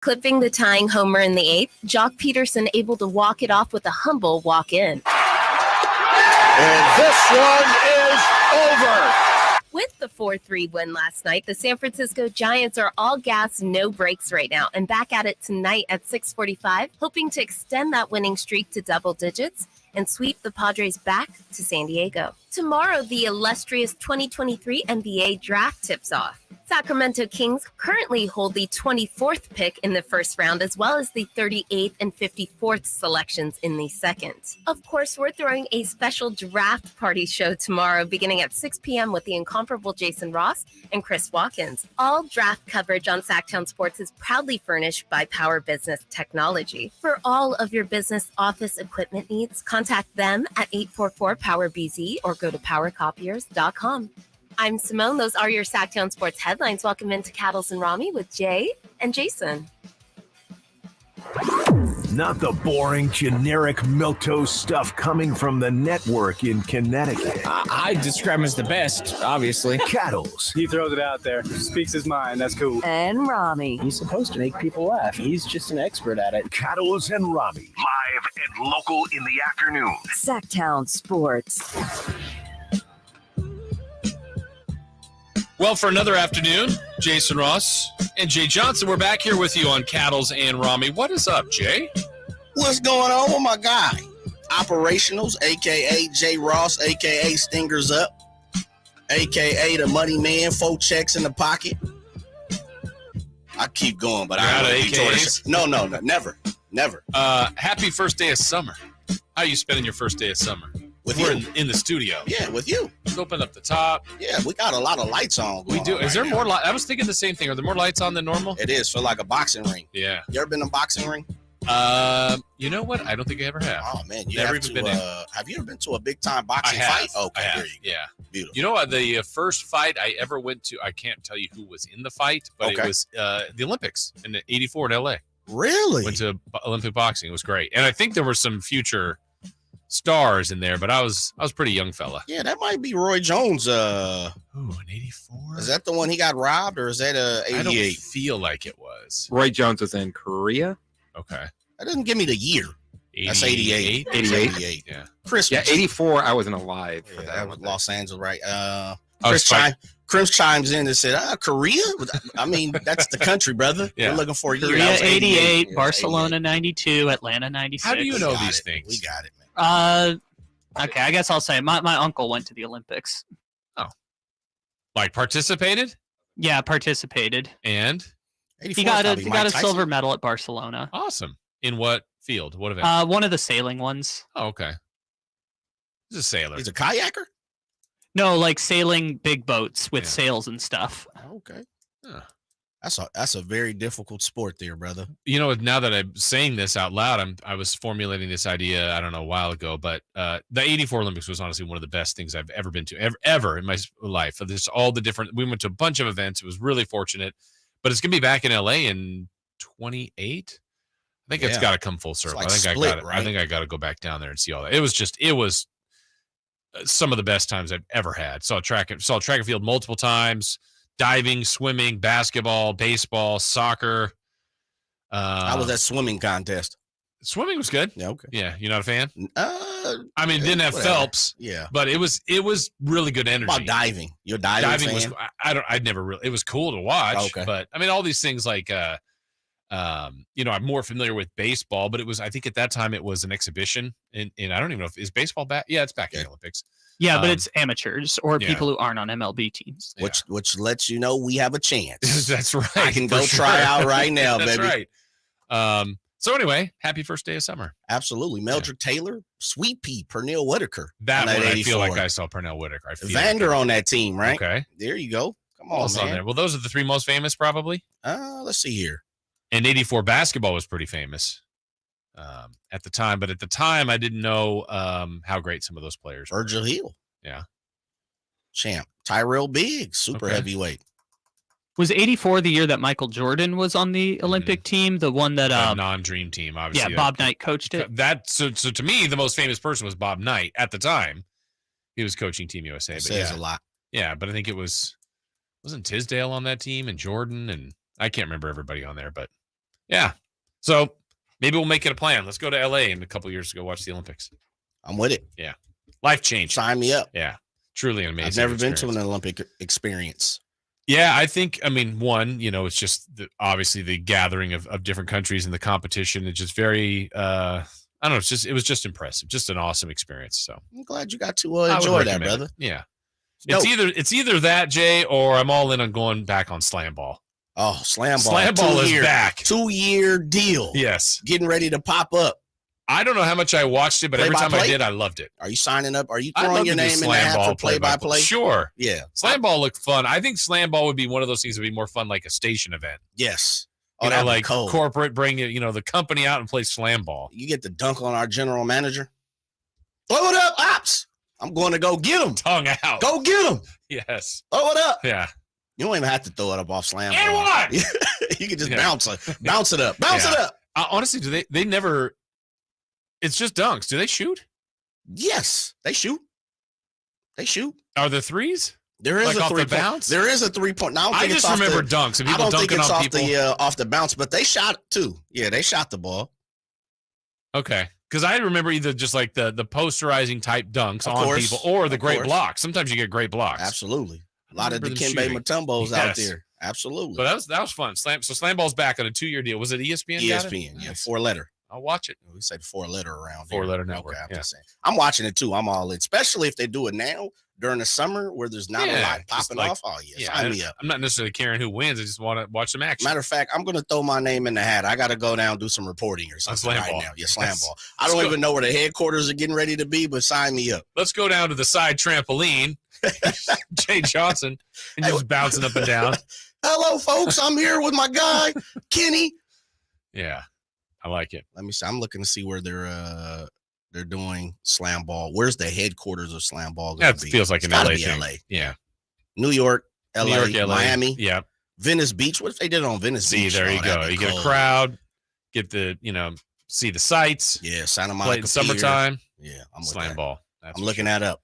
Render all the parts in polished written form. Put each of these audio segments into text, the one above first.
Clipping the tying homer in the eighth, Jock Peterson able to walk it off with a humble walk-in. And this one is over. With the 4-3 win last night, the San Francisco Giants are all gas, no breaks right now, and back at it tonight at 6:45, hoping to extend that winning streak to double digits and sweep the Padres back to San Diego. Tomorrow, the illustrious 2023 NBA draft tips off. Sacramento Kings currently hold the 24th pick in the first round, as well as the 38th and 54th selections in the second. Of course, we're throwing a special draft party show tomorrow, beginning at 6 p.m. with the incomparable Jason Ross and Chris Watkins. All draft coverage on Sactown Sports is proudly furnished by Power Business Technology. For all of your business office equipment needs, contact them at 844-POWER-BZ or go to powercopiers.com. I'm Simone. Those are your Sactown Sports headlines. Welcome into Cattles and Ramie with Jay and Jason. Not the boring, generic milquetoast stuff coming from the network in Connecticut. I describe him as the best, obviously. Cattles. He throws it out there, speaks his mind. That's cool. And Ramie. He's supposed to make people laugh. He's just an expert at it. Cattles and Ramie. Live and local in the afternoon. Sactown Sports. Well, for another afternoon, Jason Ross and Jay Johnson, we're back here with you on Cattles and Ramie. What is up, Jay? What's going on with my guy? Operationals, a.k.a. Jay Ross, a.k.a. Stingers Up, a.k.a. the money man, 4 checks in the pocket. I keep going, but I don't AKAs? No, never. Happy first day of summer. How are you spending your first day of summer? We're in the studio. Yeah, with you. Let's open up the top. Yeah, we got a lot of lights on. We do. Is there more light? I was thinking the same thing. Are there more lights on than normal? It is for like a boxing ring. Yeah. You ever been in a boxing ring? You know what? I don't think I ever have. Oh man, you never have even to. been in. Have you ever been to a big time boxing fight? Okay, there you go. Yeah. Beautiful. You know what? The first fight I ever went to, I can't tell you who was in the fight, but it was the Olympics in '84 in LA. Really? Went to Olympic boxing. It was great, and I think there were some future stars in there, but I was pretty young fella. Yeah, that might be Roy Jones. Ooh, in '84. Is that the one he got robbed, or is that '88? I don't feel like it was. Roy Jones was in Korea. Okay. That doesn't give me the year. That's 88. 88? Yeah. Christmas. Yeah, 84, I wasn't alive for that was Los Angeles, right? Chris chimes in and said, Korea? I mean, that's the country, brother. Yeah. We're looking for a year. Korea 88, Yeah, Barcelona 92, Atlanta 96. How do you know these things? We got it, man. Okay, I guess I'll say my uncle went to the Olympics. Oh. Like participated? Yeah, participated. And? He got a silver medal at Barcelona. Awesome. In what field? What event? One of the sailing ones. Oh, okay. He's a sailor. He's a kayaker? No, like sailing big boats with sails and stuff. Okay. Huh. That's a very difficult sport there, brother. You know, now that I'm saying this out loud, I was formulating this idea, I don't know, a while ago, but the '84 Olympics was honestly one of the best things I've ever been to, ever in my life. There's all the different, we went to a bunch of events. It was really fortunate, but it's going to be back in LA in 28. I think it's got to come full circle. Like I think I got to go back down there and see all that. It was some of the best times I've ever had. Saw track and field multiple times, diving, swimming, basketball, baseball, soccer. How was that swimming contest? Swimming was good. Yeah, okay. Yeah, you're not a fan? I mean, yeah, didn't have whatever. Phelps. Yeah, but it was really good energy. How about diving? You're a diving fan? Was I'd never really. It was cool to watch. Okay. But I mean, all these things like I'm more familiar with baseball, but it was, I think at that time it was an exhibition, and I don't even know if is baseball back. Yeah, it's back in the Olympics. Yeah, but it's amateurs or people who aren't on MLB teams. Which lets you know we have a chance. That's right. I can go try out right now, That's baby. Right. So anyway, happy first day of summer. Absolutely. Meldrick Taylor, Sweet Pea, Pernell Whitaker. That one, I feel like I saw Pernell Whitaker. Vander on that team, right? Okay. There you go. Come on, man. There? Well, those are the three most famous, probably. Let's see here. And '84 basketball was pretty famous at the time, but at the time I didn't know how great some of those players were. Virgil Hill. Yeah. Champ. Tyrell Biggs, super heavyweight. Was '84 the year that Michael Jordan was on the Olympic team? The one that non-dream team, obviously. Yeah, Bob Knight coached it. So to me, the most famous person was Bob Knight at the time. He was coaching Team USA. That says a lot. Yeah, but I think wasn't Tisdale on that team and Jordan, and I can't remember everybody on there, but Yeah. So maybe we'll make it a plan. Let's go to LA in a couple of years to go watch the Olympics. I'm with it. Yeah. Life change. Sign me up. Yeah. Truly an amazing I've never experience. been to an Olympic experience. Yeah, I think, one, it's just obviously the gathering of different countries and the competition. It's just very, I don't know. It was just impressive. Just an awesome experience. So I'm glad you got to enjoy that, brother. Yeah. Dope. It's either that, Jay, or I'm all in on going back on SlamBall. Oh, SlamBall. SlamBall is back. 2-year deal. Yes. Getting ready to pop up. I don't know how much I watched it, but every time I did, I loved it. Are you signing up? Are you I'd throwing love your to do name in the hat for play-by-play? Sure. Yeah. SlamBall looked fun. I think SlamBall would be one of those things that would be more fun, like a station event. Yes. You know, like corporate, bring the company out and play SlamBall. You get to dunk on our general manager. Throw it up, Ops. I'm going to go get him. Tongue out. Go get him. Yes. Up. Throw it up. Yeah. You don't even have to throw it up off SlamBall. And one. You can just bounce it up. Bounce it up. Honestly, do they never? It's just dunks. Do they shoot? Yes, they shoot. They shoot. Are there threes? There is like a off 3 the bounce. There is a 3-point. Now, I just remember dunks and people I don't think dunking it's on off people. off the bounce, but they shot too. Yeah, they shot the ball. Okay, because I remember either just like the posterizing type dunks on people or the great blocks. Sometimes you get great blocks. Absolutely, a lot of Dikembe Mutombos out there. Absolutely. But that was fun. So SlamBall's back on a 2-year deal. Was it ESPN? ESPN, yeah, 4-letter. I'll watch it. We say 4-letter around 4-letter network. Okay, I'm watching it too. I'm all in, especially if they do it now during the summer where there's not a lot popping off. Oh yeah, sign me up. I'm not necessarily caring who wins. I just want to watch some action. Matter of fact, I'm going to throw my name in the hat. I got to go down and do some reporting or something right now. Yeah, SlamBall. I don't even know where the headquarters are getting ready to be, but sign me up. Let's go down to the side trampoline. Jay Johnson and just bouncing up and down. Hello, folks. I'm here with my guy, Kenny. Yeah, I like it. Let me see. I'm looking to see where they're doing SlamBall. Where's the headquarters of SlamBall going to be? Feels like an LA thing. LA. Yeah. New York, LA, Miami. Yeah. Venice Beach. What if they did it on Venice Beach? See, there you go. You get a crowd, get the, see the sights. Yeah, Santa Monica. Play in summertime. Yeah, I'm SlamBall. I'm looking that up.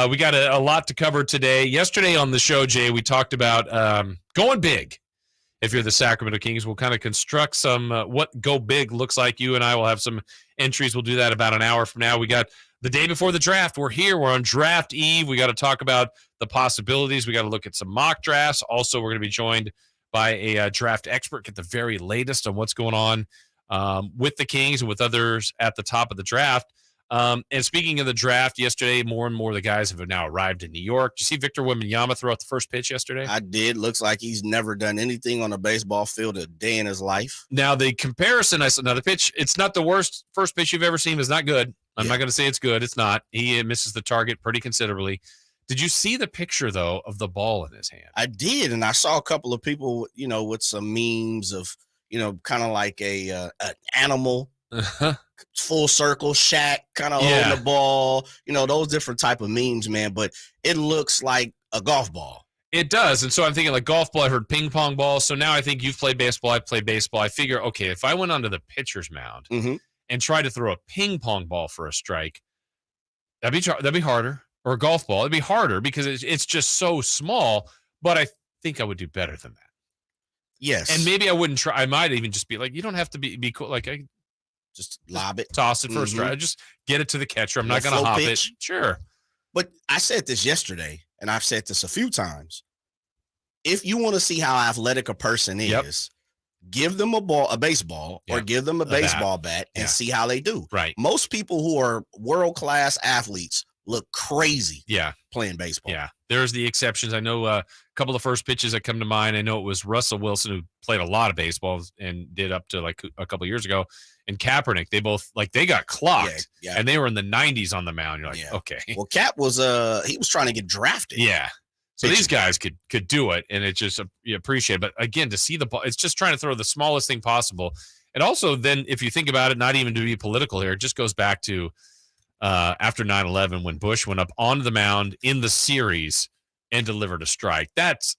We got a lot to cover today. Yesterday on the show, Jay, we talked about going big. If you're the Sacramento Kings, we'll kind of construct some what go big looks like. You and I will have some entries. We'll do that about an hour from now. We got the day before the draft. We're here. We're on draft eve. We got to talk about the possibilities. We got to look at some mock drafts. Also, we're going to be joined by a draft expert, get the very latest on what's going on with the Kings and with others at the top of the draft. And speaking of the draft, yesterday, more and more of the guys have now arrived in New York. Did you see Victor Wembanyama throw out the first pitch yesterday? I did. Looks like he's never done anything on a baseball field a day in his life. Now, the comparison, I said, now the pitch, it's not the worst first pitch you've ever seen. It's not good. I'm not going to say it's good. It's not. He misses the target pretty considerably. Did you see the picture, though, of the ball in his hand? I did, and I saw a couple of people, with some memes of, kind of like an animal. Full circle, Shaq kind of holding the ball, those different type of memes, man. But it looks like a golf ball. It does. And so I'm thinking like golf ball. I heard ping pong ball. So now I think you've played baseball. I played baseball. I figure, okay, if I went onto the pitcher's mound and tried to throw a ping pong ball for a strike, that'd be harder. Or a golf ball, it'd be harder because it's just so small. But I think I would do better than that. Yes. And maybe I wouldn't try. I might even just be like, you don't have to be cool. Like just lob it, toss it for a strike. Just get it to the catcher. I'm not going to hop it. Sure. But I said this yesterday, and I've said this a few times. If you want to see how athletic a person is, give them a baseball, or give them a baseball bat and see how they do. Right. Most people who are world-class athletes look crazy playing baseball. Yeah. There's the exceptions. I know a couple of first pitches that come to mind. I know it was Russell Wilson, who played a lot of baseball and did up to like a couple of years ago, and Kaepernick. They both they got clocked and they were in the 90s on the mound. You're like, okay. Well, Cap was he was trying to get drafted. Yeah. So these guys could do it, and it just you appreciate it. But again, to see the ball, it's just trying to throw the smallest thing possible. And also then if you think about it, not even to be political here, it just goes back to after 9/11 when Bush went up onto the mound in the series and delivered a strike. That's,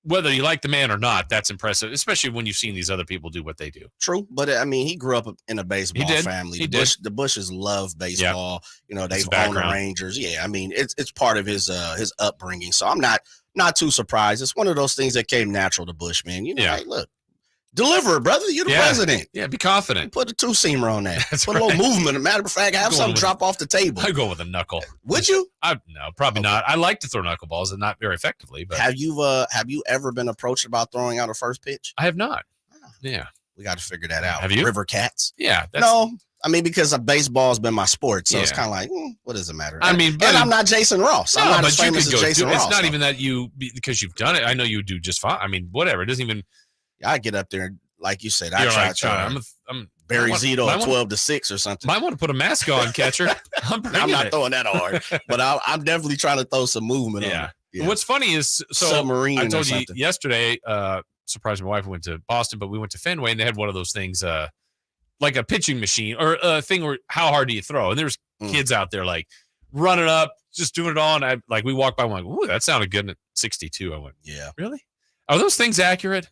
whether you like the man or not, that's impressive, especially when you've seen these other people do what they do. True, but he grew up in a baseball family. The Bushes love baseball. Yep. They've owned the Rangers. Yeah, it's part of his upbringing. So I'm not too surprised. It's one of those things that came natural to Bush, man. Hey, look, Deliver, brother. You're the president. Yeah, be confident. Put a two-seamer on that. That's Put a little movement. As a matter of fact, have something drop off the table. I'd go with a knuckle. Would you? No, probably not. I like to throw knuckleballs and not very effectively. But have you ever been approached about throwing out a first pitch? I have not. Yeah. We got to figure that out. Have you? River Cats? Yeah. No. I mean, because baseball's been my sport, so it's kind of like, what does it matter? I mean, and I'm not Jason Ross. I'm not as famous as Jason Ross. It's not even that because you've done it. I know you do just fine. I mean, whatever. It doesn't even. I get up there, like you said. I try. I'm Barry Zito at 12-6 or something. Might want to put a mask on, catcher. I'm not throwing that hard, but I'm definitely trying to throw some movement on it. Yeah. What's funny is, submarine. I told you yesterday. Surprised my wife went to Boston, but we went to Fenway and they had one of those things. Like a pitching machine or a thing where how hard do you throw? And there's kids out there like running up, just doing it on. We walked by, I'm like, ooh, that sounded good at 62. I went, yeah, really? Are those things accurate?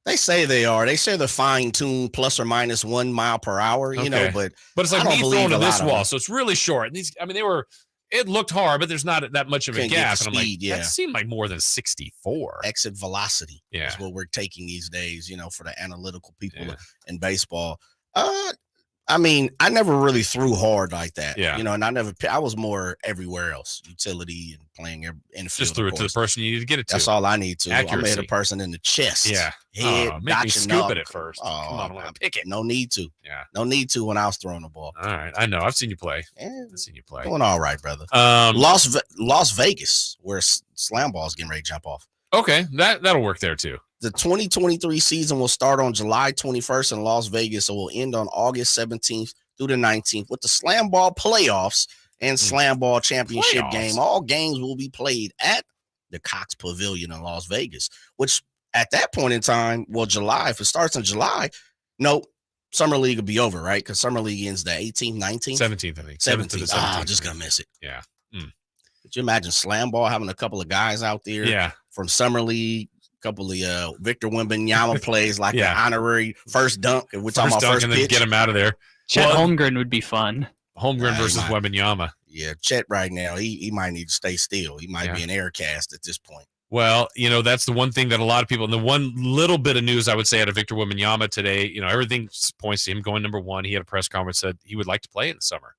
They say they are. They say they're fine-tuned plus or minus 1 mile per hour, you know, but it's like me throwing to this wall. So it's really short. And it looked hard, but there's not that much of a gap. And I'm like, that seemed like more than 64. Exit velocity is what we're taking these days, you know, for the analytical people in baseball. I mean, I never really threw hard like that. Yeah. You know, and I was more everywhere else, utility and playing in the field. Just threw it to the person you need to get it to. That's all I need to. Accuracy. I'm gonna hit a person in the chest. Yeah. Head, make me scoop it at first. Oh, come on, I want to pick it. No need to. Yeah. No need to when I was throwing the ball. All right. I know. I've seen you play. Yeah. I've seen you play. Doing all right, brother. Las Vegas, where SlamBall is getting ready to jump off. Okay. That'll work there too. The 2023 season will start on July 21st in Las Vegas. It will end on August 17th through the 19th with the SlamBall playoffs and SlamBall championship game. All games will be played at the Cox Pavilion in Las Vegas, which at that point in time, July, if it starts in July, Summer League will be over, right? Because Summer League ends the 18th, 19th? 17th, I think. 17th. I'm just going to miss it. Yeah. Could you imagine SlamBall having a couple of guys out there from Summer League? Couple of Victor Wembanyama plays like an honorary first dunk. We're talking about first and pitch. Then get him out of there. Chet Holmgren would be fun. Holmgren versus Wembanyama. Yeah, Chet right now, he might need to stay still. He might be an air cast at this point. Well, you know, that's the one thing that a lot of people, and the one little bit of news I would say out of Victor Wembanyama today, you know, everything points to him going number one. He had a press conference, said he would like to play in the summer.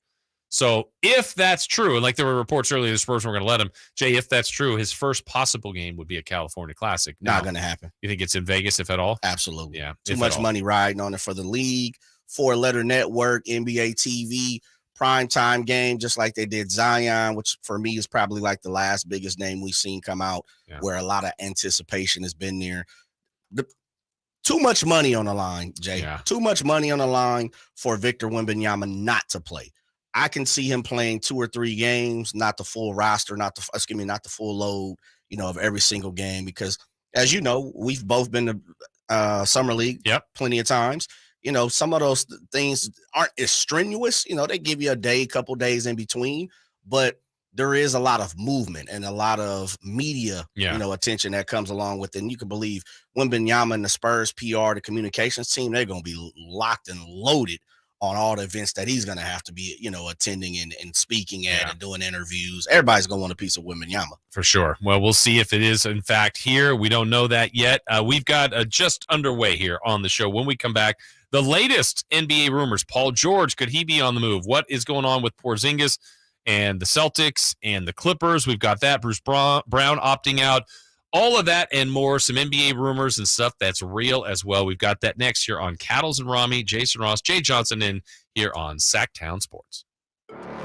So if that's true, and like there were reports earlier, the Spurs weren't going to let him, Jay, if that's true, his first possible game would be a California Classic. Not going to happen. You think it's in Vegas, if at all? Absolutely. Yeah. Too much money riding on it for the league, 4-letter network, NBA TV, primetime game, just like they did Zion, which for me is probably like the last biggest name we've seen come out where a lot of anticipation has been there. Too much money on the line, Jay. Yeah. Too much money on the line for Victor Wembanyama not to play. I can see him playing 2 or 3 games, not the full roster, not the full load, you know, of every single game. Because as you know, we've both been to Summer League plenty of times. You know, some of those things aren't as strenuous. You know, they give you a day, couple days in between, but there is a lot of movement and a lot of media, you know, attention that comes along with it. And you can believe Wembanyama and the Spurs PR, the communications team, they're going to be locked and loaded on all the events that he's going to have to be, you know, attending and speaking at and doing interviews. Everybody's going to want a piece of Wembanyama. For sure. Well, we'll see if it is, in fact, here. We don't know that yet. We've got just underway here on the show. When we come back, the latest NBA rumors. Paul George, could he be on the move? What is going on with Porzingis and the Celtics and the Clippers? We've got that. Bruce Brown opting out. All of that and more, some NBA rumors and stuff that's real as well. We've got that next here on Cattles and Ramie. Jason Ross, Jay Johnson in here on Sactown Sports.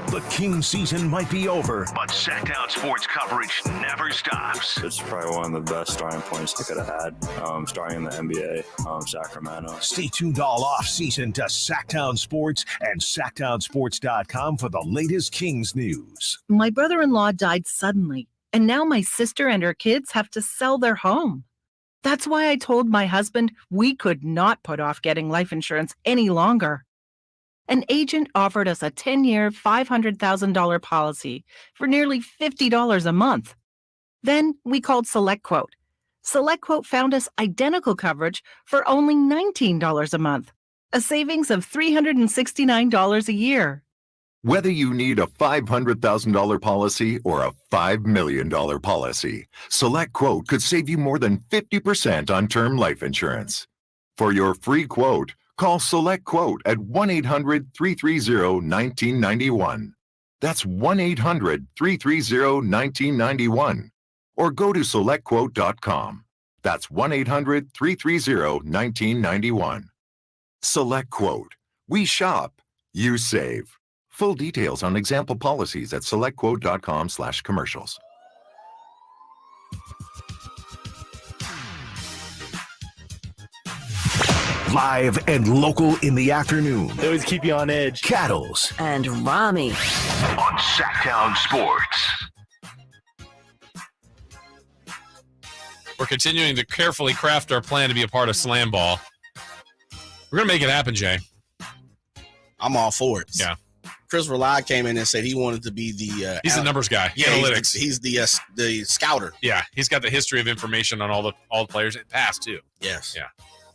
The King season might be over, but Sactown Sports coverage never stops. It's probably one of the best starting points I could have had, starting in the NBA, Sacramento. Stay tuned all off-season to Sactown Sports and SactownSports.com for the latest Kings news. My brother-in-law died suddenly, and now my sister and her kids have to sell their home. That's why I told my husband we could not put off getting life insurance any longer. An agent offered us a 10-year, $500,000 policy for nearly $50 a month. Then we called SelectQuote. SelectQuote found us identical coverage for only $19 a month, a savings of $369 a year. Whether you need a $500,000 policy or a $5 million policy, SelectQuote could save you more than 50% on term life insurance. For your free quote, call Select Quote at 1-800-330-1991. That's 1-800-330-1991. Or go to selectquote.com. That's 1-800-330-1991. Select Quote. We shop. You save. Full details on example policies at selectquote.com/commercials. Live and local in the afternoon. They always keep you on edge. Cattles And Ramie. on Sactown Sports. We're continuing to carefully craft our plan to be a part of SlamBall. We're going to make it happen, Jay. I'm all for it. Yeah. Chris Rely came in and said he wanted to be the He's the numbers guy. Yeah, Analytics. he's the scouter. Yeah, he's got the history of information on all the players. Past too. Yes. Yeah.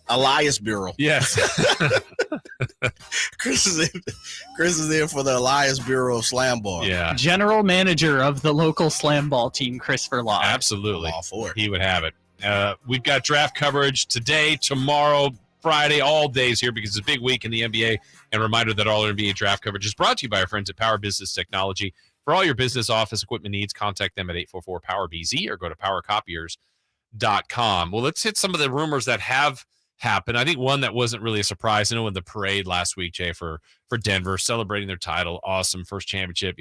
Elias Bureau. Yes. Chris is in for the Elias Bureau of SlamBall. Yeah. General manager of the local SlamBall team, Chris Verlaw. Absolutely. I'm all for it. He would have it. We've got draft coverage today, tomorrow, Friday, all days here because it's a big week in the NBA. And a reminder that all NBA draft coverage is brought to you by our friends at Power Business Technology. For all your business office equipment needs, contact them at 844-POWER-BZ or go to powercopiers.com. Well, let's hit some of the rumors that have happened. I think one that wasn't really a surprise, in the parade last week, Jay, for Denver, celebrating their title. Awesome first championship.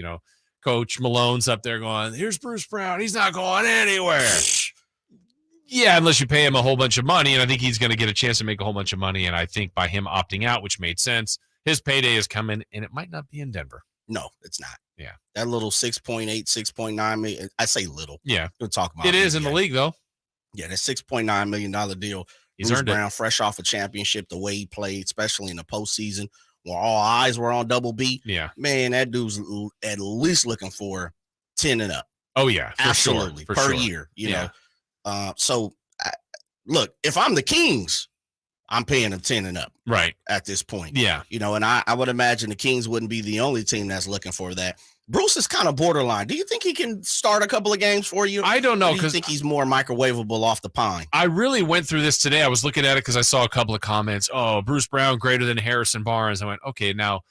Coach Malone's up there going, here's Bruce Brown. He's not going anywhere. Yeah, unless you pay him a whole bunch of money, and I think he's going to get a chance to make a whole bunch of money, and I think by him opting out, which made sense, his payday is coming, and it might not be in Denver. No, it's not. Yeah. That little 6.8, 6.9 million, I say little. Yeah. We'll talk about it. It is in the league, though. Yeah, that $6.9 million deal. He's Bruce earned Brown, it. fresh off a championship, the way he played, especially in the postseason, where all eyes were on Double B. Yeah. Man, that dude's at least looking for 10 and up. Oh, yeah. Absolutely. For per sure. year, you know. Look, if I'm the Kings, I'm paying them 10 and up. Right. At this point. Yeah. And I would imagine the Kings wouldn't be the only team that's looking for that. Bruce is kind of borderline. Do you think he can start a couple of games for you? I don't know. Or do you think he's more microwavable off the pine? I really went through this today. I was looking at it because I saw a couple of comments. Oh, Bruce Brown greater than Harrison Barnes. I went, okay, now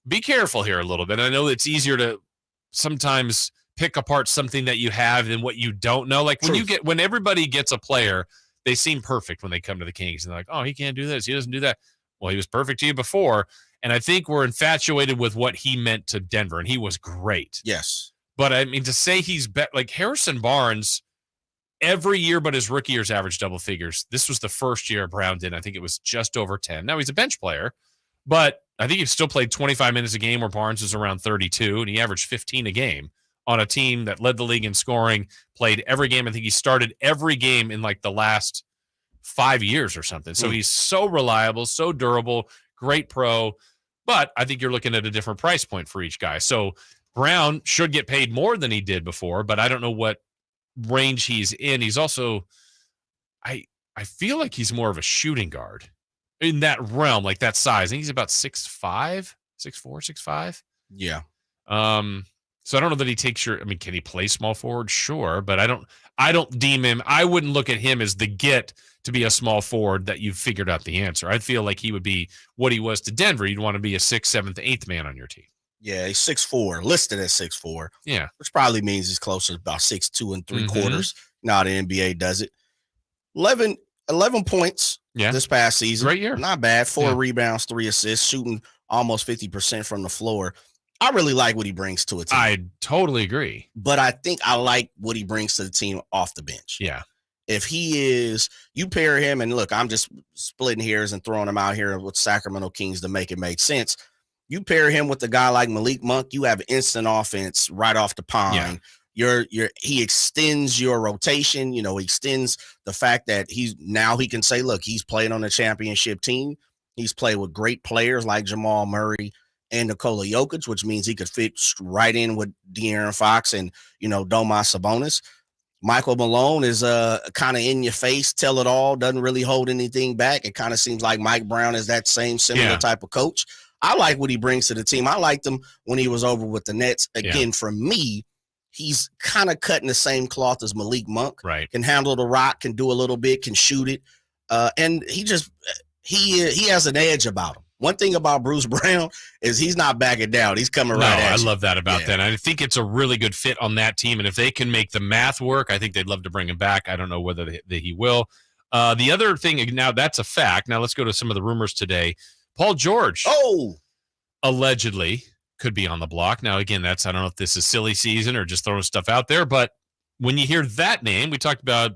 be careful here a little bit. I know it's easier to sometimes pick apart something that you have than what you don't know. Like when everybody gets a player, they seem perfect when they come to the Kings. And they're like, oh, he can't do this. He doesn't do that. Well, he was perfect to you before. And I think we're infatuated with what he meant to Denver, and he was great. Yes. But, I mean, to say he's like Harrison Barnes, every year but his rookie year's average double figures. This was the first year Brown did. I think it was just over 10. Now, he's a bench player, but I think he still played 25 minutes a game where Barnes was around 32, and he averaged 15 a game on a team that led the league in scoring, played every game. I think he started every game in like the last 5 years or something. So he's so reliable, so durable, great pro. But I think you're looking at a different price point for each guy. So Brown should get paid more than he did before, but I don't know what range he's in. He's also, I feel like he's more of a shooting guard in that realm, like that size. I think he's about 6'5", 6'4", 6'5". Yeah. So I don't know that he takes can he play small forward? Sure, but I don't deem him. I wouldn't look at him as the get to be a small forward that you've figured out the answer. I feel like he would be what he was to Denver. You'd want to be a 6th, 7th, 8th man on your team. Yeah, he's 6'4", listed as 6'4". Yeah. Which probably means he's closer to about 6'2 3/4. Now the NBA does it. 11 points this past season. Great year. Not bad. 4 rebounds, 3 assists, shooting almost 50% from the floor. I really like what he brings to a team. I totally agree. But I think I like what he brings to the team off the bench. Yeah. If you pair him, and look, I'm just splitting hairs and throwing him out here with Sacramento Kings to make it make sense. You pair him with a guy like Malik Monk, you have instant offense right off the pine. Yeah. He extends your rotation. He extends the fact that he can say, look, he's played on a championship team. He's played with great players like Jamal Murray and Nikola Jokic, which means he could fit right in with De'Aaron Fox and, Domas Sabonis. Michael Malone is kind of in your face, tell it all, doesn't really hold anything back. It kind of seems like Mike Brown is that similar type of coach. I like what he brings to the team. I liked him when he was over with the Nets. Again, for me, he's kind of cutting the same cloth as Malik Monk. Right. Can handle the rock, can do a little bit, can shoot it. And he he has an edge about him. One thing about Bruce Brown is he's not backing down. He's coming right at you. I love that about that. I think it's a really good fit on that team. And if they can make the math work, I think they'd love to bring him back. I don't know whether he will. The other thing, now that's a fact. Now let's go to some of the rumors today. Paul George. Allegedly could be on the block. Now, again, I don't know if this is silly season or just throwing stuff out there, but when you hear that name, we talked about,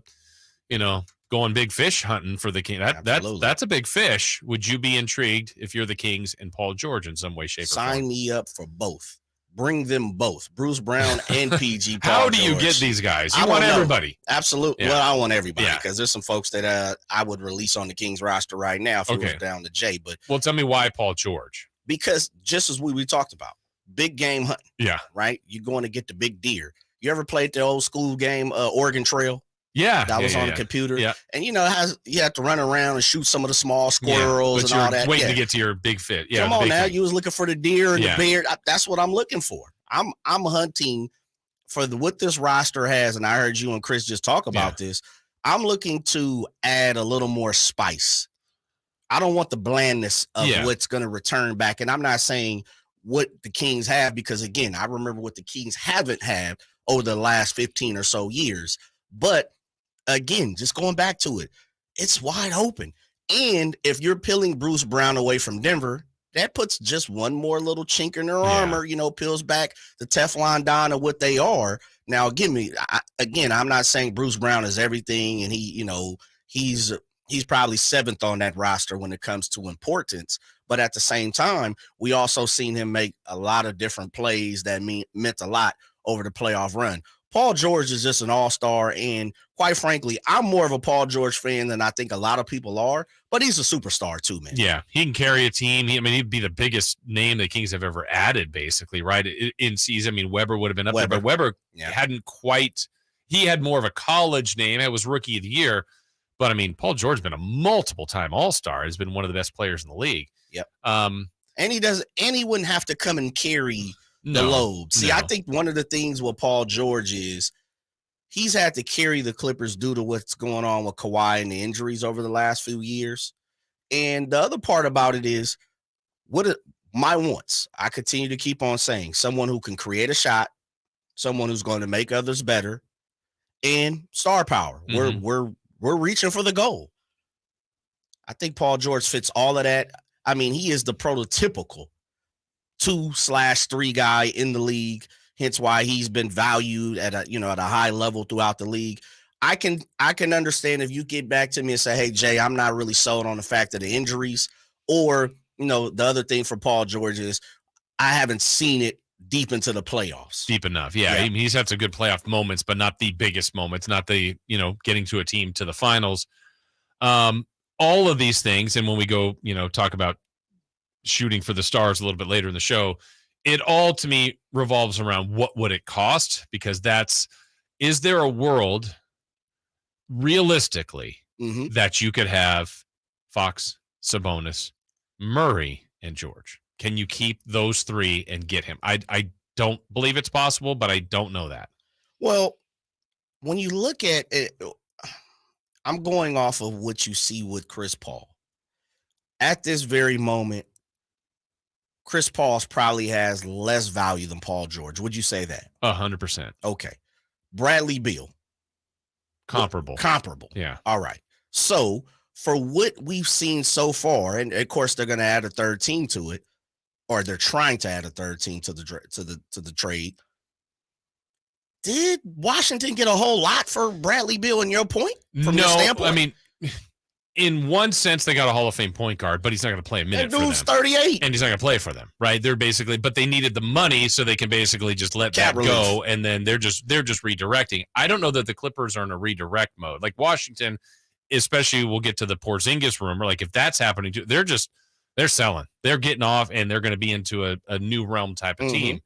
going big fish hunting for the King. That's a big fish. Would you be intrigued if you're the Kings and Paul George in some way, shape, or form? Sign me up for both. Bring them both, Bruce Brown and PG. How do you get these guys? You want everybody. Absolutely. Yeah. Well, I want everybody because there's some folks that I would release on the Kings roster right now if it was down to Jay. But tell me why Paul George. Because just as we talked about, big game hunting. Yeah. Right? You're going to get the big deer. You ever played the old school game, Oregon Trail? Yeah. That was on the computer. Yeah. And, you have to run around and shoot some of the small squirrels and all that. Waiting to get to your big fit. Yeah. Come on now. You was looking for the deer and the bear. That's what I'm looking for. I'm hunting for what this roster has. And I heard you and Chris just talk about this. I'm looking to add a little more spice. I don't want the blandness of what's going to return back. And I'm not saying what the Kings have, because again, I remember what the Kings haven't had over the last 15 or so years. But again, just going back to it, it's wide open. And if you're peeling Bruce Brown away from Denver, that puts just one more little chink in their armor, peels back the Teflon Don of what they are. Now, I'm not saying Bruce Brown is everything, and he's probably seventh on that roster when it comes to importance. But at the same time, we also seen him make a lot of different plays that meant a lot over the playoff run. Paul George is just an all-star, and quite frankly, I'm more of a Paul George fan than I think a lot of people are, but he's a superstar too, man. Yeah, he can carry a team. He'd be the biggest name the Kings have ever added, basically, right, in season. I mean, Weber would have been up there, but Weber hadn't quite – he had more of a college name. It was Rookie of the Year. But, I mean, Paul George has been a multiple-time all-star. He's been one of the best players in the league. Yep. And he wouldn't have to come and carry – the load. See, I think one of the things with Paul George is he's had to carry the Clippers due to what's going on with Kawhi and the injuries over the last few years. And the other part about it is my wants. I continue to keep on saying someone who can create a shot, someone who's going to make others better, and star power. Mm-hmm. We're reaching for the goal. I think Paul George fits all of that. I mean, he is the prototypical 2/3 guy in the league, hence why he's been valued at a high level throughout the league. I can understand if you get back to me and say, hey, Jay, I'm not really sold on the fact of the injuries, or the other thing for Paul George is I haven't seen it deep into the playoffs. Deep enough. Yeah. I mean, he's had some good playoff moments, but not the biggest moments, not the, getting to a team to the finals. All of these things. And when we go, talk about shooting for the stars a little bit later in the show, it all to me revolves around what would it cost, because is there a world realistically that you could have Fox, Sabonis, Murray, and George? Can you keep those three and get him? I don't believe it's possible, but I don't know that. Well, when you look at it, I'm going off of what you see with Chris Paul. At this very moment, Chris Paul probably has less value than Paul George. Would you say that? 100%. Okay. Bradley Beal. Comparable. Yeah. All right. So for what we've seen so far, and of course they're going to add a third team to it, or they're trying to add a third team to the trade. Did Washington get a whole lot for Bradley Beal, in your point? From your standpoint? I mean, in one sense, they got a Hall of Fame point guard, but he's not going to play a minute for them. That dude's 38. And he's not going to play for them, right? They're basically, but they needed the money so they can basically just let that go, and then they're just redirecting. I don't know that the Clippers are in a redirect mode. Like Washington, especially, we'll get to the Porzingis rumor. Like if that's happening, they're selling. They're getting off, and they're going to be into a new realm type of team.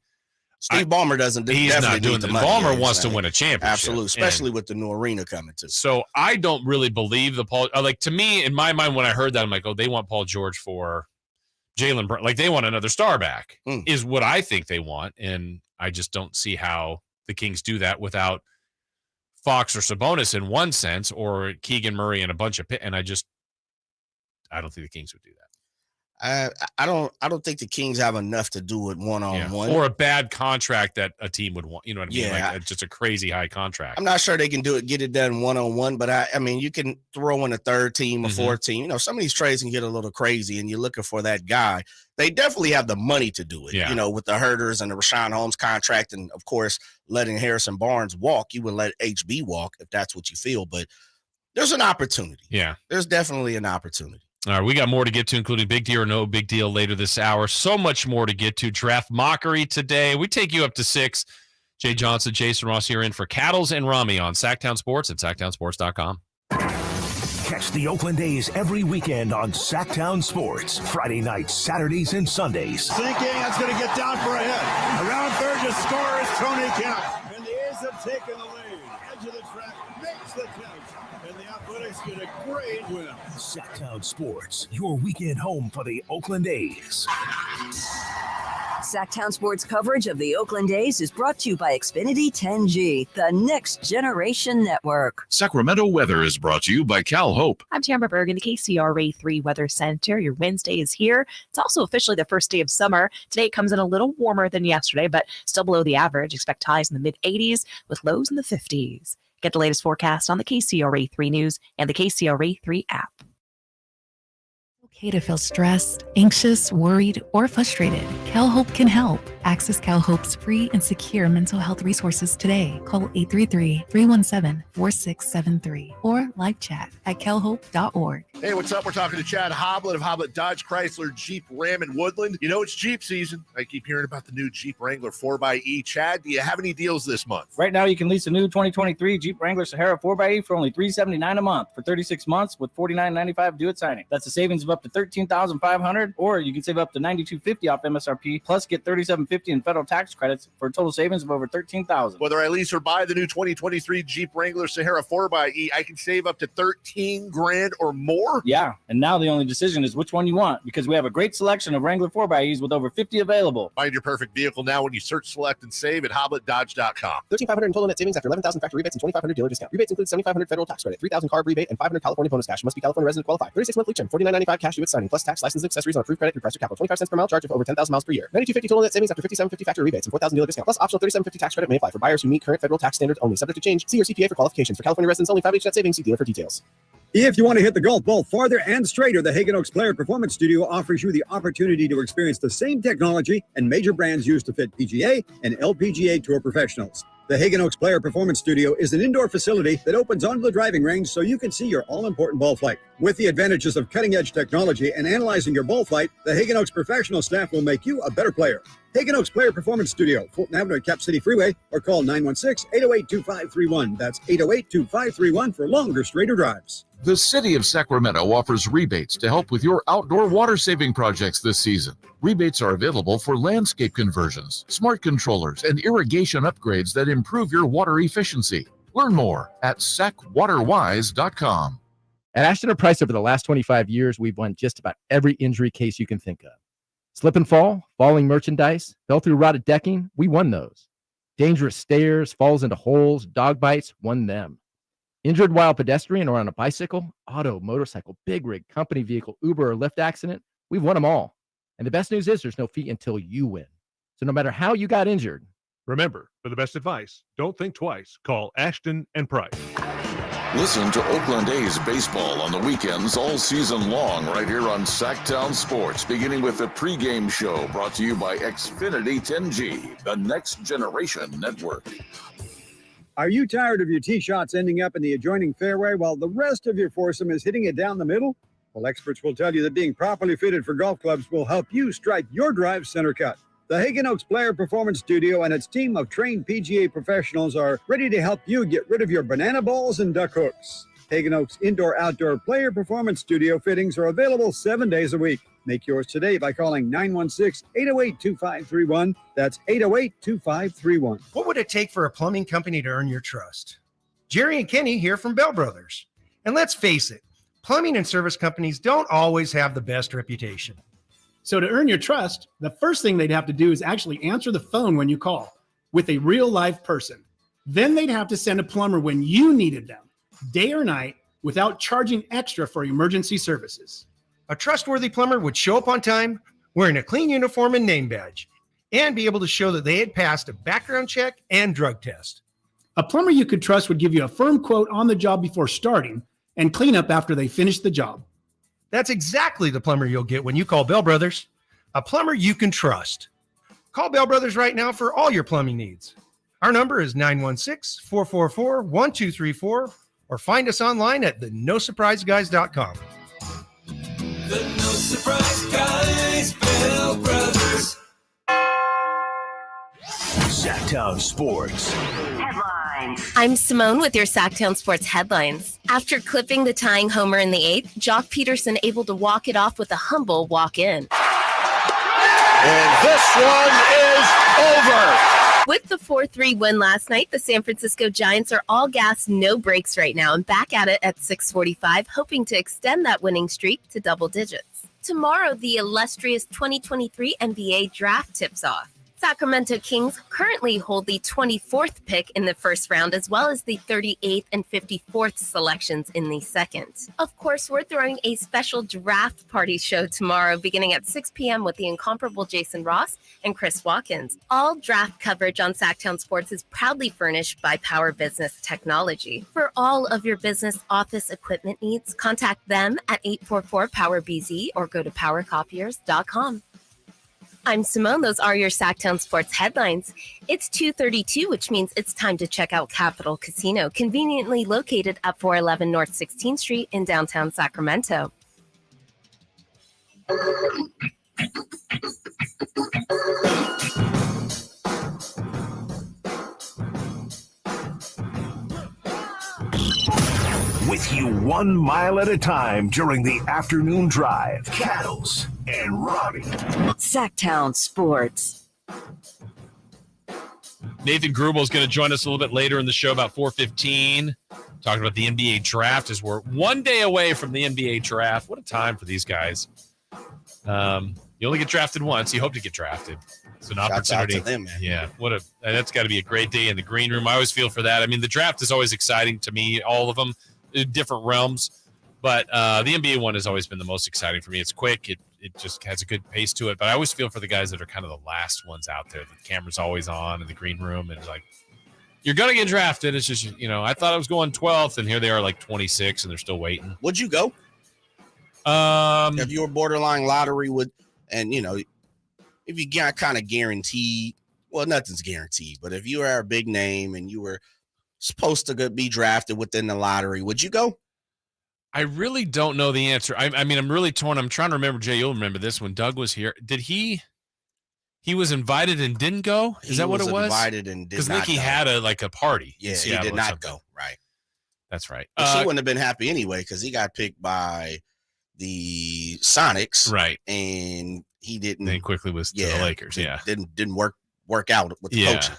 Steve Ballmer doesn't. He's not doing the money. Ballmer wants to win a championship. Absolutely, especially with the new arena coming too. So I don't really believe the Paul. Like to me, in my mind, when I heard that, I'm like, oh, they want Paul George for Jaylen Brown. Like they want another star back is what I think they want, and I just don't see how the Kings do that without Fox or Sabonis in one sense, or Keegan Murray and a bunch of and I just I don't think the Kings would do that. I don't think the Kings have enough to do it one-on-one. Or a bad contract that a team would want. You know what I mean? Yeah. Like just a crazy high contract. I'm not sure they can get it done one-on-one, but I mean, you can throw in a third team, a fourth team. You know, some of these trades can get a little crazy, and you're looking for that guy. They definitely have the money to do it, you know, with the Herders and the Rashawn Holmes contract, and, of course, letting Harrison Barnes walk. You would let HB walk if that's what you feel, but there's an opportunity. Yeah. There's definitely an opportunity. All right, we got more to get to, including big deal or no big deal later this hour. So much more to get to. Draft mockery today. We take you up to 6. Jay Johnson, Jason Ross here in for Cattles and Ramie on Sactown Sports at SactownSports.com. Catch the Oakland A's every weekend on Sactown Sports. Friday nights, Saturdays, and Sundays. Sinking, that's going to get down for a hit. Around third to score is Tony Kemp. And the A's have taken the lead. Edge of the track makes the catch. And the Athletics get a great win. Sactown Sports, your weekend home for the Oakland A's. Sactown Sports coverage of the Oakland A's is brought to you by Xfinity 10G, the next generation network. Sacramento weather is brought to you by Cal Hope. I'm Tamara Berg in the KCRA 3 Weather Center. Your Wednesday is here. It's also officially the first day of summer. Today it comes in a little warmer than yesterday, but still below the average. Expect highs in the mid-80s with lows in the 50s. Get the latest forecast on the KCRA 3 News and the KCRA 3 app. Okay to feel stressed, anxious, worried, or frustrated. CalHope can help. Access CalHope's free and secure mental health resources today. Call 833-317-4673 or live chat at calhope.org. Hey, what's up? We're talking to Chad Hoblet of Hoblet Dodge Chrysler Jeep Ram in Woodland. You know, it's Jeep season. I keep hearing about the new Jeep Wrangler 4xe. Chad, do you have any deals this month? Right now, you can lease a new 2023 Jeep Wrangler Sahara 4xe for only $379 a month for 36 months with $49.95 due at signing. That's a savings of up to $13,500, or you can save up to $92.50 off MSRP, plus get $37.50 in federal tax credits for a total savings of over $13,000. Whether I lease or buy the new 2023 Jeep Wrangler Sahara 4xe, I can save up to $13,000 or more. Yeah, and now the only decision is which one you want, because we have a great selection of Wrangler 4xes with over 50 available. Find your perfect vehicle now when you search, select, and save at HobletDodge.com. $13,500 in total net savings after $11,000 factory rebates and $2,500 dealer discount. Rebates include $7,500 federal tax credit, $3,000 carb rebate, and $500 California bonus cash. Must be California resident qualified. 36-month lease term, $49.95 cash due at signing, plus tax, license, accessories on approved credit through Chrysler Capital. 25 cents per mile charge of over 10,000 miles per year. $92.50 total net savings after $57.50 factory rebates and $4,000 dealer discount. Plus optional $37.50 tax credit may apply for buyers who meet current federal tax standards only. Subject to change. See your CPA for qualifications. For California residents only. 5H net savings. See dealer for details. If you want to hit the golf ball farther and straighter, the Hagen Oaks Player Performance Studio offers you the opportunity to experience the same technology and major brands used to fit PGA and LPGA Tour professionals. The Hagen Oaks Player Performance Studio is an indoor facility that opens onto the driving range so you can see your all-important ball flight. With the advantages of cutting-edge technology and analyzing your ball flight, the Hagen Oaks professional staff will make you a better player. Hagen Oaks Player Performance Studio, Fulton Avenue at Cap City Freeway, or call 916-808-2531. That's 808-2531 for longer, straighter drives. The City of Sacramento offers rebates to help with your outdoor water-saving projects this season. Rebates are available for landscape conversions, smart controllers, and irrigation upgrades that improve your water efficiency. Learn more at SacWaterWise.com. At Ashton & Price, over the last 25 years, we've won just about every injury case you can think of. Slip and fall, falling merchandise, fell through rotted decking, we won those. Dangerous stairs, falls into holes, dog bites, won them. Injured while pedestrian or on a bicycle, auto, motorcycle, big rig, company vehicle, Uber, or Lyft accident, we've won them all. And the best news is there's no fee until you win. So no matter how you got injured, remember, for the best advice, don't think twice. Call Ashton & Price. Listen to Oakland A's baseball on the weekends all season long right here on Sactown Sports, beginning with the pregame show brought to you by Xfinity 10G, the next generation network. Are you tired of your tee shots ending up in the adjoining fairway while the rest of your foursome is hitting it down the middle? Well, experts will tell you that being properly fitted for golf clubs will help you strike your drive center cut. The Hagen Oaks Player Performance Studio and its team of trained PGA professionals are ready to help you get rid of your banana balls and duck hooks. Hagen Oaks Indoor-Outdoor Player Performance Studio fittings are available 7 days a week. Make yours today by calling 916-808-2531. That's 808-2531. What would it take for a plumbing company to earn your trust? Jerry and Kenny here from Bell Brothers. And let's face it, plumbing and service companies don't always have the best reputation. So to earn your trust, the first thing they'd have to do is actually answer the phone when you call with a real live person. Then they'd have to send a plumber when you needed them, day or night, without charging extra for emergency services. A trustworthy plumber would show up on time, wearing a clean uniform and name badge, and be able to show that they had passed a background check and drug test. A plumber you could trust would give you a firm quote on the job before starting and clean up after they finish the job. That's exactly the plumber you'll get when you call Bell Brothers, a plumber you can trust. Call Bell Brothers right now for all your plumbing needs. Our number is 916-444-1234, or find us online at thenosurpriseguys.com. The No Surprise Guys, Bell Brothers. Sactown Sports. Headlines. I'm Simone with your Sactown Sports headlines. After clipping the tying homer in the 8th, Jock Peterson able to walk it off with a humble walk-in. And this one is over. With the 4-3 win last night, the San Francisco Giants are all gas, no breaks right now, and back at it at 6:45, hoping to extend that winning streak to double digits. Tomorrow, the illustrious 2023 NBA draft tips off. Sacramento Kings currently hold the 24th pick in the first round, as well as the 38th and 54th selections in the second. Of course, we're throwing a special draft party show tomorrow, beginning at 6 p.m. with the incomparable Jason Ross and Chris Watkins. All draft coverage on Sactown Sports is proudly furnished by Power Business Technology. For all of your business office equipment needs, contact them at 844-POWER-BZ or go to powercopiers.com. I'm Simone. Those are your Sactown Sports headlines. It's 2:32, which means it's time to check out Capital Casino, conveniently located at 411 North 16th Street in downtown Sacramento. With you 1 mile at a time during the afternoon drive. Cattles and Ramie. Sactown Sports. Nathan Grubel is going to join us a little bit later in the show, about 4:15, talking about the NBA draft, as we're 1 day away from the NBA draft. What a time for these guys. You only get drafted once. You hope to get drafted. It's an opportunity. Shouts out to them, man. Yeah, that's got to be a great day in the green room. I always feel for that. I mean, the draft is always exciting to me, all of them, in different realms. But the NBA one has always been the most exciting for me. It's quick. It just has a good pace to it. But I always feel for the guys that are kind of the last ones out there. The camera's always on in the green room. And it's like, you're going to get drafted. It's just, I thought I was going 12th, and here they are like 26, and they're still waiting. Would you go? If you were borderline lottery, if you got kind of guaranteed, well, nothing's guaranteed, but if you are a big name and you were supposed to be drafted within the lottery, would you go? I really don't know the answer. I mean, I'm really torn. I'm trying to remember, Jay, you'll remember this when Doug was here. Did he was invited and didn't go? Is that what it was? Invited and did not go. Because Nicky had a party. Yeah, he did not go. Right. That's right. But she wouldn't have been happy anyway because he got picked by the Sonics. Right. And he didn't. Then quickly was to the Lakers. Yeah. Didn't work out with the coaching.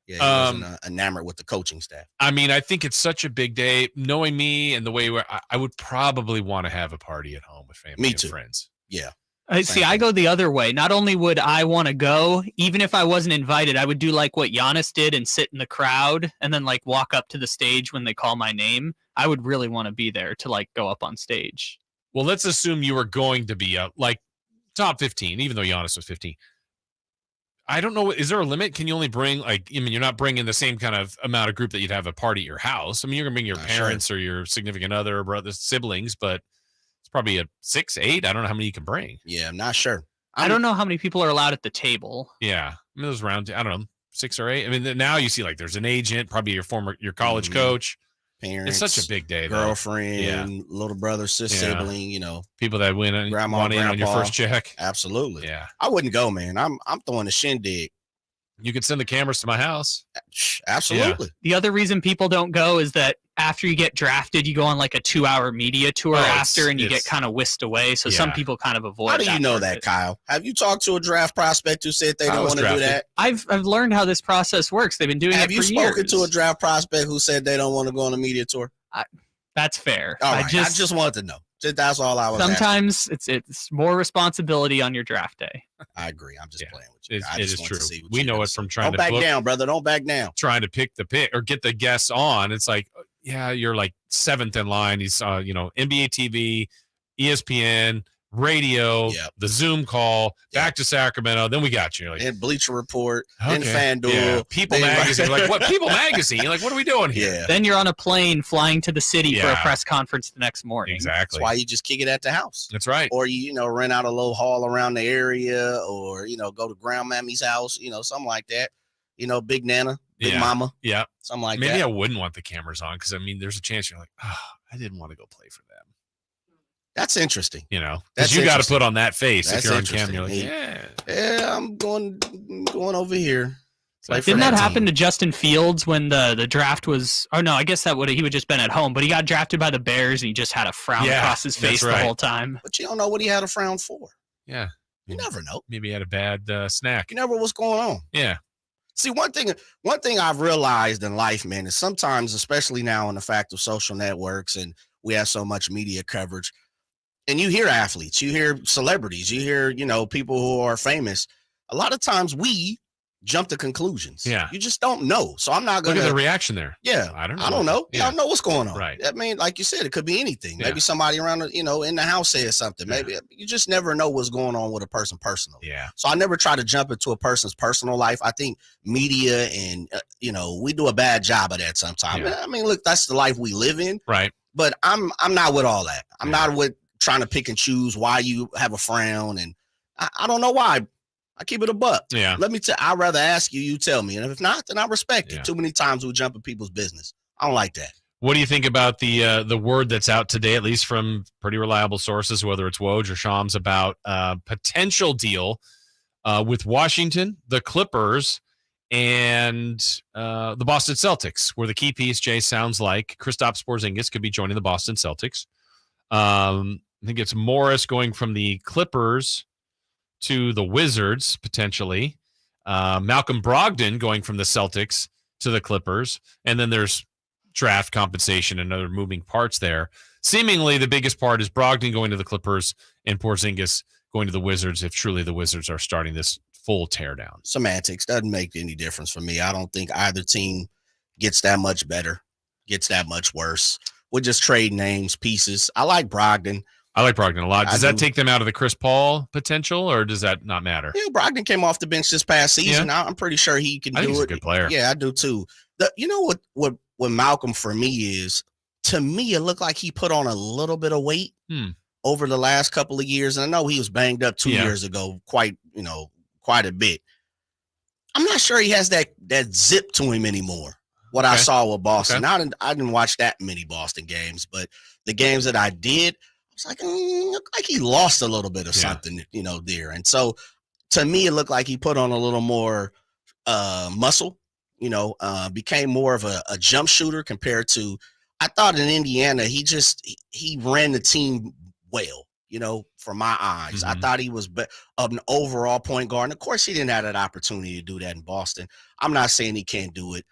Yeah, he wasn't enamored with the coaching staff. I mean, I think it's such a big day. Knowing me and the way I would probably want to have a party at home with family and friends. Yeah. I go the other way. Not only would I want to go, even if I wasn't invited, I would do like what Giannis did and sit in the crowd and then like walk up to the stage when they call my name. I would really want to be there to like go up on stage. Well, let's assume you were going to be like top 15, even though Giannis was 15. I don't know. Is there a limit? Can you only bring you're not bringing the same kind of amount of group that you'd have a party at your house. I mean, you're going to bring your parents or your significant other or brothers, siblings, but it's probably a 6, 8. I don't know how many you can bring. Yeah, I'm not sure. I don't know how many people are allowed at the table. Yeah. I mean, those round, I don't know, 6 or 8. I mean, now you see like there's an agent, probably your college coach. Parents, it's such a big day. Girlfriend, little brother, sibling, people that win and want in on your first check. Absolutely. Yeah. I wouldn't go, man. I'm throwing a shindig. You could send the cameras to my house. Absolutely. Yeah. The other reason people don't go is that after you get drafted, you go on like a 2-hour media tour and you get kind of whisked away. So some people kind of avoid. How do you know that, Kyle? Have you talked to a draft prospect who said they don't want to do that? I've learned how this process works. They've been doing it for years. Have you spoken to a draft prospect who said they don't want to go on a media tour? That's fair. All right. I just wanted to know. That's all I was Sometimes it's more responsibility on your draft day. I agree. I'm just playing with you. It is true. We know it from trying to back down, brother. Don't back down. Trying to pick the pick or get the guests on. It's like, yeah, you're like 7th in line. He's NBA TV, ESPN, radio, the Zoom call, back to Sacramento. Then we got you. Like, and Bleacher Report, okay. and FanDuel. Yeah. People Magazine. Like, what? People Magazine? Like, what are we doing here? Yeah. Then you're on a plane flying to the city for a press conference the next morning. Exactly. That's why you just kick it at the house. That's right. Or you rent out a little hall around the area, or go to Grandmammy's house, something like that. Big Nana, Big Mama. Yeah. Something like Maybe that. I wouldn't want the cameras on because, I mean, there's a chance you're like, oh, I didn't want to go play for them. That's interesting. Because you got to put on that face if you're on camera. You're like, yeah, I'm going over here. Didn't that happen to Justin Fields when the draft was? Oh no, I guess he would just been at home, but he got drafted by the Bears and he just had a frown across his face the whole time. But you don't know what he had a frown for. Yeah, you never know. Maybe he had a bad snack. You never know what's going on. Yeah. See, one thing I've realized in life, man, is sometimes, especially now in the fact of social networks and we have so much media coverage, and you hear athletes, you hear celebrities, you hear, people who are famous. A lot of times we jump to conclusions. Yeah. You just don't know. So I'm not going to. Look at the reaction there. Yeah. I don't know. I don't know. Yeah. I don't know what's going on. Right. I mean, like you said, it could be anything. Yeah. Maybe somebody around, in the house says something. Maybe you just never know what's going on with a person personally. Yeah. So I never try to jump into a person's personal life. I think media and, we do a bad job of that sometimes. Yeah. I mean, look, that's the life we live in. Right. But I'm not with all that. I'm not with trying to pick and choose why you have a frown. And I don't know why. I keep it a buck. Yeah. I'd rather ask you, you tell me. And if not, then I respect it. Too many times we jump in people's business. I don't like that. What do you think about the word that's out today, at least from pretty reliable sources, whether it's Woj or Shams, about a potential deal with Washington, the Clippers, and the Boston Celtics, where the key piece, Jay, sounds like Kristaps Porzingis could be joining the Boston Celtics. I think it's Morris going from the Clippers to the Wizards, potentially. Malcolm Brogdon going from the Celtics to the Clippers. And then there's draft compensation and other moving parts there. Seemingly the biggest part is Brogdon going to the Clippers and Porzingis going to the Wizards if truly the Wizards are starting this full teardown. Semantics doesn't make any difference for me. I don't think either team gets that much better, gets that much worse. We'll just trade names, pieces. I like Brogdon. I like Brogdon a lot. Does that take them out of the Chris Paul potential, or does that not matter? Yeah, Brogdon came off the bench this past season. Yeah. I'm pretty sure he can do it. He's a good player. Yeah, I do too. You know what Malcolm for me is, to me, it looked like he put on a little bit of weight over the last couple of years. And I know he was banged up 2 years ago, quite a bit. I'm not sure he has that zip to him anymore. What I saw with Boston. I didn't watch that many Boston games, but the games that I did, it's like, looked like he lost a little bit of something, there. And so to me, it looked like he put on a little more muscle, became more of a jump shooter compared to, I thought in Indiana, he ran the team well, from my eyes. I thought he was an overall point guard. And of course, he didn't have that opportunity to do that in Boston. I'm not saying he can't do it.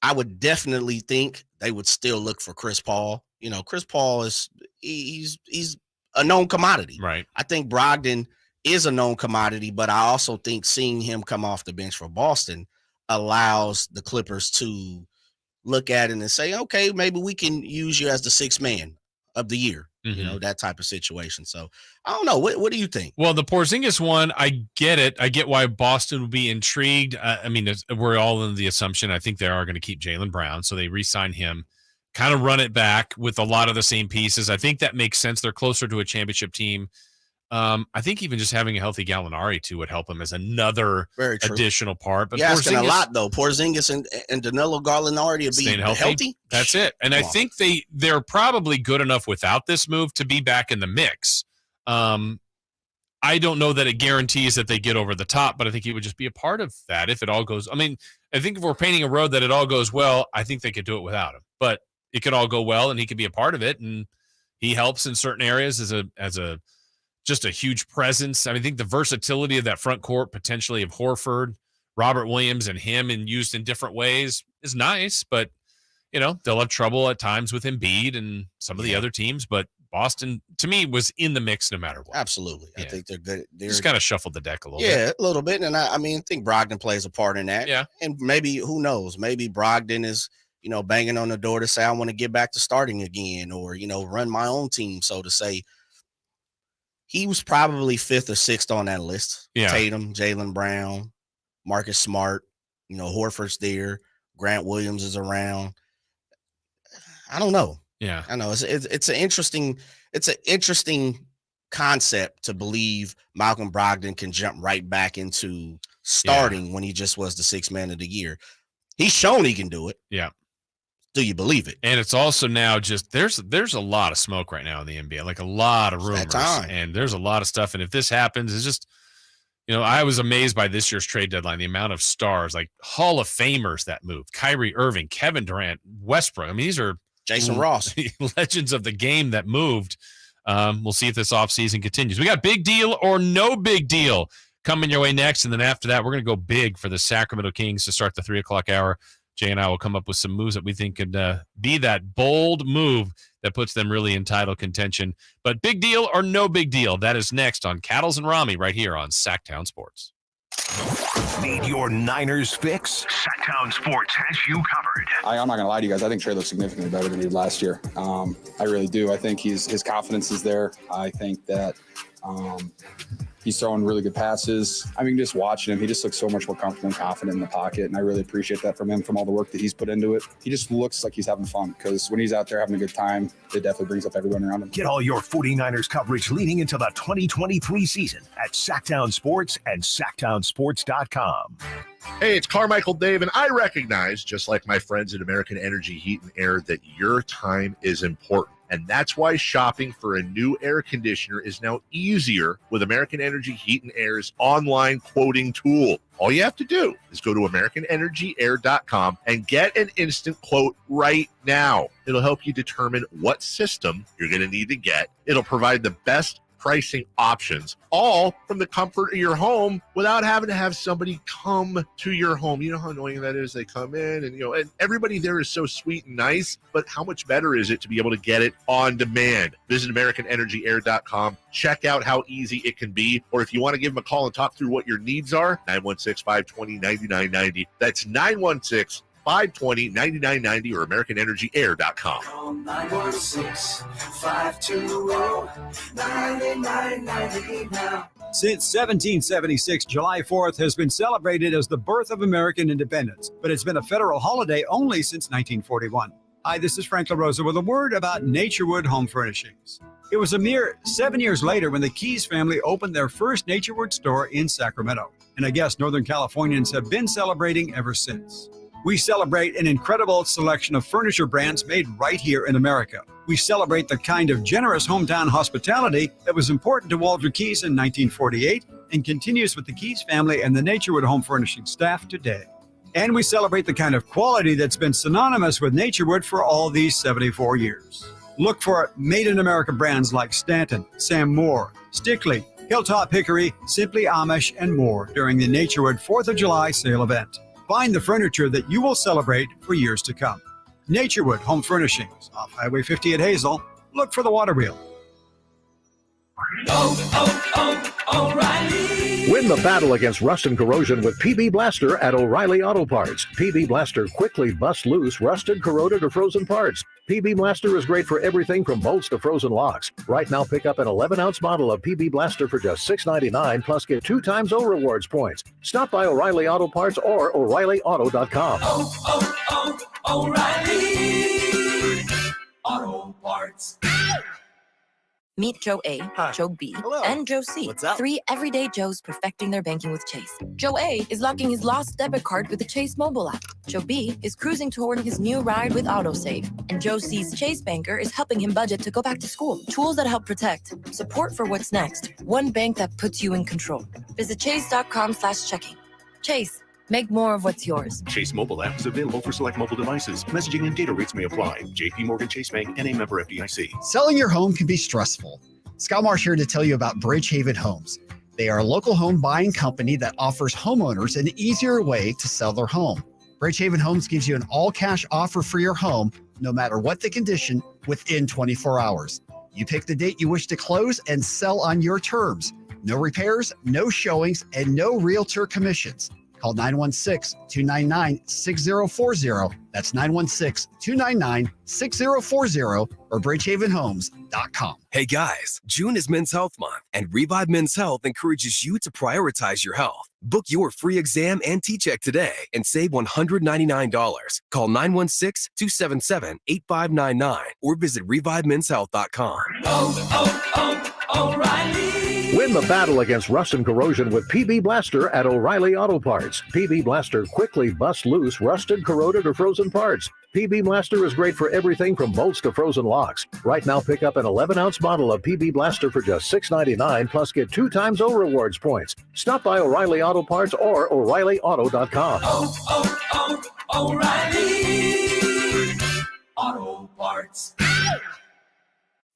I would definitely think they would still look for Chris Paul. Chris Paul he's a known commodity. Right. I think Brogdon is a known commodity, but I also think seeing him come off the bench for Boston allows the Clippers to look at it and say, okay, maybe we can use you as the sixth man of the year. That type of situation. So I don't know. What do you think? Well, the Porzingis one, I get it. I get why Boston would be intrigued. I mean, we're all in the assumption I think they are going to keep Jaylen Brown. So they re-sign him, kind of run it back with a lot of the same pieces. I think that makes sense. They're closer to a championship team. I think even just having a healthy Gallinari too would help him as another additional part. But you're asking a lot though. Porzingis and Danilo Gallinari to be healthy. That's it. And I think they're probably good enough without this move to be back in the mix. I don't know that it guarantees that they get over the top, but I think he would just be a part of that if it all goes. I mean, I think if we're painting a road that it all goes well, I think they could do it without him. But it could all go well, and he could be a part of it, and he helps in certain areas as a just a huge presence. I mean, I think the versatility of that front court, potentially of Horford, Robert Williams, and him, and used in different ways is nice. But they'll have trouble at times with Embiid and some of the other teams. But Boston, to me, was in the mix no matter what. Absolutely. I think they're good. They just kind of shuffled the deck a little bit. Yeah, a little bit. And I think Brogdon plays a part in that. Yeah. And maybe, who knows, maybe Brogdon is, banging on the door to say, I want to get back to starting again, or, run my own team, so to say. he was probably 5th or 6th on that list. Yeah. Tatum, Jaylen Brown, Marcus Smart, Horford's there. Grant Williams is around. I don't know. Yeah. I know it's an interesting concept to believe Malcolm Brogdon can jump right back into starting when he just was the 6th man of the year. He's shown he can do it. Yeah. Do you believe it? And it's also now just there's a lot of smoke right now in the NBA, like a lot of rumors, and there's a lot of stuff. And if this happens, it's just, I was amazed by this year's trade deadline, the amount of stars, like Hall of Famers that moved: Kyrie Irving, Kevin Durant, Westbrook. I mean, these are Jason Ross, legends of the game that moved. We'll see if this offseason continues. We got big deal or no big deal coming your way next. And then after that, we're going to go big for the Sacramento Kings to start the 3 o'clock hour. Jay and I will come up with some moves that we think could be that bold move that puts them really in title contention. But big deal or no big deal, that is next on Cattles and Ramie right here on Sactown Sports. Need your Niners fix? Sactown Sports has you covered. I'm not going to lie to you guys. I think Trey looks significantly better than he did last year. I really do. I think his confidence is there. I think that he's throwing really good passes. I mean, just watching him, he just looks so much more comfortable and confident in the pocket, and I really appreciate that from him, from all the work that he's put into it. He just looks like he's having fun, because when he's out there having a good time, it definitely brings up everyone around him. Get all your 49ers coverage leading into the 2023 season at Sactown Sports and SactownSports.com. Hey, it's Carmichael Dave, and I recognize, just like my friends at American Energy Heat and Air, that your time is important. And that's why shopping for a new air conditioner is now easier with American Energy Heat and Air's online quoting tool. All you have to do is go to AmericanEnergyAir.com and get an instant quote right now. It'll help you determine what system you're going to need to get. It'll provide the best pricing options, all from the comfort of your home without having to have somebody come to your home. You know how annoying that is? They come in and everybody there is so sweet and nice, but how much better is it to be able to get it on demand? Visit AmericanEnergyAir.com. Check out how easy it can be. Or if you want to give them a call and talk through what your needs are, 916-520-9990. That's 916-520-9990 or AmericanEnergyAir.com. Call 916-520-9990 now. Since 1776, July 4th has been celebrated as the birth of American independence, but it's been a federal holiday only since 1941. Hi, this is Frank LaRosa with a word about Naturewood Home Furnishings. It was a mere 7 years later when the Keys family opened their first Naturewood store in Sacramento, and I guess Northern Californians have been celebrating ever since. We celebrate an incredible selection of furniture brands made right here in America. We celebrate the kind of generous hometown hospitality that was important to Walter Keys in 1948 and continues with the Keys family and the Naturewood Home Furnishing staff today. And we celebrate the kind of quality that's been synonymous with Naturewood for all these 74 years. Look for made in America brands like Stanton, Sam Moore, Stickley, Hilltop Hickory, Simply Amish, and more during the Naturewood 4th of July sale event. Find the furniture that you will celebrate for years to come. Naturewood Home Furnishings, off Highway 50 at Hazel. Look for the water wheel. O'Reilly. Win the battle against rust and corrosion with PB Blaster at O'Reilly Auto Parts. PB Blaster quickly busts loose rusted, corroded, or frozen parts. PB Blaster is great for everything from bolts to frozen locks. Right now, pick up an 11-ounce bottle of PB Blaster for just $6.99, plus get 2 times O Rewards points. Stop by O'Reilly Auto Parts or O'ReillyAuto.com. O'Reilly Auto Parts. Meet Joe A, Joe B, and Joe C. What's up? 3 everyday Joes perfecting their banking with Chase. Joe A is locking his lost debit card with the Chase mobile app. Joe B is cruising toward his new ride with AutoSave. And Joe C's Chase banker is helping him budget to go back to school. Tools that help protect. Support for what's next. One bank that puts you in control. Visit chase.com/checking. Chase. Make more of what's yours. Chase mobile app is available for select mobile devices. Messaging and data rates may apply. JP Morgan Chase Bank and a member FDIC. Selling your home can be stressful. Scott Marsh here to tell you about Bridgehaven Homes. They are a local home buying company that offers homeowners an easier way to sell their home. Bridgehaven Homes gives you an all-cash offer for your home, no matter what the condition, within 24 hours. You pick the date you wish to close and sell on your terms. No repairs, no showings, and no realtor commissions. Call 916-299-6040. That's 916-299-6040 or bridgehavenhomes.com. Hey guys, June is Men's Health Month, and Revive Men's Health encourages you to prioritize your health. Book your free exam and T-check today and save $199. Call 916-277-8599 or visit ReviveMen'sHealth.com. O'Reilly. Win the battle against rust and corrosion with PB Blaster at O'Reilly Auto Parts. PB Blaster quickly busts loose rusted, corroded, or frozen parts. PB Blaster is great for everything from bolts to frozen locks. Right now, pick up an 11-ounce bottle of PB Blaster for just $6.99, plus get 2 times O Rewards points. Stop by O'Reilly Auto Parts or O'ReillyAuto.com. O'Reilly Auto Parts.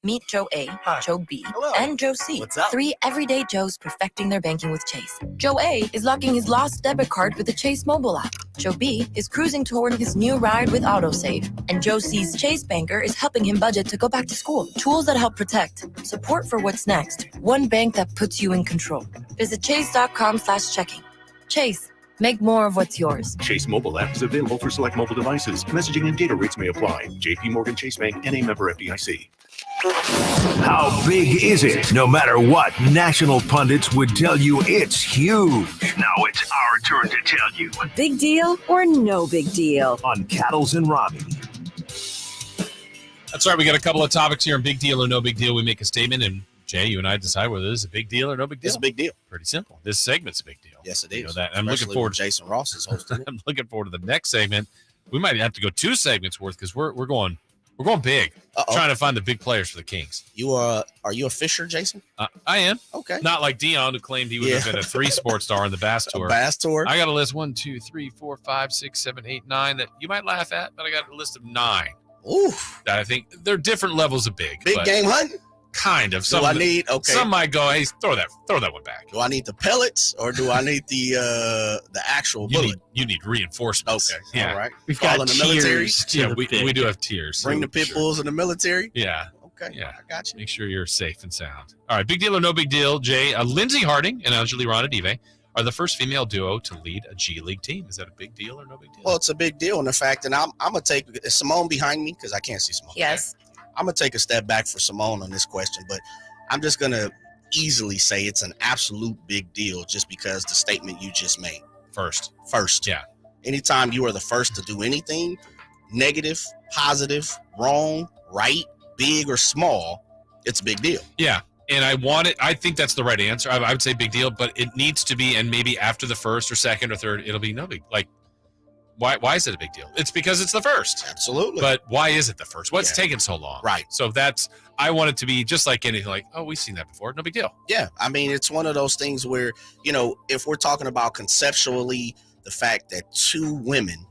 Meet Joe A, Joe B, and Joe C. What's up? 3 everyday Joes perfecting their banking with Chase. Joe A is locking his lost debit card with the Chase mobile app. Joe B is cruising toward his new ride with autosave. And Joe C's Chase banker is helping him budget to go back to school. Tools that help protect. Support for what's next. One bank that puts you in control. Visit chase.com/checking. Chase, make more of what's yours. Chase mobile app is available for select mobile devices. Messaging and data rates may apply. JP Morgan Chase Bank, N.A. member FDIC. How big is it? No matter what, national pundits would tell you it's huge. Now it's our turn to tell you. Big deal or no big deal? On Cattles and Ramie. That's right. We got a couple of topics here. Big deal or no big deal. We make a statement, and Jay, you and I decide whether this is a big deal or no big deal. It's a big deal. Pretty simple. This segment's a big deal. Yes, it is. You know that. I'm looking Especially forward. when Jason Ross is hosting it. I'm looking forward to the next segment. We might have to go 2 segments worth because we're going big. Trying to find the big players for the Kings. Are you a fisher, Jason? I am. Okay. Not like Dion, who claimed he would have been a 3 sports star in the Bass Tour. Bass Tour. I got a list 1, 2, 3, 4, 5, 6, 7, 8, 9 that you might laugh at, but I got a list of 9. Ooh. That I think they're different levels of big. Big game hunting? Kind of. Do I need Some might go, hey, throw that one back. Do I need the pellets or do I need the actual bullet? You need reinforcements. Okay. Yeah. All right. We've Fall got in the military. tiers. Yeah, we do have tiers. Bring the pit bulls in the military. Yeah. Okay. Yeah. I got you. Make sure you're safe and sound. All right. Big deal or no big deal, Jay? Lindsey Harding and Angeli Ronadive are the first female duo to lead a G League team. Is that a big deal or no big deal? Well, it's a big deal in the fact that I'm going to take – is Simone behind me? Because I can't see Simone. Yes. I'm going to take a step back for Simone on this question, but I'm just going to easily say it's an absolute big deal just because the statement you just made. First. Yeah. Anytime you are the first to do anything, negative, positive, wrong, right, big or small, it's a big deal. Yeah. And I think that's the right answer. I would say big deal, but it needs to be, and maybe after the first or second or third, it'll be no big. Like, why is it a big deal? It's because it's the first. Absolutely. But why is it the first? What's taking so long? Right. So I want it to be just like anything, like, oh, we've seen that before. No big deal. Yeah. I mean, it's one of those things where, if we're talking about conceptually, the fact that 2 women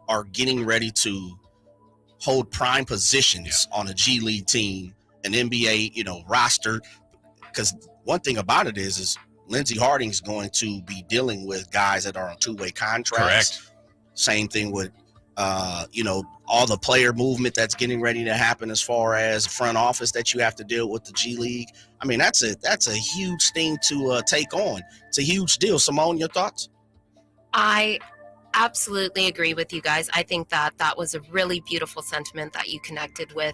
are getting ready to hold prime positions on a G League team, an NBA, roster, because one thing about it is Lindsey Harding's going to be dealing with guys that are on 2-way contracts. Correct. Same thing with, all the player movement that's getting ready to happen as far as front office that you have to deal with the G League. I mean, that's a huge thing to take on. It's a huge deal. Simone, your thoughts? I absolutely agree with you guys. I think that was a really beautiful sentiment that you connected with.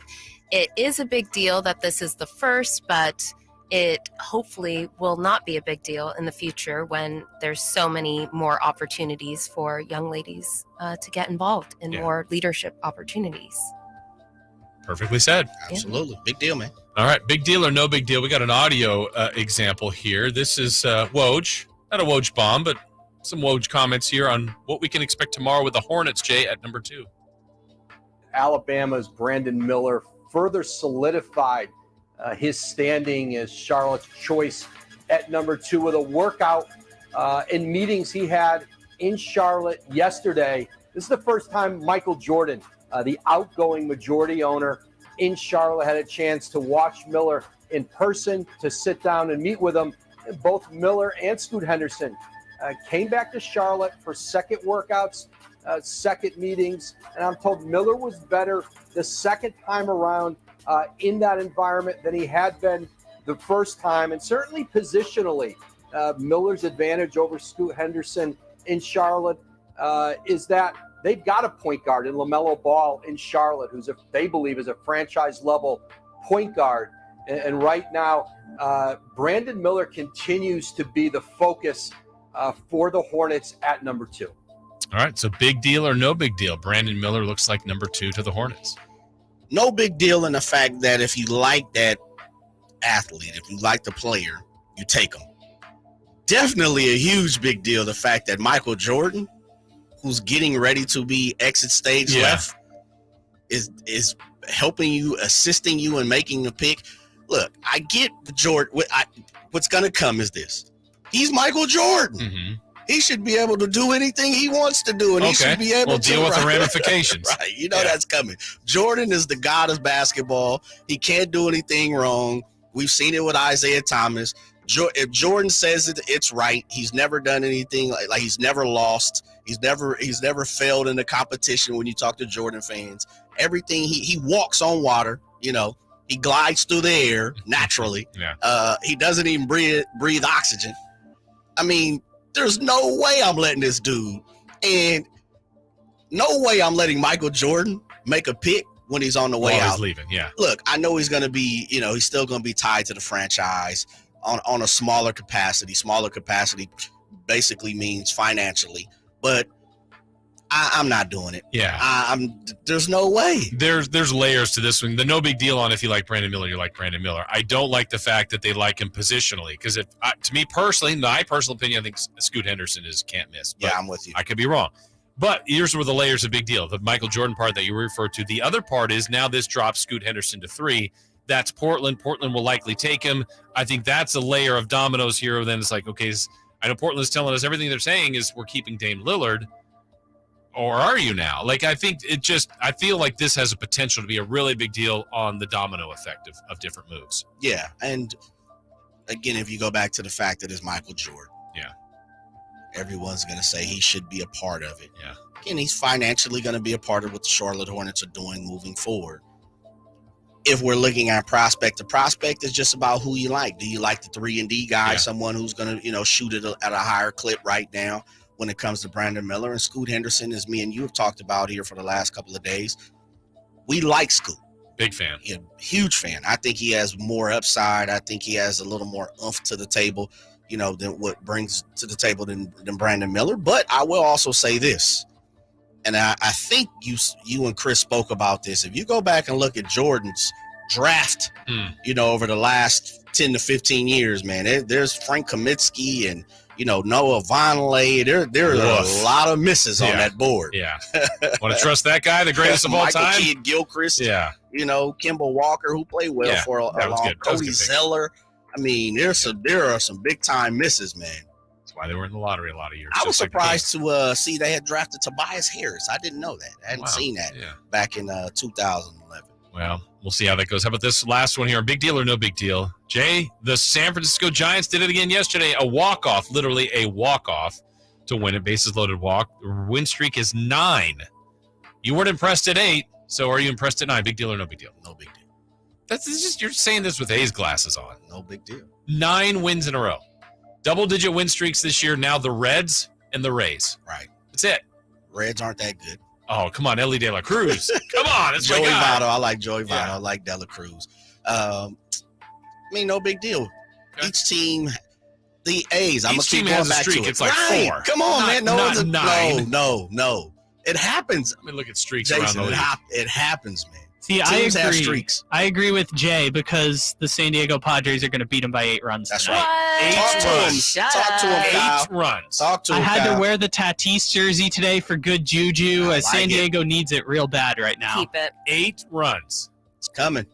It is a big deal that this is the first, but it hopefully will not be a big deal in the future when there's so many more opportunities for young ladies to get involved in more leadership opportunities. Perfectly said. Absolutely. Big deal, man. All right. Big deal or no big deal? We got an audio example here. This is Woj. Not a Woj bomb, but some Woj comments here on what we can expect tomorrow with the Hornets, Jay, at number 2. Alabama's Brandon Miller further solidified his standing as Charlotte's choice at number 2 with a workout in meetings he had in Charlotte yesterday. This is the first time Michael Jordan, the outgoing majority owner in Charlotte, had a chance to watch Miller in person, to sit down and meet with him. Both Miller and Scoot Henderson came back to Charlotte for second workouts, second meetings, and I'm told Miller was better the second time around in that environment than he had been the first time. And certainly positionally, Miller's advantage over Scoot Henderson in Charlotte is that they've got a point guard in LaMelo Ball in Charlotte, they believe is a franchise-level point guard. And right now, Brandon Miller continues to be the focus for the Hornets at number 2. All right, so big deal or no big deal? Brandon Miller looks like number 2 to the Hornets. No big deal in the fact that if you like that athlete, if you like the player, you take him. Definitely a huge big deal, the fact that Michael Jordan, who's getting ready to be exit stage left, is helping you, assisting you in making a pick. Look, I get the Jordan. What's going to come is this. He's Michael Jordan. Mm-hmm. He should be able to do anything he wants to do, and he should be able to deal with the ramifications. Right, that's coming. Jordan is the god of basketball. He can't do anything wrong. We've seen it with Isaiah Thomas. If Jordan says it's right, he's never done anything like he's never lost. He's never failed in the competition. When you talk to Jordan fans, everything he walks on water. He glides through the air naturally. Yeah. He doesn't even breathe oxygen. I mean, there's no way I'm letting this dude, and no way I'm letting Michael Jordan make a pick when he's on the way out. He's leaving, yeah. Look, I know he's going to be, he's still going to be tied to the franchise on a smaller capacity. Smaller capacity basically means financially, but I'm not doing it. Yeah. There's no way. There's layers to this one. The no big deal on if you like Brandon Miller, you like Brandon Miller. I don't like the fact that they like him positionally because to me personally, my personal opinion, I think Scoot Henderson is can't miss. Yeah, I'm with you. I could be wrong. But here's where the layers of big deal. The Michael Jordan part that you referred to. The other part is now this drops Scoot Henderson to 3. That's Portland. Portland will likely take him. I think that's a layer of dominoes here. Then it's like, okay, I know Portland's telling us everything they're saying is we're keeping Dame Lillard. Or are you now? I think I feel like this has a potential to be a really big deal on the domino effect of different moves. Yeah. And again, if you go back to the fact that it's Michael Jordan. Yeah. Everyone's going to say he should be a part of it. Yeah. Again, he's financially going to be a part of what the Charlotte Hornets are doing moving forward. If we're looking at prospect to prospect, it's just about who you like. Do you like the 3-and-D guy, someone who's going to, shoot it at a higher clip right now? When it comes to Brandon Miller and Scoot Henderson, as me and you have talked about here for the last couple of days, we like Scoot. Big fan. Yeah, huge fan. I think he has more upside. I think he has a little more oomph to the table, than what brings to the table than Brandon Miller. But I will also say this, and I think you and Chris spoke about this. If you go back and look at Jordan's draft, over the last 10 to 15 years, man, there's Frank Kaminsky and Noah Vonleh. There are a lot of misses on that board. Yeah. Want to trust that guy, the greatest of all time? Michael Kidd-Gilchrist. Yeah. Kimball Walker, who played well for a long. Cody Zeller. I mean, there are some big time misses, man. That's why they were in the lottery a lot of years. I was surprised to see they had drafted Tobias Harris. I didn't know that. I hadn't seen that back in 2011. Well, we'll see how that goes. How about this last one here? Big deal or no big deal? Jay, the San Francisco Giants did it again yesterday. A walk-off, literally a walk-off to win it. Bases loaded walk. Win streak is 9. You weren't impressed at 8, so are you impressed at 9? Big deal or no big deal? No big deal. That's just you're saying this with A's glasses on. No big deal. 9 wins in a row. Double-digit win streaks this year. Now the Reds and the Rays. Right. That's it. Reds aren't that good. Oh, come on, Ellie De La Cruz. Come on, it's Joey my guy. Votto. I like Joey Votto. Yeah. I like De La Cruz. No big deal. Okay. Each team, the A's. I'm gonna keep going back to it. It's like 4. Come on, man. Not 9. No. It happens. I mean, look at streaks Jason, around the league. It happens, man. See, Teams I have agree. Streaks. I agree with Jay because the San Diego Padres are going to beat them by 8 runs. That's tonight. right. Talk to him, Kyle. 8 runs. Talk to him, I had Kyle. to wear the Tatis jersey today for good juju, as San Diego needs it real bad right now. Keep it. 8 runs. It's coming.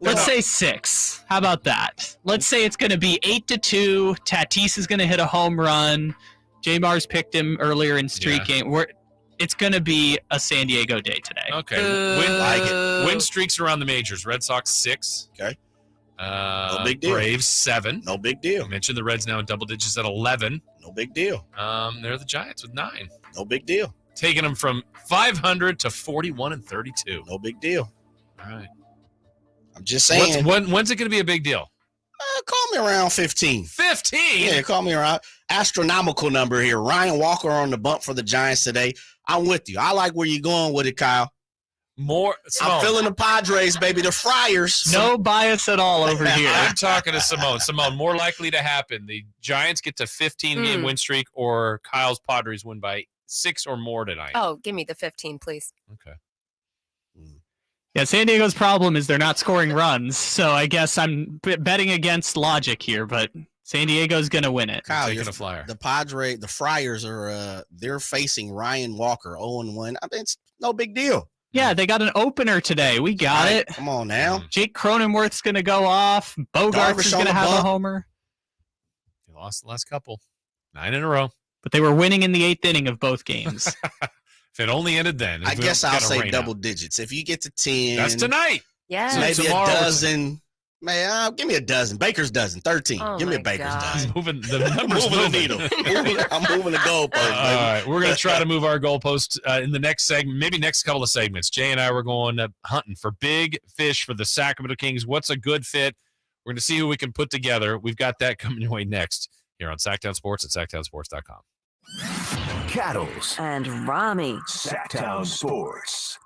Let's say 6. How about that? Let's say it's going to be 8-2. Tatis is going to hit a home run. J Mars picked him earlier in streak game. It's going to be a San Diego day today. Okay. Win streaks around the majors. Red Sox 6. Okay. No big deal. Braves 7. No big deal. I mentioned the Reds now in double digits at 11. No big deal. They're the Giants with 9. No big deal. Taking them from 500 to 41-32. No big deal. All right. I'm just saying. When's it going to be a big deal? Call me around 15. 15? Yeah, call me around. Astronomical number here. Ryan Walker on the bump for the Giants today. I'm with you. I like where you're going with it, Kyle. I'm feeling the Padres, baby. The Friars. No bias at all over here. I'm talking to Simone. Simone, more likely to happen. The Giants get to 15-game win streak or Kyle's Padres win by 6 or more tonight. Oh, give me the 15, please. Okay. Yeah, San Diego's problem is they're not scoring runs, so I guess I'm betting against logic here, but San Diego's going to win it. Kyle, taking a flyer. The Friars are they're facing Ryan Walker 0-1. I mean, it's no big deal. Yeah, they got an opener today. We got it. Come on now. Jake Cronenworth's going to go off. Bogarts is going to have a homer. They lost the last couple. 9 in a row. But they were winning in the 8th inning of both games. If it only ended then. I guess I'll say double digits. If you get to 10. That's tonight. Yeah. So maybe a dozen. Man, give me a dozen. Baker's dozen. 13. Give me a Baker's dozen. Moving the I'm moving the needle. I'm moving the goalpost. All right, we're going to try to move our goalpost in the next segment, maybe next couple of segments. Jay and I were going hunting for big fish for the Sacramento Kings. What's a good fit? We're going to see who we can put together. We've got that coming your way next here on Sactown Sports at SactownSports.com. Cattles and Ramie. Sactown Sports.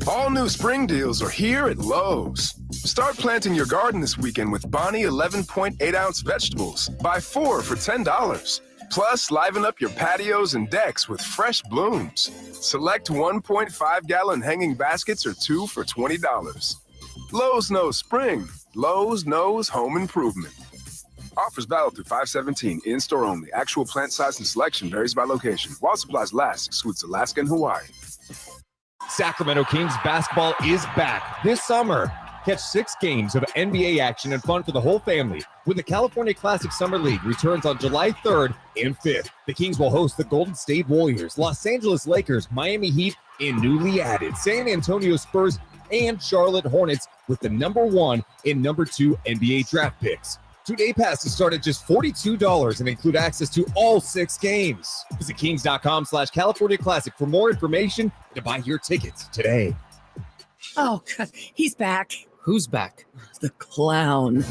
All new spring deals are here at Lowe's. Start planting your garden this weekend with Bonnie 11.8-ounce vegetables. Buy 4 for $10. Plus, liven up your patios and decks with fresh blooms. Select 1.5-gallon hanging baskets or 2 for $20. Lowe's knows spring. Lowe's knows home improvement. Offers valid through 5/17. In-store only. Actual plant size and selection varies by location. While supplies last, excludes Alaska and Hawaii. Sacramento Kings basketball is back this summer. Catch 6 games of NBA action and fun for the whole family when the California Classic Summer League returns on July 3rd and 5th. The Kings will host the Golden State Warriors, Los Angeles Lakers, Miami Heat, and newly added San Antonio Spurs and Charlotte Hornets with the number 1 and number 2 NBA draft picks. 2-day passes start at just $42 and include access to all 6 games. Visit kings.com/California Classic for more information and to buy your tickets today. Oh, God, he's back. Who's back? The clown.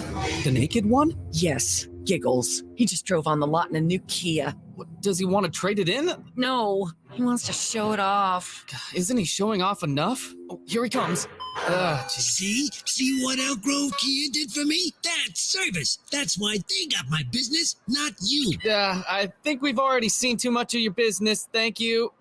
The naked one? Yes, Giggles. He just drove on the lot in a new Kia. Does he want to trade it in? No, he wants to show it off. Isn't he showing off enough? Oh, here he comes. See what Elk Grove Kia did for me? That's service. That's why they got my business, not you. Yeah, I think we've already seen too much of your business. Thank you.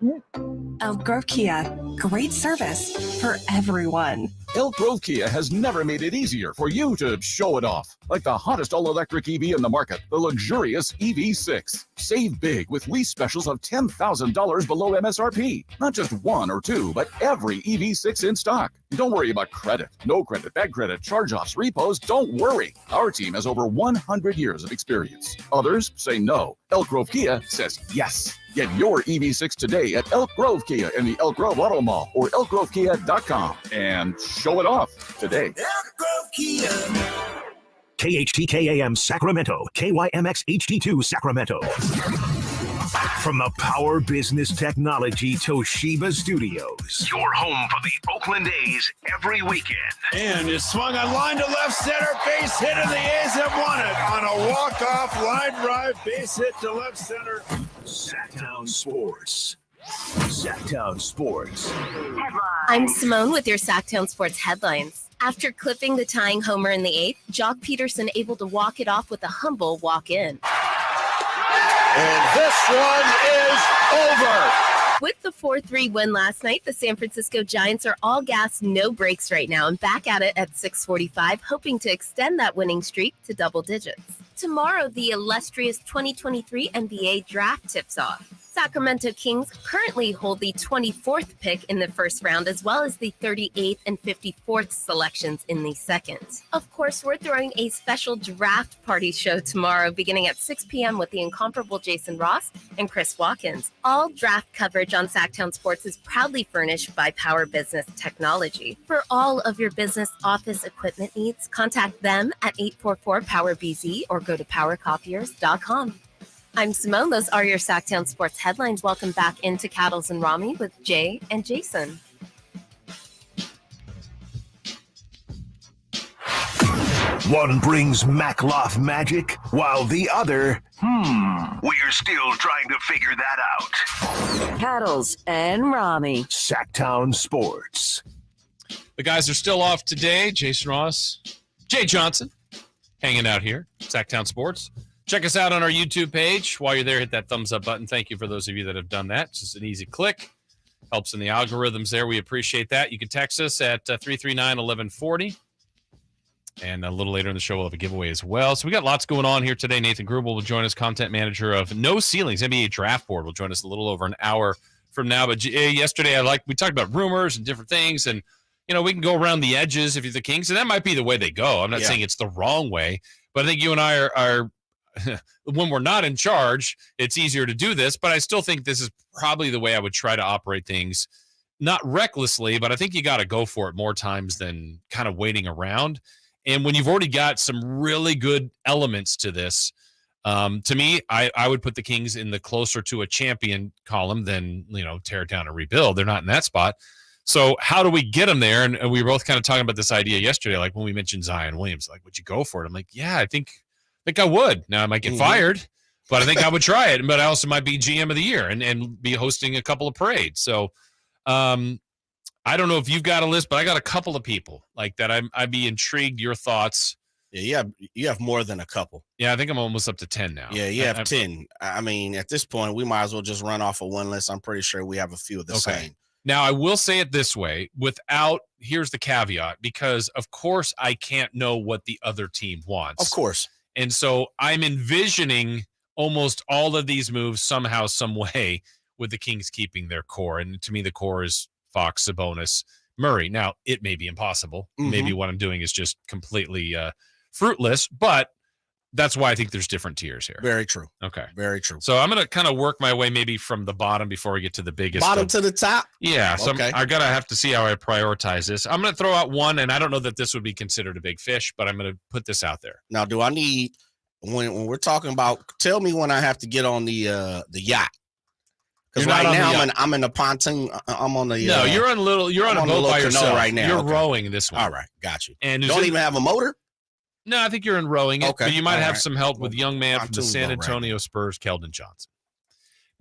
Elk Grove Kia. Great service for everyone. Elk Grove Kia has never made it easier for you to show it off. Like the hottest all-electric EV in the market, the luxurious EV6. Save big with lease specials of $10,000 below MSRP. Not just 1 or 2, but every EV6 in stock. Don't worry about credit. No credit, bad credit, charge-offs, repos. Don't worry. Our team has over 100 years of experience. Others say no. Elk Grove Kia says yes. Get your EV6 today at Elk Grove Kia in the Elk Grove Auto Mall or elkgrovekia.com and show it off today. Elk Grove Kia. KHTKAM Sacramento, KYMX HD2 Sacramento. From the Power Business Technology Toshiba Studios, your home for the Oakland A's every weekend. And it's swung on line to left center, base hit, and the A's have won it on a walk-off line drive, base hit to left center. Sactown Sports. Sactown Sports. I'm Simone with your Sactown Sports headlines. After clipping the tying homer in the 8th, Jock Peterson able to walk it off with a humble walk-in. And this one is over. With the 4-3 win last night, the San Francisco Giants are all gas, no breaks right now, and back at it at 6:45, hoping to extend that winning streak to double digits. Tomorrow, the illustrious 2023 NBA draft tips off. Sacramento Kings currently hold the 24th pick in the first round, as well as the 38th and 54th selections in the second. Of course, we're throwing a special draft party show tomorrow, beginning at 6 p.m. with the incomparable Jason Ross and Chris Watkins. All draft coverage on Sactown Sports is proudly furnished by Power Business Technology. For all of your business office equipment needs, contact them at 844-POWER-BZ or go to powercopiers.com. I'm Simone. Those are your Sactown Sports headlines. Welcome back into Cattles and Ramie with Jay and Jason. One brings Makloff magic, while the other, we're still trying to figure that out. Paddles and Ramie. Sactown Sports. The guys are still off today. Jason Ross, Jay Johnson, hanging out here. Sactown Sports. Check us out on our YouTube page. While you're there, hit that thumbs up button. Thank you for those of you that have done that. It's just an easy click. Helps in the algorithms there. We appreciate that. You can text us at 339-1140. And a little later in the show, we'll have a giveaway as well. So we got lots going on here today. Nathan Grubel will join us, content manager of No Ceilings, NBA Draft Board, will join us a little over an hour from now. But yesterday, we talked about rumors and different things. And, we can go around the edges if you're the Kings. And that might be the way they go. I'm not saying it's the wrong way. But I think you and I are when we're not in charge, it's easier to do this. But I still think this is probably the way I would try to operate things. Not recklessly, but I think you got to go for it more times than kind of waiting around. And when you've already got some really good elements to this, to me, I would put the Kings in the closer to a champion column than, tear it down and rebuild. They're not in that spot. So how do we get them there? And we were both kind of talking about this idea yesterday, like when we mentioned Zion Williams, like, would you go for it? I'm like, yeah, I think I would. Now I might get fired, but I think I would try it. But I also might be GM of the year and be hosting a couple of parades. So I don't know if you've got a list, but I got a couple of people like that. I'd be intrigued. Your thoughts? Yeah, you have more than a couple. Yeah, I think I'm almost up to 10 now. Yeah, you have 10. I mean, at this point, we might as well just run off of one list. I'm pretty sure we have a few of the same. Now, I will say it this way here's the caveat, because, of course, I can't know what the other team wants. Of course. And so I'm envisioning almost all of these moves somehow, some way, with the Kings keeping their core. And to me, the core is Fox, Sabonis, Murray. Now, it may be impossible. Maybe what I'm doing is just completely fruitless, but that's why I think there's different tiers here. Very true. Okay. Very true. So I'm going to kind of work my way maybe from the bottom before we get to the biggest. Bottom to the top? Yeah. So I got to have to see how I prioritize this. I'm going to throw out one, and I don't know that this would be considered a big fish, but I'm going to put this out there. Now, do I need, when we're talking about, tell me when I have to get on the yacht. Because right now I'm in the pontoon. I'm on the. No, you're on a boat by yourself right now. You're rowing this one. All right, got you. And don't even have a motor. No, I think you're in rowing it. Okay, but you might have some help with young man from the San Antonio Spurs, Keldon Johnson.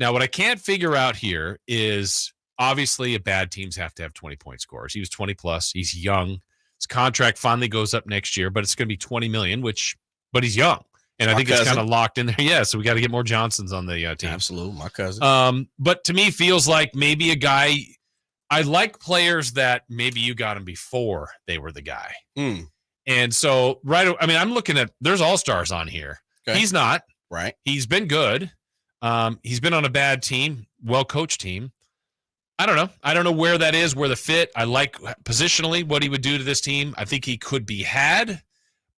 Now, what I can't figure out here is obviously bad teams have to have 20-point scorers. He was 20 plus. He's young. His contract finally goes up next year, but it's going to be $20 million, but he's young. And I think it's kind of locked in there. Yeah, so we got to get more Johnsons on the team. Absolutely, my cousin. But to me, feels like maybe a guy. I like players that maybe you got him before they were the guy. And so, I'm looking at, there's all-stars on here. Okay. He's not. Right. He's been good. He's been on a bad team, well-coached team. I don't know. I don't know where that is, where the fit. I like positionally what he would do to this team. I think he could be had.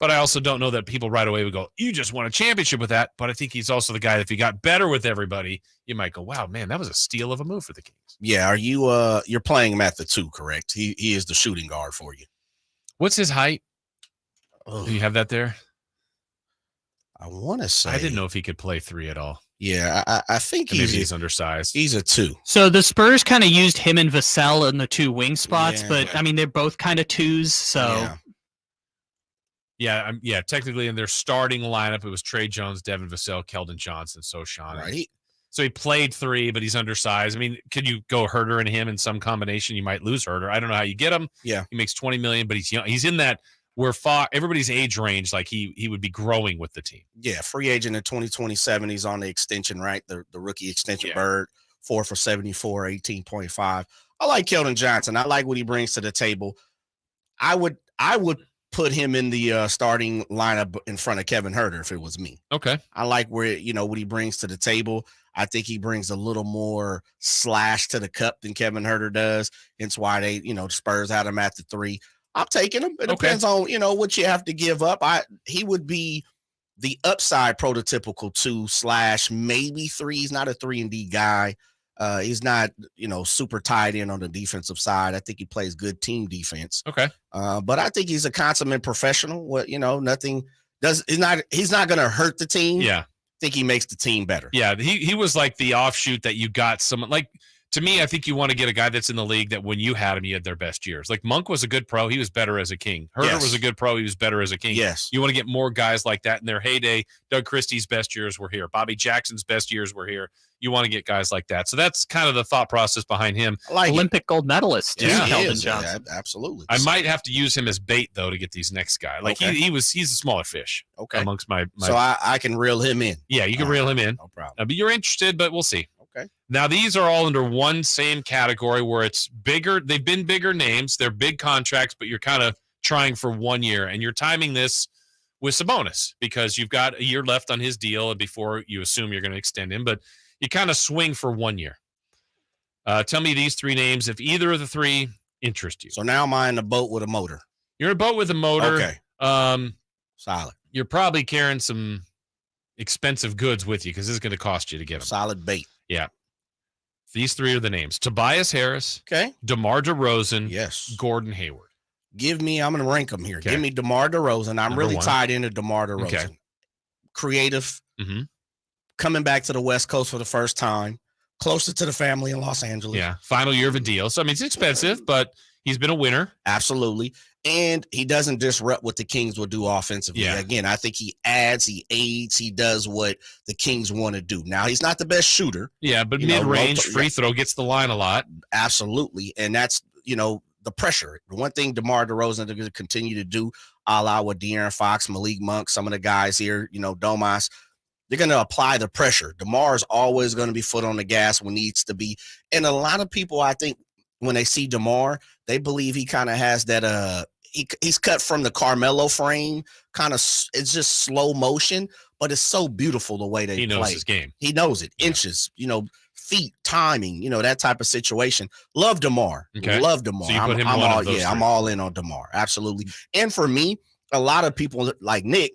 But I also don't know that people right away would go, you just won a championship with that. But I think he's also the guy that if he got better with everybody, you might go, wow, man, that was a steal of a move for the Kings. Yeah, are you you're playing him at the 2, correct? He is the shooting guard for you. What's his height? Do you have that there? I want to say. I didn't know if he could play 3 at all. Yeah, I think he's undersized. He's a 2. So the Spurs kind of used him and Vassell in the 2 wing spots, but I mean, they're both kind of 2s, so. Yeah, technically in their starting lineup, it was Trey Jones, Devin Vassell, Keldon Johnson, Sochan. Right. So he played 3, but he's undersized. I mean, could you go Herter and him in some combination? You might lose Herter. I don't know how you get him. Yeah. He makes $20 million, but he's young. He's in that where everybody's age range, like he would be growing with the team. Yeah, free agent in 2027. He's on the extension, right? The rookie extension bird, 4 for 74, 18.5. I like Keldon Johnson. I like what he brings to the table. I would put him in the starting lineup in front of Kevin Herter if it was me. Okay. I like where, what he brings to the table. I think he brings a little more slash to the cup than Kevin Herter does. Hence why they, the Spurs had him at the 3. I'm taking him. It depends on, what you have to give up. He would be the upside prototypical 2/ maybe 3. He's not a 3-and-D guy. He's not, super tied in on the defensive side. I think he plays good team defense. Okay. But I think he's a consummate professional. He's not going to hurt the team. Yeah. I think he makes the team better. Yeah. He was like the offshoot that you got someone like to me, I think you want to get a guy that's in the league that when you had him, you had their best years. Like Monk was a good pro. He was better as a King. Herter was a good pro. He was better as a King. Yes. You want to get more guys like that in their heyday. Doug Christie's best years were here. Bobby Jackson's best years were here. You want to get guys like that. So that's kind of the thought process behind him. Like Olympic gold medalist, too, Keldon Johnson. Yeah, absolutely. I might have to use him as bait, though, to get these next guys. Like he's a smaller fish amongst my So I can reel him in. Yeah, you can reel him in. No problem. But you're interested, but we'll see. Okay. Now, these are all under one same category where it's bigger. They've been bigger names. They're big contracts, but you're kind of trying for 1 year. And you're timing this with Sabonis because you've got a year left on his deal before you assume you're going to extend him. But you kind of swing for 1 year. Tell me these three names, if either of the three interest you. So now am I in a boat with a motor? You're in a boat with a motor. Okay. Solid. You're probably carrying some expensive goods with you because this is going to cost you to get them. Solid bait. Yeah. These three are the names. Tobias Harris. Okay. DeMar DeRozan. Yes. Gordon Hayward. I'm going to rank them here. Okay. Give me DeMar DeRozan. I'm Number really one. tied into DeMar DeRozan. Okay. Creative. Mm-hmm. Coming back to the West Coast for the first time. Closer to the family in Los Angeles. Yeah. Final year of a deal. So, I mean, it's expensive, but he's been a winner. Absolutely. And he doesn't disrupt what the Kings will do offensively. Yeah. Again, I think he adds, he aids, he does what the Kings want to do. Now, he's not the best shooter. Yeah, but You know, mid-range, low- free throw, gets the line a lot. Absolutely. And that's, the pressure. The one thing DeMar DeRozan is going to continue to do, a la with De'Aaron Fox, Malik Monk, some of the guys here, Domas, they're going to apply the pressure. DeMar is always going to be foot on the gas when needs to be. And a lot of people, I think, when they see DeMar, they believe he kind of has that he's cut from the Carmelo frame, kind of it's just slow motion, but it's so beautiful the way they play. He knows his game. He knows it. Inches, feet, timing, that type of situation. Love DeMar. Okay. Love DeMar. So you put him I'm one all, of those I'm three. all in on DeMar. Absolutely. And for me, a lot of people like Nick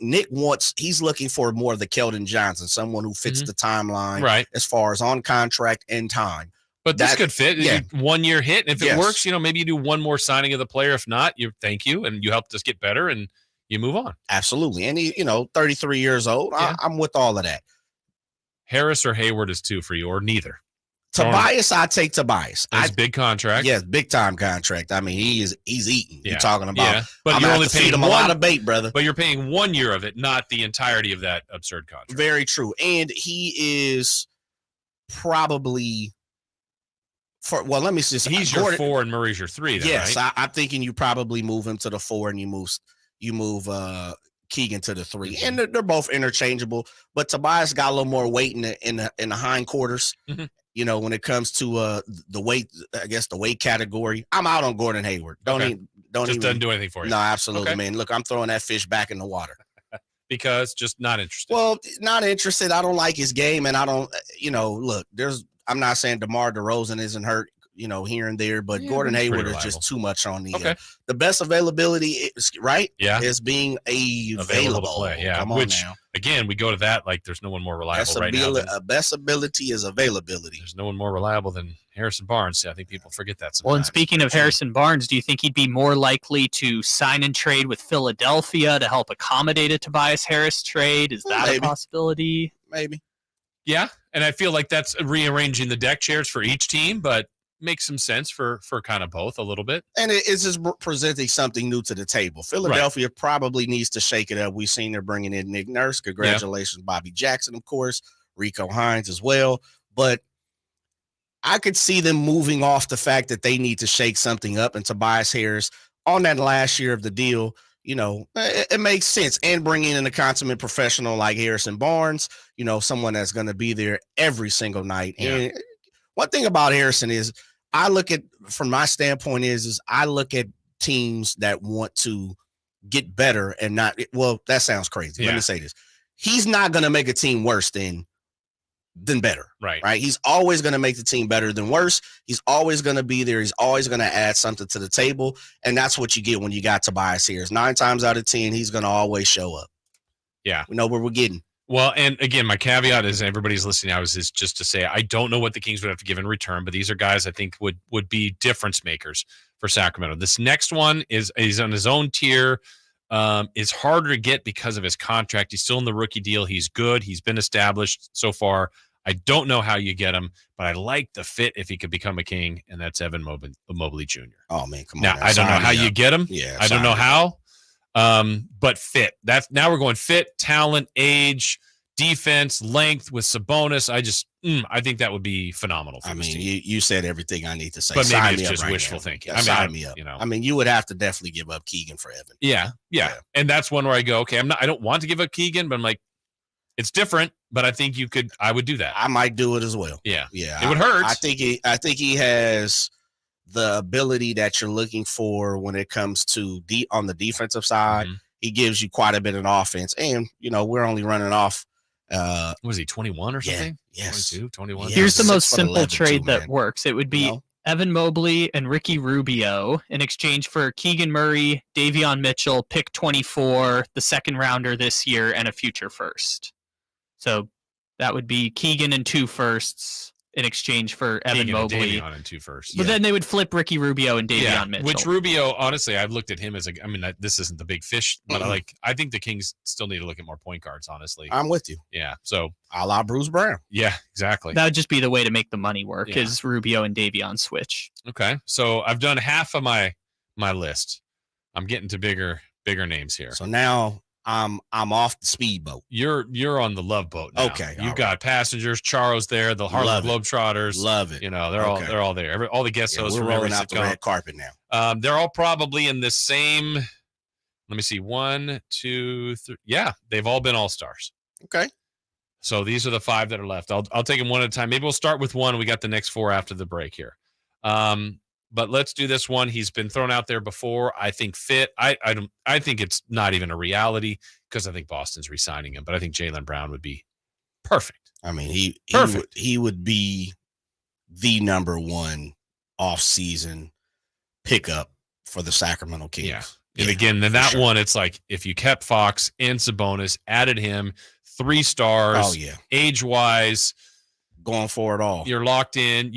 he's looking for more of the Keldon Johnson, someone who fits the timeline Right. as far as on contract and time. But this could fit. Yeah. 1 year hit. And if it Yes. works, maybe you do one more signing of the player. If not, thank you. And you helped us get better and you move on. Absolutely. And he, 33 years old. Yeah. I'm with all of that. Harris or Hayward is two for you, or neither. Tobias, I take Tobias. That's a big contract. Yes, big time contract. I mean, he's eating. Yeah. You're talking about. Yeah. But I'm you're gonna only have to paying feed him a lot of bait, brother. But you're paying 1 year of it, not the entirety of that absurd contract. Very true. And he is probably let me just. He's your 4 and Murray's your 3. Then, Yes, right? I'm thinking you probably move him to the 4 and you move Keegan to the 3, and they're both interchangeable. But Tobias got a little more weight in the hindquarters. Mm-hmm. When it comes to the weight, I guess the weight category. I'm out on Gordon Hayward. Don't even doesn't do anything for you. No, absolutely, Okay. man. Look, I'm throwing that fish back in the water. Because just not interested. Well, not interested. I don't like his game, and I don't. Look, I'm not saying DeMar DeRozan isn't hurt. Here and there, but Yeah, Gordon he's Hayward pretty is just reliable. too much on the Okay. The best availability is right. Yeah. Is being Available to play. Yeah. Come on Which, now. again, we go to that like there's no one more reliable Best, right now. best ability is availability. There's no one more reliable than Harrison Barnes. I think people forget that sometimes. Well, and speaking of Harrison Barnes, do you think he'd be more likely to sign and trade with Philadelphia to help accommodate a Tobias Harris trade? Is that Maybe. a possibility? Maybe. Yeah, and I feel like that's rearranging the deck chairs for each team, but makes some sense for kind of both a little bit. And it's just presenting something new to the table. Philadelphia probably needs to shake it up. We've seen they're bringing in Nick Nurse. Congratulations, Bobby Jackson, of course, Rico Hines as well. But I could see them moving off the fact that they need to shake something up. And Tobias Harris on that last year of the deal, it makes sense. And bringing in a consummate professional like Harrison Barnes, someone that's going to be there every single night. Yeah. And one thing about Harrison is from my standpoint is I look at teams that want to get better and not, well, that sounds crazy. Let Yeah. me say this. He's not going to make a team worse than better. Right. He's always going to make the team better than worse. He's always going to be there. He's always going to add something to the table. And that's what you get when you got Tobias Harris. 9 times out of 10, he's going to always show up. Yeah. We know where we're getting. Well, and again, my caveat is everybody's listening now is just to say I don't know what the Kings would have to give in return, but these are guys I think would be difference makers for Sacramento. This next one is on his own tier. Is harder to get because of his contract. He's still in the rookie deal. He's good. He's been established so far. I don't know how you get him, but I like the fit if he could become a king, and that's Evan Mobley Jr. Oh man, come on. Now I don't know how you get him. Yeah, I don't know how. But fit. That's now we're going fit, talent, age, defense, length with Sabonis. I think that would be phenomenal. For this team. You said everything I need to say. But maybe Sign it's me up just right wishful now. thinking. Sign me up. You know, you would have to definitely give up Keegan for Evan. Yeah. And that's one where I go, okay, I don't want to give up Keegan, but I'm like, it's different. But I think I would do that. I might do it as well. Yeah. Yeah. It would hurt. I think he has the ability that you're looking for when it comes to on the defensive side. Mm-hmm. He gives you quite a bit of offense, and we're only running off. Was he 21 or something? Yes. 22, 21. Here's the most simple 11, trade that man. works. It would be Evan Mobley and Ricky Rubio in exchange for Keegan Murray, Davion Mitchell, pick 24, the second rounder this year, and a future first. So that would be Keegan and 2 firsts in exchange for Evan Mobley. And Davion and 2 firsts. But then they would flip Ricky Rubio and Davion Mitchell. Which Rubio, honestly, I've looked at him as this isn't the big fish, but I think the Kings still need to look at more point guards, honestly. I'm with you. Yeah. So a la Bruce Brown. Yeah, exactly. That would just be the way to make the money work is Rubio and Davion switch. Okay. So I've done half of my list. I'm getting to bigger names here. So now I'm off the speedboat. You're on the Love Boat now. Okay. You've got Passengers, Charles there, the Harlem Globetrotters. Love it. They're all there. All the guest hosts we're from rolling every out the sitcom. red carpet now. They're all probably in the same. Let me see. 1, 2, 3. Yeah, they've all been all-stars. Okay. So these are the 5 that are left. I'll take them one at a time. Maybe we'll start with one. We got the next 4 after the break here. But let's do this one. He's been thrown out there before. I think fit. I think it's not even a reality because I think Boston's re-signing him. But I think Jaylen Brown would be perfect. He would be the number 1 off-season pickup for the Sacramento Kings. Yeah. And again, then that one, it's like if you kept Fox and Sabonis, added him, 3 stars. Oh yeah. Age-wise. Going for it all. You're locked in.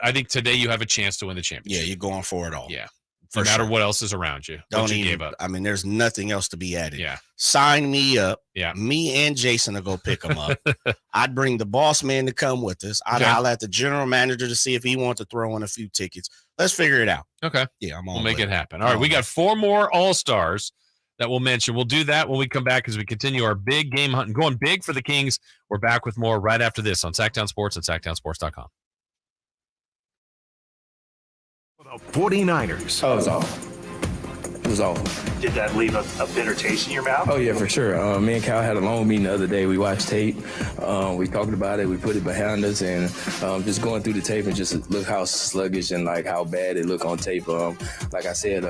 I think today you have a chance to win the championship. Yeah, you're going for it all. Yeah. No matter what else is around you. Don't you even gave up. There's nothing else to be added. Yeah. Sign me up. Yeah. Me and Jason will go pick them up. I'd bring the boss man to come with us. I'd holler at the general manager to see if he wants to throw in a few tickets. Let's figure it out. Okay. Yeah, I'm on. We'll make it happen. All right. We got 4 more All-Stars that we'll mention. We'll do that when we come back as we continue our big game hunting. Going big for the Kings. We're back with more right after this on Sactown Sports and SactownSports.com. The 49ers. Oh, it was awful. It was awful. Did that leave a bitter taste in your mouth? Oh, yeah, for sure. Me and Cal had a long meeting the other day. We watched tape. We talked about it. We put it behind us. And just going through the tape and just look how sluggish and like how bad it looked on tape. Like I said,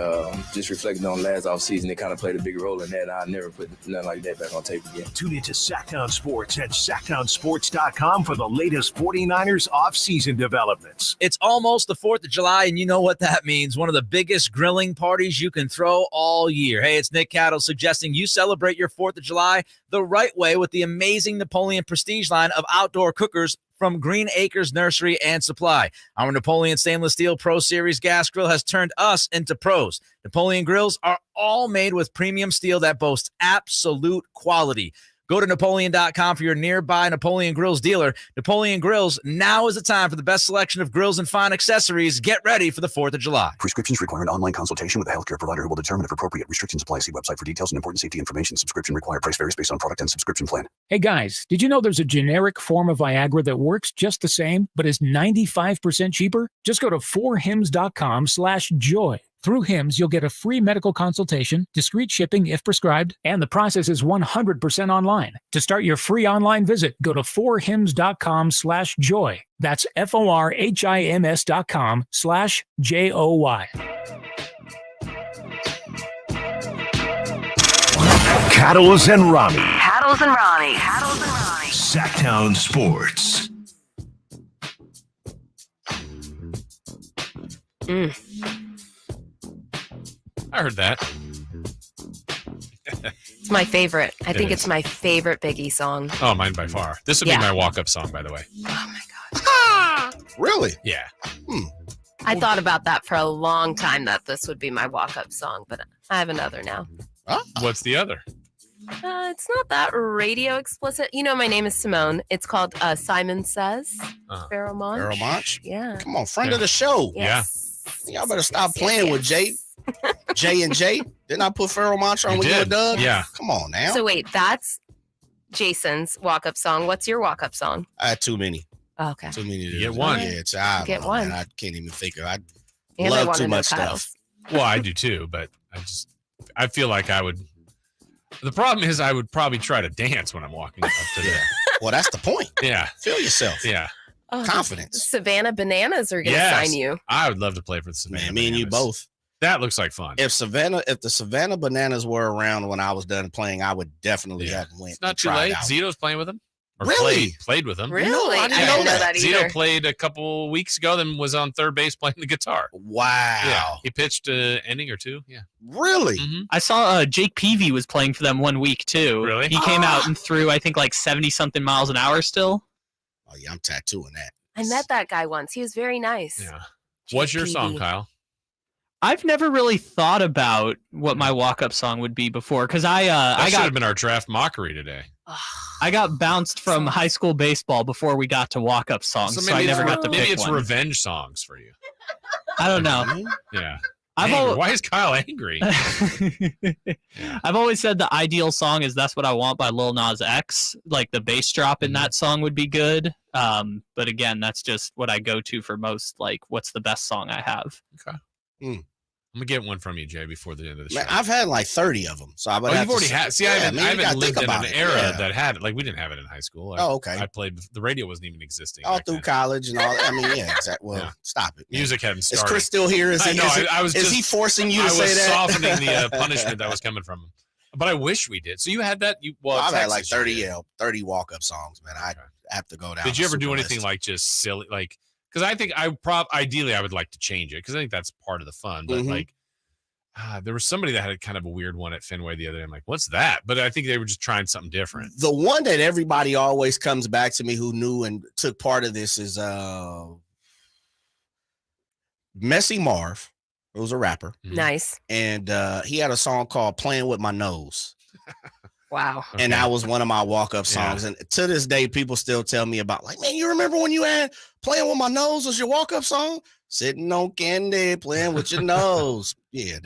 just reflecting on last offseason, it kind of played a big role in that. I never put nothing like that back on tape again. Tune into Sactown Sports at SactownSports.com for the latest 49ers offseason developments. It's almost the 4th of July, and you know what that means. One of the biggest grilling parties you can throw all year. Hey, it's Nick Cattle suggesting you celebrate your 4th of July the right way with the amazing Napoleon Prestige line of outdoor cookers from Green Acres Nursery and Supply. Our Napoleon Stainless Steel Pro Series gas grill has turned us into pros. Napoleon grills are all made with premium steel that boasts absolute quality. Go to Napoleon.com for your nearby Napoleon Grills dealer. Napoleon Grills, now is the time for the best selection of grills and fine accessories. Get ready for the 4th of July. Prescriptions require an online consultation with a healthcare provider who will determine if appropriate. Restrictions apply. See website for details and important safety information. Subscription required. Price varies based on product and subscription plan. Hey guys, did you know there's a generic form of Viagra that works just the same, but is 95% cheaper? Just go to 4hims.com/joy. Through Hims, you'll get a free medical consultation, discreet shipping if prescribed, and the process is 100% online. To start your free online visit, go to 4hims.com/joy. That's FORHIMS.com/JOY. Cattles and Ramie. Cattles and Ramie. Sactown Sports. I heard that. It's my favorite. I think it's my favorite Biggie song. Oh, mine by far. This would be my walk-up song, by the way. Oh, my God. Really? Yeah. I thought about that for a long time, that this would be my walk-up song, but I have another now. What's the other? It's not that radio explicit. You know, my name is Simone. It's called Simon Says. Pharoah Monch. Pharoah Monch? Yeah. Come on, friend of the show. Yes. Y'all better stop playing with J and J. Didn't I put Pharoah Monch on when you were done? Yeah. Come on now. So wait, that's Jason's walk-up song. What's your walk-up song? I had too many. Oh, okay. Too many. You get one. Yeah, it's I Get don't know, one. man. I can't even think of. I And I love wanna too know much Kyle's. stuff. Well, I do too, but I feel like I would. The problem is I would probably try to dance when I'm walking up to there. Well, that's the point. Yeah. Feel yourself. Yeah. Oh, Confidence. Savannah Bananas are going to Yes. sign you. I would love to play for the Savannah. Man, me and you Bananas. both. That looks like fun. If the Savannah Bananas were around when I was done playing, I would definitely have went. It's not and too tried late. out. Zito's playing with them. Or Really? Played with them. Really? I didn't know that Zito either. played a couple weeks ago, then was on third base playing the guitar. Wow. Yeah. He pitched an inning or two. Yeah. Really? Mhm. I saw Jake Peavy was playing for them 1 week too. Really? He came out and threw, I think, like 70-something miles an hour still. Oh yeah, I'm tattooing that. I met that guy once. He was very nice. Yeah. What's your song, Kyle? I've never really thought about what my walk-up song would be before because That I should have got been our draft mockery today. I got bounced from high school baseball before we got to walk-up songs, so I never got to maybe pick it's one. revenge songs for you. I don't know. Yeah. I've Angry. Why is Kyle angry? I've always said the ideal song is "That's What I Want" by Lil Nas X. Like the bass drop in that song would be good. But again, that's just what I go to for most. Like, what's the best song I have? Okay. I'm gonna get one from you, Jay, before the end of the show. Man, I've had like 30 of them. So I would Oh, have you've already had. See, I haven't lived in an era Yeah. that had it. Like we didn't have it in high school. Oh, okay. I played. The radio wasn't even existing. all back through then. college and all. I mean, yeah, exactly. Well, stop it. Man. Music hadn't started. Is Chris still here? Is he, I know. I was. is just, he forcing you to I say was that? softening the punishment that was coming from him. But I wish we did. So you had that. I've had like Texas, you 30 did. walk-up songs, man. I have to go down. Did you the ever do super anything list. like just silly, like? Because I think ideally I would like to change it because I think that's part of the fun. But like, there was somebody that had kind of a weird one at Fenway the other day. I'm like, what's that? But I think they were just trying something different. The one that everybody always comes back to me who knew and took part of this is Messy Marv, who was a rapper. Nice. And he had a song called Playing With My Nose. Wow. And that was one of my walk-up songs. And to this day, people still tell me about, like, man, you remember when you had Playing With My Nose was your walk-up song? Sitting on candy, playing with your nose. Yeah,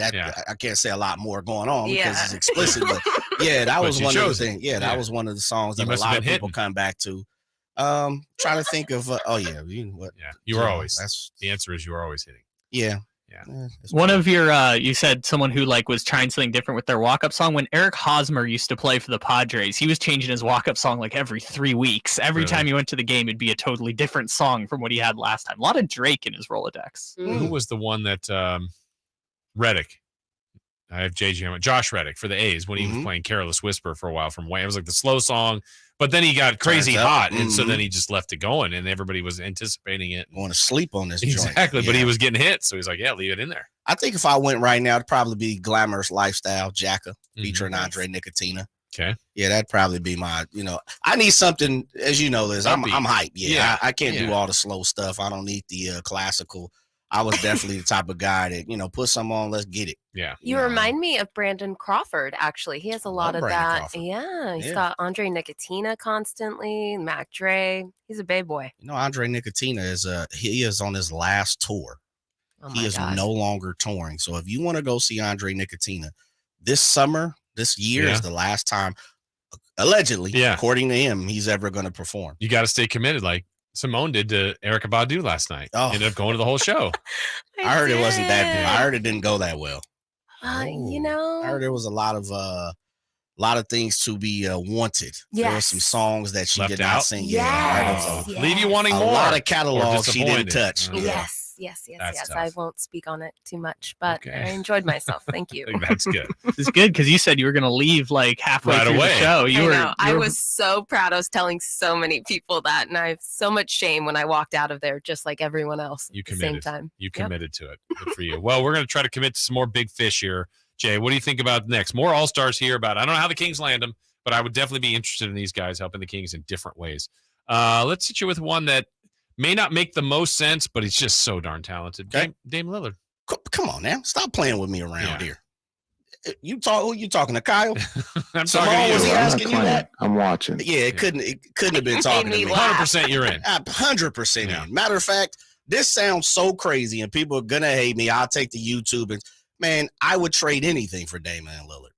I can't say a lot more going on because it's explicit. But yeah, that was one of the things. Yeah, that was one of the songs that a lot of people come back to. Trying to think of. Oh yeah, what? Yeah, you were always. That's the answer. Is you were always hitting. Yeah. Yeah. One of your, you said someone who like was trying something different with their walk-up song. When Eric Hosmer used to play for the Padres, he was changing his walk-up song like every 3 weeks. Every time he went to the game, it'd be a totally different song from what he had last time. A lot of Drake in his Rolodex. Who was the one that Reddick? I have JJ, Josh Reddick for the A's when he was playing Careless Whisper for a while from Wayne. It was like the slow song, but then he got crazy hot, and so then he just left it going, and everybody was anticipating it. Want to sleep on this exactly, joint. but Yeah. he was getting hit, so he's like, "Yeah, leave it in there." I think if I went right now, it'd probably be Glamorous Lifestyle, Jacka, featuring Andre Nicotina. Okay. Yeah, that'd probably be my, I need something, as you know, Liz, I'm hype. Yeah. I can't do all the slow stuff. I don't need the classical. I was definitely the type of guy that, put some on, let's get it. Yeah. You remind me of Brandon Crawford, actually. He has a lot of Brandon that. Crawford. Yeah. He's got Andre Nicotina constantly, Mac Dre. He's a big boy. Andre Nicotina he is on his last tour. Oh He my is gosh. no longer touring. So if you want to go see Andre Nicotina this summer, this year is the last time, allegedly, according to him, he's ever going to perform. You got to stay committed, like Simone did to Erykah Badu last night. Ended up going to the whole show. I heard it wasn't that. I heard it didn't go that well. I heard there was a lot of things to be wanted. There were some songs that she Left did not out? sing. Yeah, I heard there was Leave you wanting a more. lot of Or catalogs she didn't disappointed. touch. Yeah. Yes. That's I tough. won't speak on it too much, but I enjoyed myself. Thank you. That's good. It's good because you said you were going to leave like halfway Right through away. the show. I was so proud. I was telling so many people that, and I have so much shame when I walked out of there, just like everyone else You at the committed. same time. You committed to it. Good for you. Well, we're going to try to commit to some more big fish here. Jay, what do you think about next? More All-Stars here about, I don't know how the Kings land them, but I would definitely be interested in these guys helping the Kings in different ways. Let's hit you with one that may not make the most sense, but he's just so darn talented. Okay. Dame Lillard. Come on now. Stop playing with me around here. Who you talking to, Kyle? I'm Simone, talking to you. was he I'm asking you that? I'm watching. Yeah, it couldn't have been talking to me. 100% you're in. 100% in. Matter of fact, this sounds so crazy, and people are gonna hate me. I'll take the YouTube and man, I would trade anything for Damian Lillard.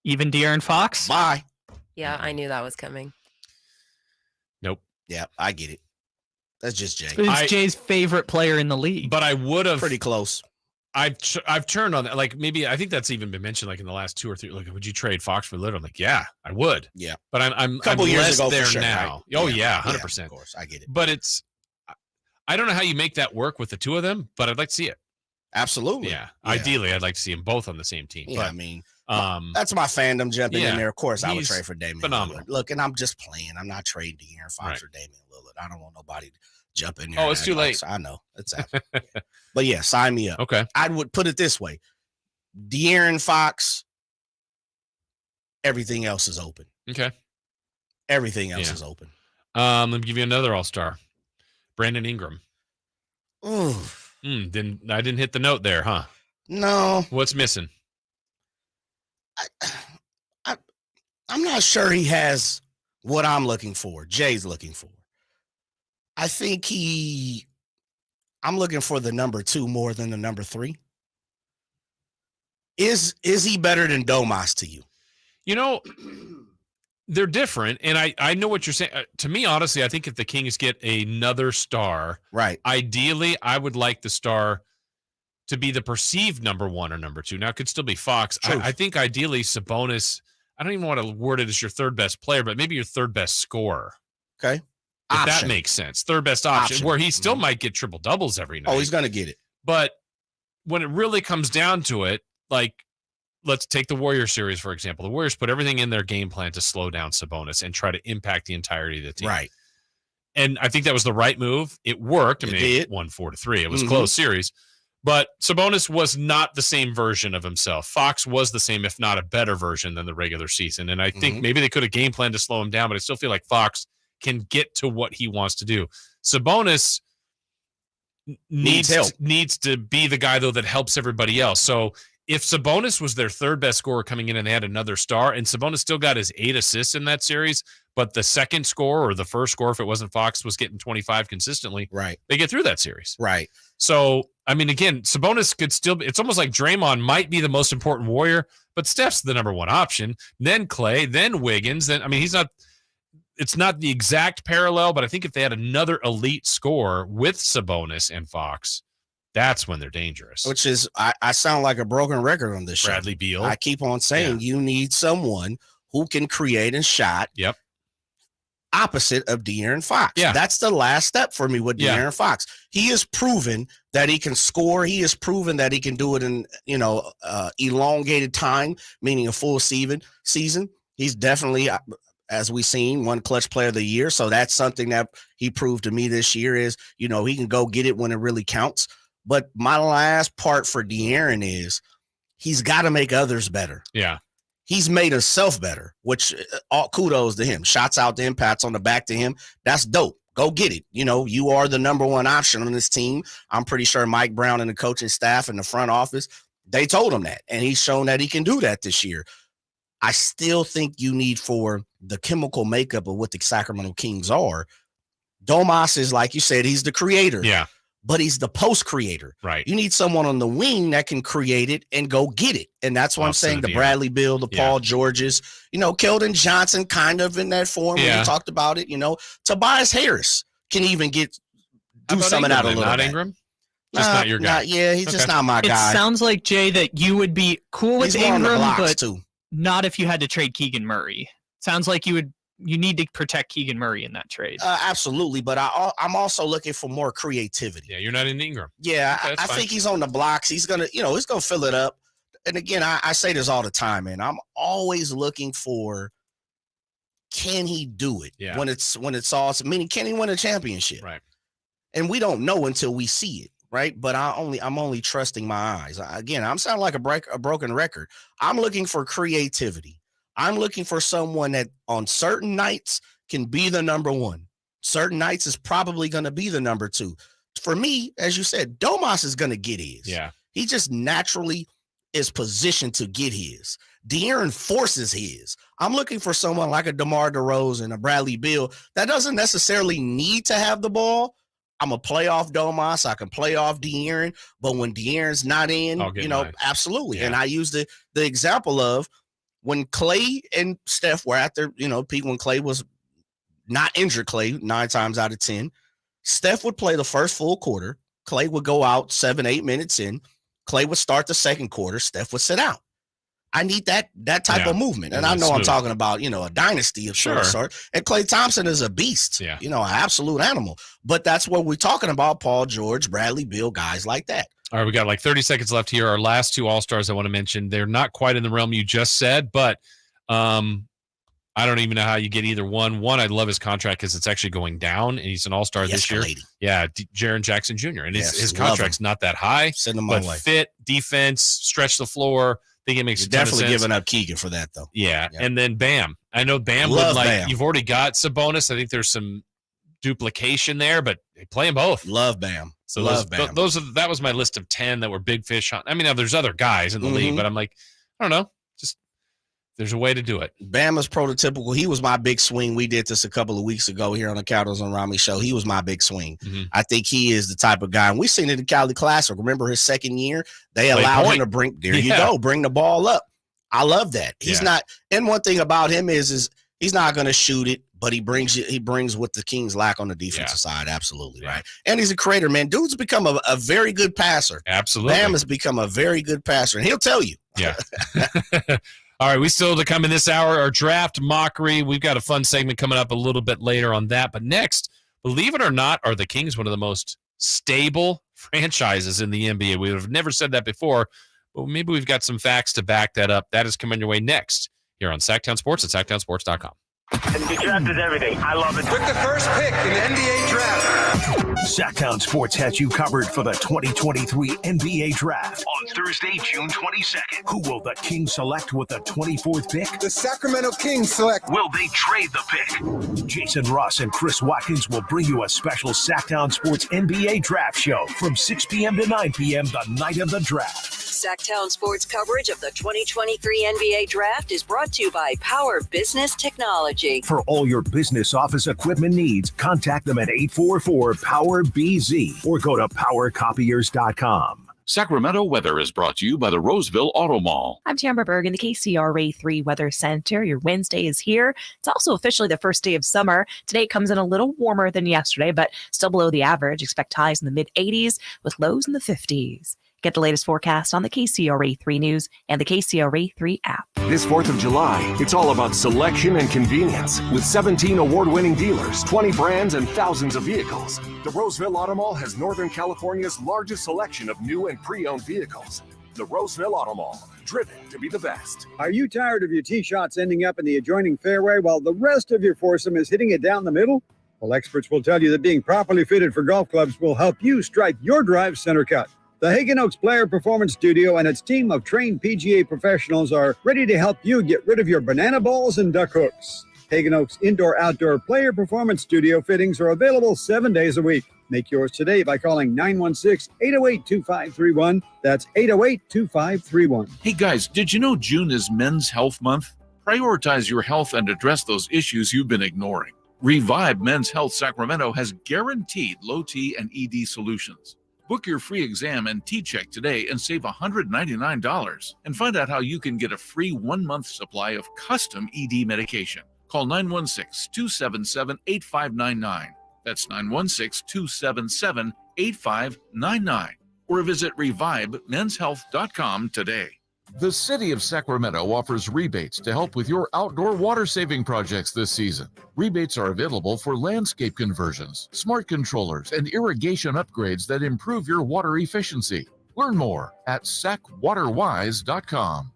Even De'Aaron Fox? Bye. Yeah, I knew that was coming. Nope. Yeah, I get it. That's just Jay. It's Jay's favorite player in the league. But I would have pretty close. I've turned on that. Like maybe I think that's even been mentioned like in the last 2 or 3. Like, would you trade Fox for Lillard? I'm like, yeah, I would. Yeah. But I'm Couple years less ago there for sure, now. right? Oh yeah, 100%. Yeah, of course, I get it. But I don't know how you make that work with the two of them, but I'd like to see it. Absolutely. Yeah. Ideally, I'd like to see them both on the same team. Yeah, but, I mean, that's my fandom jumping in there. Of course, I would he's trade for Damian phenomenal. Lillard. Look, and I'm just playing. I'm not trading De'Aaron Fox or Damian Lillard. I don't want nobody to jump in there. Oh, it's too late. I know. It's but yeah, sign me up. Okay. I would put it this way. De'Aaron Fox, everything else is open. Okay. Everything else is open. Let me give you another all-star. Brandon Ingram. Ooh. I didn't hit the note there, huh? No. What's missing? I'm not sure he has what I'm looking for. Jay's looking for. I think I'm looking for the number 2 more than the number 3. Is he better than Domas to you? You know, they're different, and I know what you're saying. To me, honestly, I think if the Kings get another star, right? Ideally, I would like the star to be the perceived number 1 or number 2. Now, it could still be Fox. I think ideally, Sabonis. I don't even want to word it as your third best player, but maybe your third best scorer. Okay, if that makes sense. Third best option, where he still might get triple doubles every night. Oh, he's going to get it. But when it really comes down to it, like, let's take the Warriors series, for example. The Warriors put everything in their game plan to slow down Sabonis and try to impact the entirety of the team. Right. And I think that was the right move. It worked. I mean, it won 4-3. It was a close series. But Sabonis was not the same version of himself. Fox was the same, if not a better version than the regular season. And I think maybe they could have game planned to slow him down, but I still feel like Fox can get to what he wants to do. Sabonis needs to be the guy, though, that helps everybody else. So if Sabonis was their third best scorer coming in and they had another star, and Sabonis still got his 8 assists in that series, but the second scorer or the first scorer, if it wasn't Fox, was getting 25 consistently, right? They get through that series. Right. So, I mean, again, Sabonis could still be, it's almost like Draymond might be the most important Warrior, but Steph's the number 1 option, then Clay, then Wiggins. Then, I mean, it's not the exact parallel, but I think if they had another elite scorer with Sabonis and Fox, that's when they're dangerous. Which is, I sound like a broken record on this show. Bradley Beal. I keep on saying you need someone who can create and shot. Yep. Opposite of De'Aaron Fox. Yeah. That's the last step for me with De'Aaron Fox. He has proven that he can score. He has proven that he can do it in, elongated time, meaning a full season. He's definitely, as we've seen, one clutch player of the year. So that's something that he proved to me this year is, he can go get it when it really counts. But my last part for De'Aaron is he's got to make others better. Yeah. He's made himself better, which all kudos to him. Shots out to him, pats on the back to him. That's dope. Go get it. You are the number 1 option on this team. I'm pretty sure Mike Brown and the coaching staff and the front office, they told him that. And he's shown that he can do that this year. I still think you need for the chemical makeup of what the Sacramento Kings are. Domas is, like you said, he's the creator. Yeah. But he's the post creator. Right. You need someone on the wing that can create it and go get it. And that's what I'm saying. The Bradley Beal, the Paul Georges, Keldon Johnson kind of in that form when we talked about it. Tobias Harris can even do something out a little not bit. Ingram? Just not your guy. He's just not my guy. It sounds like, Jay, that you would be cool with He's more on the Ingram, blocks, but too. not if you had to trade Keegan Murray. Sounds like you need to protect Keegan Murray in that trade. Absolutely, but I'm also looking for more creativity. Yeah, you're not in Ingram. Yeah, Okay, I think he's on the blocks. He's gonna fill it up. And again, I say this all the time, man. I'm always looking for, can he do it? Yeah. When it's all, meaning, can he win a championship? Right. And we don't know until we see it, right? But I'm only trusting my eyes. Again, I'm sounding like a broken record. I'm looking for creativity. I'm looking for someone that on certain nights can be the number 1. Certain nights is probably going to be the number 2. For me, as you said, Domas is going to get his. Yeah. He just naturally is positioned to get his. De'Aaron forces his. I'm looking for someone like a DeMar DeRozan, a Bradley Beal that doesn't necessarily need to have the ball. I'm a playoff Domas. I can play off De'Aaron, but when De'Aaron's not in, absolutely. Yeah. And I use the example of when Clay and Steph were at their, peak, when Clay was not injured, Clay 9 times out of 10, Steph would play the first full quarter. Clay would go out 7-8 minutes in. Clay would start the second quarter. Steph would sit out. I need that type of movement. And I know I'm talking about, a dynasty of sort. And Klay Thompson is a beast, an absolute animal. But that's what we're talking about, Paul George, Bradley Beal, guys like that. All right, we got like 30 seconds left here. Our last 2 All-Stars I want to mention, they're not quite in the realm you just said, but I don't even know how you get either one. One, I love his contract because it's actually going down, and he's an All-Star this year. Yeah, Jaren Jackson Jr. And his contract's not that high, but fit, defense, stretch the floor. I think it makes definitely giving up Keegan for that, though. Yeah. And then Bam. I know Bam Bam. You've already got Sabonis. I think there's some duplication there, but they play them both. Love Bam. So that was my list of 10 that were big fish. I mean, there's other guys in the league, but I'm like, I don't know. Just there's a way to do it. Bam is prototypical. He was my big swing. We did this a couple of weeks ago here on the Cowboys on Ramie show. He was my big swing. I think he is the type of guy. And we've seen it in Cali Classic. Remember his second year? They allowed him to bring the ball up. I love that. He's not. And one thing about him is he's not going to shoot it, but he brings what the Kings lack on the defensive side. Absolutely. Right. And he's a creator, man. Dude's become a very good passer. Absolutely. Bam has become a very good passer, and he'll tell you. Yeah. All right, we still to come in this hour, our draft mockery. We've got a fun segment coming up a little bit later on that. But next, believe it or not, are the Kings one of the most stable franchises in the NBA? We have never said that before, but maybe we've got some facts to back that up. That is coming your way next here on Sactown Sports at SactownSports.com. And the draft is everything. I love it. With the first pick in the NBA draft, Sactown Sports has you covered for the 2023 NBA draft. On Thursday, June 22nd, who will the Kings select with the 24th pick? The Sacramento Kings select. Will they trade the pick? Jason Ross and Chris Watkins will bring you a special Sactown Sports NBA draft show from 6 p.m. to 9 p.m. the night of the draft. Sactown Sports coverage of the 2023 NBA Draft is brought to you by Power Business Technology. For all your business office equipment needs, contact them at 844-POWER-BZ or go to powercopiers.com. Sacramento weather is brought to you by the Roseville Auto Mall. I'm Tamara Berg in the KCRA 3 Weather Center. Your Wednesday is here. It's also officially the first day of summer. Today it comes in a little warmer than yesterday, but still below the average. Expect highs in the mid-80s with lows in the 50s. Get the latest forecast on the KCRA 3 News and the KCRA 3 app. This 4th of July, it's all about selection and convenience. With 17 award-winning dealers, 20 brands, and thousands of vehicles. The Roseville Auto Mall has Northern California's largest selection of new and pre-owned vehicles. The Roseville Auto Mall, driven to be the best. Are you tired of your tee shots ending up in the adjoining fairway while the rest of your foursome is hitting it down the middle? Well, experts will tell you that being properly fitted for golf clubs will help you strike your drive center cut. The Hagen Oaks Player Performance Studio and its team of trained PGA professionals are ready to help you get rid of your banana balls and duck hooks. Hagen Oaks Indoor-Outdoor Player Performance Studio fittings are available 7 days a week. Make yours today by calling 916-808-2531. That's 808-2531. Hey guys, did you know June is Men's Health Month? Prioritize your health and address those issues you've been ignoring. Revive Men's Health Sacramento has guaranteed low T and ED solutions. Book your free exam and T-check today and save $199. And find out how you can get a free 1-month supply of custom ED medication. Call 916-277-8599. That's 916-277-8599. Or visit revivemenshealth.com today. The City of Sacramento offers rebates to help with your outdoor water saving projects this season. Rebates are available for landscape conversions, smart controllers, and irrigation upgrades that improve your water efficiency. Learn more at sacwaterwise.com.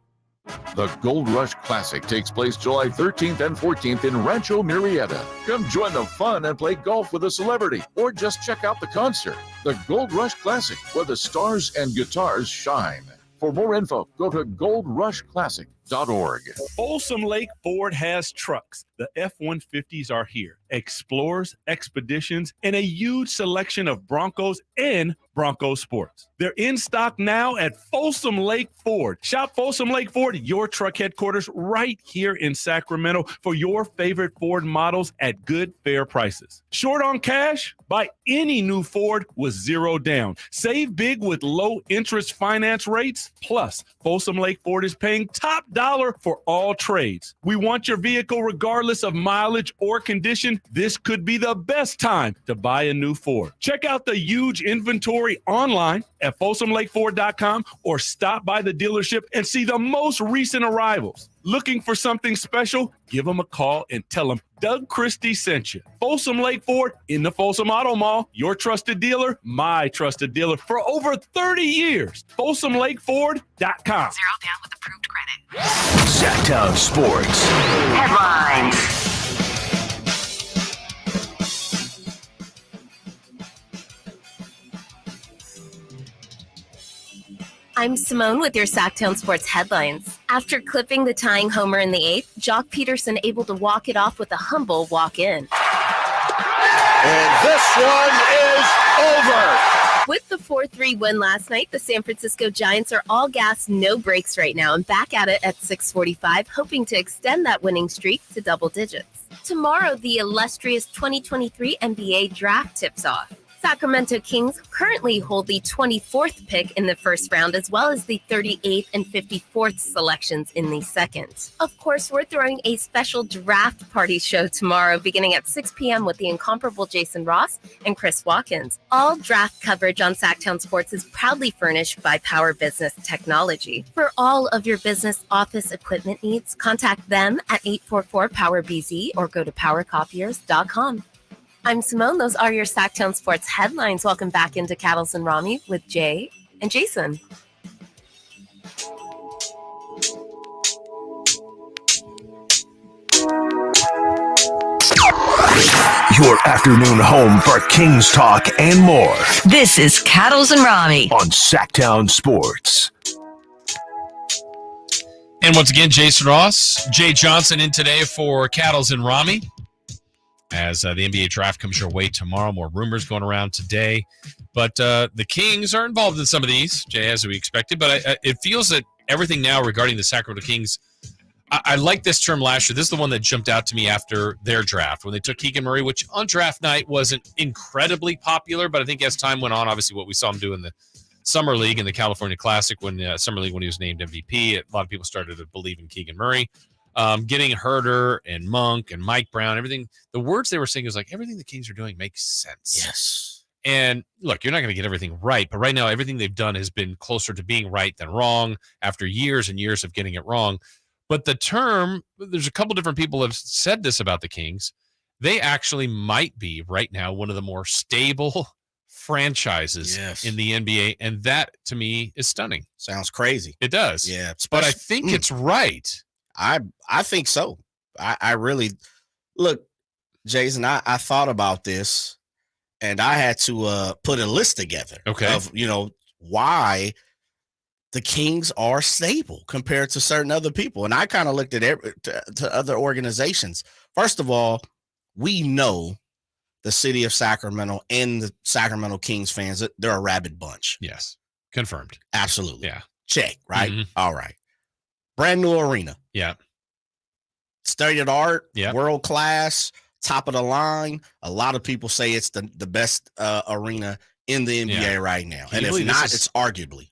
The Gold Rush Classic takes place July 13th and 14th in Rancho Murrieta. Come join the fun and play golf with a celebrity, or just check out the concert. The Gold Rush Classic, where the stars and guitars shine. For more info, go to goldrushclassic.org. Folsom Lake Ford has trucks, The F-150s are here. Explorers, Expeditions, and a huge selection of Broncos and Bronco Sports. They're in stock now at Folsom Lake Ford. Shop Folsom Lake Ford, your truck headquarters right here in Sacramento for your favorite Ford models at good, fair prices. Short on cash? Buy any new Ford with 0 down. Save big with low interest finance rates. Plus, Folsom Lake Ford is paying top dollar for all trades. We want your vehicle regardless of mileage or condition. This could be the best time to buy a new Ford. Check out the huge inventory online at folsomlakeford.com or stop by the dealership and see the most recent arrivals. Looking for something special? Give them a call and tell them Doug Christie sent you. Folsom Lake Ford in the Folsom Auto Mall, your trusted dealer, my trusted dealer for over 30 years. FolsomLakeFord.com. 0 down with approved credit. Sactown Sports. Headlines. I'm Simone with your Sactown Sports headlines. After clipping the tying homer in the 8th, Jock Peterson able to walk it off with a humble walk-in. And this one is over. With the 4-3 win last night, the San Francisco Giants are all gas, no breaks right now, and back at it at 6:45, hoping to extend that winning streak to double digits. Tomorrow, the illustrious 2023 NBA draft tips off. Sacramento Kings currently hold the 24th pick in the first round, as well as the 38th and 54th selections in the second. Of course, we're throwing a special draft party show tomorrow, beginning at 6 p.m. with the incomparable Jason Ross and Chris Watkins. All draft coverage on Sactown Sports is proudly furnished by Power Business Technology. For all of your business office equipment needs, contact them at 844-POWER-BZ or go to powercopiers.com. I'm Simone. Those are your Sactown Sports headlines. Welcome back into Cattles and Ramie with Jay and Jason. Your afternoon home for Kings talk and more. This is Cattles and Ramie on Sactown Sports. And once again, Jason Ross, Jay Johnson in today for Cattles and Ramie. As the NBA draft comes your way tomorrow, more rumors going around today. But the Kings are involved in some of these, Jay, as we expected. But it feels that everything now regarding the Sacramento Kings, I like this term last year. This is the one that jumped out to me after their draft, when they took Keegan Murray, which on draft night wasn't incredibly popular. But I think as time went on, obviously what we saw him do in the Summer League and the California Classic, when Summer League when he was named MVP, a lot of people started to believe in Keegan Murray. Getting Herter and Monk and Mike Brown, everything, the words they were saying is like everything the Kings are doing makes sense. Yes. And look, you're not going to get everything right, but right now everything they've done has been closer to being right than wrong after years and years of getting it wrong. But the term, there's a couple different people have said this about the Kings. They actually might be right now one of the more stable franchises in the NBA, and that to me is stunning. Sounds crazy. It does. Yeah. But I think it's right. I think so. I really look, Jason. I thought about this, and I had to put a list together. Okay. Of why the Kings are stable compared to certain other people, and I kind of looked at to other organizations. First of all, we know the city of Sacramento and the Sacramento Kings fans, they're a rabid bunch. Yes, confirmed. Absolutely. Yeah. Check. Right. Mm-hmm. All right. Brand new arena. Yeah. State of the art, yeah. World class, top of the line. A lot of people say it's the best arena in the NBA right now. And if not, it's arguably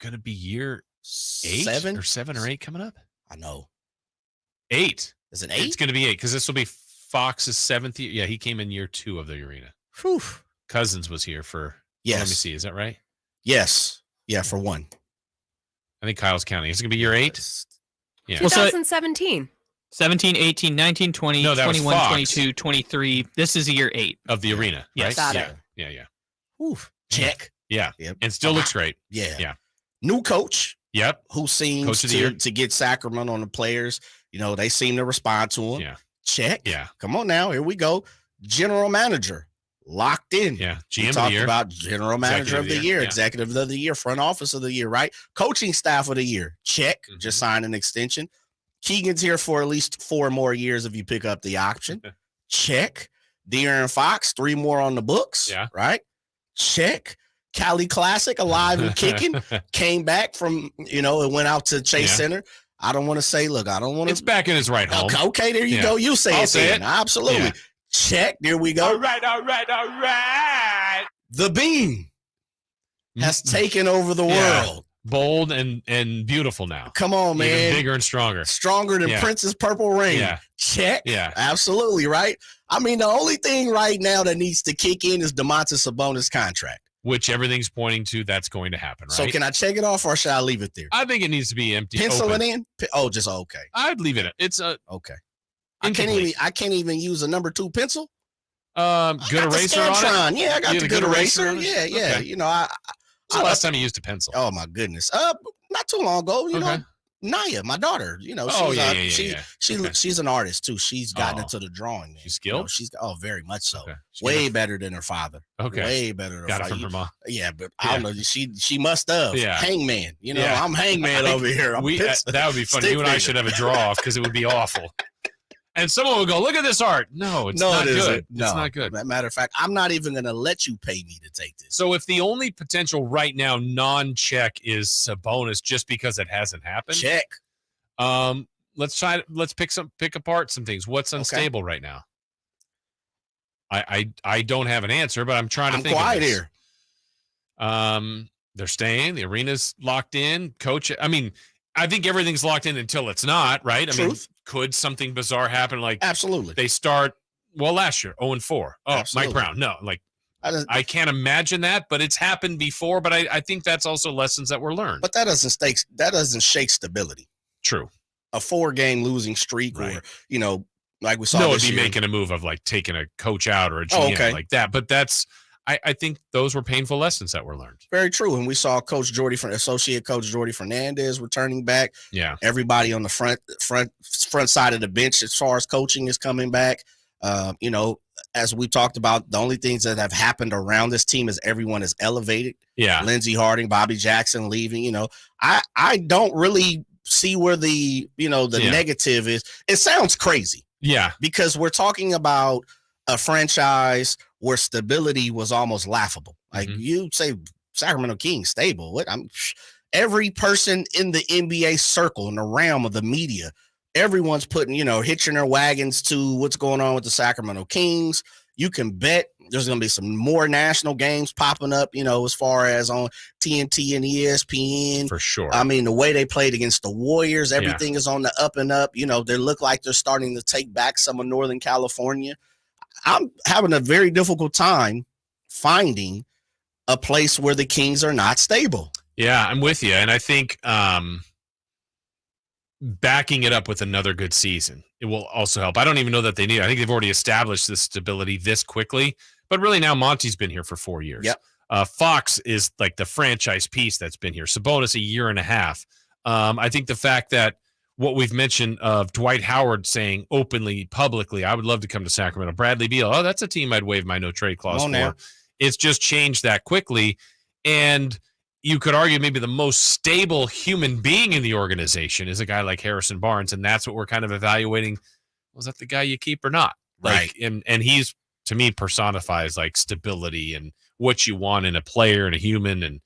going to be year 8 7 or 7 or 8 coming up. I know. 8. Is it 8? It's going to be 8 because this will be Fox's 7th year. Yeah, he came in year 2 of the arena. Whew. Cousins was here for. Yes. Let me see. Is that right? Yes. Yeah, for 1. I think Kyle's counting. Is it going to be year 8? Yeah. 2017. 17, 18, 19, 20, no, 21, 22, 23. This is year 8 of the arena, yes. right? Yeah. Oof. Check. Yeah. Yep. And still looks great. Yeah. New coach. Yep. Who seems to get Sacramento on the players. They seem to respond to him. Yeah. Check. Yeah. Come on now. Here we go. General manager. Locked in. Yeah. GM of the year. About general manager of the year, executive of the year, front office of the year, right? Coaching staff of the year. Check. Just signed an extension. Keegan's here for at least 4 more years if you pick up the option. Check. De'Aaron Fox, 3 more on the books. Yeah. Right? Check. Cali Classic, alive and kicking. Came back from, it went out to Chase Center. I don't want to say, look, I don't want to. It's back in his right home. Okay, there you go. You say I'll it. say then. it. Absolutely. Yeah. Check. There we go. All right. The Beam has taken over the world. Bold and beautiful now. Come on, man. Even bigger and stronger. Stronger than Prince's Purple Rain. Yeah. Check. Yeah. Absolutely, right? I mean, the only thing right now that needs to kick in is Domantas Sabonis' contract. Which everything's pointing to that's going to happen, right? So can I check it off or should I leave it there? I think it needs to be empty. Pencil open. it in? Oh, just okay. I'd leave it. It's okay. Incomplete. I can't even use a number 2 pencil. Good eraser on it. Yeah, I got the good eraser. on it? Yeah. Okay. When's the last time you used a pencil? Oh my goodness. Not too long ago. Naya, my daughter. She's an artist too. She's gotten into the drawing. Man. She's skilled. Very much so. Okay. Way better than her father. Okay. Way better than her Got father. it from her mom. Yeah, but I don't know. She must have. Yeah. Hangman. I'm hangman over here. That would be funny. You and I should have a draw off because it would be awful. And someone would go, look at this art. No, it's not good. No. It's not good. Matter of fact, I'm not even going to let you pay me to take this. So if the only potential right now non-check is Sabonis just because it hasn't happened. Check. Let's pick apart some things. What's unstable right now? I don't have an answer, but I'm trying to think. I'm quiet of this. here. They're staying. The arena's locked in. Coach, I think everything's locked in until it's not, right? I mean, could something bizarre happen? Like absolutely. They start last year 0-4. Oh, absolutely. Mike Brown. No, I can't imagine that, but it's happened before. But I think that's also lessons that were learned. But that doesn't shake stability. True. A 4-game losing streak, right. or like we saw. No, this it'd be year. making a move of like taking a coach out or a GM like that. But that's. I think those were painful lessons that were learned. Very true. And we saw Associate Coach Jordy Fernandez returning back. Yeah. Everybody on the front side of the bench as far as coaching is coming back. As we talked about, the only things that have happened around this team is everyone is elevated. Yeah. Lindsey Harding, Bobby Jackson leaving. I don't really see where the negative is. It sounds crazy. Yeah. Because we're talking about a franchise where stability was almost laughable. Like you say, Sacramento Kings stable. Every person in the NBA circle, in the realm of the media, everyone's putting, hitching their wagons to what's going on with the Sacramento Kings. You can bet there's going to be some more national games popping up, as far as on TNT and ESPN. For sure. I mean, the way they played against the Warriors, everything is on the up and up. They look like they're starting to take back some of Northern California. I'm having a very difficult time finding a place where the Kings are not stable. Yeah, I'm with you. And I think backing it up with another good season, it will also help. I don't even know that they need it. I think they've already established this stability this quickly. But really now Monty's been here for 4 years. Yep. Fox is like the franchise piece that's been here. Sabonis a year and a half. I think the fact that what we've mentioned of Dwight Howard saying openly, publicly, I would love to come to Sacramento. Bradley Beal, that's a team I'd waive my no trade clause for. Now. It's just changed that quickly. And you could argue maybe the most stable human being in the organization is a guy like Harrison Barnes. And that's what we're kind of evaluating. Was that the guy you keep or not? Right. And he's, to me, personifies like stability and what you want in a player and a human. And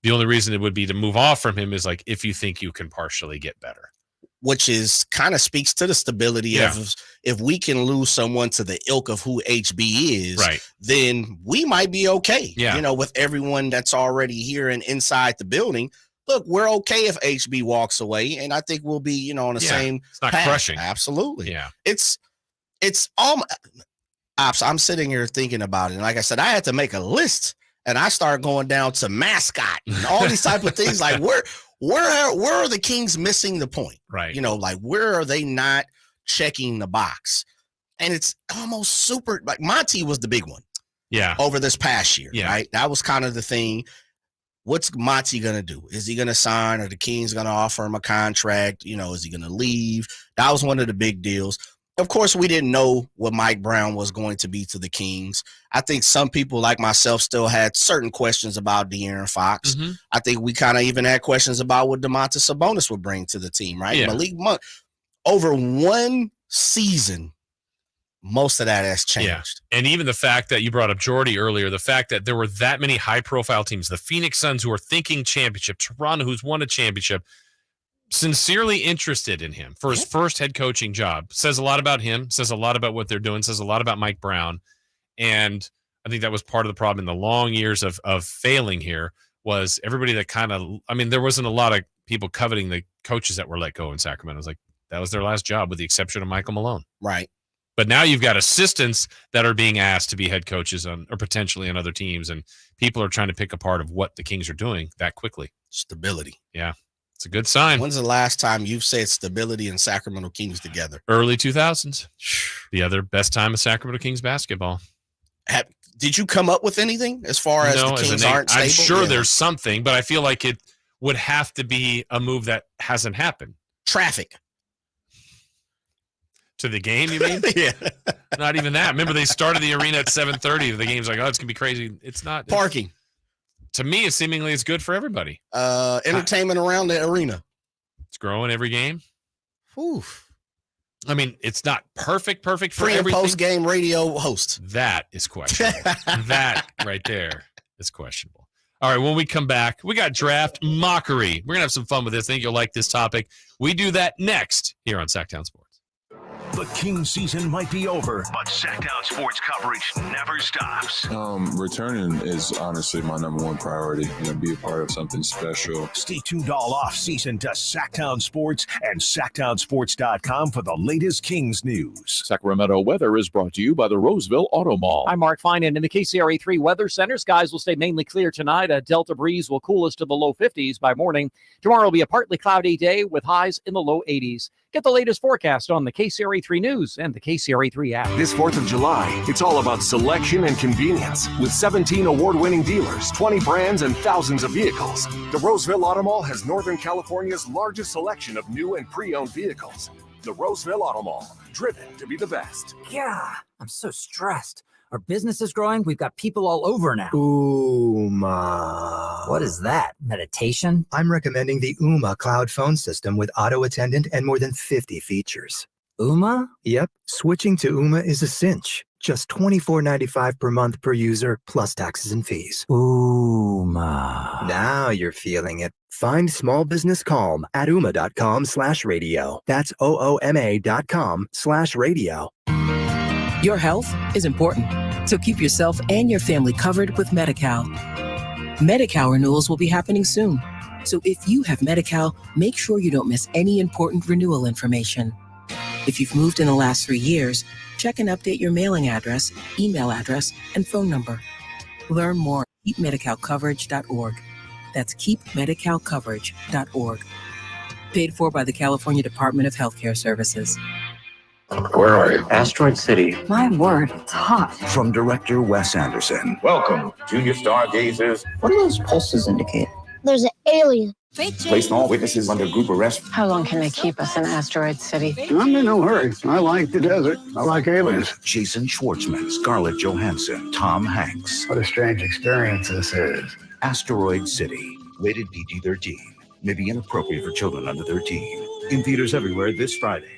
the only reason it would be to move off from him is like if you think you can partially get better. Which is kind of speaks to the stability of if we can lose someone to the ilk of who HB is, right, then we might be okay. Yeah. With everyone that's already here and inside the building. Look, we're okay if HB walks away, and I think we'll be, on the same It's not path. crushing. Absolutely. Yeah. It's I'm sitting here thinking about it. And like I said, I had to make a list. And I started going down to mascot and all these type of things. Like where are the Kings missing the point? Right. Where are they not checking the box? And it's almost super. Like Monty was the big one. Yeah. Over this past year. Yeah. Right. That was kind of the thing. What's Monty gonna do? Is he gonna sign? Or the Kings gonna offer him a contract? Is he gonna leave? That was one of the big deals. Of course, we didn't know what Mike Brown was going to be to the Kings. I think some people like myself still had certain questions about De'Aaron Fox. Mm-hmm. I think we kind of even had questions about what Domantas Sabonis would bring to the team, right? Yeah. Malik Monk, over one season, most of that has changed. Yeah. And even the fact that you brought up Jordy earlier, the fact that there were that many high-profile teams, the Phoenix Suns who are thinking championship, Toronto who's won a championship, sincerely interested in him for his first head coaching job, says a lot about him, says a lot about what they're doing, says a lot about Mike Brown. And I think that was part of the problem in the long years of failing here was everybody that kind of, I mean, there wasn't a lot of people coveting the coaches that were let go in Sacramento. It was like, that was their last job with the exception of Michael Malone. Right. But now you've got assistants that are being asked to be head coaches on, or potentially on other teams. And people are trying to pick apart of what the Kings are doing that quickly. Stability. Yeah. It's a good sign. When's the last time you've said stability and Sacramento Kings together? Early 2000s. The other best time of Sacramento Kings basketball. Did you come up with anything as far as the Kings aren't stable? I'm sure there's something, but I feel like it would have to be a move that hasn't happened. Traffic. To the game, you mean? Yeah. Not even that. Remember, they started the arena at 7:30. The game's like, oh, it's going to be crazy. It's not. Parking. To me, seemingly it's good for everybody. Entertainment around the arena. It's growing every game. Whew. I mean, it's not perfect for Pre and everything. post game radio host. That is questionable. That right there is questionable. All right, when we come back, we got draft mockery. We're going to have some fun with this. I think you'll like this topic. We do that next here on Sactown Sports. The Kings season might be over, but Sactown sports coverage never stops. Returning is honestly my number one priority. Be a part of something special. Stay tuned all off season to Sactown Sports and SactownSports.com for the latest Kings news. Sacramento weather is brought to you by the Roseville Auto Mall. I'm Mark Finan in the KCRA3 Weather Center. Skies will stay mainly clear tonight. A delta breeze will cool us to the low 50s by morning. Tomorrow will be a partly cloudy day with highs in the low 80s. Get the latest forecast on the KCRA3 News and the KCRA3 app. This 4th of July, it's all about selection and convenience. With 17 award-winning dealers, 20 brands, and thousands of vehicles, the Roseville Auto Mall has Northern California's largest selection of new and pre-owned vehicles. The Roseville Auto Mall, driven to be the best. Yeah, I'm so stressed. Our business is growing. We've got people all over now. Ooma. What is that? Meditation? I'm recommending the Ooma cloud phone system with auto attendant and more than 50 features. Ooma? Yep. Switching to Ooma is a cinch. Just $24.95 per month per user, plus taxes and fees. Ooma. Now you're feeling it. Find small business calm at ooma.com/radio. That's OOMA.com/radio. Your health is important, so keep yourself and your family covered with Medi-Cal. Medi-Cal renewals will be happening soon, so if you have Medi-Cal, make sure you don't miss any important renewal information. If you've moved in the last 3 years, check and update your mailing address, email address, and phone number. Learn more at keepmedicalcoverage.org. That's keepmedicalcoverage.org. Paid for by the California Department of Healthcare Services. Where are you? Asteroid City. My word, it's hot. From director Wes Anderson. Welcome, junior stargazers. What do those pulses indicate? There's an alien. Placing all witnesses under group arrest. How long can they keep us in Asteroid City? I'm in no hurry. I like the desert. I like aliens. Jason Schwartzman, Scarlett Johansson, Tom Hanks. What a strange experience this is. Asteroid City. Rated PG-13. May be inappropriate for children under 13. In theaters everywhere this Friday.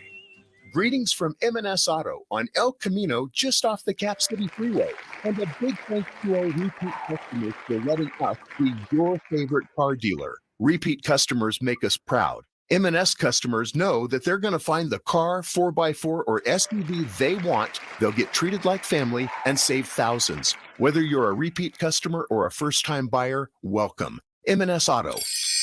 Greetings from M&S Auto on El Camino, just off the Cap City Freeway. And a big thanks to our repeat customers for letting us be your favorite car dealer. Repeat customers make us proud. M&S customers know that they're going to find the car, 4x4, or SUV they want. They'll get treated like family and save thousands. Whether you're a repeat customer or a first-time buyer, welcome. M&S Auto,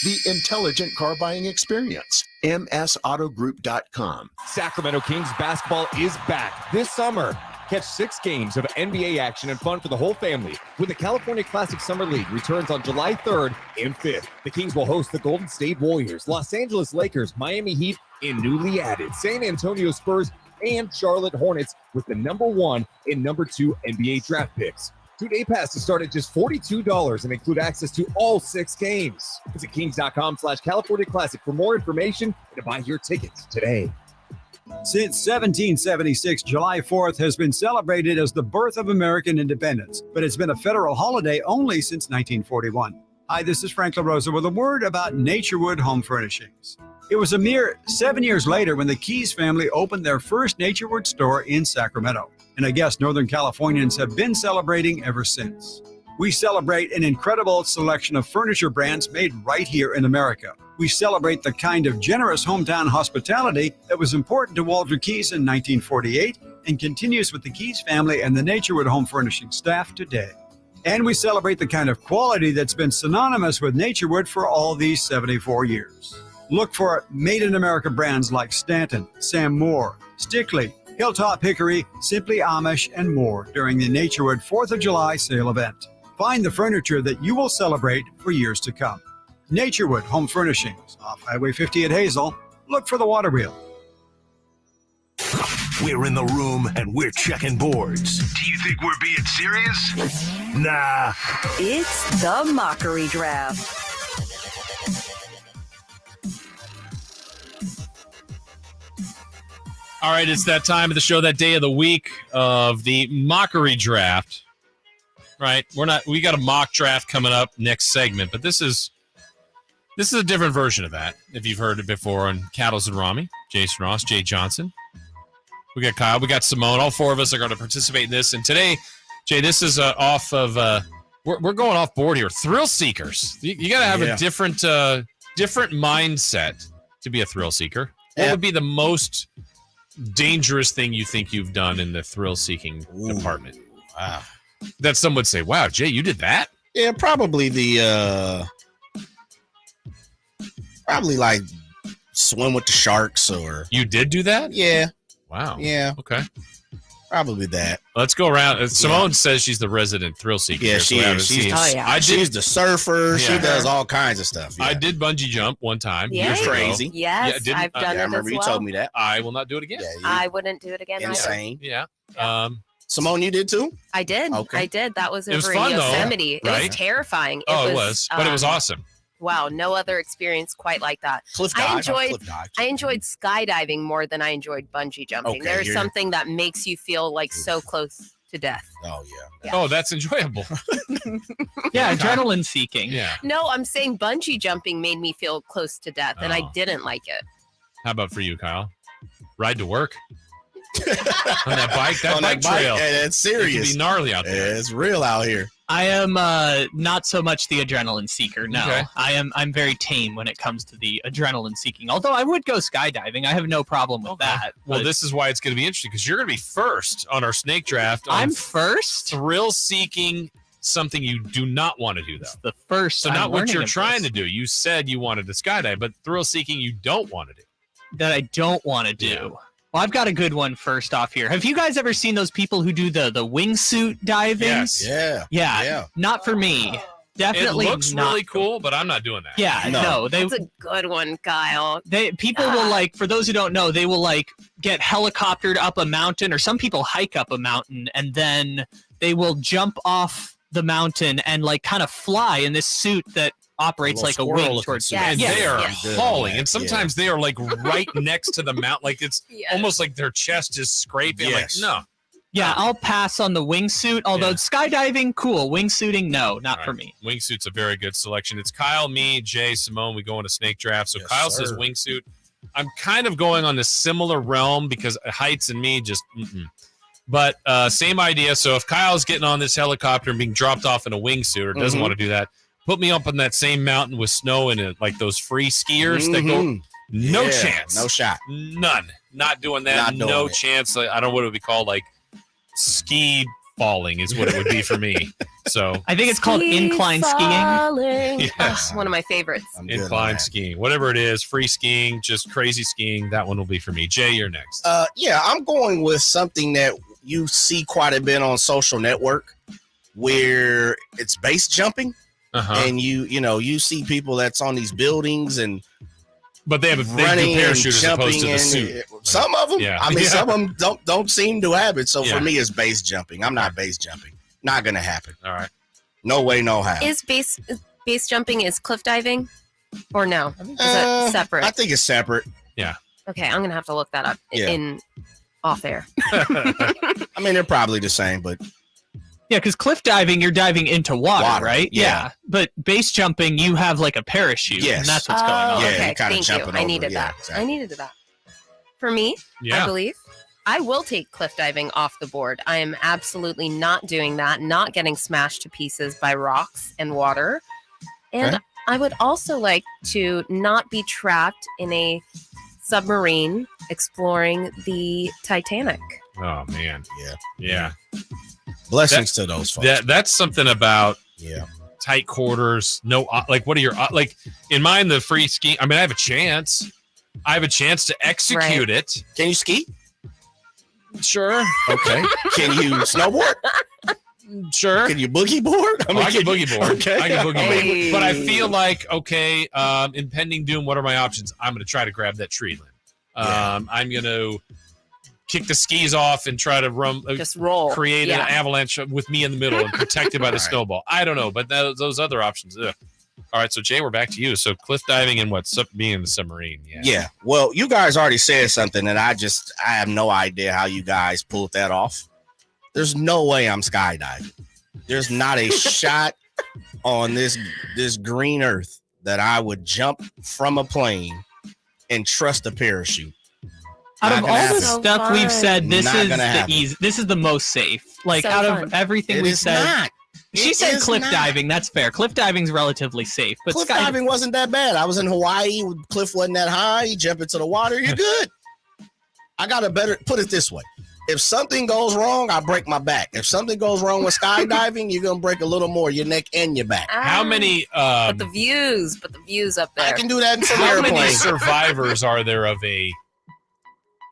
the intelligent car buying experience. MSAutogroup.com. Sacramento Kings basketball is back this summer. Catch 6 games of NBA action and fun for the whole family when the California Classic Summer League returns on July 3rd and 5th. The Kings will host the Golden State Warriors, Los Angeles Lakers, Miami Heat, and newly added San Antonio Spurs and Charlotte Hornets with the number 1 and number 2 NBA draft picks. 2-day passes start at just $42 and include access to all 6 games. Visit Kings.com/California Classic for more information and to buy your tickets today. Since 1776, July 4th has been celebrated as the birth of American independence, but it's been a federal holiday only since 1941. Hi, this is Frank LaRosa with a word about Naturewood Home Furnishings. It was a mere 7 years later when the Keys family opened their first Naturewood store in Sacramento. And I guess Northern Californians have been celebrating ever since. We celebrate an incredible selection of furniture brands made right here in America. We celebrate the kind of generous hometown hospitality that was important to Walter Keys in 1948 and continues with the Keys family and the Naturewood Home Furnishing staff today. And we celebrate the kind of quality that's been synonymous with Naturewood for all these 74 years. Look for Made in America brands like Stanton, Sam Moore, Stickley, Hilltop Hickory, Simply Amish, and more during the Naturewood 4th of July sale event. Find the furniture that you will celebrate for years to come. Naturewood Home Furnishings, off Highway 50 at Hazel. Look for the water wheel. We're in the room and we're checking boards. Do you think we're being serious? Nah. It's the Mockery Draft. All right, it's that time of the show, that day of the week of the Mockery Draft. Right, we got a mock draft coming up next segment, but this is a different version of that. If you've heard it before on Cattles and Ramie, Jason Ross, Jay Johnson, we got Kyle, we got Simone. All four of us are going to participate in this. And today, Jay, this is off of we're going off board here. Thrill seekers. You got to have a different mindset to be a thrill seeker. What would be the most dangerous thing you think you've done in the thrill seeking department? Wow. That some would say, wow, Jay, you did that? Yeah, probably probably like swim with the sharks or. You did do that? Yeah. Wow. Yeah. Okay. Probably that. Let's go around. Simone says she's the resident thrill seeker. Yeah, she is. She's the surfer. She does all kinds of stuff. I did bungee jump one time. Yes. Years Crazy. ago. Yes, I've done it I remember as you well. told me that. I will not do it again. I wouldn't do it again. Insane. Yeah. Simone, you did too? I did. Okay. I did. That was It was over fun, in though, Yosemite. right? It was terrifying. It was. But it was awesome. Wow, no other experience quite like that. Cliff dive. I enjoyed skydiving more than I enjoyed bungee jumping. Okay, There's something that makes you feel like so close to death. Oh yeah. Oh, that's enjoyable. Yeah, adrenaline seeking. Yeah. No, I'm saying bungee jumping made me feel close to death, and I didn't like it. How about for you, Kyle? Ride to work? On that bike? That bike trail. Yeah, it's serious. It can be gnarly out there. Yeah, it's real out here. I am not so much the adrenaline seeker. No, Okay. I'm very tame when it comes to the adrenaline seeking. Although I would go skydiving, I have no problem with that. Well, but this is why it's going to be interesting because you're going to be first on our snake draft. I'm first. Thrill seeking, something you do not want to do, though. The first. So I'm not what learning you're of trying this. to do. You said you wanted to skydive, but thrill seeking you don't want to do. That I don't want to do. Yeah. Well, I've got a good one first off here. Have you guys ever seen those people who do the wingsuit diving? Yes. Yeah. Not for me. Definitely It looks not. really cool, but I'm not doing that. Yeah, no. That's a good one, Kyle. People will for those who don't know, they will get helicoptered up a mountain, or some people hike up a mountain, and then they will jump off the mountain and kind of fly in this suit that operates like a wing towards you. And they are Yes. falling, and sometimes they are right next to the mountain, like it's almost like their chest is scraping. Yes. Like, no. Yeah, I'll pass on the wingsuit. Although skydiving, cool. Wingsuiting, no, not for me. Wingsuit's a very good selection. It's Kyle, me, Jay, Simone. We go on a snake draft. So Yes, Kyle sir. says wingsuit. I'm kind of going on the similar realm because heights and me just. But same idea. So if Kyle's getting on this helicopter and being dropped off in a wingsuit or doesn't want to do that, put me up on that same mountain with snow in it, like those free skiers that go. No Yeah, chance. no shot. None. Not doing that. Not doing No it. chance. I don't know what it would be called. Like ski falling is what it would be for me. So I think it's called incline skiing. Yes. One of my favorites. Incline skiing, whatever it is, free skiing, just crazy skiing. That one will be for me. Jay, you're next. Yeah, I'm going with something that you see quite a bit on social network, where it's base jumping, and you see people that's on these buildings and. But they have running do parachute as and opposed to the jumping, suit. Some of them, Yeah. I mean, Yeah. some of them don't seem to have it. So Yeah. for me, it's base jumping. I'm not base jumping. Not gonna happen. All right. No way, no how. Is base jumping is cliff diving, or no? Is it separate? I think it's separate. Yeah. Okay, I'm gonna have to look that up in off air. I mean, they're probably the same, but Yeah, because cliff diving, you're diving into water, right? yeah. But base jumping, you have like a parachute, and that's what's going on. Yeah, Okay, you kinda thank jump you. it I over, needed yeah, that. exactly. I needed that. For me, Yeah. I believe I will take cliff diving off the board. I am absolutely not doing that. Not getting smashed to pieces by rocks and water, and Okay. I would also like to not be trapped in a submarine exploring the Titanic. Oh man. Yeah. Yeah. Blessings to those folks. That's something about yeah. tight quarters. No, like what are your like in mine? The free ski. I mean, I have a chance. I have a chance to execute it. Can you ski? Sure. Okay. Can you snowboard? Sure. Can you boogie board? I can boogie board. Okay. I can boogie Hey. board. But I feel like, okay, impending doom, what are my options? I'm going to try to grab that tree limb. I'm going to kick the skis off and try to Just roll. create Yeah. an avalanche with me in the middle and protected by the snowball. I don't know, but those other options. Ugh. All right, so Jay, we're back to you. So cliff diving and being in the submarine. Yeah. Well, you guys already said something, and I have no idea how you guys pulled that off. There's no way I'm skydiving. There's not a shot on this green earth that I would jump from a plane and trust a parachute. Out of Not all gonna the happen. stuff we've said, this Not is gonna the happen. easy. This is the most safe. Like So out fun. of everything It we've is said, not. she It said is cliff not. diving. That's fair. Cliff diving's relatively safe, but Cliff diving wasn't that bad. I was in Hawaii. Cliff wasn't that high. You jump into the water, you're good. I got to put it this way. If something goes wrong, I break my back. If something goes wrong with skydiving, you're going to break a little more, your neck and your back. How many But the views up there. I can do that in some how many airplanes. survivors are there of a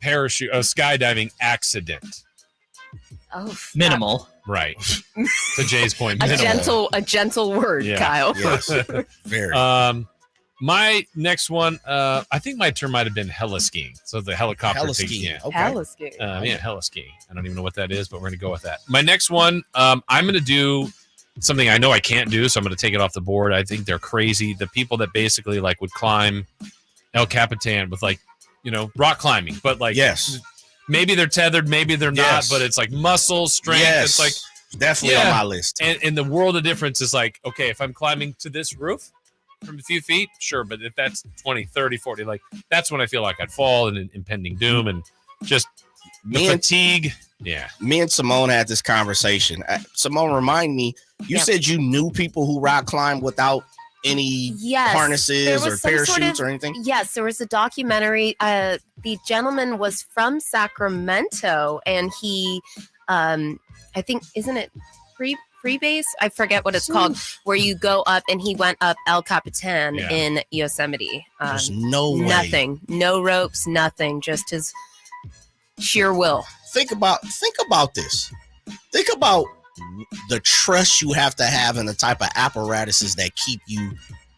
skydiving accident? Oh, minimal. Right. To Jay's point, a minimal. gentle word, Yeah. Kyle. Yes. Very. My next one, I think my term might have been hella skiing. So the helicopter Hella thing. skiing. Yeah. Okay. Hella skiing. Yeah, hella skiing. I don't even know what that is, but we're going to go with that. My next one, I'm going to do something I know I can't do, so I'm going to take it off the board. I think they're crazy. The people that basically like would climb El Capitan with like, rock climbing, but like, yes, maybe they're tethered, maybe they're not, Yes. but it's like muscle strength. Yes. It's like, definitely on my list. And the world of difference is like, okay, if I'm climbing to this roof from a few feet, sure. But if that's 20, 30, 40, like that's when I feel like I'd fall in impending doom and just the fatigue. Yeah. Me and Simone had this conversation. Simone, remind me, you said you knew people who rock climb without any Yes, there harnesses was or some parachutes sort or of- anything? Yes, there was a documentary. The gentleman was from Sacramento, and he, I think, isn't it free base? I forget what it's called, where you go up, and he went up El Capitan in Yosemite. There's no way. Nothing, no ropes, nothing, just his sheer will. Think about this. Think about the trust you have to have in the type of apparatuses that keep you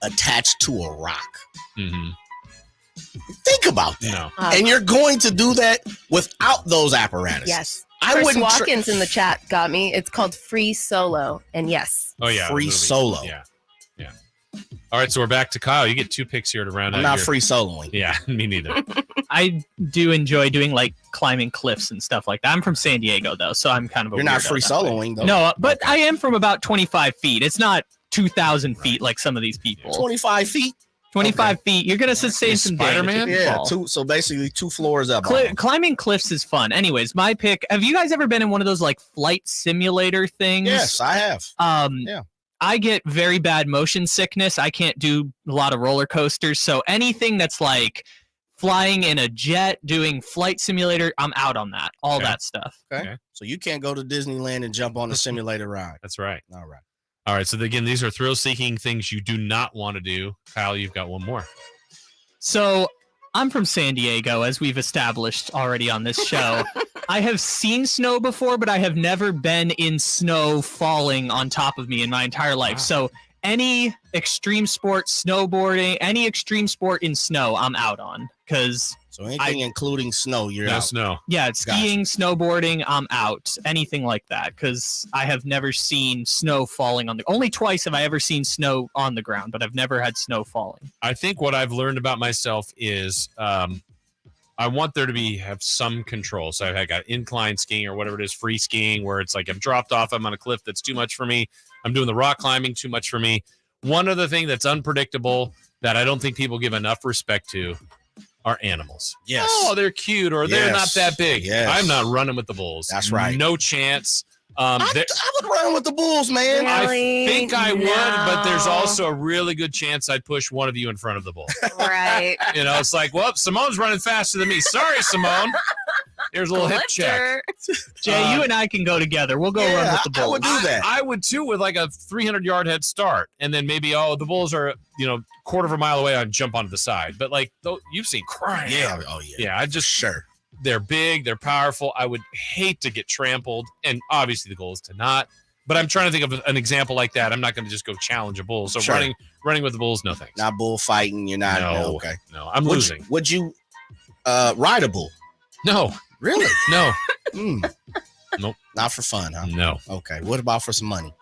attached to a rock. Mm-hmm. Think about that. No. And you're going to do that without those apparatuses. Yes. I Chris wouldn't Watkins in the chat got me. It's called Free Solo, and yes. Oh, yeah. Free movie. solo. Yeah. Yeah. All right. So we're back to Kyle. You get 2 picks here to round out. I'm not your- free soloing. Yeah, me neither. I do enjoy doing like climbing cliffs and stuff like that. I'm from San Diego though, so I'm kind of a You're not weirdo free that way. soloing, though. No, but I am from about 25 feet. It's not 2,000 feet like some of these people. 25 feet? 25 feet. You're gonna sustain some damage. Spider-Man? if you Yeah, fall. so basically 2 floors up. Climbing cliffs is fun. Anyways, my pick. Have you guys ever been in one of those like flight simulator things? Yes, I have. Yeah. I get very bad motion sickness. I can't do a lot of roller coasters. So anything that's like flying in a jet, doing flight simulator, I'm out on that. All that stuff. Okay. So you can't go to Disneyland and jump on a simulator ride. That's right. All right. All right. So again, these are thrill-seeking things you do not want to do. Kyle, you've got one more. So I'm from San Diego, as we've established already on this show. I have seen snow before, but I have never been in snow falling on top of me in my entire life. So any extreme sport, snowboarding, any extreme sport in snow, I'm out on. So anything including snow, you're out. Snow. Yeah, skiing, snowboarding, I'm out. Anything like that, because I have never seen snow falling on the. Only twice have I ever seen snow on the ground, but I've never had snow falling. I think what I've learned about myself is I want there to have some control. So I got incline skiing or whatever it is, free skiing, where it's like I'm dropped off, I'm on a cliff that's too much for me. I'm doing the rock climbing, too much for me. One other thing that's unpredictable that I don't think people give enough respect to are animals. Yes. Oh, they're cute or they're not that big. Yes. I'm not running with the bulls. That's right. No chance. I would run with the bulls, man. I think I would, but there's also a really good chance I'd push one of you in front of the bull. Right. It's like, well, Simone's running faster than me. Sorry, Simone. Here's a little hip check. Jay, you and I can go together. We'll go run with the bulls. I would do that. I would too, with like a 300-yard head start, and then maybe the bulls are quarter of a mile away. I'd jump onto the side, but like you've seen crime. Yeah. Oh yeah. Yeah. I just sure. They're big. They're powerful. I would hate to get trampled, and obviously the goal is to not. But I'm trying to think of an example like that. I'm not going to just go challenge a bull. So Sure. running with the bulls, no thanks. Not bullfighting. You're not. No. Okay. No, I'm losing. Would you ride a bull? No. Really? No. Nope. Not for fun, huh? No. Okay. What about for some money?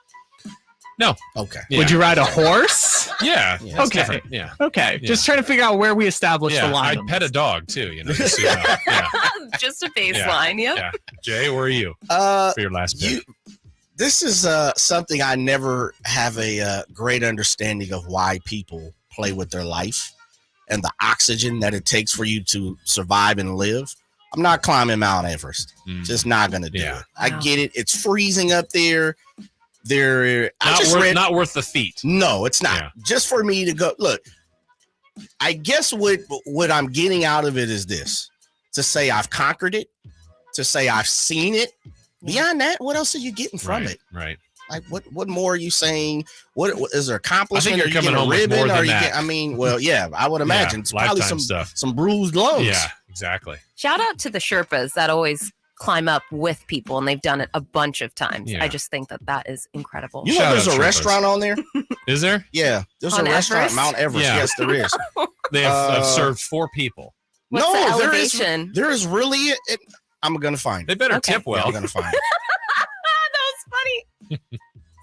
No. Okay. Yeah. Would you ride a horse? Yeah. Yeah, It's okay. different. Yeah. Okay. Yeah. Just trying to figure out where we establish Yeah. the line. I'd pet a dog too. Just so you know. Yeah. Just a baseline. Yep. Yeah. Jay, where are you for your last pick? This is something I never have a great understanding of why people play with their life and the oxygen that it takes for you to survive and live. I'm not climbing Mount Everest. Just not going to do it. I get it. It's freezing up there. Not worth the feat. No, it's not. Yeah. Just for me to go. Look, I guess what I'm getting out of it is this: to say I've conquered it, to say I've seen it. Beyond that, what else are you getting from it? Right. Like what more are you saying? What is there accomplishment? I think you're coming home with ribbon? more than Or you that. I would imagine it's probably lifetime stuff. some bruised lungs. Yeah, exactly. Shout out to the Sherpas that always climb up with people, and they've done it a bunch of times. Yeah. I just think that is incredible. You know, there's a restaurant on there. Is there? Yeah, there's On a restaurant, Everest? Mount Everest. Yeah. Yes, there is. They have served 4 people. What's the there elevation? there is really. I'm gonna find. They better tip well. I'm gonna find. That was funny.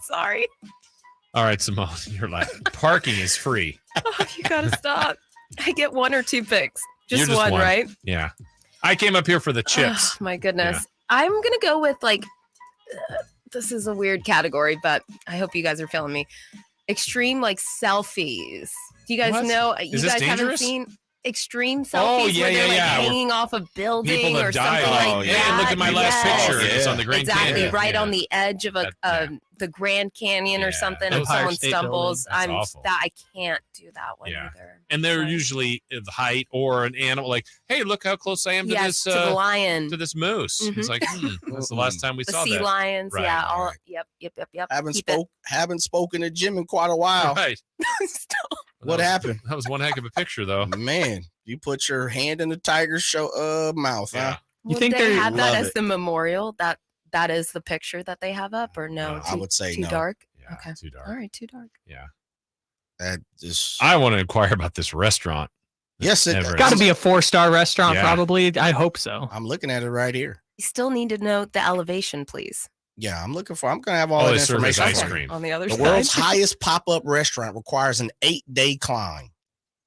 Sorry. All right, Simone, you're like parking is free. Oh, you gotta stop. I get 1 or 2 picks. You're Just one, right? Yeah. I came up here for the chips. Oh, my goodness. I'm gonna go with this is a weird category, but I hope you guys are feeling me. Extreme selfies. Do you guys What? know? Is You this guys haven't dangerous? seen extreme selfies Oh, yeah, where they're yeah. hanging off a building People or have something died. like Hey, that. look at my last Yes. picture. It's on the Grand Exactly, Canyon. right Yeah. on the edge of the Grand Canyon or something, and Empire someone State stumbles. Building. That's awful. I can't do that one Yeah. either. And they're usually the height or an animal. Like, hey, look how close I am to Yes, this to the lion. to this moose. Mhm. It's like, that's the last time we The saw sea that. lions, Right, yeah. right. Yep. Haven't spoken to Jim in quite a while. Right. What happened? That was one heck of a picture, though. Man, you put your hand in the tiger's mouth, huh? You Would think they they're- have that Love as it. the memorial? That is the picture that they have up, or no? I would say too no. dark. Yeah, Okay. too dark. All right, too dark. Yeah. That just I want to inquire about this restaurant. yes, it Everest. Got to be a 4-star restaurant, Yeah. probably. I hope so. I'm looking at it right here. You still need to know the elevation, please. Yeah, I'm gonna have all Oh, that they serve us information. ice for you. cream. On the other The side. world's highest pop-up restaurant requires an 8-day climb.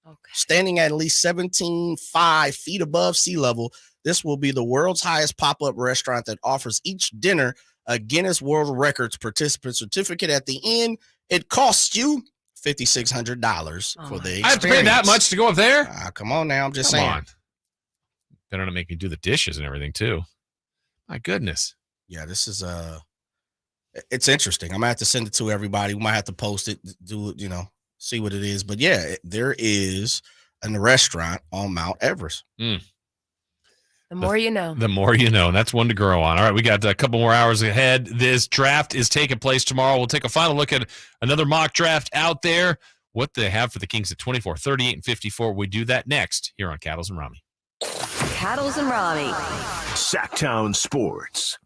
Okay. Standing at least 17.5 feet above sea level, this will be the world's highest pop-up restaurant that offers each dinner a Guinness World Records participant certificate at the end. It costs you $5,600 for the experience. I have to pay that much to go up there? Come on now, I'm just Come saying. on. Better not make me do the dishes and everything, too. My goodness. Yeah, this is it's interesting. I'm gonna have to send it to everybody. We might have to post it, do it, see what it is. But yeah, there is a restaurant on Mount Everest. The more you know. The more you know. That's one to grow on. All right, we got a couple more hours ahead. This draft is taking place tomorrow. We'll take a final look at another mock draft out there. What they have for the Kings at 24, 38, and 54. We do that next here on Cattles and Ramie. Cattles and Ramie. Sactown Sports.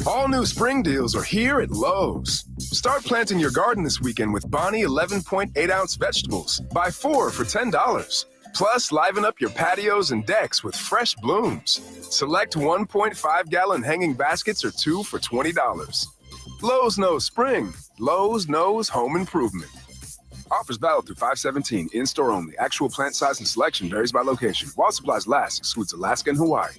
All new spring deals are here at Lowe's. Start planting your garden this weekend with Bonnie 11.8-ounce vegetables. Buy 4 for $10. Plus, liven up your patios and decks with fresh blooms. Select 1.5-gallon hanging baskets or 2 for $20. Lowe's knows spring. Lowe's knows home improvement. Offers valid through 5/17. In-store only. Actual plant size and selection varies by location. While supplies last, excludes Alaska and Hawaii.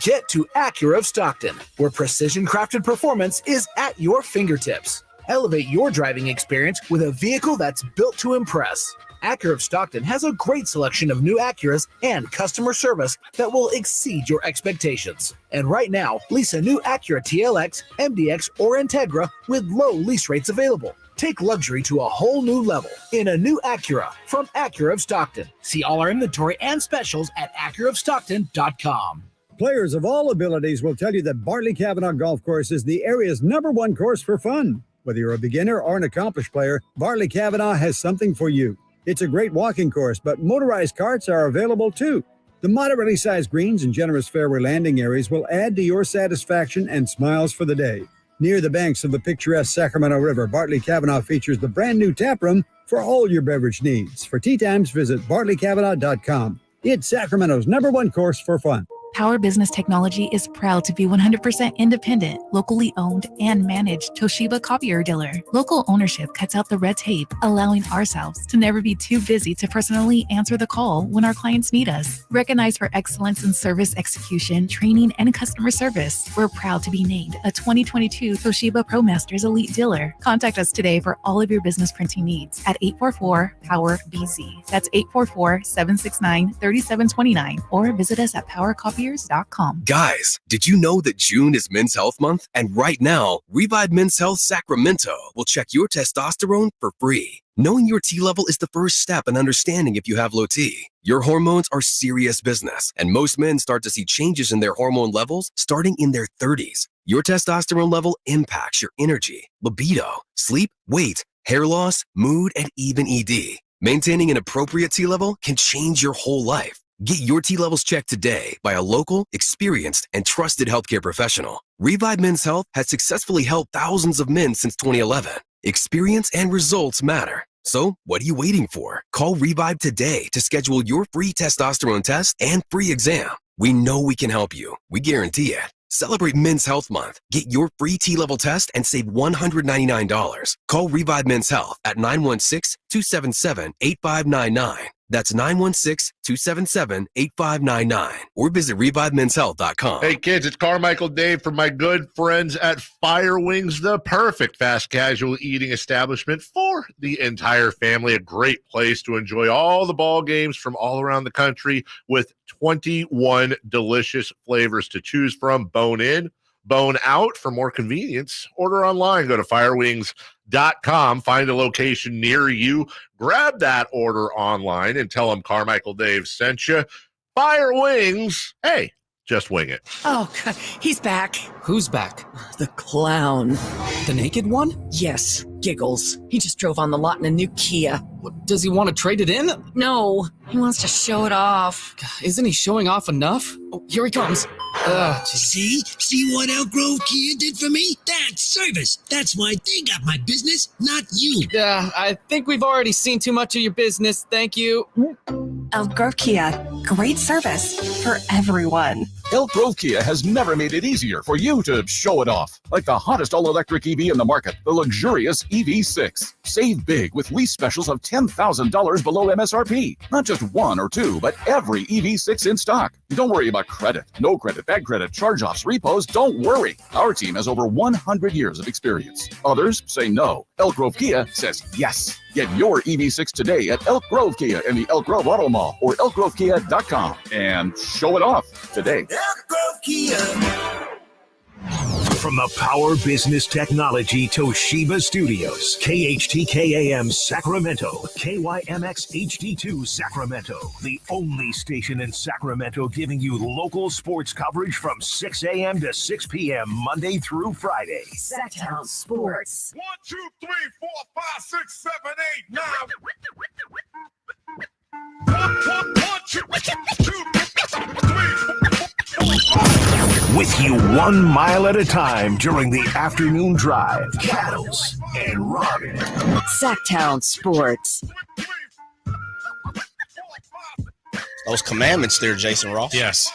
Get to Acura of Stockton, where precision-crafted performance is at your fingertips. Elevate your driving experience with a vehicle that's built to impress. Acura of Stockton has a great selection of new Acuras and customer service that will exceed your expectations. And right now, lease a new Acura TLX, MDX, or Integra with low lease rates available. Take luxury to a whole new level in a new Acura from Acura of Stockton. See all our inventory and specials at AcuraofStockton.com. Players of all abilities will tell you that Bartley Kavanaugh Golf Course is the area's #1 course for fun. Whether you're a beginner or an accomplished player, Bartley Kavanaugh has something for you. It's a great walking course, but motorized carts are available too. The moderately sized greens and generous fairway landing areas will add to your satisfaction and smiles for the day. Near the banks of the picturesque Sacramento River, Bartley Kavanaugh features the brand new tap room for all your beverage needs. For tee times, visit bartleycavanaugh.com. It's Sacramento's #1 course for fun. Power Business Technology is proud to be 100% independent, locally owned, and managed Toshiba copier dealer. Local ownership cuts out the red tape, allowing ourselves to never be too busy to personally answer the call when our clients need us. Recognized for excellence in service execution, training, and customer service, we're proud to be named a 2022 Toshiba ProMasters Elite Dealer. Contact us today for all of your business printing needs at 844-POWER-BZ. That's 844-769-3729, or visit us at PowerCopier.com. Guys, did you know that June is Men's Health Month? And right now, Revive Men's Health Sacramento will check your testosterone for free. Knowing your T level is the first step in understanding if you have low T. Your hormones are serious business, and most men start to see changes in their hormone levels starting in their 30s. Your testosterone level impacts your energy, libido, sleep, weight, hair loss, mood, and even ED. Maintaining an appropriate T level can change your whole life. Get your T levels checked today by a local, experienced, and trusted healthcare professional. Revive Men's Health has successfully helped thousands of men since 2011. Experience and results matter. So, what are you waiting for? Call Revive today to schedule your free testosterone test and free exam. We know we can help you. We guarantee it. Celebrate Men's Health Month. Get your free T-level test and save $199. Call Revive Men's Health at 916-277-8599. That's 916-277-8599. Or visit ReviveMen'sHealth.com. Hey kids, it's Carmichael Dave from my good friends at Fire Wings, the perfect fast casual eating establishment for the entire family. A great place to enjoy all the ball games from all around the country with 21 delicious flavors to choose from. Bone in, bone out. For more convenience, order online. Go to firewings.com. Find a location near you. Grab that order online and tell them Carmichael Dave sent you. Fire Wings. Hey, just wing it. Oh, God, he's back. Who's back? The clown. The naked one? Yes, Giggles. He just drove on the lot in a new Kia. Does he want to trade it in? No, he wants to show it off. Isn't he showing off enough? Oh, here he comes. See what Elk Grove Kia did for me? That's service. That's why they got my business, not you. I think we've already seen too much of your business. Thank you. Elk Grove Kia. Great service for everyone. Elk Grove Kia has never made it easier for you to show it off. Like the hottest all-electric EV in the market, the luxurious EV6. Save big with lease specials of $10,000 below MSRP. Not just one or two, but every EV6 in stock. Don't worry about credit. No credit, bad credit, charge-offs, repos. Don't worry. Our team has over 100 years of experience. Others say no. Elk Grove Kia says yes. Get your EV6 today at Elk Grove Kia in the Elk Grove Auto Mall or elkgrovekia.com and show it off today. Elk Grove Kia. From the Power Business Technology Toshiba Studios, KHTK-AM Sacramento, KYMX HD2 Sacramento, the only station in Sacramento giving you local sports coverage from 6 a.m. to 6 p.m. Monday through Friday. Sactown Sports. 1, 2, 3, 4, 5, 6, 7, 8, 9. 1, 2, 3. With you 1 mile at a time during the afternoon drive, Cattles and Robin. Sactown Sports. Those commandments there, Jason Ross. Yes.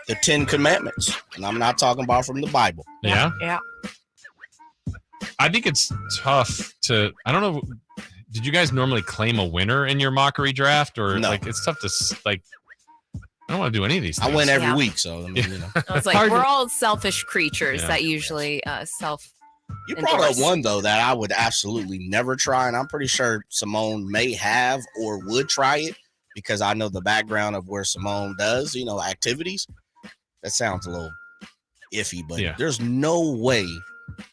The 10 commandments. And I'm not talking about from the Bible. Yeah. Yeah. I think it's tough to, I don't know did you guys normally claim a winner in your mockery draft, or No. like it's tough to like? I don't want to do any of these things. I win every week, so I mean, I was like, we're all selfish creatures that usually self. You brought up one though that I would absolutely never try, and I'm pretty sure Simone may have or would try it because I know the background of where Simone does, activities. That sounds a little iffy, but there's no way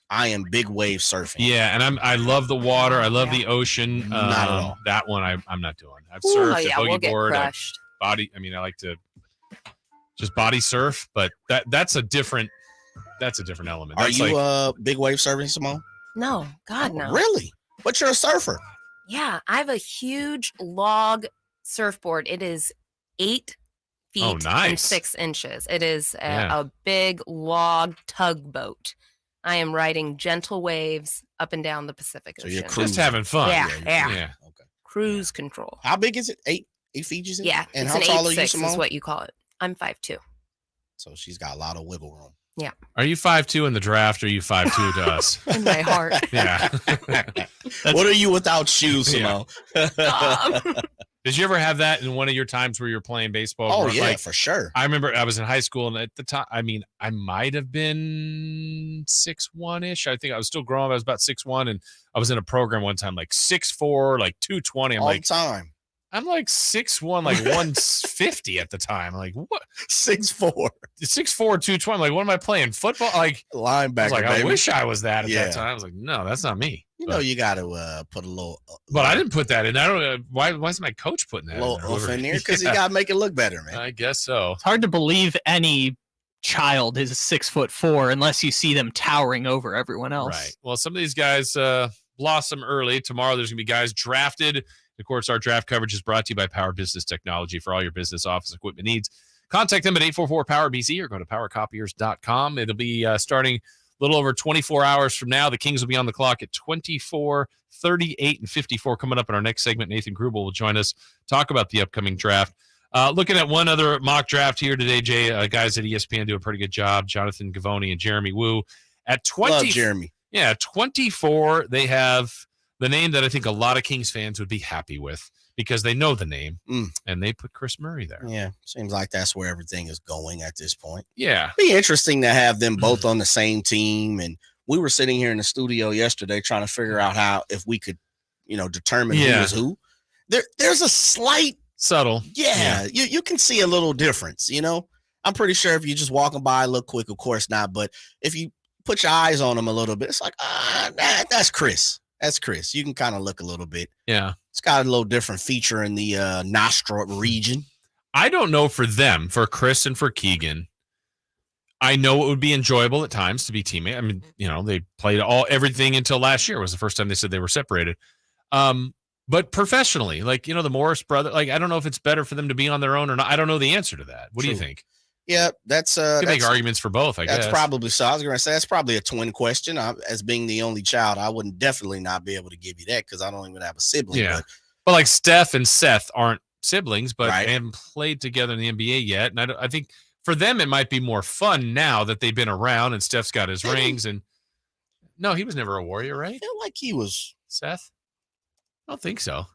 I am big wave surfing. Yeah, and I love the water. I love the ocean. Not at all. That one I'm not doing. I've surfed a boogie we'll get board. crushed. I like to just body surf, but that's a different element. Are That's you big wave surfing, Simone? No, God, no. Really? But you're a surfer. Yeah, I have a huge log surfboard. It is 8 feet and nice. 6 inches. It is a big log tugboat. I am riding gentle waves up and down the Pacific Ocean. You're just having fun. Yeah. Okay. Cruise control. How big is it? 8 feet, you said? Yeah. And it's how an tall are you, 8'6" Simone? is what you call it. I'm 5'2". So she's got a lot of wiggle room. Yeah. Are you 5'2" in the draft, or are you 5'2" to us? In my heart. Yeah. What are you without shoes, Simone? Did you ever have that in one of your times where you were playing baseball? Oh, where, yeah, for sure. I remember I was in high school, and at the time, I might have been 6'1"-ish. I think I was still growing. I was about 6'1", and I was in a program one time, like 6'4", like 220. All the time. I'm like 6'1", like 150 at the time. Like, what? 6'4". 6'4", 220. Like, what am I playing? Football? Like, linebacker. I was like, I baby. wish I was that at that time. I was like, no, that's not me. You got to put a little. But I didn't put that in. I don't. Why is my coach putting that? In there because you got to make it look better, man. I guess so. It's hard to believe any child is 6'4" unless you see them towering over everyone else. Right. Well, some of these guys blossom early. Tomorrow, there's going to be guys drafted. Of course, our draft coverage is brought to you by Power Business Technology for all your business office equipment needs. Contact them at 844-POWER-BZ or go to powercopiers.com. It'll be starting a little over 24 hours from now. The Kings will be on the clock at 24, 38, and 54. Coming up in our next segment, Nathan Grubel will join us, talk about the upcoming draft. Looking at one other mock draft here today, Jay, guys at ESPN do a pretty good job. Jonathan Gavoni and Jeremy Wu. At 20, Love Jeremy. Yeah, 24, they have the name that I think a lot of Kings fans would be happy with because they know the name, and they put Chris Murray there. Yeah, seems like that's where everything is going at this point. Yeah. Be interesting to have them both on the same team. And we were sitting here in the studio yesterday trying to figure out if we could, determine who is who. There's a slight subtle. Yeah. You can see a little difference, I'm pretty sure if you're just walking by, look quick, of course not. But if you put your eyes on them a little bit, it's like, that's Chris. That's Chris. You can kind of look a little bit. Yeah. It's got a little different feature in the nostril region. I don't know for them, for Chris and for Keegan. I know it would be enjoyable at times to be teammates. I mean, they played everything until last year was the first time they said they were separated. But professionally, like, the Morris brother, like, I don't know if it's better for them to be on their own or not. I don't know the answer to that. What do you think? Yeah, that's you can make arguments for both, I guess. That's probably so. I was going to say that's probably a twin question. As being the only child, I wouldn't definitely not be able to give you that because I don't even have a sibling. Yeah, but like Steph and Seth aren't siblings, but they haven't played together in the NBA yet. And I think for them it might be more fun now that they've been around and Steph's got his rings. And no, he was never a Warrior, right? I feel like he was. Seth? I don't think so.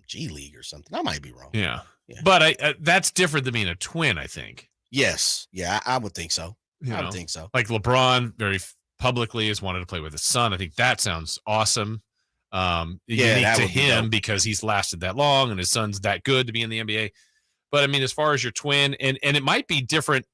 G League or something. I might be wrong. Yeah. But that's different than being a twin, I think. Yes. Yeah, I would think so. I would think so. Like LeBron very publicly has wanted to play with his son. I think that sounds awesome. Unique to him because he's lasted that long and his son's that good to be in the NBA. But I mean, as far as your twin, and it might be different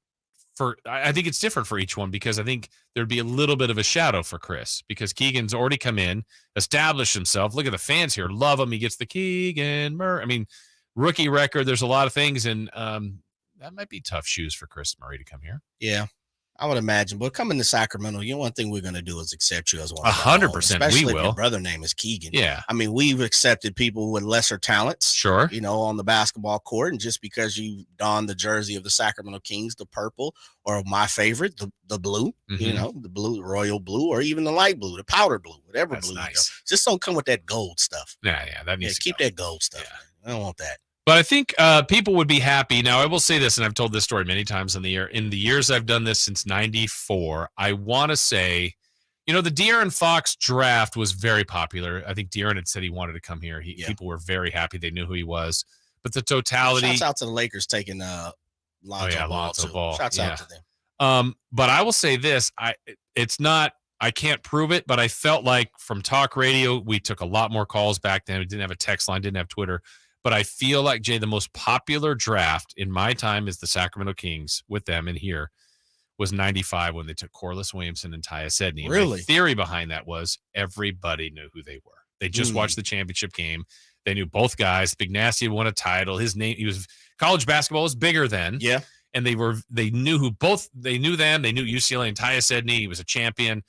I think it's different for each one because I think there'd be a little bit of a shadow for Chris because Keegan's already come in, established himself. Look at the fans here. Love him. He gets the Keegan Murray. I mean, rookie record. There's a lot of things. And that might be tough shoes for Chris Murray to come here. Yeah, I would imagine. But coming to Sacramento, one thing we're going to do is accept you as one. 100%. Especially we if will. your brother name is Keegan. Yeah. I mean, we've accepted people with lesser talents. Sure. On the basketball court. And just because you don the jersey of the Sacramento Kings, the purple, or my favorite, the blue, the blue, royal blue, or even the light blue, the powder blue, whatever blue. Nice. Just don't come with that gold stuff. Yeah. That needs to keep that gold stuff. Yeah. I don't want that. But I think people would be happy. Now, I will say this, and I've told this story many times in the years I've done this since 94. I want to say You know, the De'Aaron Fox draft was very popular. I think De'Aaron had said he wanted to come here. People were very happy. They knew who he was. But the totality. Shouts out to the Lakers taking Lonzo Ball. Shouts out to them. But I will say this. I can't prove it, but I felt like from talk radio, we took a lot more calls back then. We didn't have a text line, didn't have Twitter. But I feel like, Jay, the most popular draft in my time is the Sacramento Kings with them in here. Was 95 when they took Corliss Williamson and Tyus Edney. Really? My theory behind that was everybody knew who they were. They just watched the championship game. They knew both guys. Big Nasty had won a title. His name, college basketball was bigger then. Yeah. And they knew they knew them. They knew UCLA and Tyus Edney. He was a champion.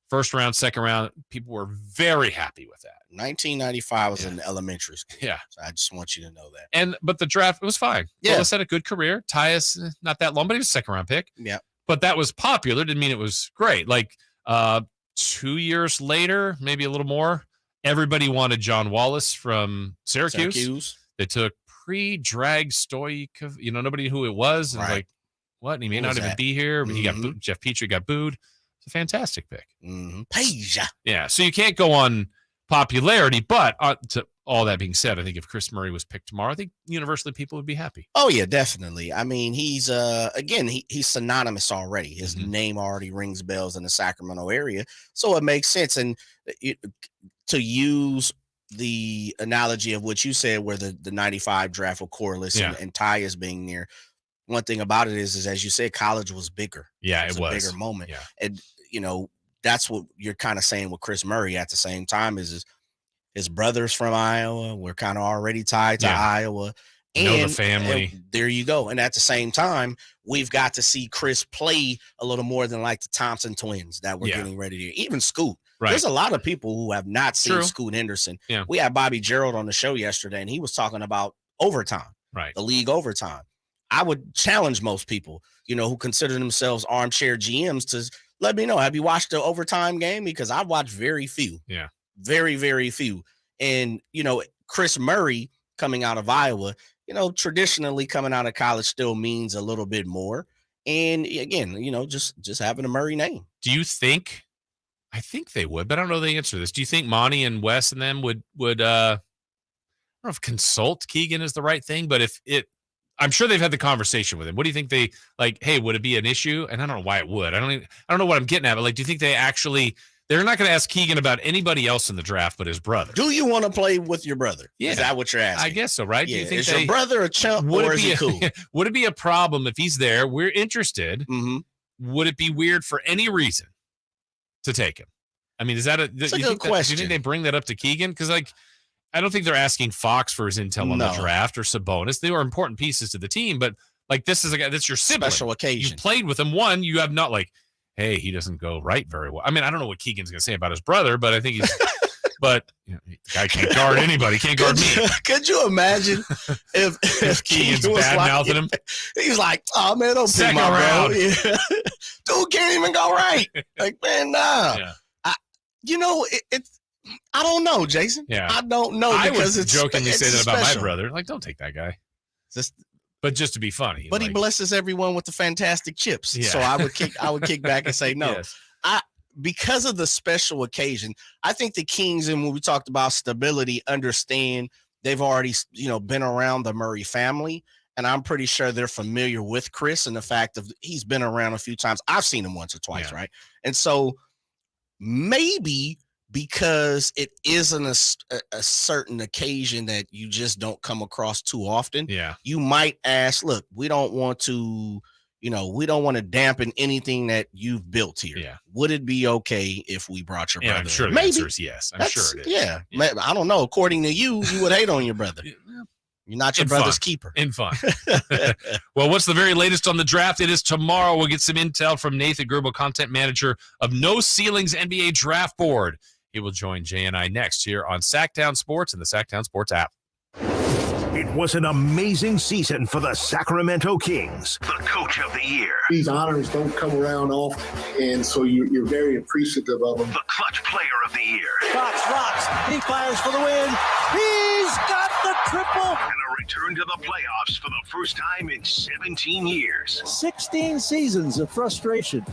First round, second round. People were very happy with that. 1995 was in elementary school. Yeah. So I just want you to know that. But the draft was fine. Yeah. Corliss had a good career. Tyus, not that long, but he was a second round pick. Yeah. But that was popular. Didn't mean it was great. Like 2 years later, maybe a little more, everybody wanted John Wallace from Syracuse. They took pre-drag Stoikov. Nobody knew who it was. And like, what? And he may not even be here. But he got booed. Jeff Petrie got booed. It's a fantastic pick. Peja. Yeah. So you can't go on popularity. But to all that being said, I think if Chris Murray was picked tomorrow, I think universally people would be happy. Oh yeah, definitely. I mean, he's he's synonymous already. His name already rings bells in the Sacramento area, so it makes sense. And to use the analogy of what you said, where the 95 draft with Corliss and Tyus being there, one thing about it is as you said, college was bigger. Yeah, it was a bigger moment. Yeah. And that's what you're kind of saying with Chris Murray at the same time is his brothers from Iowa. We're kind of already tied to Iowa. And the family. And there you go. And at the same time, we've got to see Chris play a little more than like the Thompson twins that we're getting ready to. Even Scoot. Right. There's a lot of people who have not seen Scoot Henderson. Yeah. We had Bobby Gerald on the show yesterday, and he was talking about overtime, the league overtime. I would challenge most people, who consider themselves armchair GMs to let me know. Have you watched the overtime game? Because I've watched very few. Yeah. Very, very few. And, Chris Murray coming out of Iowa, traditionally coming out of college still means a little bit more. And again, just having a Murray name. Do you think, I think they would, but I don't know the answer to this. Do you think Monty and Wes and them would I don't know if consult Keegan is the right thing, but I'm sure they've had the conversation with him. What do you think they like? Hey, would it be an issue? And I don't know why it would. I don't know what I'm getting at, but do you think they're not going to ask Keegan about anybody else in the draft but his brother? Do you want to play with your brother? Yeah. Is that what you're asking? I guess so, right? Yeah. Do you think is your brother a chump or is he cool? Would it be a problem if he's there? We're interested. Would it be weird for any reason to take him? I mean, is that That's a good question. Do you think they bring that up to Keegan? Because I don't think they're asking Fox for his intel on the draft or Sabonis. They were important pieces to the team, but this is a guy that's your sibling. Special occasion. You played with him. One, you have not hey, he doesn't go right very well. I mean, I don't know what Keegan's going to say about his brother, but I think he's but the guy can't guard anybody. Can't guard me. Could you imagine if Keegan's Keegan was bad-mouthing him? He's like, oh, man, don't pick my bro. Yeah. Dude can't even go right. Man, nah. Yeah. I don't know, Jason. Yeah. I don't know. I because was jokingly say that about my brother. Don't take that guy. But just to be funny. But he blesses everyone with the fantastic chips. Yeah. So I would kick back and say no. Yes. Because of the special occasion, I think the Kings, and when we talked about stability, understand they've already, been around the Murray family. And I'm pretty sure they're familiar with Chris and the fact of he's been around a few times. I've seen him once or twice, right? And so maybe because it isn't a certain occasion that you just don't come across too often. Yeah. You might ask, look, we don't want to dampen anything that you've built here. Yeah. Would it be okay if we brought your brother? I'm sure the answer is yes. I'm sure it is. Yeah. I don't know. According to you would hate on your brother. You're not your brother's keeper. In fun. Well, what's the very latest on the draft? It is tomorrow. We'll get some intel from Nathan Gerbil, content manager of No Ceilings NBA Draft Board. He will join Jay and I next here on Sactown Sports and the Sactown Sports app. It was an amazing season for the Sacramento Kings. The coach of the year. These honors don't come around often, and so you're very appreciative of them. The clutch player of the year. Fox rocks. He fires for the win. He's got the triple. And a return to the playoffs for the first time in 17 years. 16 seasons of frustration.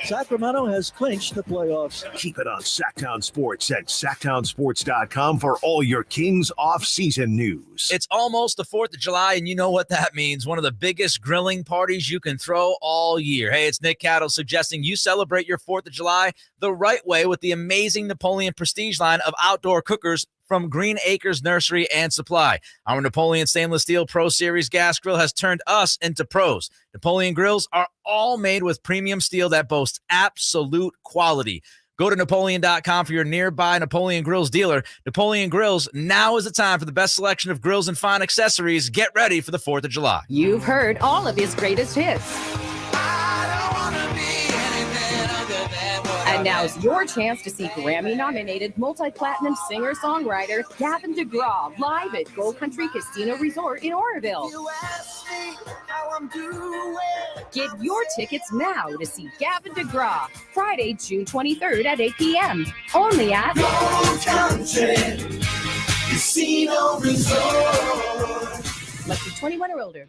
Sacramento has clinched the playoffs. Keep it on Sactown Sports at SactownSports.com for all your Kings off-season news. It's almost the 4th of July, and you know what that means. One of the biggest grilling parties you can throw all year. Hey, it's Nick Cattle suggesting you celebrate your 4th of July the right way with the amazing Napoleon Prestige line of outdoor cookers from Green Acres Nursery and Supply. Our Napoleon Stainless Steel Pro Series gas grill has turned us into pros. Napoleon grills are all made with premium steel that boasts absolute quality. Go to Napoleon.com for your nearby Napoleon Grills dealer. Napoleon Grills, now is the time for the best selection of grills and fine accessories. Get ready for the 4th of July. You've heard all of his greatest hits. And now's your chance to see Grammy-nominated multi-platinum singer-songwriter Gavin DeGraw live at Gold Country Casino Resort in Oroville. Get your tickets now to see Gavin DeGraw Friday, June 23rd at 8 p.m. Only at Gold Country Casino Resort. Must be 21 or older.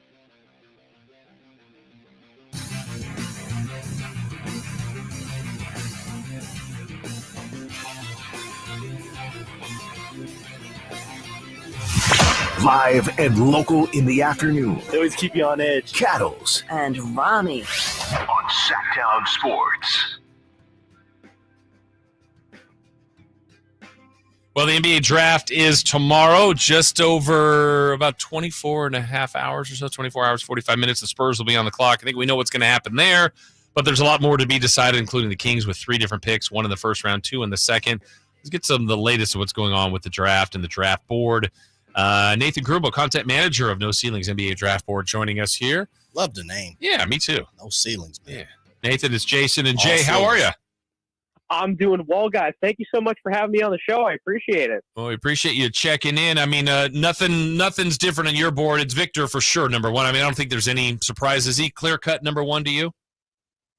Live and local in the afternoon. They always keep you on edge. Cattles And Ramie. on Sactown Sports. Well, the NBA draft is tomorrow, just over about 24 and a half hours or so, 24 hours, 45 minutes. The Spurs will be on the clock. I think we know what's going to happen there, but there's a lot more to be decided, including the Kings with 3 different picks, 1 in the first round, 2 in the second. Let's get some of the latest of what's going on with the draft and the draft board. Nathan Grubel, content manager of No Ceilings NBA Draft Board, joining us here. Love the name. Yeah, me too. No ceilings, man. Yeah. Nathan, it's Jason and All Jay. How are you? ceilings. I'm doing well, guys. Thank you so much for having me on the show. I appreciate it. Well, we appreciate you checking in. I mean, nothing's different on your board. It's Victor for sure, number 1. I mean, I don't think there's any surprises. Is he clear-cut number 1 to you?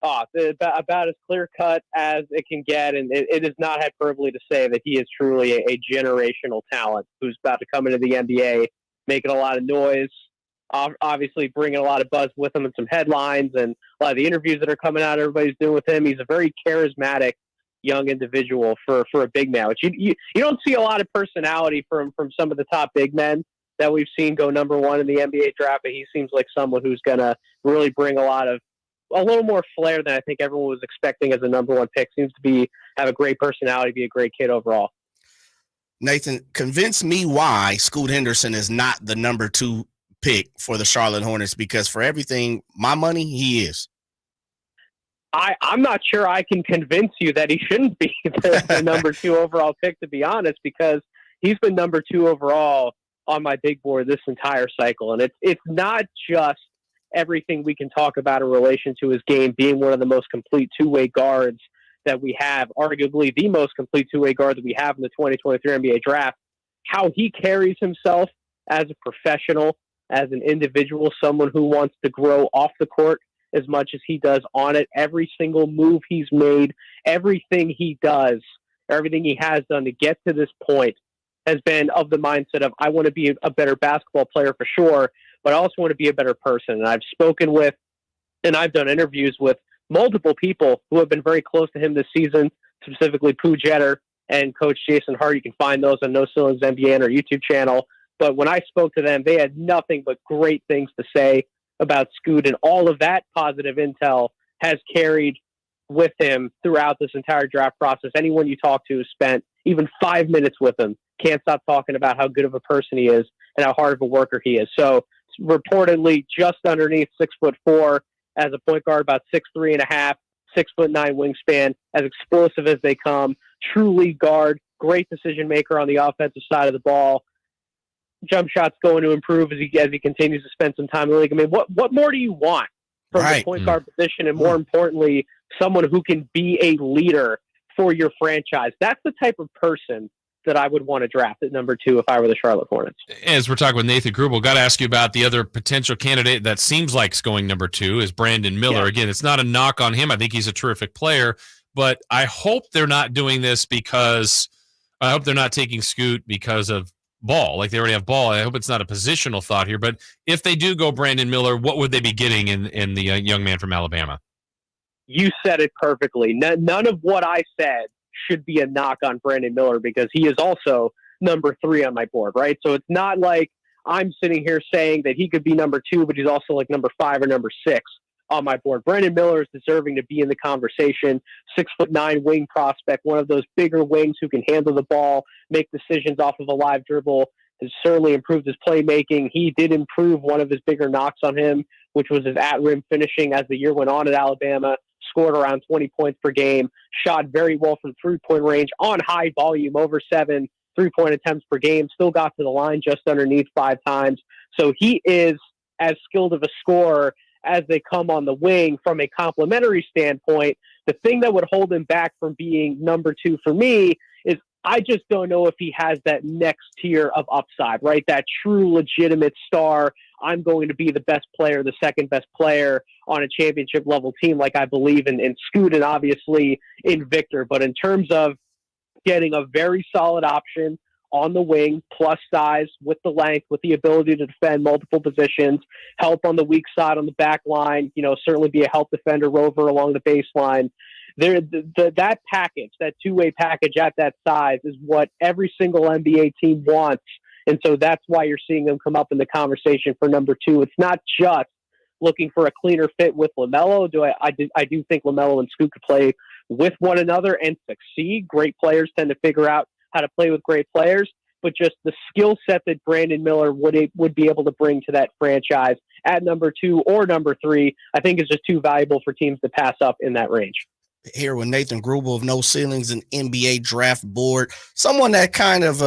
About as clear-cut as it can get, and it is not hyperbole to say that he is truly a generational talent who's about to come into the NBA, making a lot of noise, obviously bringing a lot of buzz with him and some headlines, and a lot of the interviews that are coming out, everybody's doing with him. He's a very charismatic young individual for a big man, which you don't see a lot of personality from some of the top big men that we've seen go number 1 in the NBA draft, but he seems like someone who's going to really bring a little more flair than I think everyone was expecting as a number 1 pick. Seems to have a great personality, be a great kid overall. Nathan, convince me why Scoot Henderson is not the number 2 pick for the Charlotte Hornets, because for everything, my money, he is. I'm not sure I can convince you that he shouldn't be the number 2 overall pick, to be honest, because he's been number 2 overall on my big board this entire cycle. And it's not just everything we can talk about in relation to his game being one of the most complete two-way guards that we have, arguably the most complete two-way guard that we have in the 2023 NBA draft. How he carries himself as a professional, as an individual, someone who wants to grow off the court as much as he does on it. Every single move he's made, everything he does, everything he has done to get to this point has been of the mindset of, I want to be a better basketball player for sure, but I also want to be a better person. And I've spoken with, and I've done interviews with multiple people who have been very close to him this season, specifically Pooh Jeter and Coach Jason Hart. You can find those on No Ceilings NBA on our YouTube channel. But when I spoke to them, they had nothing but great things to say about Scoot, and all of that positive intel has carried with him throughout this entire draft process. Anyone you talk to who spent even 5 minutes with him can't stop talking about how good of a person he is and how hard of a worker he is. So reportedly just underneath 6'4" as a point guard, about 6'3.5", 6'9" wingspan, as explosive as they come, true lead guard, great decision maker on the offensive side of the ball. Jump shot's going to improve as he continues to spend some time in the league. I mean, what more do you want from the point guard position, and more importantly, someone who can be a leader for your franchise? That's the type of person that I would want to draft at number 2 if I were the Charlotte Hornets. As we're talking with Nathan Grubel, got to ask you about the other potential candidate that seems like is going number 2 is Brandon Miller. Yeah. Again, it's not a knock on him. I think he's a terrific player, but I hope they're not doing this because I hope they're not taking Scoot because of Ball. Like they already have Ball. I hope it's not a positional thought here, but if they do go Brandon Miller, what would they be getting in the young man from Alabama? You said it perfectly. None of what I said should be a knock on Brandon Miller because he is also number 3 on my board, right? So it's not like I'm sitting here saying that he could be number 2, but he's also like number 5 or number 6 on my board. Brandon Miller is deserving to be in the conversation. 6'9" wing prospect, one of those bigger wings who can handle the ball, make decisions off of a live dribble, has certainly improved his playmaking. He did improve one of his bigger knocks on him, which was his at-rim finishing as the year went on at Alabama. Scored around 20 points per game, shot very well from three-point range on high volume, over 7 3-point attempts per game, still got to the line just underneath 5 times. So he is as skilled of a scorer as they come on the wing from a complementary standpoint. The thing that would hold him back from being number 2 for me is I just don't know if he has that next tier of upside, right? That true legitimate star. I'm going to be the best player, the second best player on a championship level team, like I believe in Scoot and obviously in Victor. But in terms of getting a very solid option on the wing, plus size, with the length, with the ability to defend multiple positions, help on the weak side on the back line, certainly be a help defender rover along the baseline. That package, that two-way package at that size is what every single NBA team wants. And so that's why you're seeing them come up in the conversation for number 2. It's not just looking for a cleaner fit with LaMelo. I do think LaMelo and Scoot could play with one another and succeed. Great players tend to figure out how to play with great players, but just the skill set that Brandon Miller would be able to bring to that franchise at number 2 or number 3, I think is just too valuable for teams to pass up in that range. Here with Nathan Grubel of No Ceilings and NBA Draft Board. Someone that kind of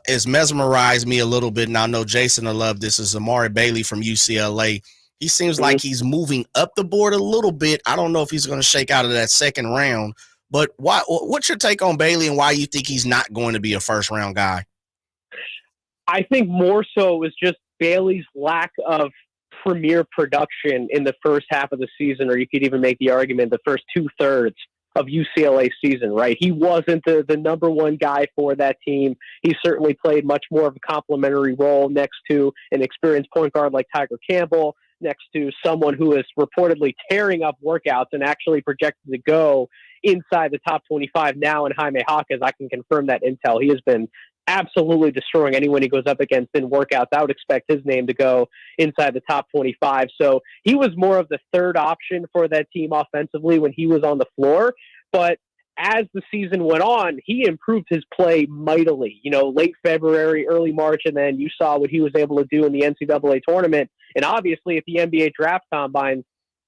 has mesmerized me a little bit, and I know Jason will love this, is Amari Bailey from UCLA. He seems like he's moving up the board a little bit. I don't know if he's going to shake out of that second round, but what's your take on Bailey and why you think he's not going to be a first-round guy? I think more so it was just Bailey's lack of premier production in the first half of the season, or you could even make the argument the first 2/3 of UCLA season, right? He wasn't the number 1 guy for that team. He certainly played much more of a complementary role next to an experienced point guard like Tiger Campbell, next to someone who is reportedly tearing up workouts and actually projected to go inside the top 25 now in Jaime Jaquez. I can confirm that intel. He has been absolutely destroying anyone he goes up against in workouts. I would expect his name to go inside the top 25. So he was more of the third option for that team offensively when he was on the floor. But as the season went on, he improved his play mightily, late February, early March, and then you saw what he was able to do in the NCAA tournament. And obviously at the NBA draft combine,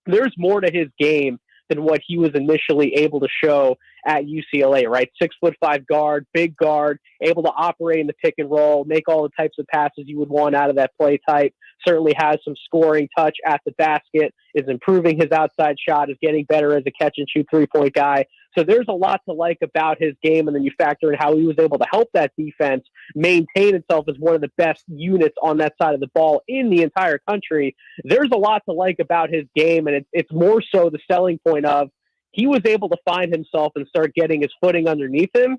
there's more to his game than what he was initially able to show at UCLA, right? 6'5" guard, big guard, able to operate in the pick and roll, make all the types of passes you would want out of that play type, certainly has some scoring touch at the basket, is improving his outside shot, is getting better as a catch and shoot 3-point guy. So there's a lot to like about his game, and then you factor in how he was able to help that defense maintain itself as one of the best units on that side of the ball in the entire country. There's a lot to like about his game, and it's more so the selling point of he was able to find himself and start getting his footing underneath him.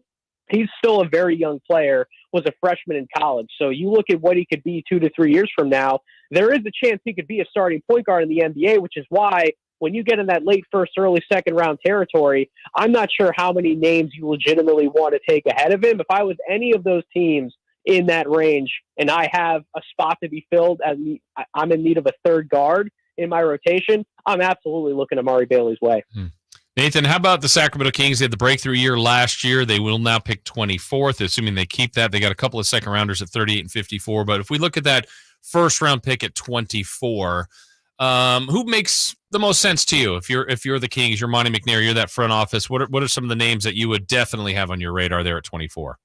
He's still a very young player, was a freshman in college. So you look at what he could be 2 to 3 years from now, there is a chance he could be a starting point guard in the NBA, which is why when you get in that late first, early second round territory, I'm not sure how many names you legitimately want to take ahead of him. If I was any of those teams in that range and I have a spot to be filled, as I'm in need of a third guard in my rotation, I'm absolutely looking Amari Bailey's way. Nathan, how about the Sacramento Kings? They had the breakthrough year last year. They will now pick 24th, assuming they keep that. They got a couple of second rounders at 38 and 54. But if we look at that first round pick at 24, who makes the most sense to you? If you're the Kings, you're Monty McNair, you're that front office. What are some of the names that you would definitely have on your radar there at 24?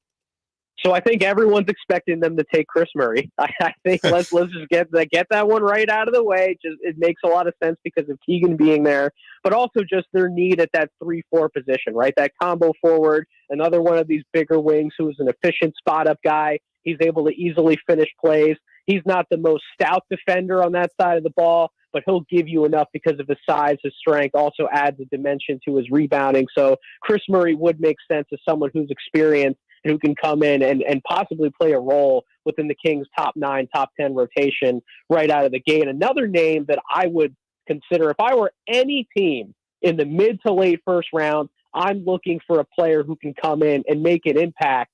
So I think everyone's expecting them to take Chris Murray. I think let's just get that one right out of the way. Just it makes a lot of sense because of Keegan being there, but also just their need at that 3-4 position, right? That combo forward, another one of these bigger wings who is an efficient spot up guy. He's able to easily finish plays. He's not the most stout defender on that side of the ball, but he'll give you enough because of his size, his strength, also adds a dimension to his rebounding. So Chris Murray would make sense as someone who's experienced who can come in and possibly play a role within the Kings' top 9, top 10 rotation right out of the gate. Another name that I would consider, if I were any team in the mid to late first round, I'm looking for a player who can come in and make an impact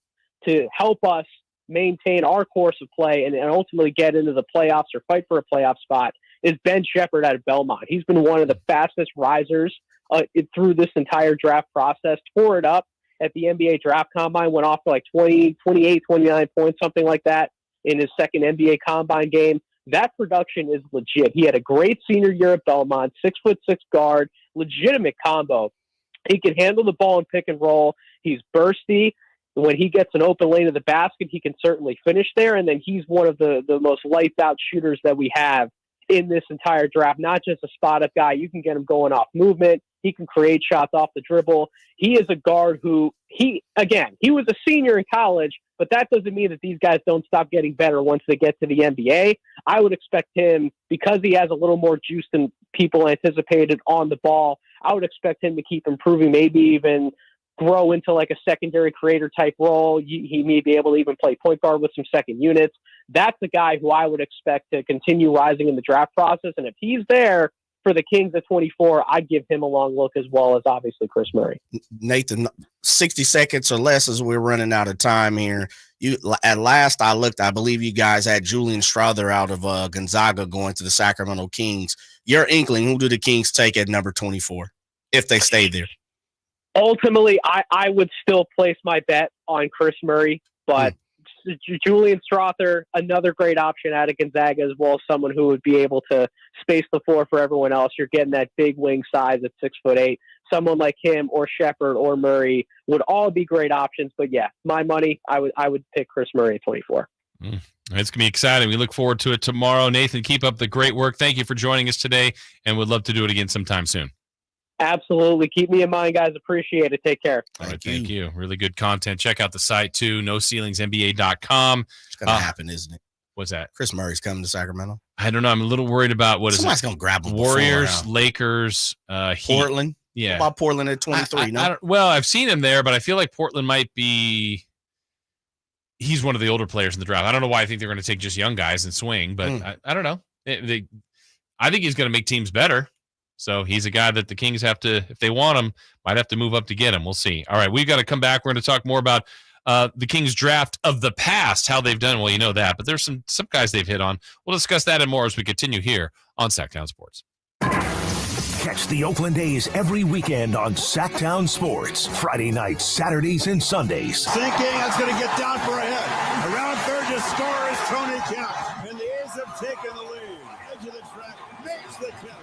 to help us maintain our course of play and ultimately get into the playoffs or fight for a playoff spot, is Ben Shepherd out of Belmont. He's been one of the fastest risers through this entire draft process, tore it up at the NBA draft combine, went off for like 20, 28, 29 points, something like that in his second NBA combine game. That production is legit. He had a great senior year at Belmont, 6'6" guard, legitimate combo. He can handle the ball and pick and roll. He's bursty. When he gets an open lane to the basket, he can certainly finish there. And then he's one of the most lights out shooters that we have in this entire draft, not just a spot up guy. You can get him going off movement. He can create shots off the dribble. He is a guard who he was a senior in college, but that doesn't mean that these guys don't stop getting better once they get to the NBA. I would expect him, because he has a little more juice than people anticipated on the ball, I would expect him to keep improving, maybe even grow into like a secondary creator type role. He may be able to even play point guard with some second units. That's the guy who I would expect to continue rising in the draft process. And if he's there for the Kings at 24, I'd give him a long look, as well as obviously Chris Murray. Nathan, 60 seconds or less as we're running out of time here. At last I looked, I believe you guys had Julian Strother out of Gonzaga going to the Sacramento Kings. Your inkling, who do the Kings take at number 24 if they stay there? Ultimately, I would still place my bet on Chris Murray, but Julian Strother, another great option out of Gonzaga, as well as someone who would be able to space the floor for everyone else. You're getting that big wing size at 6'8". Someone like him or Shepherd or Murray would all be great options. But yeah, my money, I would pick Chris Murray at 24. It's going to be exciting. We look forward to it tomorrow. Nathan, keep up the great work. Thank you for joining us today, and would love to do it again sometime soon. Absolutely. Keep me in mind, guys. Appreciate it. Take care. Thank you. Really good content. Check out the site, too, NoCeilingsNBA.com. It's going to happen, isn't it? What's that? Chris Murray's coming to Sacramento. I don't know. I'm a little worried about Somebody's going to grab him. Warriors, Lakers, Portland. Yeah. What about Portland at 23? Well, I've seen him there, but I feel like Portland might be – he's one of the older players in the draft. I don't know why I think they're going to take just young guys and swing, but I don't know. I think he's going to make teams better. So he's a guy that the Kings have to, if they want him, might have to move up to get him. We'll see. All right, we've got to come back. We're going to talk more about the Kings draft of the past, how they've done. Well, you know that, but there's some guys they've hit on. We'll discuss that and more as we continue here on Sactown Sports. Catch the Oakland A's every weekend on Sactown Sports. Friday nights, Saturdays, and Sundays. Thinking that's going to get down for a hit. Around third to score is Tony Kemp. And the A's have taken the lead. Edge of the track makes the catch.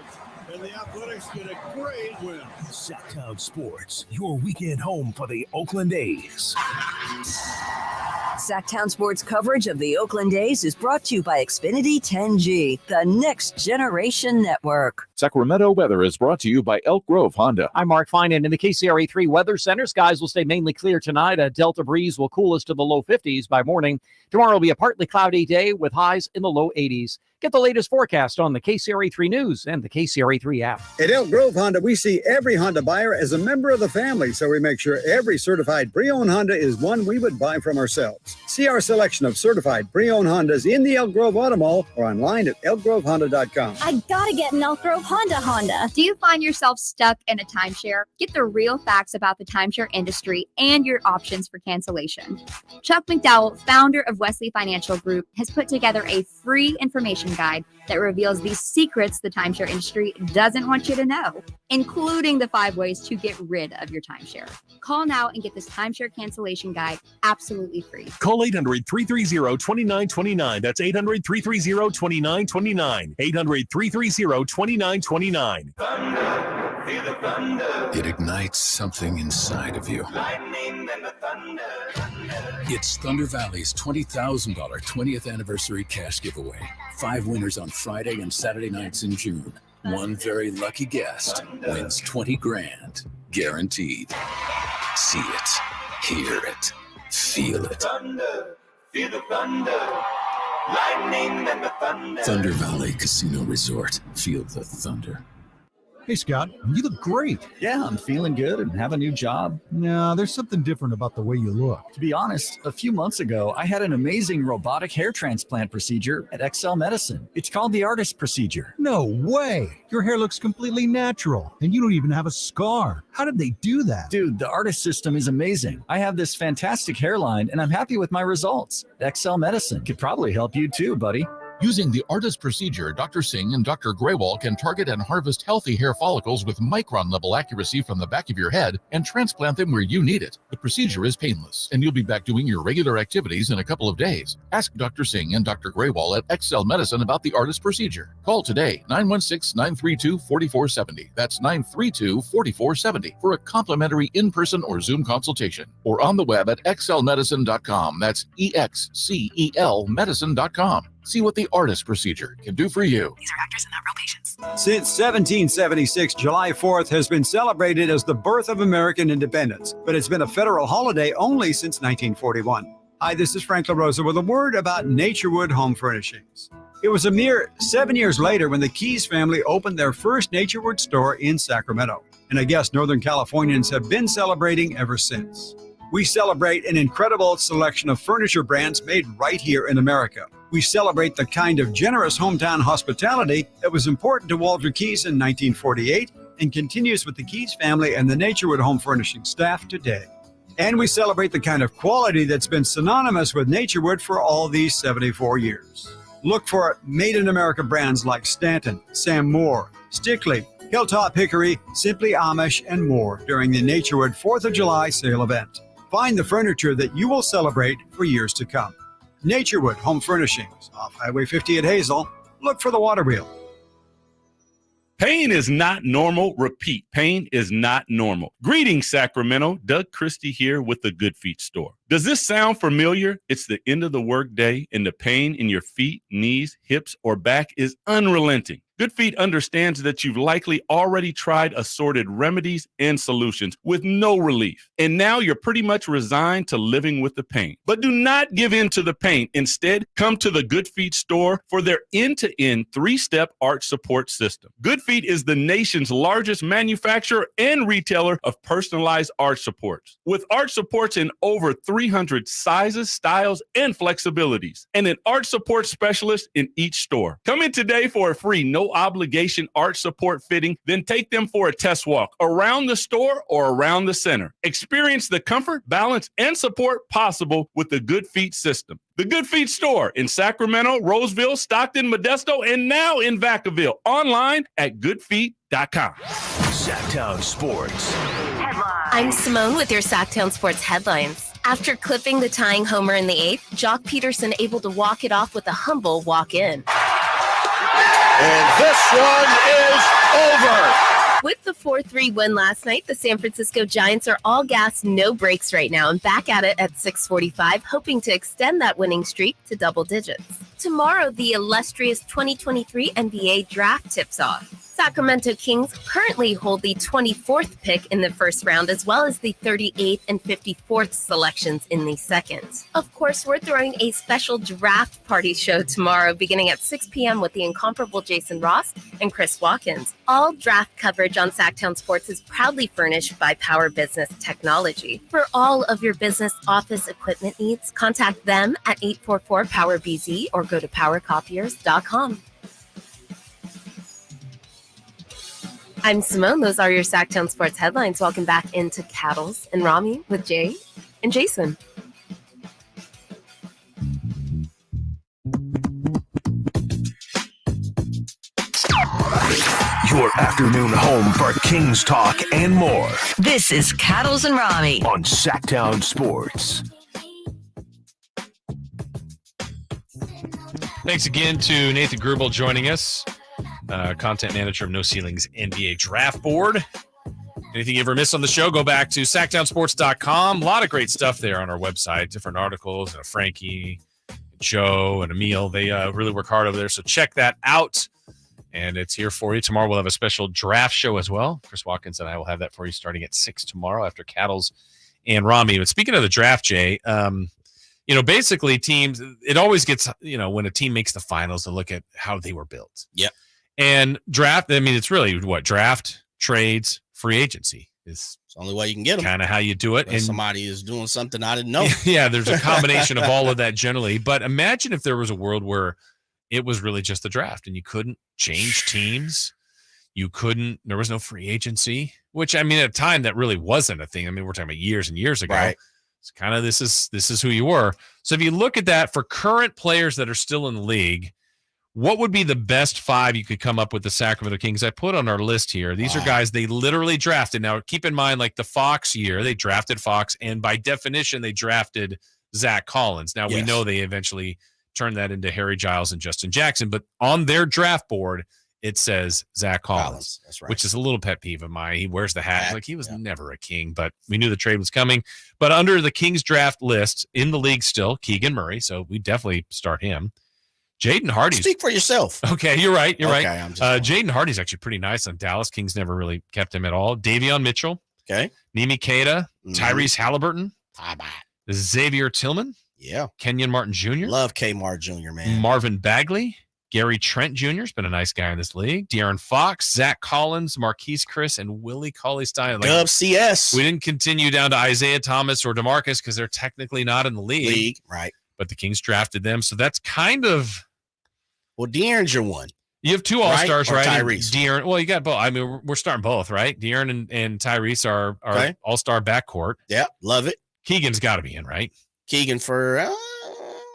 And the Athletics get a great win. Sactown Sports, your weekend home for the Oakland A's. Sactown Sports coverage of the Oakland A's is brought to you by Xfinity 10G, the next generation network. Sacramento weather is brought to you by Elk Grove Honda. I'm Mark Finan in the KCRA3 Weather Center. Skies will stay mainly clear tonight. A Delta breeze will cool us to the low 50s by morning. Tomorrow will be a partly cloudy day with highs in the low 80s. Get the latest forecast on the KCRA3 News and the KCRA3 app. At Elk Grove Honda, we see every Honda buyer as a member of the family, so we make sure every certified pre-owned Honda is one we would buy from ourselves. See our selection of certified pre-owned Hondas in the Elk Grove Auto Mall or online at elkgrovehonda.com. I gotta get an Elk Grove Honda. Do you find yourself stuck in a timeshare? Get the real facts about the timeshare industry and your options for cancellation. Chuck McDowell, founder of Wesley Financial Group, has put together a free information guide that reveals the secrets the timeshare industry doesn't want you to know, including the 5 ways to get rid of your timeshare. Call now and get this timeshare cancellation guide absolutely free. Call 800-330-2929. That's 800-330-2929. 800-330-2929. It ignites something inside of you. It's Thunder Valley's $20,000 20th anniversary cash giveaway. 5 winners on Friday and Saturday nights in June. One very lucky guest wins $20,000 guaranteed. See it, hear it, feel it. Feel the thunder, lightning and the thunder. Thunder Valley Casino Resort. Feel the thunder. Hey, Scott, you look great. Yeah, I'm feeling good and have a new job. No, there's something different about the way you look. To be honest, a few months ago, I had an amazing robotic hair transplant procedure at XL Medicine. It's called the artist procedure. No way. Your hair looks completely natural, and you don't even have a scar. How did they do that? Dude, the artist system is amazing. I have this fantastic hairline, and I'm happy with my results. XL Medicine could probably help you too, buddy. Using the artist procedure, Dr. Singh and Dr. Graywall can target and harvest healthy hair follicles with micron-level accuracy from the back of your head and transplant them where you need it. The procedure is painless, and you'll be back doing your regular activities in a couple of days. Ask Dr. Singh and Dr. Graywall at XL Medicine about the artist procedure. Call today, 916-932-4470. That's 932-4470 for a complimentary in-person or Zoom consultation, or on the web at xlmedicine.com. That's EXCEL medicine.com. See what the artist procedure can do for you. These are actors and not real patients. Since 1776, July 4th has been celebrated as the birth of American independence, but it's been a federal holiday only since 1941. Hi, this is Frank LaRosa with a word about Naturewood Home Furnishings. It was a mere 7 years later when the Keys family opened their first Naturewood store in Sacramento, and I guess Northern Californians have been celebrating ever since. We celebrate an incredible selection of furniture brands made right here in America. We celebrate the kind of generous hometown hospitality that was important to Walter Keys in 1948 and continues with the Keys family and the Naturewood Home Furnishing staff today. And we celebrate the kind of quality that's been synonymous with Naturewood for all these 74 years. Look for made in America brands like Stanton, Sam Moore, Stickley, Hilltop Hickory, Simply Amish, and more during the Naturewood 4th of July sale event. Find the furniture that you will celebrate for years to come. Naturewood Home Furnishings, off Highway 50 at Hazel. Look for the water wheel. Pain is not normal. Repeat, pain is not normal. Greetings, Sacramento. Doug Christie here with the Good Feet store. Does this sound familiar? It's the end of the workday, and the pain in your feet, knees, hips, or back is unrelenting. Good Feet understands that you've likely already tried assorted remedies and solutions with no relief. And now you're pretty much resigned to living with the pain. But do not give in to the pain. Instead, come to the Good Feet store for their end-to-end 3-step arch support system. Good Feet is the nation's largest manufacturer and retailer of personalized arch supports. With arch supports in over 300 sizes, styles, and flexibilities, and an arch support specialist in each store. Come in today for a free no-obligation arch support fitting, then take them for a test walk around the store or around the center. Experience the comfort, balance, and support possible with the Good Feet system. The Good Feet store in Sacramento, Roseville, Stockton, Modesto, and now in Vacaville. Online at goodfeet.com. Sactown Sports. I'm Simone with your Sactown Sports headlines. After clipping the tying homer in the 8th, Jock Peterson able to walk it off with a humble walk-in. And this one is over. With the 4-3 win last night, the San Francisco Giants are all gas, no breaks right now, and back at it at 6:45, hoping to extend that winning streak to double digits. Tomorrow, the illustrious 2023 NBA draft tips off. Sacramento Kings currently hold the 24th pick in the first round, as well as the 38th and 54th selections in the second. Of course, we're throwing a special draft party show tomorrow, beginning at 6 p.m. with the incomparable Jason Ross and Chris Watkins. All draft coverage on Sactown Sports is proudly furnished by Power Business Technology. For all of your business office equipment needs, contact them at 844-POWER-BZ or go to powercopiers.com. I'm Simone. Those are your Sactown Sports headlines. Welcome back into Cattles and Ramie with Jay and Jason. Your afternoon home for Kings talk and more. This is Cattles and Ramie on Sactown Sports. Thanks again to Nathan Grubel joining us. Content manager of No Ceilings NBA Draft Board. Anything you ever miss on the show, go back to SactownSports.com. A lot of great stuff there on our website. Different articles. And Frankie, Joe, and Emil. They really work hard over there. So check that out. And it's here for you. Tomorrow we'll have a special draft show as well. Chris Watkins and I will have that for you starting at 6 tomorrow after Cattles and Ramie. But speaking of the draft, Jay, basically teams, it always gets, when a team makes the finals, to look at how they were built. Yep. And draft, I mean, it's really what? Draft, trades, free agency is It's the only way you can get them. kind of how you do it. And somebody is doing something I didn't know. Yeah, there's a combination of all of that generally. But imagine if there was a world where it was really just the draft and you couldn't change teams. There was no free agency, which, I mean, at a time that really wasn't a thing. I mean, we're talking about years and years ago. Right. It's kind of this is who you were. So if you look at that for current players that are still in the league, what would be the best 5 you could come up with the Sacramento Kings? I put on our list here. These are guys they literally drafted. Now, keep in mind, like the Fox year, they drafted Fox, and by definition, they drafted Zach Collins. Now, we know they eventually turned that into Harry Giles and Justin Jackson, but on their draft board, it says Zach Collins. That's right. Which is a little pet peeve of mine. He wears the hat. Like, he was never a King, but we knew the trade was coming. But under the Kings draft list, in the league still, Keegan Murray, so we definitely start him. Jaden Hardy's. Speak for yourself. Okay, you're right. You're Okay, right. I'm just Jaden Hardy's actually pretty nice on Dallas. Kings never really kept him at all. Davion Mitchell. Okay. Nimi Keita. Tyrese Halliburton. Xavier Tillman. Yeah. Kenyon Martin Jr. Love Kmart Jr., man. Marvin Bagley. Gary Trent Jr. has been a nice guy in this league. De'Aaron Fox, Zach Collins, Marquise Chris, and Willie Cauley-Stein. Dub CS. We didn't continue down to Isaiah Thomas or DeMarcus because they're technically not in the league. Right. But the Kings drafted them. So that's kind of... Well, De'Aaron's your one. You have 2 All-Stars, right? Tyrese. De'Aaron. Well, you got both. I mean, we're starting both, right? De'Aaron and Tyrese are All-Star backcourt. Yeah, love it. Keegan's got to be in, right? Keegan for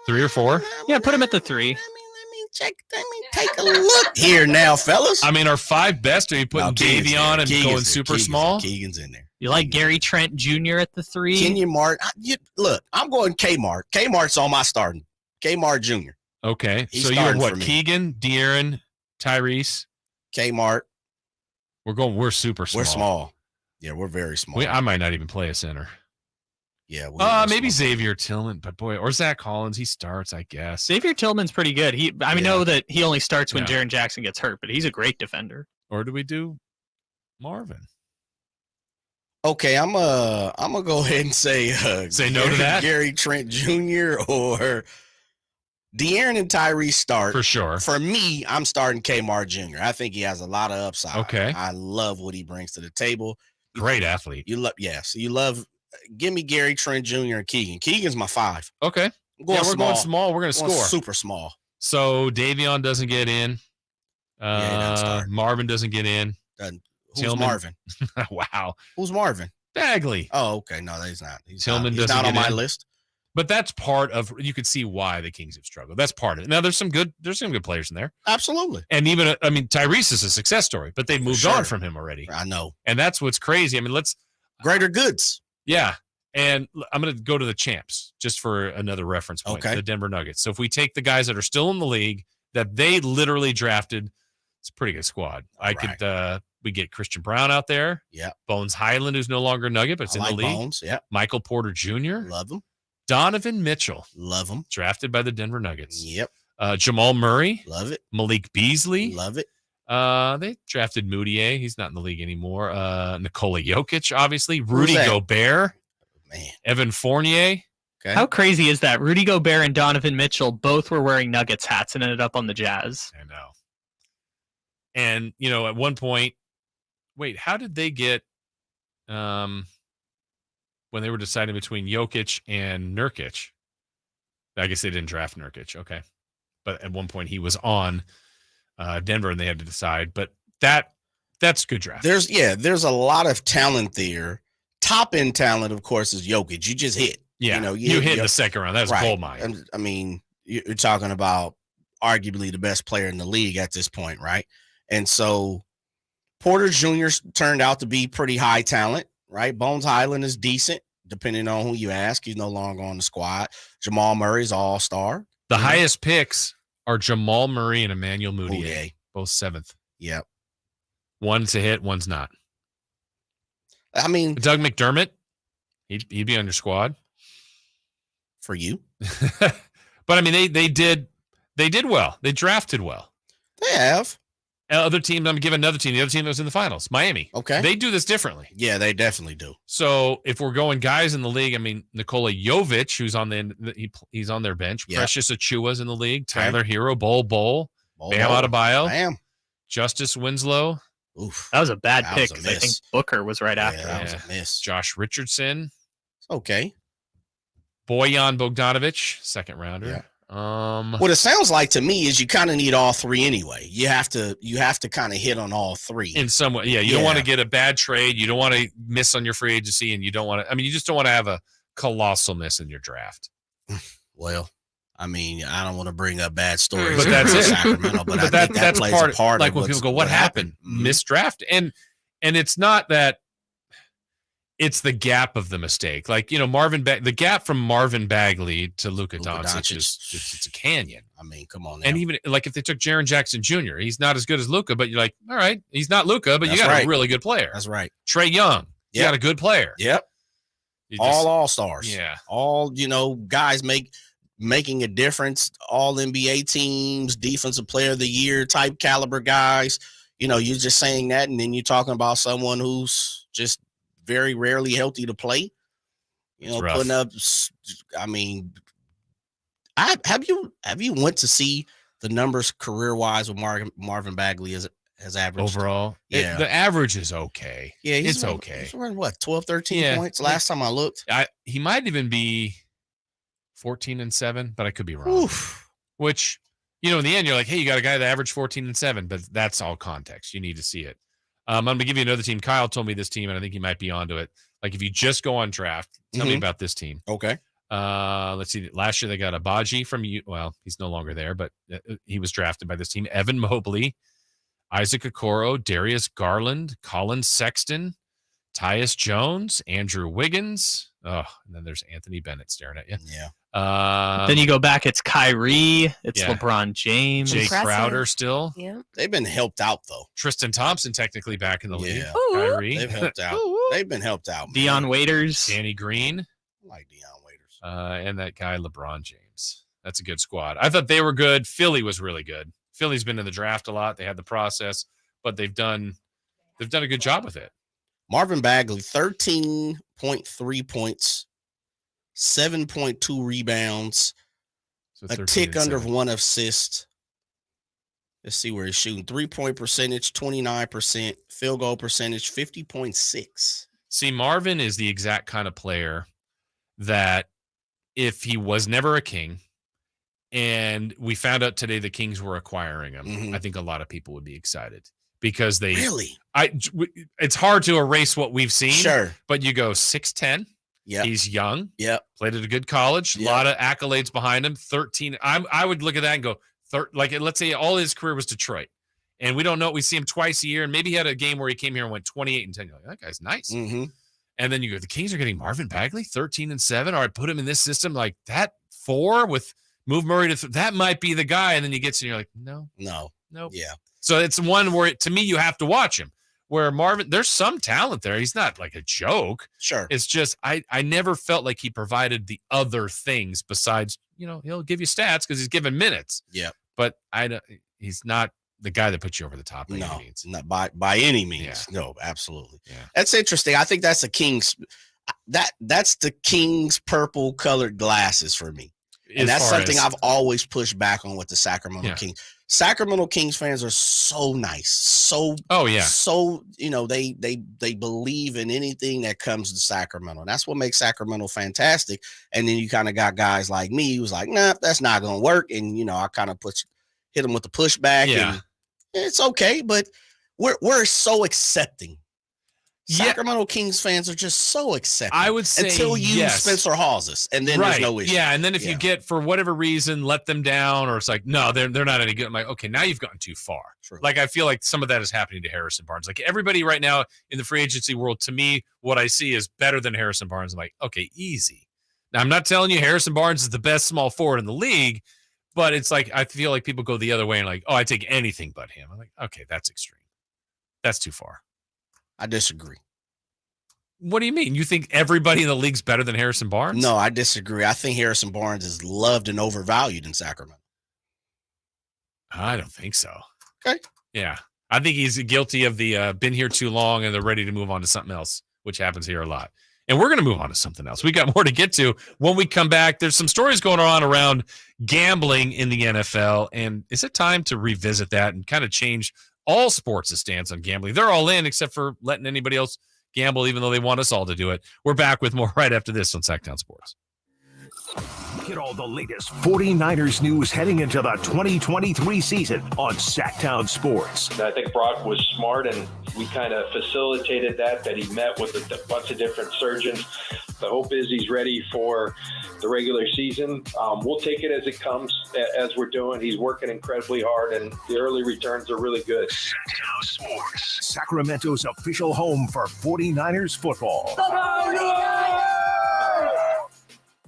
3 or 4. Yeah, put him at the 3. Let me take a look here now, fellas. I mean, our 5 best, are you putting Davion and going super small? Keegan's in there. You like Gary Trent Jr. at the 3? Kenyon Martin. Look, I'm going Kmart. Kmart's on my starting. Kmart Jr. Okay. He's So you have starting what? for me. Keegan, De'Aaron, Tyrese. Kmart. We're super small. We're small. Yeah, we're very small. I might not even play a center. Yeah. Maybe Xavier Tillman, but boy, or Zach Collins, he starts, I guess. Xavier Tillman's pretty good. I know that he only starts when Jaren Jackson gets hurt, but he's a great defender. Or do we do Marvin? Okay, I'm gonna go ahead and say no to that. Gary Trent Jr. or De'Aaron and Tyrese start for sure. For me, I'm starting Kmart Jr. I think he has a lot of upside. Okay, I love what he brings to the table. Great athlete. You love. Give me Gary Trent Jr. and Keegan. Keegan's my 5. Okay. We're going small. We're going to score. Super small. So Davion doesn't get in. Marvin doesn't get in. Who's Tillman. Marvin? Wow. Who's Marvin? Bagley. Oh, okay. No, he's not. Tillman he's doesn't not get on my in. list. But that's part of. You could see why the Kings have struggled. That's part of it. Now there's some good players in there. Absolutely. And even Tyrese is a success story, but they've moved on from him already. I know. And that's what's crazy. I mean, greater goods. Yeah. And I'm going to go to the champs just for another reference point, the Denver Nuggets. So if we take the guys that are still in the league that they literally drafted, it's a pretty good squad. We get Christian Brown out there. Yeah. Bones Highland, who's no longer a Nugget, but it's in the league. Bones, yeah. Michael Porter Jr. Love him. Donovan Mitchell. Love him. Drafted by the Denver Nuggets. Yep. Jamal Murray. Love it. Malik Beasley. Love it. They drafted Moutier. He's not in the league anymore. Nikola Jokic, obviously. Rudy Gobert. Man. Evan Fournier. Okay. How crazy is that? Rudy Gobert and Donovan Mitchell both were wearing Nuggets hats and ended up on the Jazz. I know. And, at one point, how did they get when they were deciding between Jokic and Nurkic? I guess they didn't draft Nurkic. Okay. But at one point he was on Denver and they had to decide. But that's good draft. There's a lot of talent there. Top end talent, of course, is Jokic. You just hit. Yeah, you hit in the second round. That's a gold mine. I mean, you're talking about arguably the best player in the league at this point, right? And so Porter Jr. turned out to be pretty high talent, right? Bones Highland is decent, depending on who you ask. He's no longer on the squad. Jamal Murray's all-star. The highest picks are Jamal Murray and Emmanuel Moutier, both 7th. Yep. One's a hit, one's not. I mean, Doug McDermott, he'd be on your squad for you. But I mean, they did well. They drafted well. They have. Other teams, I'm giving another team. The other team that was in the finals, Miami. Okay, they do this differently. Yeah, they definitely do. So if we're going guys in the league, I mean, Nikola Jovic, who's on he's on their bench. Yep. Precious Achua's in the league. Tyler Hero, Bol, Bam Adebayo. Bam. Justice Winslow. Oof. That was a bad That pick. was a 'Cause I think miss. Booker was right after. That was a miss. Josh Richardson. Okay. Bojan Bogdanovic, second rounder. Yeah. What it sounds like to me is you kind of need all three anyway. You have to kind of hit on all three in some way. Yeah, you don't want to get a bad trade. You don't want to miss on your free agency, and you don't want to. I mean, you just don't want to have a colossal miss in your draft. Well, I mean, I don't want to bring up bad stories, but that's it. Sacramento. But I think that plays a part. Like of when people go, "What happened? Missed draft," and it's not that. It's the gap of the mistake. Like, the gap from Marvin Bagley to Luka Doncic is it's a canyon. I mean, come on now. And even like if they took Jaren Jackson Jr., he's not as good as Luka, but you're like, all right, he's not Luka, but That's you got right. a really good player. That's right. Trae Young, you got a good player. Yep. All-stars. Yeah. All, guys making a difference, all NBA teams, defensive player of the year type caliber guys. You're just saying that, and then you're talking about someone who's just very rarely healthy to play. Putting up. I mean, have you went to see the numbers career wise with Marvin Bagley has averaged overall? Yeah, the average is okay. Yeah, it's okay. He's running 12, 13 points last time I looked. He might even be 14-7, but I could be wrong. Oof. Which, in the end, you're like, hey, you got a guy that averaged 14-7, but that's all context. You need to see it. I'm going to give you another team. Kyle told me this team, and I think he might be onto it. Like, if you just go on draft, tell me about this team. Okay. Let's see. Last year they got Abaji from he's no longer there, but he was drafted by this team. Evan Mobley, Isaac Okoro, Darius Garland, Colin Sexton, Tyus Jones, Andrew Wiggins. Oh, and then there's Anthony Bennett staring at you. Yeah. Then you go back, it's Kyrie, it's LeBron James. Jay Crowder still. Yeah. They've been helped out, though. Tristan Thompson technically back in the league. Yeah. Kyrie. They've helped out. They've been helped out. Man. Deion Waiters. Danny Green. I like Deion Waiters. And that guy, LeBron James. That's a good squad. I thought they were good. Philly was really good. Philly's been in the draft a lot. They had the process, but they've done a good job with it. Marvin Bagley, 13.3 points, 7.2 rebounds, so a tick under 1 assist. Let's see where he's shooting. 3-point percentage, 29%. Field goal percentage, 50.6. See, Marvin is the exact kind of player that if he was never a King and we found out today the Kings were acquiring him, I think a lot of people would be excited. Because it's hard to erase what we've seen. Sure. But you go 6'10". Yeah. He's young. Yeah. Played at a good college. A lot of accolades behind him. 13. I would look at that and go, let's say all his career was Detroit. And we don't know. We see him twice a year. And maybe he had a game where he came here and went 28-10. You're like, that guy's nice. Mm-hmm. And then you go, the Kings are getting Marvin Bagley, 13-7. All right, put him in this system like that 4 with move Murray to that might be the guy. And then you get to, you're like, no. Yeah. So it's one where, to me, you have to watch him. Where Marvin, there's some talent there. He's not like a joke. Sure. It's just I never felt like he provided the other things besides, he'll give you stats because he's given minutes. Yeah. But he's not the guy that puts you over the top by any means. Not by any means. Yeah. No, absolutely. Yeah. That's interesting. I think that's the Kings. That's the Kings purple colored glasses for me. And that's something I've always pushed back on with the Sacramento Kings. Sacramento Kings fans are so nice. So they believe in anything that comes to Sacramento. And that's what makes Sacramento fantastic. And then you kind of got guys like me who's like, nah, that's not gonna work. And I kind of hit them with the pushback. Yeah. And it's okay, but we're so accepting. Sacramento Kings fans are just so accepting. I would say until you Spencer Hawes us, and then there's no issue. Yeah, and then if you get for whatever reason let them down, or it's like no, they're not any good. I'm like, okay, now you've gotten too far. True. Like I feel like some of that is happening to Harrison Barnes. Like everybody right now in the free agency world, to me, what I see is better than Harrison Barnes. I'm like, okay, easy. Now I'm not telling you Harrison Barnes is the best small forward in the league, but it's like I feel like people go the other way and like, oh, I take anything but him. I'm like, okay, that's extreme. That's too far. I disagree. What do you mean? You think everybody in the league's better than Harrison Barnes? No, I disagree. I think Harrison Barnes is loved and overvalued in Sacramento. I don't think so. Okay. Yeah. I think he's guilty of the been here too long and they're ready to move on to something else, which happens here a lot. And we're going to move on to something else. We got more to get to when we come back. There's some stories going on around gambling in the NFL. And is it time to revisit that and kind of change all sports' stance on gambling. They're all in except for letting anybody else gamble, even though they want us all to do it. We're back with more right after this on Sactown Sports. Get all the latest 49ers news heading into the 2023 season on Sactown Sports. I think Brock was smart, and we kind of facilitated that he met with a bunch of different surgeons. The hope is he's ready for the regular season. We'll take it as it comes, as we're doing. He's working incredibly hard, and the early returns are really good. Sactown Sports, Sacramento's official home for 49ers football.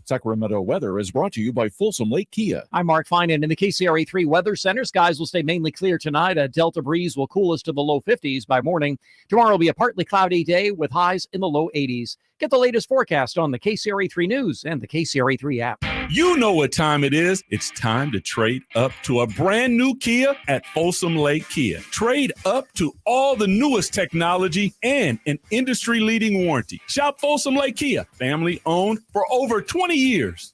Sacramento weather is brought to you by Folsom Lake Kia. I'm Mark Finan in the KCRA3 Weather Center. Skies will stay mainly clear tonight. A Delta breeze will cool us to the low 50s by morning. Tomorrow will be a partly cloudy day with highs in the low 80s. Get the latest forecast on the KCRA3 News and the KCRA3 app. You know what time it is. It's time to trade up to a brand new Kia at Folsom Lake Kia. Trade up to all the newest technology and an industry-leading warranty. Shop Folsom Lake Kia, family owned for over 20 years.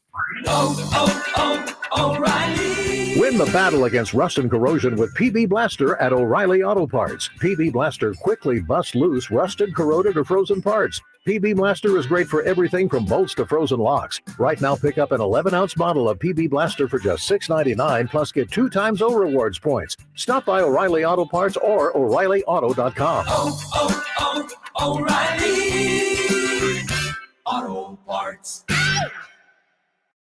O'Reilly. Win the battle against rust and corrosion with PB Blaster at O'Reilly Auto Parts. PB Blaster quickly busts loose rusted, corroded, or frozen parts. PB Blaster is great for everything from bolts to frozen locks. Right now, pick up an 11-ounce bottle of PB Blaster for just $6.99, plus get 2 times O Rewards points. Stop by O'Reilly Auto Parts or O'ReillyAuto.com. O'Reilly Auto Parts.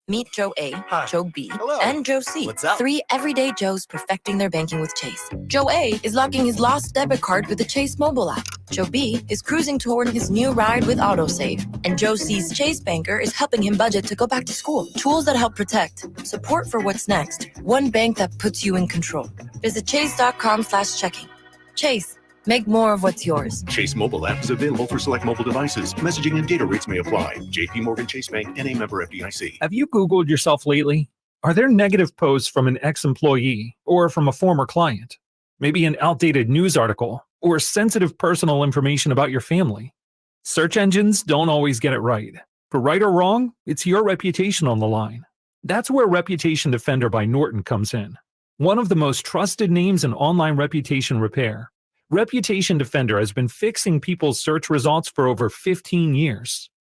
Meet Joe A, Joe B, and Joe C. What's up? 3 everyday Joes perfecting their banking with Chase. Joe A is locking his lost debit card with the Chase mobile app. Joe B is cruising toward his new ride with AutoSave. And Joe C's Chase banker is helping him budget to go back to school. Tools that help protect. Support for what's next. One bank that puts you in control. Visit chase.com/checking. Chase. Make more of what's yours. Chase mobile app is available for select mobile devices. Messaging and data rates may apply. JP Morgan Chase Bank, N.A. member FDIC. Have you Googled yourself lately? Are there negative posts from an ex-employee or from a former client? Maybe an outdated news article or sensitive personal information about your family? Search engines don't always get it right. For right or wrong, it's your reputation on the line. That's where Reputation Defender by Norton comes in. One of the most trusted names in online reputation repair. Reputation Defender has been fixing people's search results for over 15 years.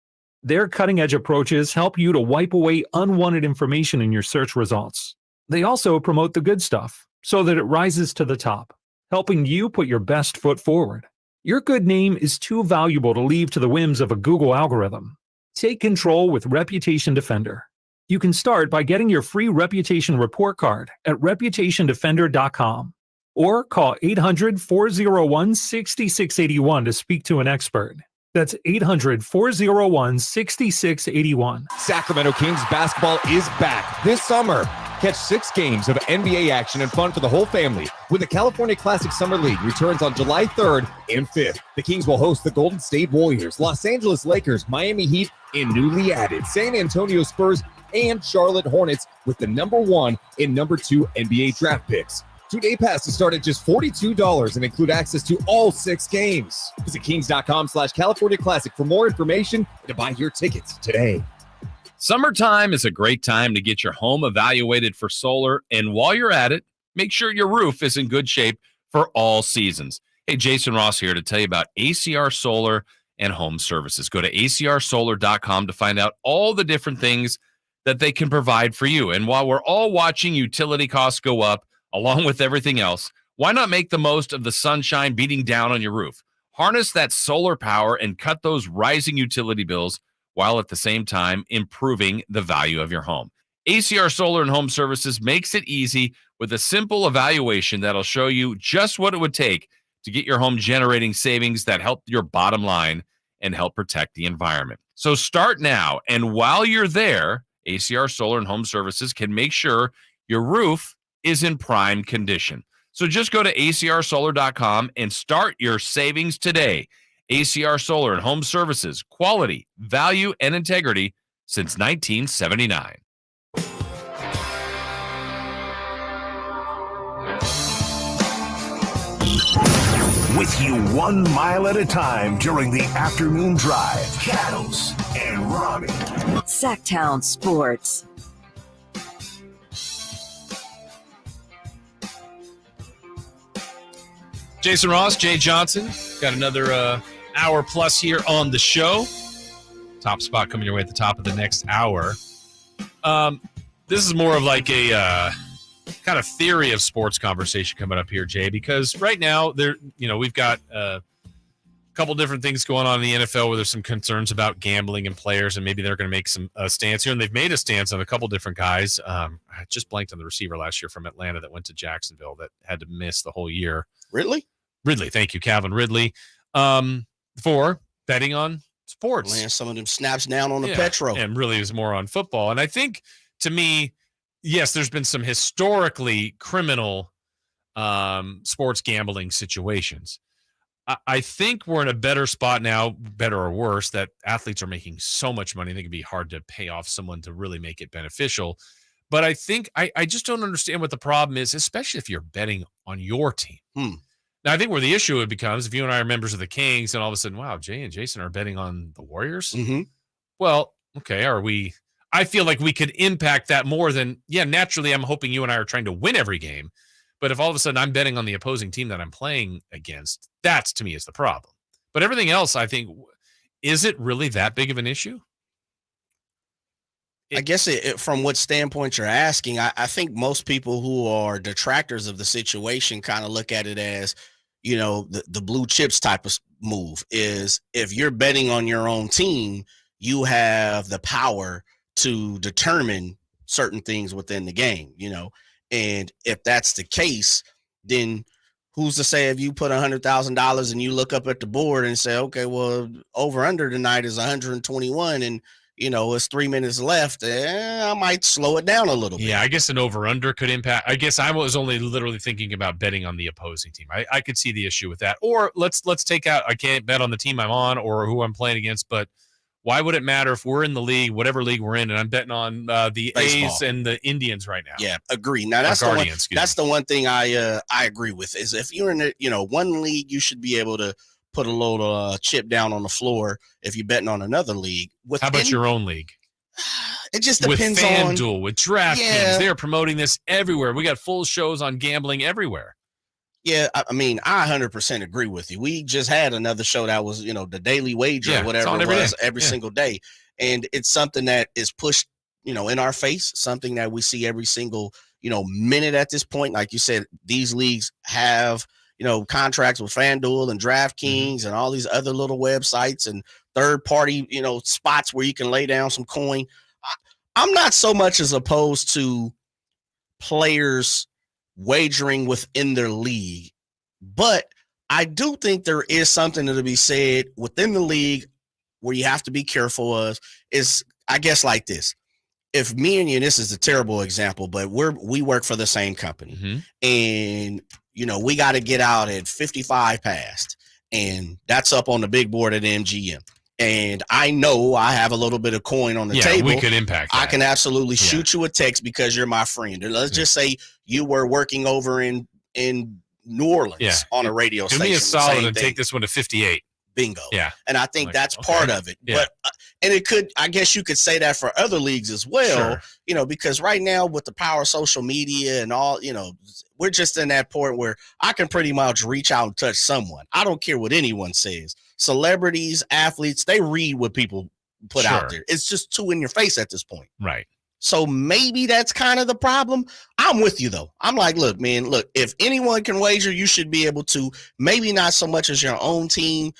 Their cutting-edge approaches help you to wipe away unwanted information in your search results. They also promote the good stuff so that it rises to the top, helping you put your best foot forward. Your good name is too valuable to leave to the whims of a Google algorithm. Take control with Reputation Defender. You can start by getting your free reputation report card at reputationdefender.com. Or call 800-401-6681 to speak to an expert. That's 800-401-6681. Sacramento Kings basketball is back this summer. Catch 6 games of NBA action and fun for the whole family when the California Classic Summer League returns on July 3rd and 5th. The Kings will host the Golden State Warriors, Los Angeles Lakers, Miami Heat, and newly added San Antonio Spurs and Charlotte Hornets with the number 1 and number 2 NBA draft picks. 2-day passes start at just $42 and include access to all 6 games. Visit kings.com/California Classic for more information and to buy your tickets today. Summertime is a great time to get your home evaluated for solar. And while you're at it, make sure your roof is in good shape for all seasons. Hey, Jason Ross here to tell you about ACR Solar and Home Services. Go to acrsolar.com to find out all the different things that they can provide for you. And while we're all watching utility costs go up, along with everything else, why not make the most of the sunshine beating down on your roof? Harness that solar power and cut those rising utility bills while at the same time improving the value of your home. ACR Solar and Home Services makes it easy with a simple evaluation that'll show you just what it would take to get your home generating savings that help your bottom line and help protect the environment. So start now, and while you're there, ACR Solar and Home Services can make sure your roof is in prime condition. So just go to acrsolar.com and start your savings today. ACR Solar and Home Services, quality, value, and integrity since 1979. With you 1 mile at a time during the afternoon drive. Cattles and Ramie. Sactown Sports. Jason Ross, Jay Johnson, got another hour plus here on the show. Top spot coming your way at the top of the next hour. This is more of like a kind of theory of sports conversation coming up here, Jay, because right now we've got a couple different things going on in the NFL where there's some concerns about gambling and players, and maybe they're going to make some stance here, and they've made a stance on a couple different guys. I just blanked on the receiver last year from Atlanta that went to Jacksonville that had to miss the whole year. Ridley, thank you, Calvin Ridley, for betting on sports. Laying some of them snaps down on the Petro. And really is more on football. And I think, to me, yes, there's been some historically criminal sports gambling situations. I think we're in a better spot now, better or worse, that athletes are making so much money. I think it'd be hard to pay off someone to really make it beneficial. But I think I just don't understand what the problem is, especially if you're betting on your team. Now, I think where the issue becomes, if you and I are members of the Kings and all of a sudden, wow, Jay and Jason are betting on the Warriors. Well, okay, I feel like we could impact that more than, naturally, I'm hoping you and I are trying to win every game. But if all of a sudden I'm betting on the opposing team that I'm playing against, that's, to me, is the problem. But everything else, I think, is it really that big of an issue? I guess from what standpoint you're asking, I think most people who are detractors of the situation kind of look at it as, the blue chips type of move is if you're betting on your own team, you have the power to determine certain things within the game, and if that's the case, then who's to say if you put $100,000 and you look up at the board and say, okay, well, over under tonight is 121 and it's 3 minutes left, I might slow it down a little bit. Yeah, I guess an over-under could impact. I guess I was only literally thinking about betting on the opposing team. I could see the issue with that. Or let's take out, I can't bet on the team I'm on or who I'm playing against, but why would it matter if we're in the league, whatever league we're in, and I'm betting on the Baseball. A's and the Indians right now? Yeah, agree. Now, that's the one thing I agree with is if you're in one league, you should be able to put a little chip down on the floor if you're betting on another league. How about your own league? It just depends with on FanDuel, with DraftKings. They're promoting this everywhere. We got full shows on gambling everywhere. Yeah, I mean, I 100% agree with you. We just had another show that was, the Daily Wager or whatever it was every single day. And it's something that is pushed, in our face, something that we see every single, minute at this point. Like you said, these leagues have contracts with FanDuel and DraftKings and all these other little websites and third party, spots where you can lay down some coin. I'm not so much as opposed to players wagering within their league, but I do think there is something to be said within the league where you have to be careful of is, I guess, like this. If me and you, this is a terrible example, but we work for the same company and we got to get out at 55 past, and that's up on the big board at MGM. And I know I have a little bit of coin on the table. We could impact that. I can absolutely shoot you a text because you're my friend. And let's just say you were working over in New Orleans on a radio station. Do me a solid and take this one to 58. Bingo. Yeah. And I think that's part of it. Yeah. But and it could, I guess you could say that for other leagues as well, because right now with the power of social media and all, we're just in that point where I can pretty much reach out and touch someone. I don't care what anyone says. Celebrities, athletes, they read what people put out there. It's just too in your face at this point. Right. So maybe that's kind of the problem. I'm with you, though. I'm like, look, if anyone can wager, you should be able to. Maybe not so much as your own team.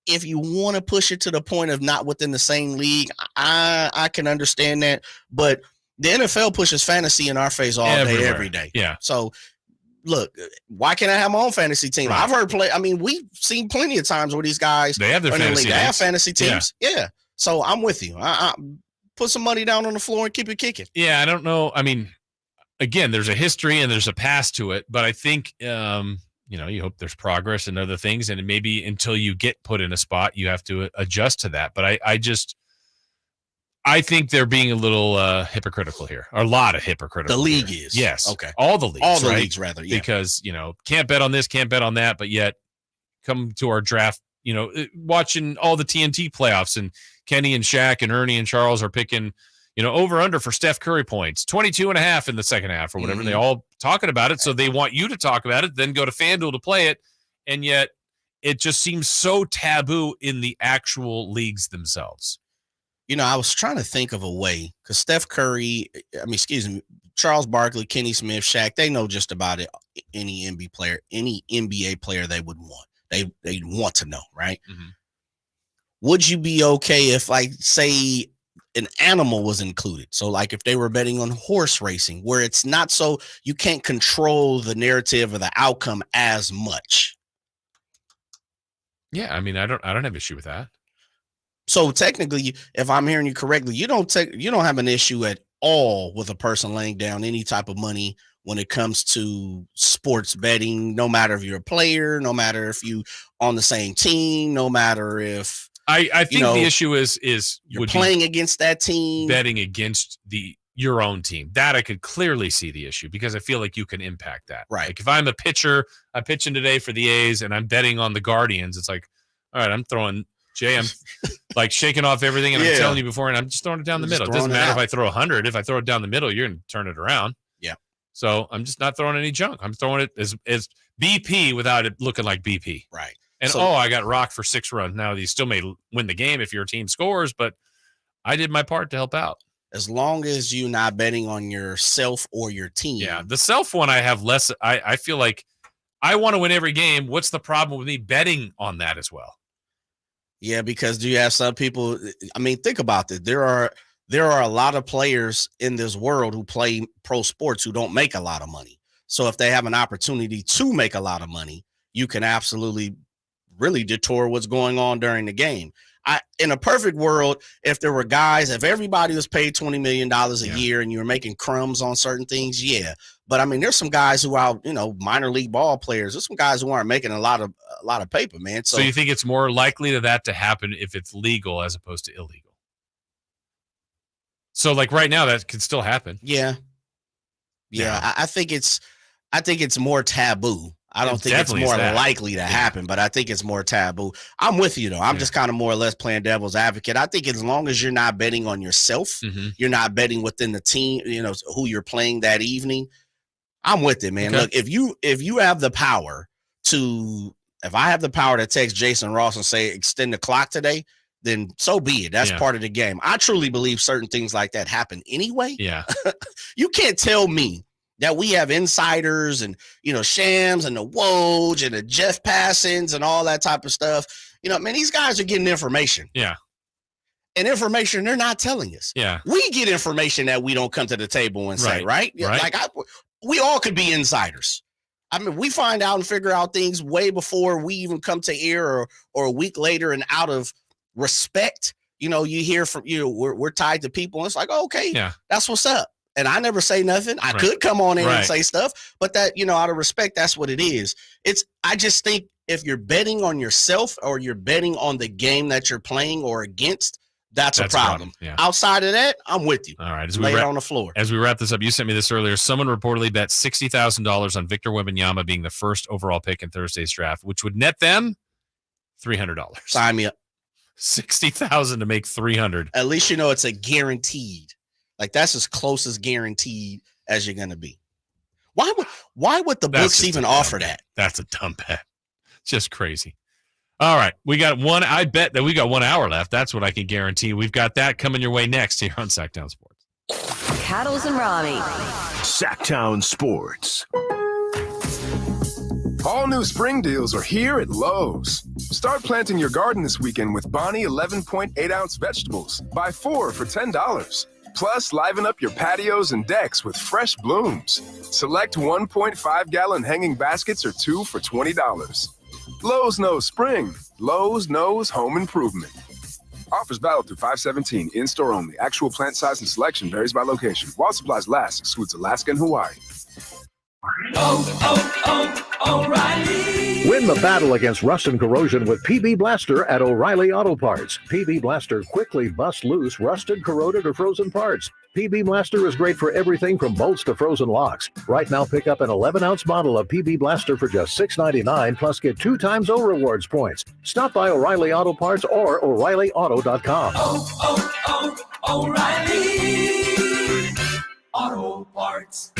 If you want to push it to the point of not within the same league, I can understand that. But the NFL pushes fantasy in our face all day, every day. Yeah. So, look, why can't I have my own fantasy team? Right. I've heard we've seen plenty of times where these guys they have their fantasy. They have fantasy teams. Yeah. So I'm with you. I put some money down on the floor and keep it kicking. Yeah, I don't know. I mean, again, there's a history and there's a past to it, but I think you hope there's progress and other things, and maybe until you get put in a spot, you have to adjust to that. But I think they're being a little hypocritical here. A lot of hypocritical. The league here. is. Yes. Okay. All the leagues. All the right? leagues, rather. Yeah. Because, can't bet on this, can't bet on that, but yet come to our draft, watching all the TNT playoffs, and Kenny and Shaq and Ernie and Charles are picking, over under for Steph Curry points, 22.5 in the second half or whatever. They all talking about it. So they want you to talk about it, then go to FanDuel to play it. and yet it just seems so taboo in the actual leagues themselves. I was trying to think of a way, because Steph Curry, Charles Barkley, Kenny Smith, Shaq, they know just about it. Any NBA player they would want. They want to know, right? Mm-hmm. Would you be okay if, like, say, an animal was included? So, like, if they were betting on horse racing, where it's not so you can't control the narrative or the outcome as much. Yeah, I mean, I don't have issue with that. So technically, if I'm hearing you correctly, you don't have an issue at all with a person laying down any type of money when it comes to sports betting, no matter if you're a player, no matter if you on the same team, no matter if I think the issue is you're playing against that team, betting against your own team. That I could clearly see the issue, because I feel like you can impact that. Right. Like if I'm a pitcher, I'm pitching today for the A's and I'm betting on the Guardians, it's like, all right, I'm throwing Jay, I'm like shaking off everything, and I'm telling you before, and I'm just throwing it down the middle. It doesn't matter if I throw 100. If I throw it down the middle, you're going to turn it around. Yeah. So I'm just not throwing any junk. I'm throwing it as BP without it looking like BP. Right. And I got rocked for 6 runs. Now you still may win the game if your team scores, but I did my part to help out. As long as you're not betting on yourself or your team. Yeah, the self one I have less. I feel like I want to win every game. What's the problem with me betting on that as well? Yeah, because do you have some people? I mean, think about this. There are a lot of players in this world who play pro sports who don't make a lot of money. So if they have an opportunity to make a lot of money, you can absolutely really detour what's going on during the game. In a perfect world, if there were guys, if everybody was paid $20 million a year and you were making crumbs on certain things, yeah. But I mean, there's some guys who are, minor league ball players. There's some guys who aren't making a lot of paper, man. So you think it's more likely to happen if it's legal as opposed to illegal? So like right now, that could still happen. Yeah. I think it's more taboo. I don't think it's more likely to happen, but I think it's more taboo. I'm with you, though. I'm just kind of more or less playing devil's advocate. I think as long as you're not betting on yourself, you're not betting within the team, who you're playing that evening, I'm with it, man. Okay. Look, if you have the power if I have the power to text Jason Ross and say, extend the clock today, then so be it. That's part of the game. I truly believe certain things like that happen anyway. Yeah. You can't tell me that we have insiders and, Shams and the Woj and the Jeff Passons and all that type of stuff. These guys are getting information. Yeah. And information they're not telling us. Yeah. We get information that we don't come to the table and say, right? Right. Like we all could be insiders. I mean, we find out and figure out things way before we even come to air or a week later, and out of respect, you hear from, we're tied to people. And it's like, okay, that's what's up. And I never say nothing. I could come on in and say stuff, but that, out of respect, that's what it is. I just think if you're betting on yourself or you're betting on the game that you're playing or against, that's a problem. Yeah. Outside of that, I'm with you. All right. Lay it on the floor. As we wrap this up, you sent me this earlier. Someone reportedly bet $60,000 on Victor Wembanyama being the first overall pick in Thursday's draft, which would net them $300. Sign me up. $60,000 to make $300. At least it's a guaranteed. Like, that's as close as guaranteed as you're going to be. Why would the books even offer that? That's a dumb bet. It's just crazy. All right. We got I bet that we got 1 hour left. That's what I can guarantee. We've got that coming your way next here on Sactown Sports. Cattles and Ramie. Sactown Sports. All new spring deals are here at Lowe's. Start planting your garden this weekend with Bonnie 11.8-ounce vegetables. Buy 4 for $10. Plus, liven up your patios and decks with fresh blooms. Select 1.5-gallon hanging baskets or 2 for $20. Lowe's knows spring. Lowe's knows home improvement. Offers valid through 5/17. In-store only. Actual plant size and selection varies by location. While supplies last, excludes Alaska and Hawaii. O'Reilly. Win the battle against rust and corrosion with PB Blaster at O'Reilly Auto Parts. PB Blaster quickly busts loose rusted, corroded, or frozen parts. PB Blaster is great for everything from bolts to frozen locks. Right now, pick up an 11-ounce bottle of PB Blaster for just $6.99, plus get 2 times O Rewards points. Stop by O'Reilly Auto Parts or O'ReillyAuto.com. O'Reilly Auto Parts.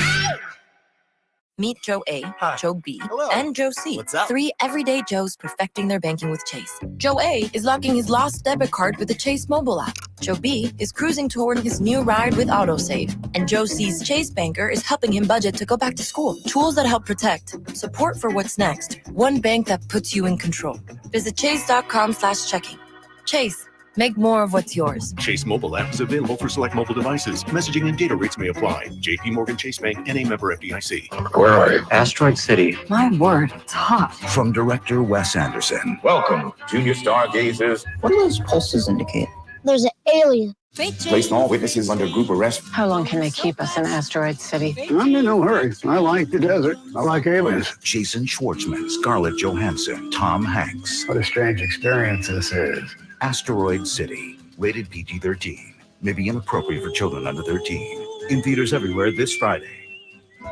Meet Joe A, Joe B, and Joe C. What's up? 3 everyday Joes perfecting their banking with Chase. Joe A is locking his lost debit card with the Chase mobile app. Joe B is cruising toward his new ride with autosave. And Joe C's Chase banker is helping him budget to go back to school. Tools that help protect. Support for what's next. One bank that puts you in control. Visit chase.com/checking. Chase. Make more of what's yours. Chase mobile app is available for select mobile devices. Messaging and data rates may apply. JP Morgan Chase Bank and a member FDIC. Where are you? Asteroid City. My word, it's hot. From director Wes Anderson. Welcome, junior stargazers. What do those pulses indicate? There's an alien. Placing all witnesses under group arrest. How long can they keep us in Asteroid City? I'm in no hurry. I like the desert. I like aliens. Jason Schwartzman, Scarlett Johansson, Tom Hanks. What a strange experience this is. Asteroid City. Rated PG-13. May be inappropriate for children under 13. In theaters everywhere this Friday.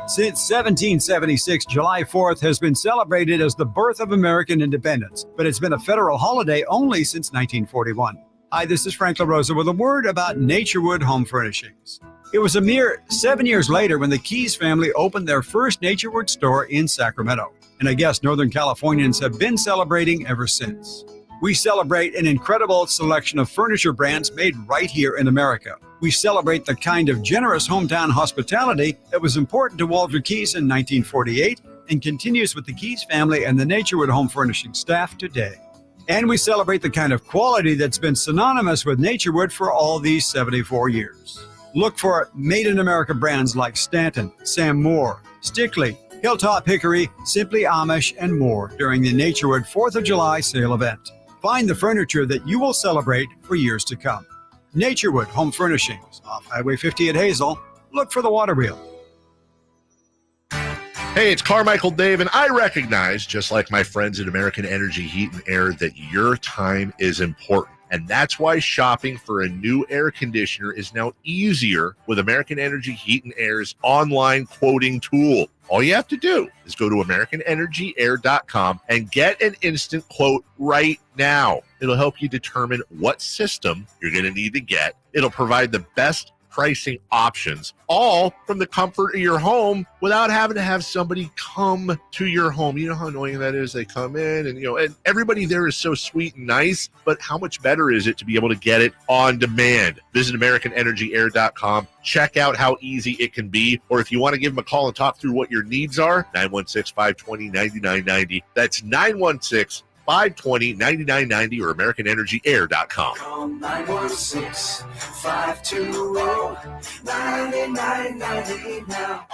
Since 1776, July 4th has been celebrated as the birth of American independence, but it's been a federal holiday only since 1941. Hi, this is Frank LaRosa with a word about Naturewood Home Furnishings. It was a mere 7 years later when the Keys family opened their first Naturewood store in Sacramento, and I guess Northern Californians have been celebrating ever since. We celebrate an incredible selection of furniture brands made right here in America. We celebrate the kind of generous hometown hospitality that was important to Walter Keys in 1948 and continues with the Keys family and the Naturewood Home Furnishing staff today. And we celebrate the kind of quality that's been synonymous with Naturewood for all these 74 years. Look for made in America brands like Stanton, Sam Moore, Stickley, Hilltop Hickory, Simply Amish, and more during the Naturewood 4th of July sale event. Find the furniture that you will celebrate for years to come. Naturewood Home Furnishings, off Highway 50 at Hazel. Look for the water wheel. Hey, it's Carmichael Dave, and I recognize, just like my friends at American Energy Heat and Air, that your time is important. And that's why shopping for a new air conditioner is now easier with American Energy Heat and Air's online quoting tool. All you have to do is go to AmericanEnergyAir.com and get an instant quote right now. It'll help you determine what system you're going to need to get. It'll provide the best pricing options, all from the comfort of your home without having to have somebody come to your home. You know how annoying that is? They come in and everybody there is so sweet and nice, but how much better is it to be able to get it on demand? Visit AmericanEnergyAir.com. Check out how easy it can be. Or if you want to give them a call and talk through what your needs are, 916-520-9990. That's 916-520-9990 or AmericanEnergyAir.com. Call 916-520-9990 now.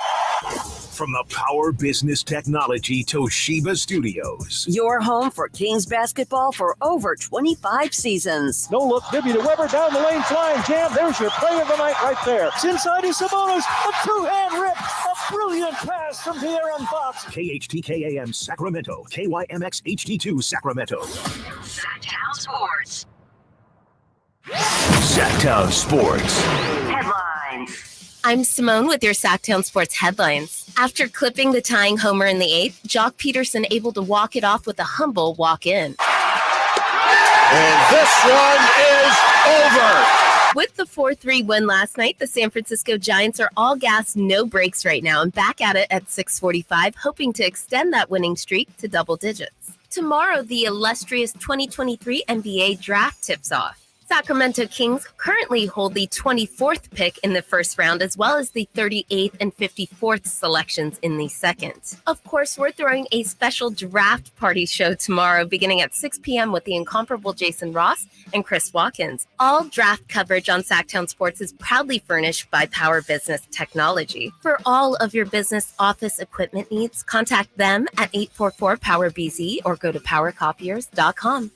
From the Power Business Technology Toshiba Studios. Your home for Kings basketball for over 25 seasons. No look, Bibby to Weber, down the lane, flying jam. There's your play of the night right there. It's inside is Sabonis, a two-hand rip, a brilliant pass from De'Aaron Fox. KHTKAM Sacramento, KYMX HD2 Sacramento. Sactown Sports. Sactown Sports. Headlines. I'm Simone with your Sactown Sports headlines. After clipping the tying homer in the 8th, Jock Peterson able to walk it off with a humble walk-in. And this one is over. With the 4-3 win last night, the San Francisco Giants are all gas, no breaks right now, and back at it at 6:45, hoping to extend that winning streak to double digits. Tomorrow, the illustrious 2023 NBA draft tips off. Sacramento Kings currently hold the 24th pick in the first round, as well as the 38th and 54th selections in the second. Of course, we're throwing a special draft party show tomorrow, beginning at 6 p.m. with the incomparable Jason Ross and Chris Watkins. All draft coverage on Sactown Sports is proudly furnished by Power Business Technology. For all of your business office equipment needs, contact them at 844-POWER-BZ or go to powercopiers.com.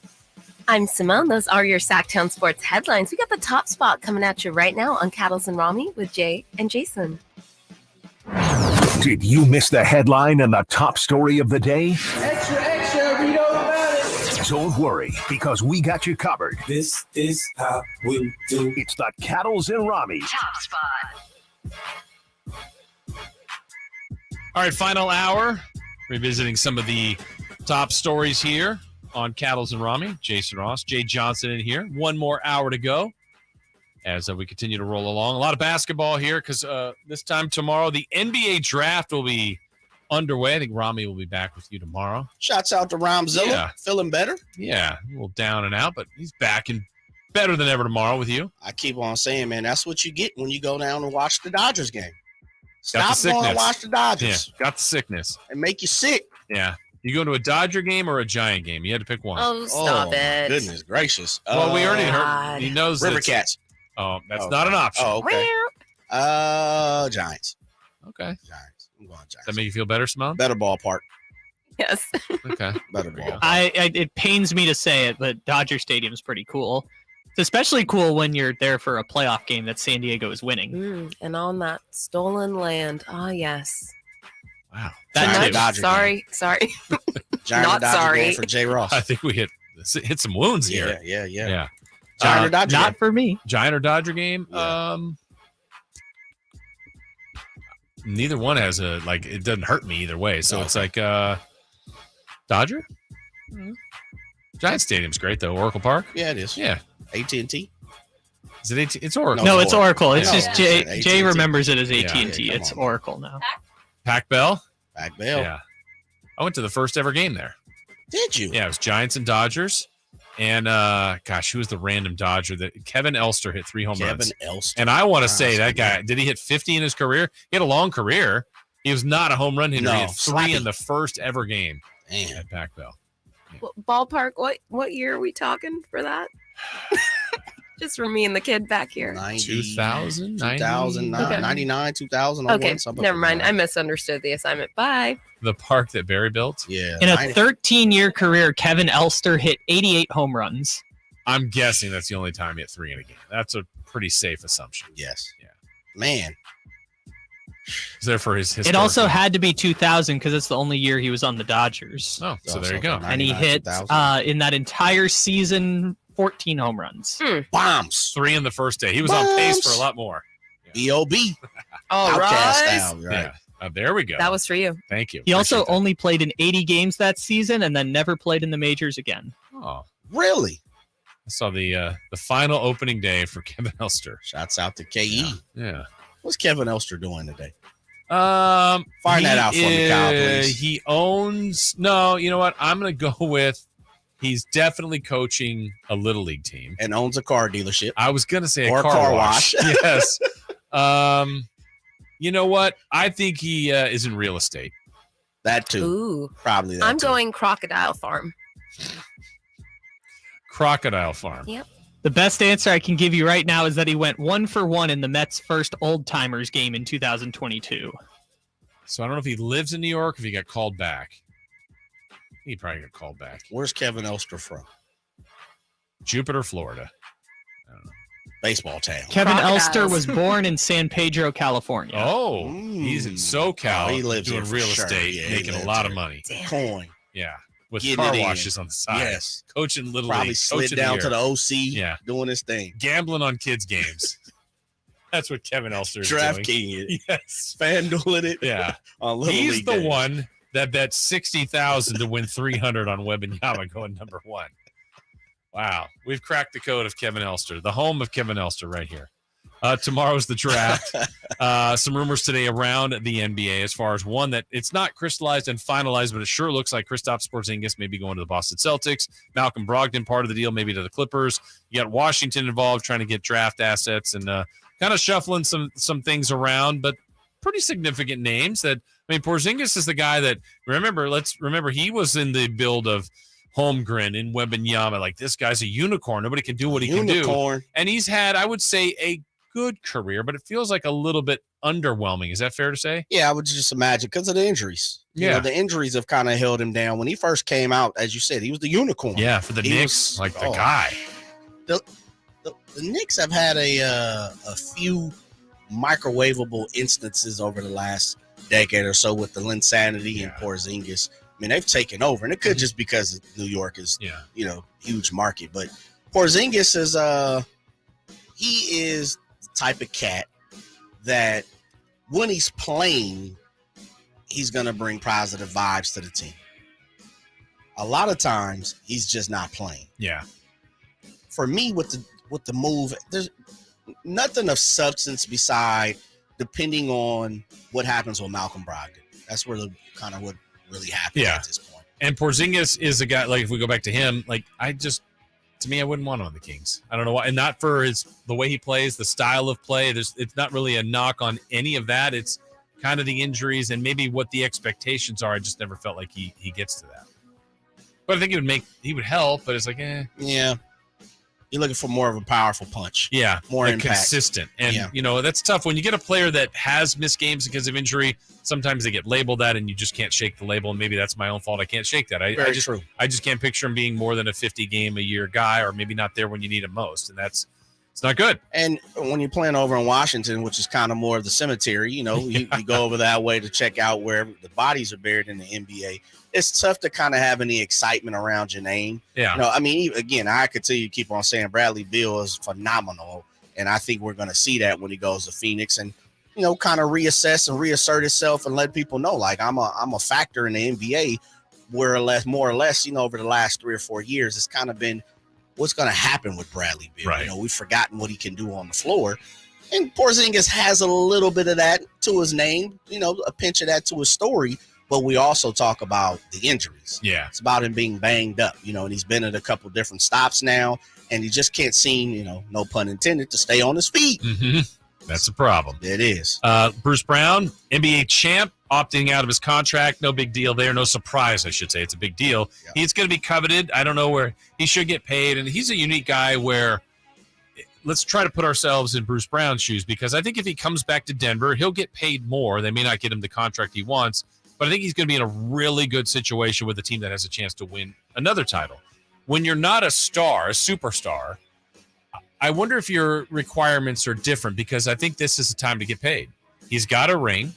I'm Simone. Those are your Sactown Sports headlines. We got the top spot coming at you right now on Cattles and Ramie with Jay and Jason. Did you miss the headline and the top story of the day? Extra, extra, read all about it. Don't worry, because we got you covered. This is how we do. It's the Cattles and Ramie Top spot. All right, final hour. Revisiting some of the top stories here on Cattles and Ramie. Jason Ross, Jay Johnson in here. One more hour to go as we continue to roll along. A lot of basketball here because this time tomorrow, the NBA draft will be underway. I think Ramie will be back with you tomorrow. Shouts out to Romzilla. Yeah. Feeling better? Yeah, a little down and out, but he's back and better than ever tomorrow with you. I keep on saying, man, that's what you get when you go down and watch the Dodgers game. Got the Stop going and sickness. watch the Dodgers. Yeah, got the sickness. And make you sick. Yeah. You go to a Dodger game or a Giant game? You had to pick one. Oh, stop it. Goodness gracious. Well, we already heard. He knows River it's- Cats. Oh, that's not an option. Oh, okay. Giants. Okay. Giants. I'm going Giants. Does that make you feel better, Simone? Better ballpark. Yes. Okay. Better ball. It pains me to say it, but Dodger Stadium's pretty cool. It's especially cool when you're there for a playoff game that San Diego is winning. And on that stolen land. Ah, yes. Wow. Giant Dodger Sorry. Giant Not Dodger sorry. game for J. Ross. I think we hit some wounds here. Yeah. Yeah. Giant or Dodger Not game? for me. Giant or Dodger game? Neither one has it doesn't hurt me either way. So it's like Dodger? Giant Stadium's great though. Oracle Park? Yeah, it is. Yeah. AT&T? Is it AT? It's Oracle. No, it's Oracle. It's No, just it's Jay AT&T. remembers it as Yeah. AT&T. Yeah, come It's on. Oracle now. Pac Bell? Back Bell. Yeah. I went to the first ever game there. Did you? Yeah, it was Giants and Dodgers. And who was the random Dodger that Kevin Elster hit 3 home runs? Kevin Elster. And I want to say that guy, did he hit 50 in his career? He had a long career. He was not a home run hitter. No, He had 3 slappy. in the first ever game Man. at Pac Bell. Ballpark. What year are we talking for that? Just for me and the kid back here. 2000, 2009, Okay. 99, 2001. Okay, something never like mind. that. I misunderstood the assignment. Bye. The park that Barry built. Yeah. In a 90 13-year career, Kevin Elster hit 88 home runs. I'm guessing that's the only time he hit 3 in a game. That's a pretty safe assumption. Yes. Yeah. Man. He's there for his It also had to be 2000 because it's the only year he was on the Dodgers. Oh, so there you go. And he 99, hit 2000. in that entire season 14 home runs. Bombs. 3 in the first day. He was on pace for a lot more. B.O.B. All Outcast right. style, right? Yeah. There we go. That was for you. Thank you. He also Appreciate only played in 80 games that season and then never played in the majors again. that. Oh, Really? I saw the final opening day for Kevin Elster. Shouts out to KE. Yeah. What's Kevin Elster doing today? Find that out for me, Kyle, please. He owns. No, you know what? I'm going to go with. He's definitely coaching a little league team And owns a car dealership. I was going to say Or a a car car wash. wash. Yes. You know what? I think he is in real estate. That too. Ooh. Probably that I'm too. going Crocodile Farm. Crocodile Farm. Yep. The best answer I can give you right now is that he went 1-for-1 in the Mets' first Old Timers game in 2022. So I don't know if he lives in New York, if he got called back. He probably got called back. Where's Kevin Elster from? Jupiter, Florida. I don't know. Baseball town. Kevin Crocodiles. Elster was born in San Pedro, California. Oh, he's in SoCal. Oh, he lives doing here for real sure. estate, Yeah, he making a lives lot of here. money. Coin. Yeah, with Getting car it in. washes on the side. Yes. Coaching little Probably league. slid Coach of down the to the year. OC. Yeah. Doing his thing. Gambling on kids' games. That's what Kevin Elster is Draft doing. king it. Yes. FanDueling it. Yeah. On Little He's League the days. one that bet 60,000 to win 300 on Wembanyama going number 1. Wow. We've cracked the code of Kevin Elster, the home of Kevin Elster right here. Tomorrow's the draft. Some rumors today around the NBA as far as one that it's not crystallized and finalized, but it sure looks like Kristaps Porzingis may be going to the Boston Celtics. Malcolm Brogdon, part of the deal, maybe to the Clippers. You got Washington involved trying to get draft assets and kind of shuffling some things around, but pretty significant names that, I mean, Porzingis is the guy that, let's remember he was in the build of Holmgren and Wembanyama. Like, this guy's a unicorn. Nobody can do what he can do. And he's had, I would say, a good career, but it feels like a little bit underwhelming. Is that fair to say? Yeah, I would just imagine because of the injuries. You know, the injuries have kind of held him down. When he first came out, as you said, he was the unicorn. Yeah, for the Knicks, the guy. The Knicks have had a few microwavable instances over the last decade or so with the Linsanity and Porzingis. I mean, they've taken over, and it could just because New York is, huge market. But Porzingis is he is the type of cat that when he's playing, he's gonna bring positive vibes to the team. A lot of times, he's just not playing. Yeah. For me, with the move, there's nothing of substance beside depending on what happens with Malcolm Brogdon. That's where what really happened at this point. And Porzingis is a guy, like, if we go back to him, like, to me, I wouldn't want him on the Kings. I don't know why. And not for the way he plays, the style of play. It's not really a knock on any of that. It's kind of the injuries and maybe what the expectations are. I just never felt like he gets to that. But I think he would help, but it's like, Yeah. You're looking for more of a powerful punch. Yeah. More impact. Consistent. And, that's tough. When you get a player that has missed games because of injury, sometimes they get labeled that and you just can't shake the label. And maybe that's my own fault. I can't shake that. True. I just can't picture him being more than a 50-game-a-year guy, or maybe not there when you need him most. And it's not good. And when you're playing over in Washington, which is kind of more of the cemetery, you go over that way to check out where the bodies are buried in the NBA. It's tough to kind of have any excitement around your name. Yeah. Again, I could tell you keep on saying Bradley Beal is phenomenal. And I think we're going to see that when he goes to Phoenix and, kind of reassess and reassert itself and let people know, like, I'm a factor in the NBA more or less, over the last 3 or 4 years. It's kind of been what's going to happen with Bradley Beal. Right. We've forgotten what he can do on the floor. And Porzingis has a little bit of that to his name, a pinch of that to his story. But we also talk about the injuries. Yeah. It's about him being banged up, and he's been at a couple different stops now, and he just can't seem, no pun intended, to stay on his feet. Mm-hmm. That's a problem. It is. Bruce Brown, NBA champ, opting out of his contract. No big deal there. No surprise, I should say. It's a big deal. Yeah. He's going to be coveted. I don't know where he should get paid. And he's a unique guy where let's try to put ourselves in Bruce Brown's shoes, because I think if he comes back to Denver, he'll get paid more. They may not get him the contract he wants, but I think he's going to be in a really good situation with a team that has a chance to win another title. When you're not a superstar, I wonder if your requirements are different, because I think this is the time to get paid. He's got a ring.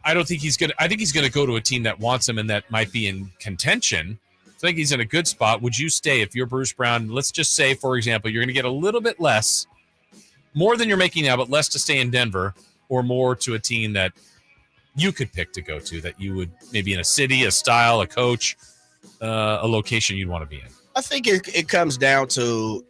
I don't think he's going to – I think he's going to go to a team that wants him and that might be in contention. So I think he's in a good spot. Would you stay if you're Bruce Brown? Let's just say, for example, you're going to get a little bit less, more than you're making now, but less to stay in Denver, or more to a team that – you could pick to go to, that you would maybe in a city, a style, a coach, a location you'd want to be in? I think it comes down to,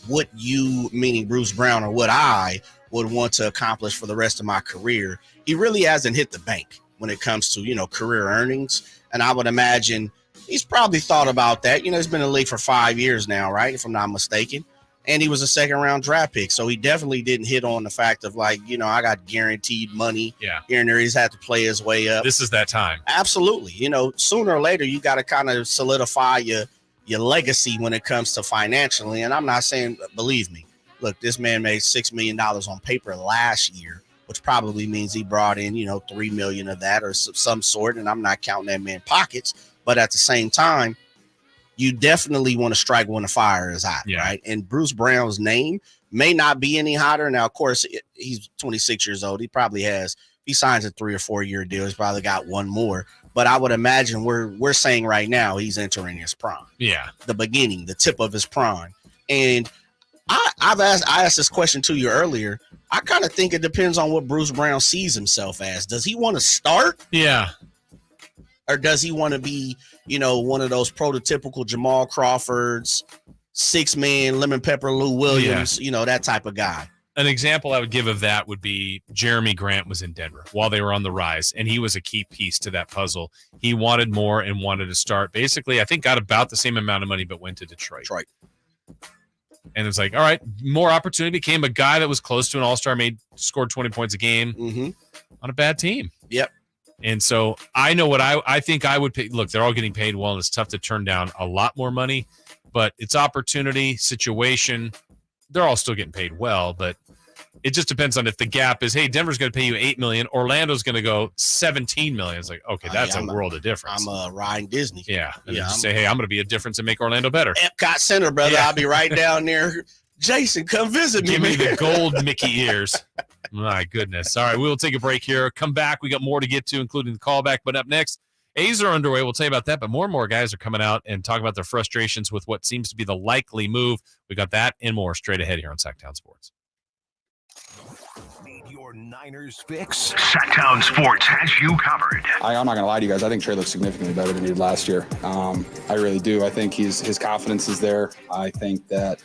what you, meaning Bruce Brown, or what I would want to accomplish for the rest of my career. He really hasn't hit the bank when it comes to, career earnings. And I would imagine he's probably thought about that. He's been in the league for 5 years now, right? If I'm not mistaken. And he was a second-round draft pick. So he definitely didn't hit on the fact of, like, I got guaranteed money. Yeah. Here and there. He's had to play his way up. This is that time. Absolutely. Sooner or later, you got to kind of solidify your legacy when it comes to financially. And I'm not saying, believe me, look, this man made $6 million on paper last year, which probably means he brought in, $3 million of that or some sort. And I'm not counting that man's pockets. But at the same time, you definitely want to strike when the fire is hot, right? And Bruce Brown's name may not be any hotter. Now, of course, he's 26 years old. He probably has, if he signs a 3 or 4 year deal, he's probably got one more. But I would imagine we're saying right now he's entering his prime. Yeah. The beginning, the tip of his prime. And I asked this question to you earlier. I kind of think it depends on what Bruce Brown sees himself as. Does he want to start? Yeah. Or does he want to be, one of those prototypical Jamal Crawfords, 6-man, lemon pepper Lou Williams, that type of guy? An example I would give of that would be Jeremy Grant was in Denver while they were on the rise, and he was a key piece to that puzzle. He wanted more and wanted to start. Basically, I think got about the same amount of money, but went to Detroit. And it's like, all right, more opportunity. Became a guy that was close to an all-star, scored 20 points a game on a bad team. Yep. And so I know what I think I would pay. Look, they're all getting paid well, and it's tough to turn down a lot more money, but it's opportunity, situation. They're all still getting paid well, but it just depends on if the gap is, hey, Denver's going to pay you $8 million, Orlando's going to go $17 million. It's like, okay, that's a world of difference. I'm Ryan Disney. Yeah. And just say, hey, I'm going to be a difference and make Orlando better. Epcot Center, brother. Yeah. I'll be right down there. Jason, come visit me. Give me the gold Mickey ears. My goodness. All right, we will take a break here. Come back. We got more to get to, including the callback. But up next, A's are underway. We'll tell you about that. But more and more guys are coming out and talking about their frustrations with what seems to be the likely move. We got that and more straight ahead here on Sactown Sports. Need your Niners fix? Sactown Sports has you covered. I'm not going to lie to you guys. I think Trey looks significantly better than he did last year. I really do. I think his confidence is there. I think that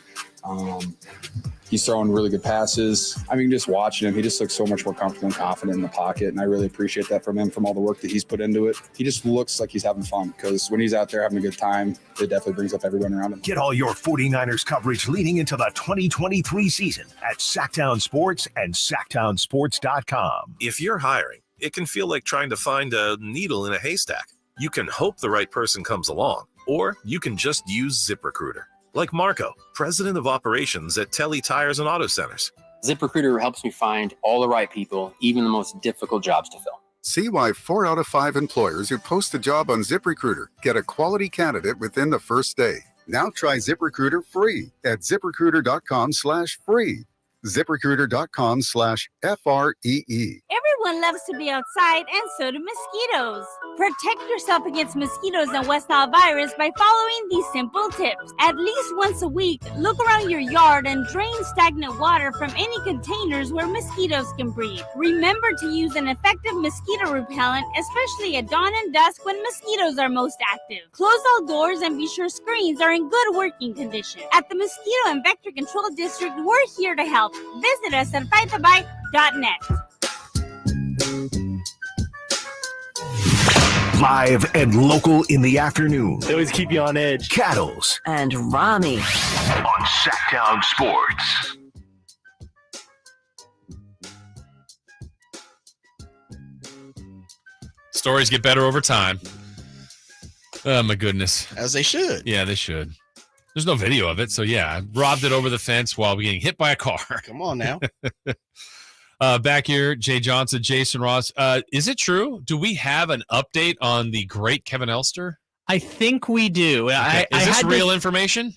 He's throwing really good passes. I mean, just watching him, he just looks so much more comfortable and confident in the pocket, and I really appreciate that from him, from all the work that he's put into it. He just looks like he's having fun, because when he's out there having a good time, it definitely brings up everyone around him. Get all your 49ers coverage leading into the 2023 season at Sactown Sports and SactownSports.com. If you're hiring, it can feel like trying to find a needle in a haystack. You can hope the right person comes along, or you can just use ZipRecruiter. Like Marco, president of operations at Telly Tires and Auto Centers. ZipRecruiter helps me find all the right people, even the most difficult jobs to fill. See why 4 out of 5 employers who post a job on ZipRecruiter get a quality candidate within the first day. Now try ZipRecruiter free at ZipRecruiter.com/free. ZipRecruiter.com/FREE. Everyone loves to be outside, and so do mosquitoes. Protect yourself against mosquitoes and West Nile virus by following these simple tips. At least once a week, look around your yard and drain stagnant water from any containers where mosquitoes can breed. Remember to use an effective mosquito repellent, especially at dawn and dusk when mosquitoes are most active. Close all doors and be sure screens are in good working condition. At the Mosquito and Vector Control District, we're here to help. Visit us at fightthebite.net. Live and local in the afternoon. They always keep you on edge. Cattles and Ramie on Sactown Sports. Stories get better over time. Oh, my goodness. As they should. Yeah, they should. There's no video of it, so yeah, I robbed it over the fence while getting hit by a car. Come on now. Back here, Jay Johnson, Jason Ross. Is it true? Do we have an update on the great Kevin Elster? I think we do. Okay. Is this real information?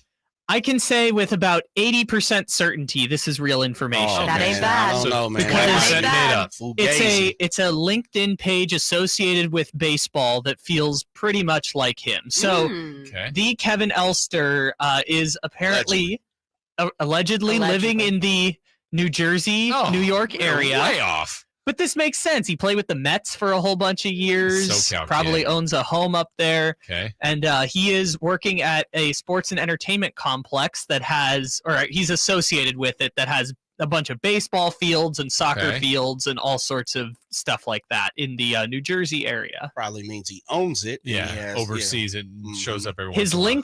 I can say with about 80% certainty this is real information. Oh, that ain't bad. I don't know, man. Because Made up. it's a LinkedIn page associated with baseball that feels pretty much like him. So the Kevin Elster is apparently allegedly living in the New Jersey, New York area. Way off. But this makes sense. He played with the Mets for a whole bunch of years. SoCal probably kid. owns a home up there. Okay. And he is working at a sports and entertainment complex that has, or he's associated with it, that has a bunch of baseball fields and soccer fields and all sorts of stuff like that in the New Jersey area. Probably means he owns it. Yeah, oversees it and shows up every His once in a while.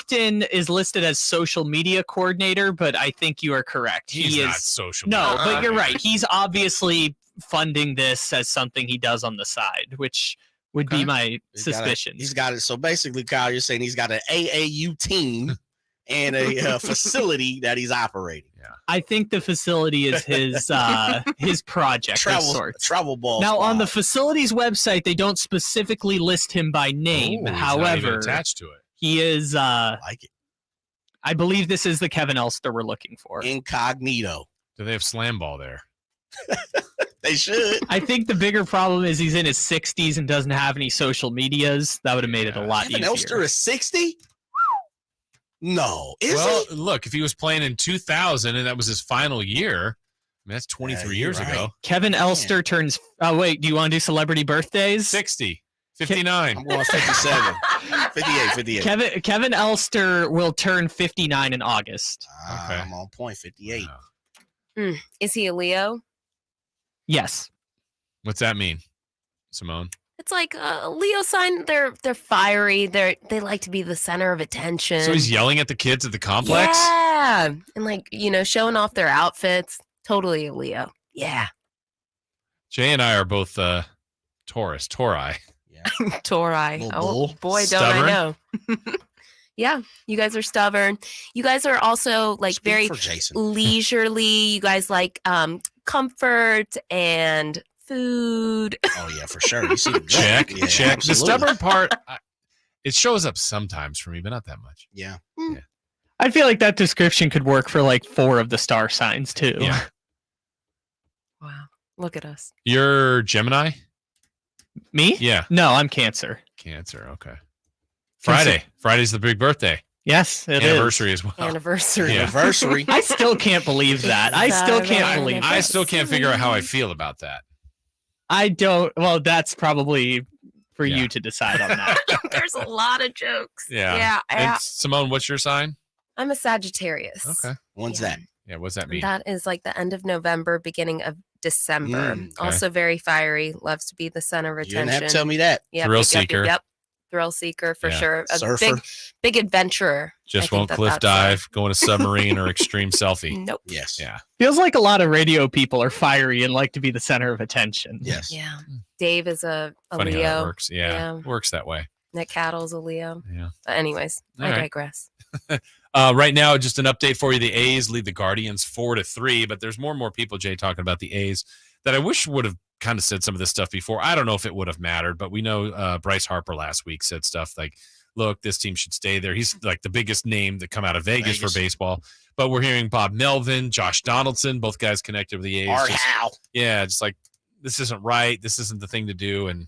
LinkedIn is listed as social media coordinator, but I think you are correct. He's he not is social No, media. but you're right. He's obviously funding this as something he does on the side, which would be my suspicion. He's got it. So basically, Kyle, you're saying he's got an AAU team and a facility that he's operating. Yeah. I think the facility is his his project of sorts. Travel ball. Now, squad. on the facility's website, they don't specifically list him by name. Ooh, he's not even However, attached to it. he is. Like it. I believe this is the Kevin Elster we're looking for. Incognito. Do they have SlamBall there? They should. I think the bigger problem is he's in his 60s and doesn't have any social medias. That would have made it a lot Kevin easier. Elster is 60? No. Is Well, he? look, if he was playing in 2000 and that was his final year, I mean, that's 23 years ago. Kevin Elster turns. Oh, wait. Do you want to do celebrity birthdays? 60, 59. I'm going 57. 58. Kevin Elster will turn 59 in August. Okay. I'm on point. 58. Is he a Leo? Yes. What's that mean, Simone? It's like a Leo sign. They're fiery. They like to be the center of attention. So he's yelling at the kids at the complex? Yeah, and showing off their outfits. Totally a Leo. Yeah. Jay and I are both Tauri. Tauri. Oh bull. boy, Stubborn? don't I know. Yeah, you guys are stubborn. You guys are also very for Jason. leisurely. You guys like comfort and food. Oh, yeah, for sure. You see the Check. Yeah, The absolutely. stubborn part, it shows up sometimes for me, but not that much. Yeah. I feel like that description could work for 4 of the star signs, too. Yeah. Wow, look at us. You're Gemini? Me? Yeah. No, I'm Cancer. Cancer, okay. Friday's the big birthday. Yes, it Anniversary is. as well. Anniversary. Yeah. Anniversary. I still can't believe that. I still can't believe I that. still can't figure out how I feel about that. I don't. Well, that's probably for you to decide on that. There's a lot of jokes. Yeah. Yeah. And Simone, what's your sign? I'm a Sagittarius. Okay. When's that? Yeah, what's that mean? That is like the end of November, beginning of December. Okay. Also very fiery, loves to be the center of You didn't attention. have to tell me that. Yep, Thrill yep, seeker. Yep. Thrill seeker for Yeah. sure. A Surfer. big adventurer. Just I think won't that cliff that's, dive, go in a submarine or extreme selfie. Nope. Yes. Yeah. Feels like a lot of radio people are fiery and like to be the center of attention. Yes. Yeah. Dave is a Funny Leo. how that works. Yeah. Works that way. Nick Cattle's a Leo. Yeah. Anyways, All I right. digress. Right now, just an update for you. The A's lead the Guardians 4-3, but there's more and more people, Jay, talking about the A's that I wish would have kind of said some of this stuff before. I don't know if it would have mattered, but we know Bryce Harper last week said stuff like, look, this team should stay there. He's like the biggest name that come out of Vegas for baseball. But we're hearing Bob Melvin, Josh Donaldson, both guys connected with the A's. Art Howe. Yeah, just like, this isn't right. This isn't the thing to do. And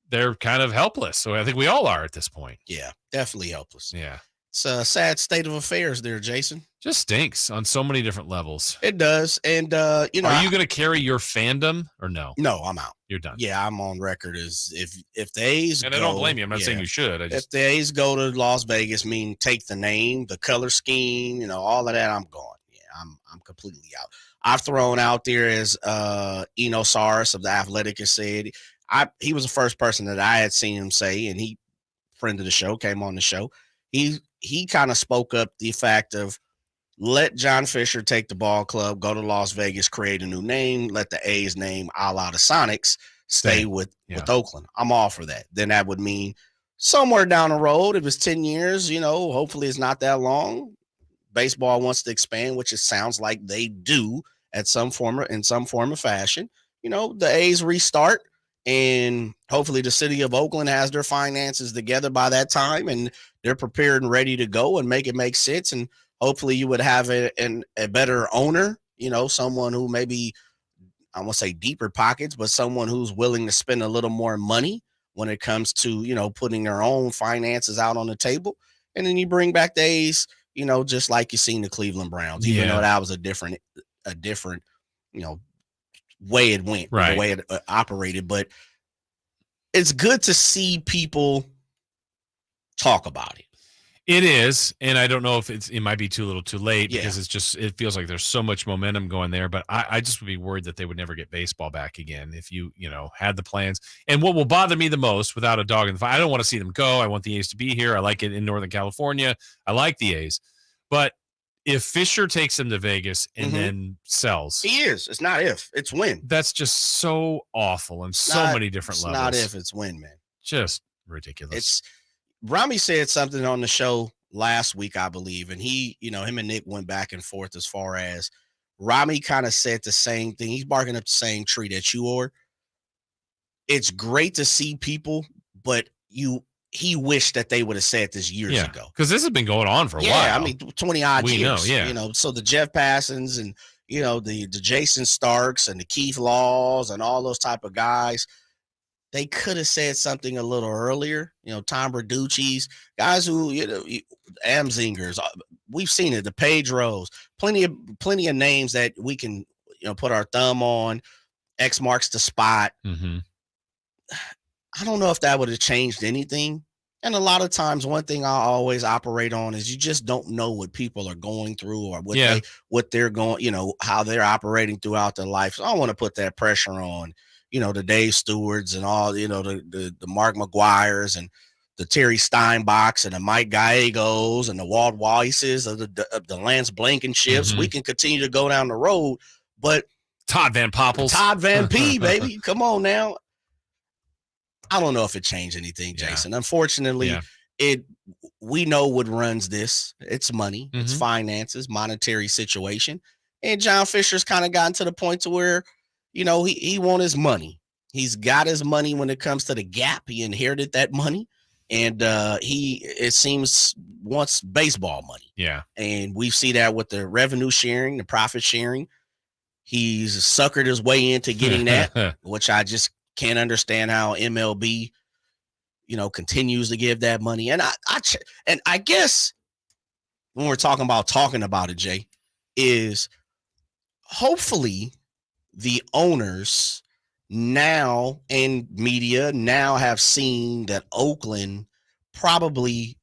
they're kind of helpless. So I think we all are at this point. Yeah, definitely helpless. Yeah. It's a sad state of affairs there, Jason. Just stinks on so many different levels. It does. And, are you going to carry your fandom or no? No, I'm out. You're done. Yeah, I'm on record as if the A's And I don't blame you. I'm not saying you should. If the A's go to Las Vegas, take the name, the color scheme, all of that, I'm gone. Yeah, I'm completely out. I've thrown out there, as Eno Saris of The Athletic has said, he was the first person that I had seen him say, and he, friend of the show, came on the show. He kind of spoke up the fact of, let John Fisher take the ball club, go to Las Vegas, create a new name, let the A's name, a la the Sonics, stay with Oakland. I'm all for that. Then that would mean somewhere down the road, if it's 10 years, hopefully it's not that long, baseball wants to expand, which it sounds like they do in some form of fashion. The A's restart, and hopefully the city of Oakland has their finances together by that time, and they're prepared and ready to go and make it make sense. And hopefully you would have a better owner, someone who maybe, I won't say deeper pockets, but someone who's willing to spend a little more money when it comes to, putting their own finances out on the table. And then you bring back the A's, just like you seen the Cleveland Browns, even though that was a different, way it went, right, the way it operated. But it's good to see people talk about it. It is, and I don't know if it might be too little too late, because it feels like there's so much momentum going there, but I just would be worried that they would never get baseball back again if you had the plans. And what will bother me the most, without a dog in the fight, I don't want to see them go. I want the A's to be here. I like it in Northern California. I like the A's. But if Fisher takes them to Vegas and then sells. He is. It's not if, it's when. That's just so awful on so many different levels. Not if, it's when, man. Just ridiculous. Ramie said something on the show last week, I believe, and he, him and Nick went back and forth as far as Ramie kind of said the same thing. He's barking up the same tree that you are. It's great to see people, but he wished that they would have said this years ago. Because this has been going on for a while. Yeah, 20 odd years. Know, so the Jeff Passons and, the Jason Starks and the Keith Laws and all those type of guys, they could have said something a little earlier. Tom Berducci's, guys who, Amzingers, we've seen it, the Pedros, plenty of names that we can, put our thumb on. X marks the spot. Mm-hmm. I don't know if that would have changed anything. And a lot of times, one thing I always operate on is you just don't know what people are going through or what they're going, how they're operating throughout their life. So I don't want to put that pressure on, the Dave Stewarts and all, the Mark McGuires and the Terry Steinbachs and the Mike Gallegos and the Walt Weisses of the Lance Blankenships. Mm-hmm. We can continue to go down the road, but Todd Van Poppels. Todd Van P, baby. Come on now. I don't know if it changed anything, Jason. Unfortunately, we know what runs this. It's money, it's finances, monetary situation. And John Fisher's kind of gotten to the point to where, he wants his money. He's got his money when it comes to the gap. He inherited that money. And it seems, wants baseball money. Yeah. And we see that with the revenue sharing, the profit sharing. He's suckered his way into getting that, which I just can't understand how MLB, continues to give that money. And I guess when we're talking about it, Jay, is hopefully the owners now and media now have seen that Oakland probably,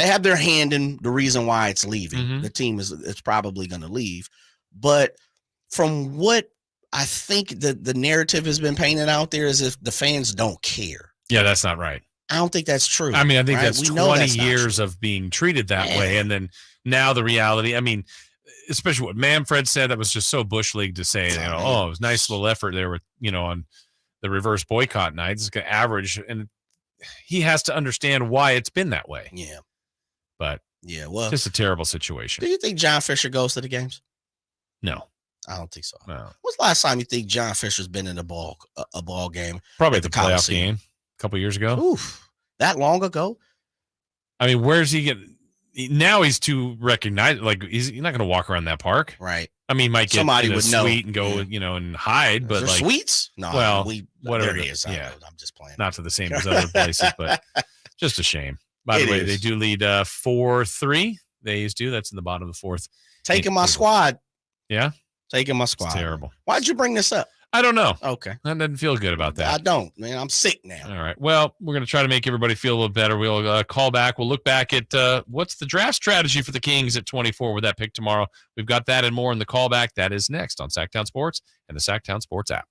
They have their hand in the reason why it's leaving. Mm-hmm. The team is probably going to leave. But from what I think the narrative has been painted out there is if the fans don't care. Yeah, that's not right. I don't think that's true. I mean, I think right? that's 20 years of being treated that way. And then now the reality, I mean, especially what Manfred said, that was just so Bush League to say, it was a nice little effort there with, on the reverse boycott night. It's going to average. And he has to understand why it's been that way. Yeah. But well, just a terrible situation. Do you think John Fisher goes to the games? No. I don't think so. No. When's the last time you think John Fisher's been in a ball game? Probably at the playoff game a couple years ago. Oof, that long ago? I mean, where's he getting? Now he's too recognized. Like he's not going to walk around that park, right? I mean, he might get somebody in a would suite know. and go, and hide. But like suites? No. Well, whatever. There he is. Yeah, I'm just playing. Not to the same as other places, but just a shame. By the way, they do lead 4-3. They used to. That's in the bottom of the fourth. Taking my squad. Yeah. Taking my squad. It's terrible. Why'd you bring this up? I don't know. Okay. I didn't feel good about that. I don't, man. I'm sick now. All right. Well, we're going to try to make everybody feel a little better. We'll call back. We'll look back at what's the draft strategy for the Kings at 24 with that pick tomorrow. We've got that and more in the callback. That is next on Sactown Sports and the Sactown Sports app.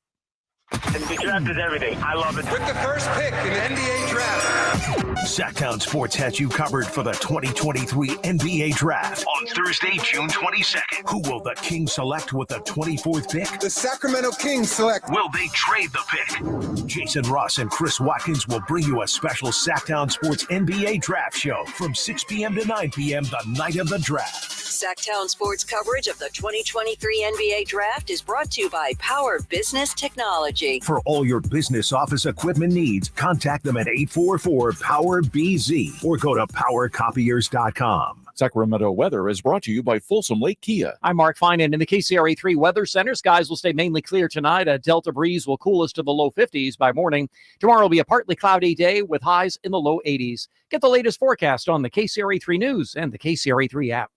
The draft is everything. I love it. With the first pick in the NBA draft. Sactown Sports has you covered for the 2023 NBA Draft on Thursday, June 22nd. Who will the Kings select with the 24th pick? The Sacramento Kings select. Will they trade the pick? Jason Ross and Chris Watkins will bring you a special Sactown Sports NBA Draft show from 6 p.m. to 9 p.m. the night of the draft. Sactown Sports coverage of the 2023 NBA Draft is brought to you by Power Business Technology. For all your business office equipment needs, contact them at 844-POWER-BZ or go to powercopiers.com. Sacramento weather is brought to you by Folsom Lake Kia. I'm Mark Finan in the KCRA 3 Weather Center. Skies will stay mainly clear tonight. A delta breeze will cool us to the low 50s by morning. Tomorrow will be a partly cloudy day with highs in the low 80s. Get the latest forecast on the KCRA 3 News and the KCRA 3 app.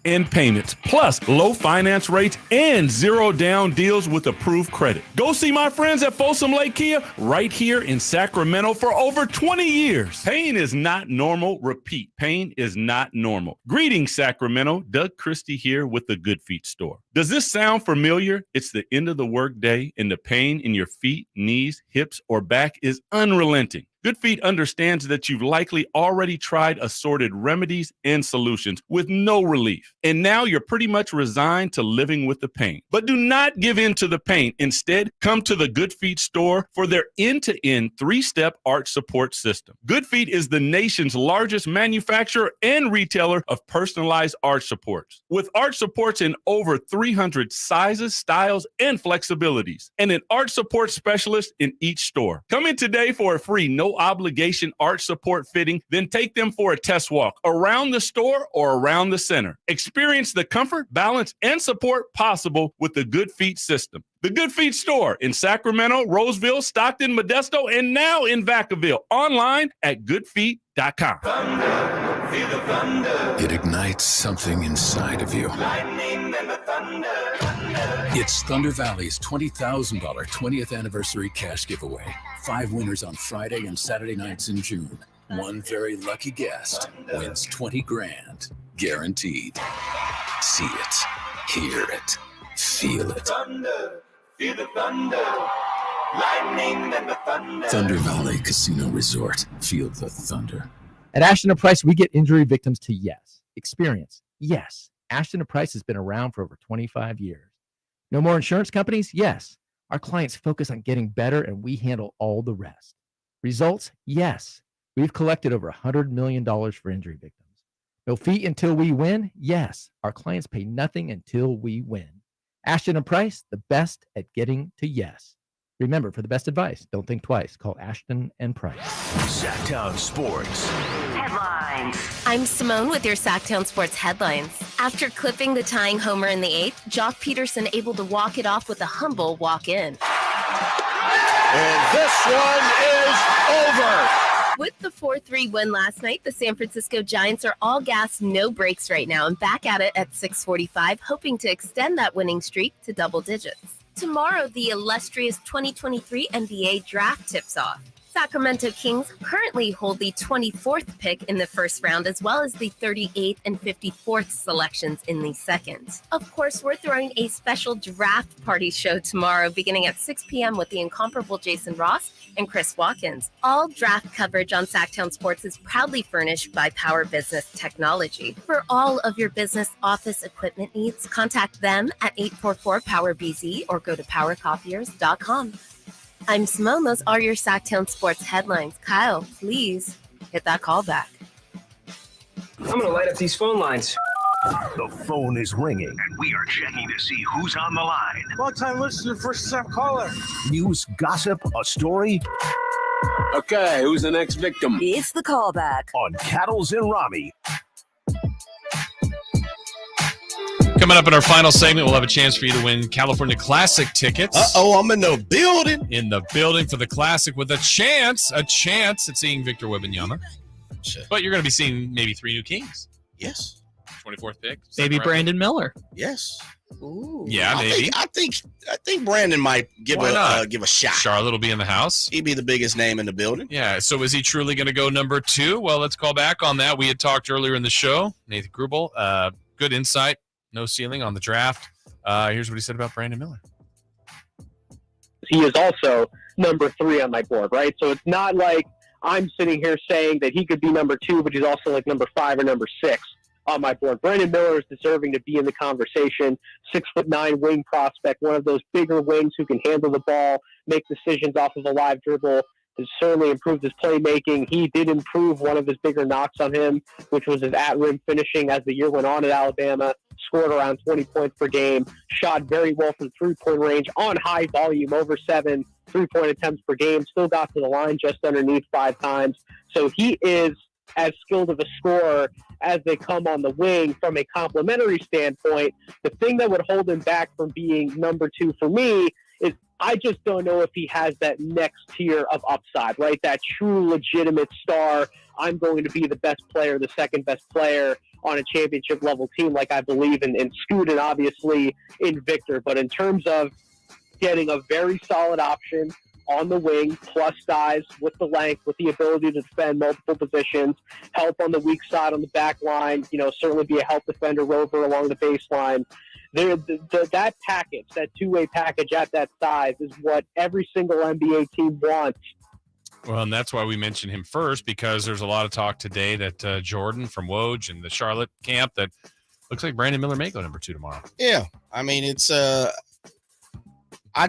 And payments, plus low finance rates and zero down deals with approved credit. Go see my friends at Folsom Lake Kia right here in Sacramento for over 20 years. Pain is not normal. Repeat, pain is not normal. Greetings, Sacramento. Doug Christie here with the Good Feet store. Does this sound familiar? It's the end of the workday and the pain in your feet, knees, hips, or back is unrelenting. Good Feet understands that you've likely already tried assorted remedies and solutions with no relief. And now you're pretty much resigned to living with the pain. But do not give in to the pain. Instead, come to the Good Feet store for their end-to-end 3-step arch support system. Good Feet is the nation's largest manufacturer and retailer of personalized arch supports. With arch supports in over 300 sizes, styles, and flexibilities. And an arch support specialist in each store. Come in today for a free no-obligation arch support fitting, then take them for a test walk around the store or around the center. Experience the comfort, balance, and support possible with the Good Feet system. The Good Feet store in Sacramento, Roseville, Stockton, Modesto, and now in Vacaville. Online at goodfeet.com. Thunder, feel the thunder. It ignites something inside of you. Lightning and the thunder. It's Thunder Valley's $20,000 20th anniversary cash giveaway. 5 winners on Friday and Saturday nights in June. One very lucky guest wins $20,000 guaranteed. See it, hear it, feel it. Thunder, feel the thunder. Lightning and the thunder. Thunder Valley Casino Resort. Feel the thunder. At Ashton & Price, we get injury victims to yes. Experience, yes. Ashton & Price has been around for over 25 years. No more insurance companies? Yes. Our clients focus on getting better, and we handle all the rest. Results? Yes. We've collected over $100 million for injury victims. No fee until we win? Yes. Our clients pay nothing until we win. Ashton & Price, the best at getting to yes. Remember, for the best advice, don't think twice. Call Ashton & Price. Sactown Sports. Headlines. I'm Simone with your Sactown Sports headlines. After clipping the tying homer in the 8th, Jock Peterson able to walk it off with a humble walk-in. And this one is over. With the 4-3 win last night, the San Francisco Giants are all gas, no breaks right now, and back at it at 6:45, hoping to extend that winning streak to double digits. Tomorrow, the illustrious 2023 NBA Draft tips off. Sacramento Kings currently hold the 24th pick in the first round, as well as the 38th and 54th selections in the second. Of course, we're throwing a special draft party show tomorrow beginning at 6 p.m. with the incomparable Jason Ross and Chris Watkins. All draft coverage on Sactown Sports is proudly furnished by Power Business Technology. For all of your business office equipment needs, contact them at 844-POWER-BZ or go to powercopiers.com. I'm Simone. Those are your Sactown Sports headlines. Kyle, please hit that call back. I'm going to light up these phone lines. The phone is ringing, and we are checking to see who's on the line. Long-time listener, first-time caller. News, gossip, a story. Okay, who's the next victim? It's the callback on Cattles and Ramie. Coming up in our final segment, we'll have a chance for you to win California Classic tickets. Uh-oh, I'm in the building. In the building for the Classic with a chance at seeing Victor Wembanyama. But you're going to be seeing maybe 3 new Kings. Yes. 24th pick. Maybe Brandon Miller. Yes. Ooh. Yeah, maybe. I think Brandon might give a shot. Charlotte will be in the house. He'd be the biggest name in the building. Yeah, so is he truly going to go number 2? Well, let's call back on that. We had talked earlier in the show. Nathan Grubel, good insight. No ceiling on the draft. Here's what he said about Brandon Miller. He is also number 3 on my board, right? So it's not like I'm sitting here saying that he could be number 2, but he's also like number 5 or number 6 on my board. Brandon Miller is deserving to be in the conversation. 6'9" wing prospect, one of those bigger wings who can handle the ball, make decisions off of a live dribble. Has certainly improved his playmaking. He did improve one of his bigger knocks on him, which was his at-rim finishing as the year went on at Alabama. Scored around 20 points per game. Shot very well from three-point range on high volume, over 7 three-point attempts per game. Still got to the line just underneath 5 times. So he is as skilled of a scorer as they come on the wing from a complementary standpoint. The thing that would hold him back from being number 2 for me is I just don't know if he has that next tier of upside, right? That true legitimate star. I'm going to be the best player, the second best player on a championship level team, like I believe in Scoot and obviously in Victor. But in terms of getting a very solid option on the wing, plus size with the length, with the ability to defend multiple positions, help on the weak side on the back line, certainly be a help defender rover along the baseline. That package, that two-way package at that size is what every single NBA team wants. Well, and that's why we mentioned him first, because there's a lot of talk today that Jordan from Woj and the Charlotte camp that looks like Brandon Miller may go number 2 tomorrow. Yeah. I mean, it's I'd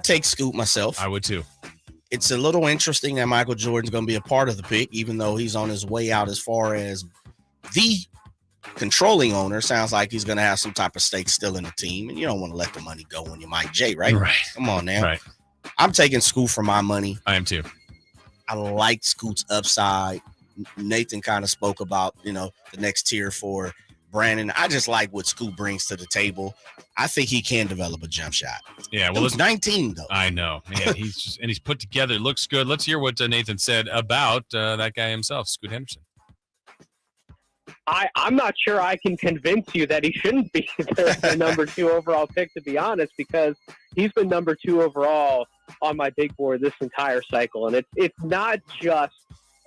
take Scoot myself. I would too. It's a little interesting that Michael Jordan's going to be a part of the pick, even though he's on his way out as far as the controlling owner. Sounds like he's going to have some type of stake still in the team, and you don't want to let the money go when you're Mike J, right? Right. Come on now. Right. I'm taking Scoot for my money. I am too. I like Scoot's upside. Nathan kind of spoke about, the next tier for Brandon. I just like what Scoot brings to the table. I think he can develop a jump shot. Yeah, well, he's 19 though. I know, man. He's put together. It looks good. Let's hear what Nathan said about that guy himself, Scoot Henderson. I'm not sure I can convince you that he shouldn't be the number 2 overall pick, to be honest, because he's been number 2 overall on my big board this entire cycle. And it's not just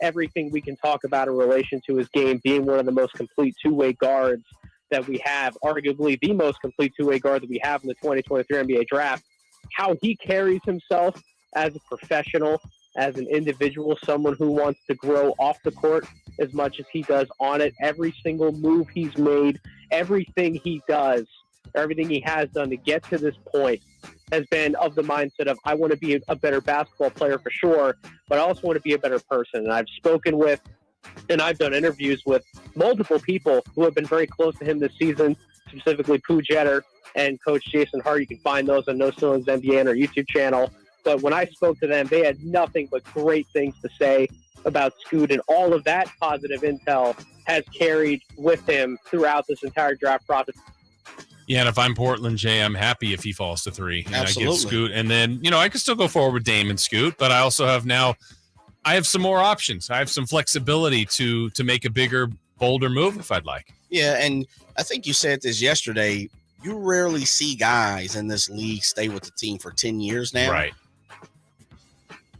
everything we can talk about in relation to his game being one of the most complete two-way guards that we have, arguably the most complete two-way guard that we have in the 2023 NBA draft. How he carries himself as a professional, as an individual, someone who wants to grow off the court as much as he does on it. Every single move he's made, everything he does, everything he has done to get to this point has been of the mindset of, I want to be a better basketball player for sure, but I also want to be a better person. And I've spoken with, and I've done interviews with multiple people who have been very close to him this season, specifically Pooh Jeter and Coach Jason Hart. You can find those on No Ceilings NBA on our YouTube channel. But when I spoke to them, they had nothing but great things to say about Scoot, and all of that positive intel has carried with him throughout this entire draft process. Yeah, and if I'm Portland, Jay, I'm happy if he falls to 3. And Absolutely. I get Scoot. And then, I can still go forward with Dame and Scoot, but I also have I have some more options. I have some flexibility to make a bigger, bolder move if I'd like. Yeah, and I think you said this yesterday. You rarely see guys in this league stay with the team for 10 years now. Right.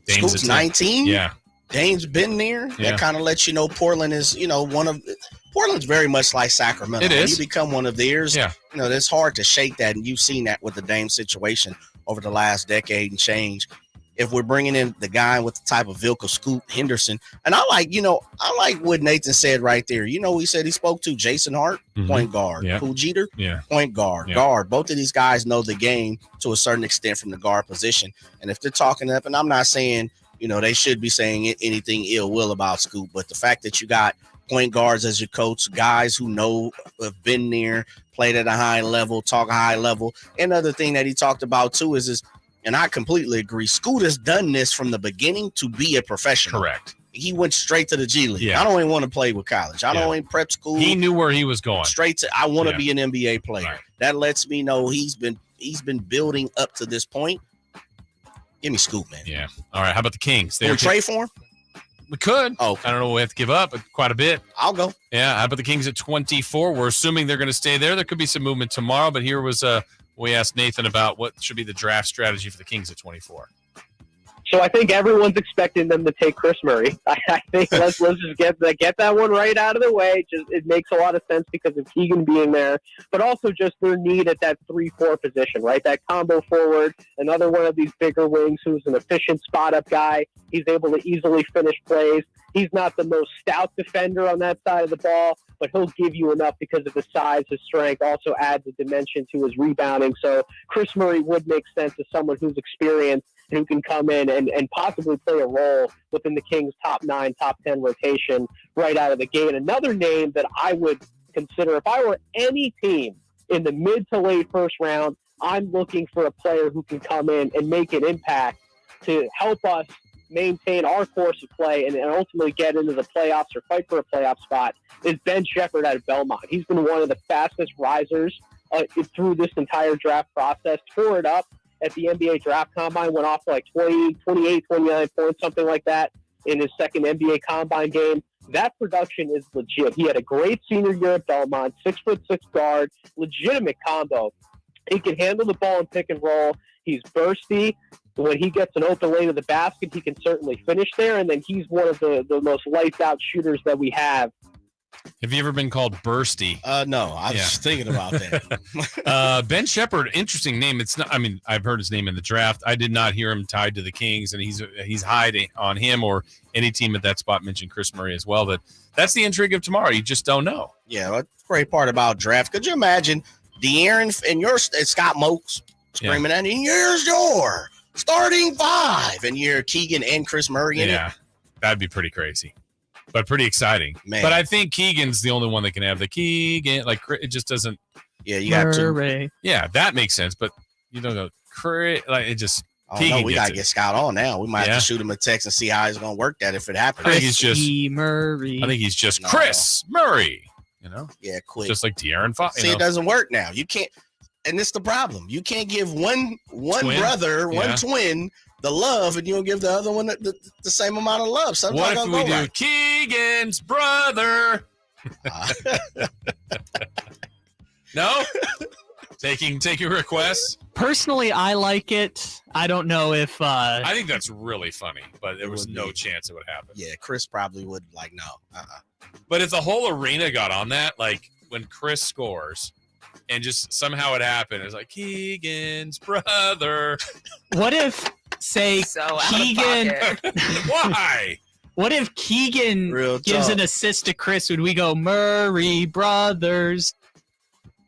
Scoot's 19? Yeah. Dame's been there. Yeah. That kind of lets you know Portland is, Portland's very much like Sacramento. It is. When you become one of theirs, Yeah. It's hard to shake that. And you've seen that with the Dame situation over the last decade and change. If we're bringing in the guy with the type of Vilka, Scoot, Henderson, and I like what Nathan said right there. He said he spoke to Jason Hart, point guard, Poole Jeter, point guard, guard. Both of these guys know the game to a certain extent from the guard position. And if they're talking up, and I'm not saying, they should be saying anything ill will about Scoot, but the fact that you got point guards as your coach, guys who have been there, played at a high level, talk a high level. Another thing that he talked about too is and I completely agree, Scoot has done this from the beginning to be a professional. Correct. He went straight to the G League. Yeah. I don't even want to play with college. I don't even prep school. He knew where he was going. Straight to I want to be an NBA player. Right. That lets me know he's been building up to this point. Give me Scoot, man. Yeah. All right. How about the Kings? Can we trade for him? We could. Oh, I don't know what we have to give up, but quite a bit. I'll go. Yeah. How about the Kings at 24? We're assuming they're going to stay there. There could be some movement tomorrow, but here was we asked Nathan about what should be the draft strategy for the Kings at 24. So I think everyone's expecting them to take Chris Murray. I think let's just get that one right out of the way. It makes a lot of sense because of Keegan being there, but also just their need at that 3-4 position, right? That combo forward, another one of these bigger wings who's an efficient spot-up guy. He's able to easily finish plays. He's not the most stout defender on that side of the ball, but he'll give you enough because of his size, his strength, also adds a dimension to his rebounding. So Chris Murray would make sense as someone who's experienced and who can come in and possibly play a role within the Kings' top 9, top 10 rotation right out of the gate. Another name that I would consider, if I were any team in the mid to late first round, I'm looking for a player who can come in and make an impact to help us maintain our course of play and ultimately get into the playoffs or fight for a playoff spot, is Ben Shepherd out of Belmont. He's been one of the fastest risers through this entire draft process, tore it up at the NBA draft combine, went off like 20, 28, 29 points, something like that in his second NBA combine game. That production is legit. He had a great senior year at Belmont, 6'6" guard, legitimate combo. He can handle the ball and pick and roll. He's bursty. When he gets an open lane to the basket, he can certainly finish there. And then he's one of the most lights-out shooters that we have. Have you ever been called bursty? No, I was thinking about that. Ben Shepherd, interesting name. It's not. I mean, I've heard his name in the draft. I did not hear him tied to the Kings, and he's high on him or any team at that spot. Mentioned Chris Murray as well, but that's the intrigue of tomorrow. You just don't know. Yeah, that's the great part about draft. Could you imagine De'Aaron and Scott Mokes screaming at him, "Here's your starting 5," and you're Keegan and Chris Murray in it? That'd be pretty crazy. But pretty exciting. Man. But I think Keegan's the only one that can have the Keegan. Like, it just doesn't. Yeah, you got to. Yeah, that makes sense. But you don't go, like, it just. No, we got to get Scott on now. We might have to shoot him a text and see how he's going to work that if it happens. I think he's just Murray. I think he's just Chris Murray. Yeah, quick. Just like De'Aaron Fox. See, it doesn't work now. You can't. And it's the problem. You can't give one brother, one twin, the love, and you don't give the other one the same amount of love. What if we do Keegan's brother? No? Taking requests? Personally, I like it. I don't know if... I think that's really funny, but there was no chance it would happen. Yeah, Chris probably would no. But if the whole arena got on that, like when Chris scores... And just somehow it happened. It's like Keegan's brother. What if, say, Keegan? Why? What if Keegan gives an assist to Chris? Would we go Murray brothers?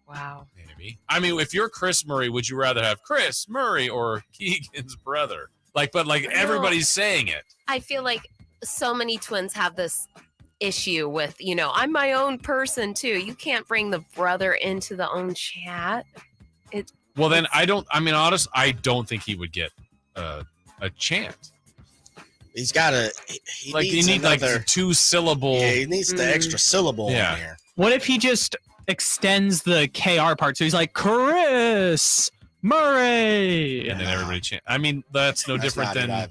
Wow. Maybe. I mean, if you're Chris Murray, would you rather have Chris Murray or Keegan's brother? But everybody's saying it. I feel like so many twins have this issue with, I'm my own person too. You can't bring the brother into the own chat. I don't think he would get a chant. He's got you need like the 2-syllable. Yeah, he needs the extra syllable in there. What if he just extends the KR part? So he's like Chris Murray, and then everybody chant. I mean, that's no different than.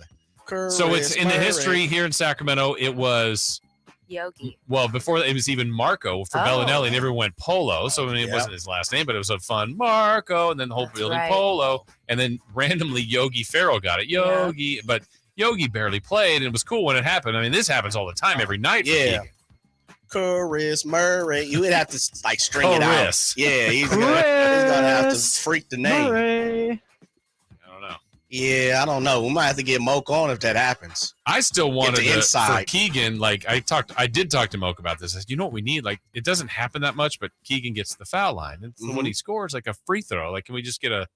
So it's in the history here in Sacramento. It was. Yogi. Well, before it was even Marco for Bellinelli, and everyone went Polo. So it wasn't his last name, but it was a fun Marco, and then the whole building Polo, and then randomly Yogi Ferrell got it. Yogi, but Yogi barely played, and it was cool when it happened. I mean, this happens all the time, every night. Yeah. Chris Murray. You would have to like string it out. Yeah, he's gonna have to freak the name. Murray. I don't know. Yeah, I don't know. We might have to get Moke on if that happens. I still wanted the inside for Keegan. Like I did talk to Moke about this. I said, you know what we need? Like it doesn't happen that much, but Keegan gets the foul line, and so when he scores, like a free throw. Like, can we just get a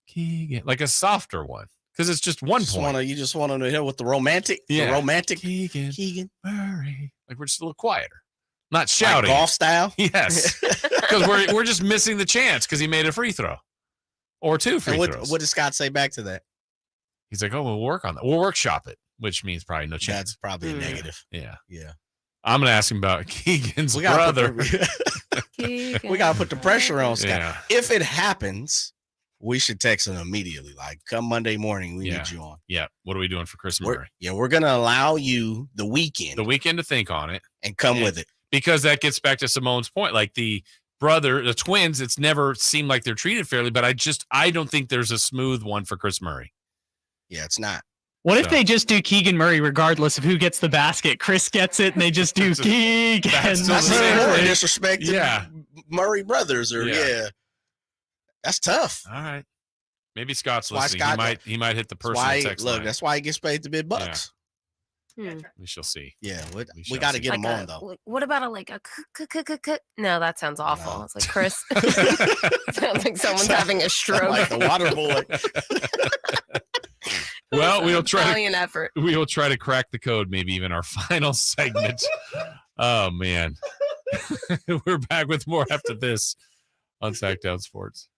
Keegan, like a softer one? Because it's just 1 point. You just want to hit with the romantic, Keegan Murray. Like we're just a little quieter, not shouting, like golf style. Yes, because we're just missing the chance because he made a free throw or two free throws. What did Scott say back to that? He's like, "Oh, we'll work on that. We'll workshop it," which means probably no chance. That's probably a negative. Yeah. Yeah. I'm gonna ask him about Keegan's brother. We gotta put the pressure on Scott. Yeah. If it happens, we should text him immediately. Like, come Monday morning, we need you on. Yeah. What are we doing for Chris Murray? We're going to allow you the weekend to think on it. And come with it. Because that gets back to Simone's point. Like the twins, it's never seemed like they're treated fairly, but I don't think there's a smooth one for Chris Murray. Yeah, it's not. What if they just do Keegan Murray regardless of who gets the basket? Chris gets it, and they just do Keegan. That's more disrespect to Murray brothers. That's tough. All right. Maybe Scott's listening. He might hit the personal text line. That's why he gets paid the big bucks. We shall see. Yeah, we got to get him on, though. What about a No, that sounds awful. It's like, Chris. Sounds like someone's having a stroke. Like the water boy. Well, we will try. Valiant effort. We will try to crack the code. Maybe even our final segment. Oh man, we're back with more after this on Sactown Sports.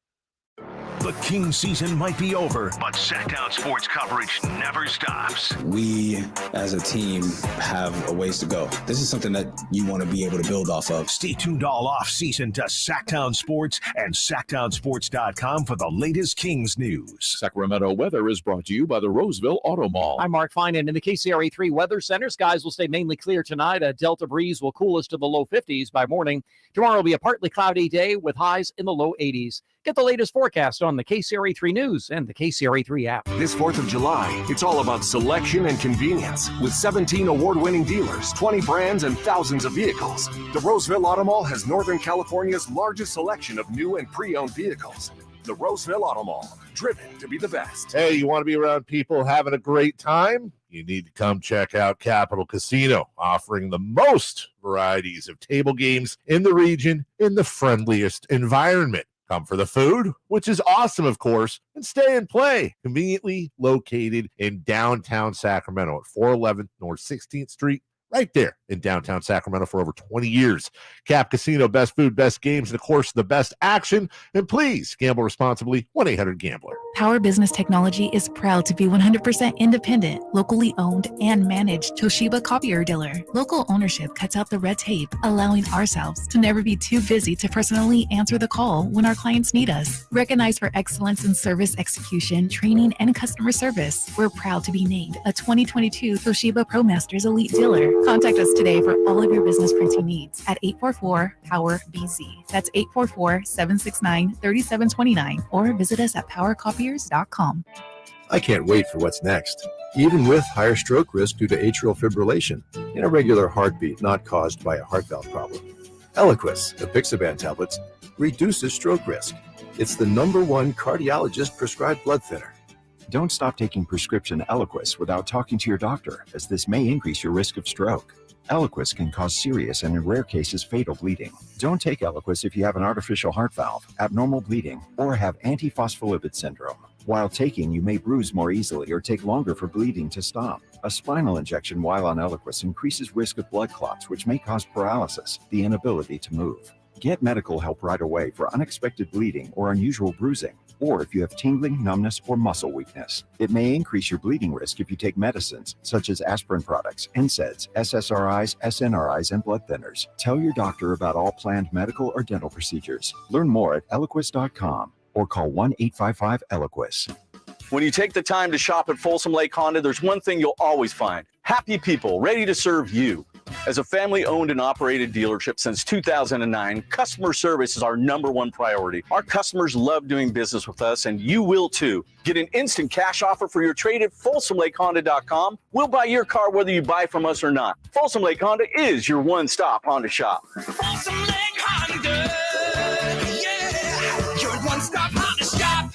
The King season might be over, but Sactown Sports coverage never stops. We, as a team, have a ways to go. This is something that you want to be able to build off of. Stay tuned all off-season to Sactown Sports and SactownSports.com for the latest Kings news. Sacramento weather is brought to you by the Roseville Auto Mall. I'm Mark Finan in the KCRA3 Weather Center. Skies will stay mainly clear tonight. A Delta breeze will cool us to the low 50s by morning. Tomorrow will be a partly cloudy day with highs in the low 80s. Get the latest forecast on the KCRA3 News and the KCRA3 app. This 4th of July, it's all about selection and convenience. With 17 award-winning dealers, 20 brands, and thousands of vehicles, the Roseville Auto Mall has Northern California's largest selection of new and pre-owned vehicles. The Roseville Auto Mall, driven to be the best. Hey, you want to be around people having a great time? You need to come check out Capital Casino, offering the most varieties of table games in the region in the friendliest environment. Come for the food, which is awesome, of course, and stay and play. Conveniently located in downtown Sacramento at 411 North 16th Street, right there in downtown Sacramento for over 20 years. Cap Casino, best food, best games, and of course, the best action. And please gamble responsibly. 1-800-GAMBLER. Power Business Technology is proud to be 100% independent, locally owned, and managed Toshiba copier dealer. Local ownership cuts out the red tape, allowing ourselves to never be too busy to personally answer the call when our clients need us. Recognized for excellence in service execution, training, and customer service, we're proud to be named a 2022 Toshiba ProMasters Elite Dealer. Contact us today for all of your business printing needs at 844-POWER-BZ. That's 844-769-3729, or visit us at powercopiers.com. I can't wait for what's next. Even with higher stroke risk due to atrial fibrillation, an irregular heartbeat not caused by a heart valve problem. Eliquis, the Pixaban tablets, reduces stroke risk. It's the #1 cardiologist prescribed blood thinner. Don't stop taking prescription Eliquis without talking to your doctor, as this may increase your risk of stroke. Eliquis can cause serious and in rare cases fatal bleeding. Don't take Eliquis if you have an artificial heart valve, abnormal bleeding, or have antiphospholipid syndrome. While taking, you may bruise more easily or take longer for bleeding to stop. A spinal injection while on Eliquis increases risk of blood clots, which may cause paralysis, the inability to move. Get medical help right away for unexpected bleeding or unusual bruising, or if you have tingling, numbness, or muscle weakness. It may increase your bleeding risk if you take medicines such as aspirin products, NSAIDs, SSRIs, SNRIs, and blood thinners. Tell your doctor about all planned medical or dental procedures. Learn more at Eliquis.com or call 1-855-ELIQUIS. When you take the time to shop at Folsom Lake Honda, there's one thing you'll always find: happy people ready to serve you. As a family-owned and operated dealership since 2009, customer service is our #1 priority. Our customers love doing business with us, and you will too. Get an instant cash offer for your trade at FolsomLakeHonda.com. We'll buy your car whether you buy from us or not. Folsom Lake Honda is your one-stop Honda shop. Folsom Lake Honda, yeah, your one-stop Honda shop.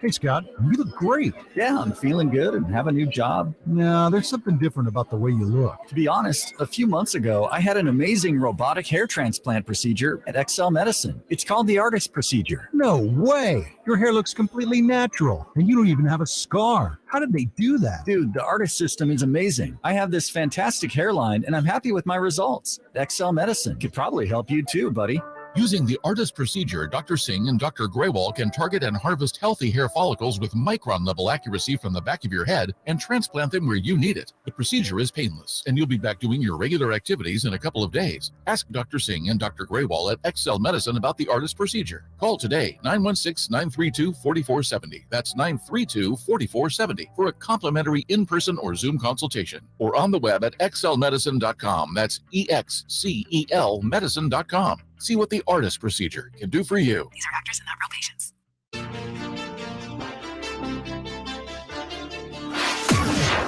Hey, Scott, you look great. Yeah, I'm feeling good and have a new job. No, there's something different about the way you look. To be honest, a few months ago, I had an amazing robotic hair transplant procedure at XL Medicine. It's called the artist procedure. No way. Your hair looks completely natural, and you don't even have a scar. How did they do that? Dude, the artist system is amazing. I have this fantastic hairline, and I'm happy with my results. XL Medicine could probably help you too, buddy. Using the artist procedure, Dr. Singh and Dr. Graywall can target and harvest healthy hair follicles with micron-level accuracy from the back of your head and transplant them where you need it. The procedure is painless, and you'll be back doing your regular activities in a couple of days. Ask Dr. Singh and Dr. Graywall at XL Medicine about the artist procedure. Call today, 916-932-4470. That's 932-4470 for a complimentary in-person or Zoom consultation. Or on the web at xlmedicine.com. That's EXCEL medicine.com. See what the artist procedure can do for you. These are actors and not real patients.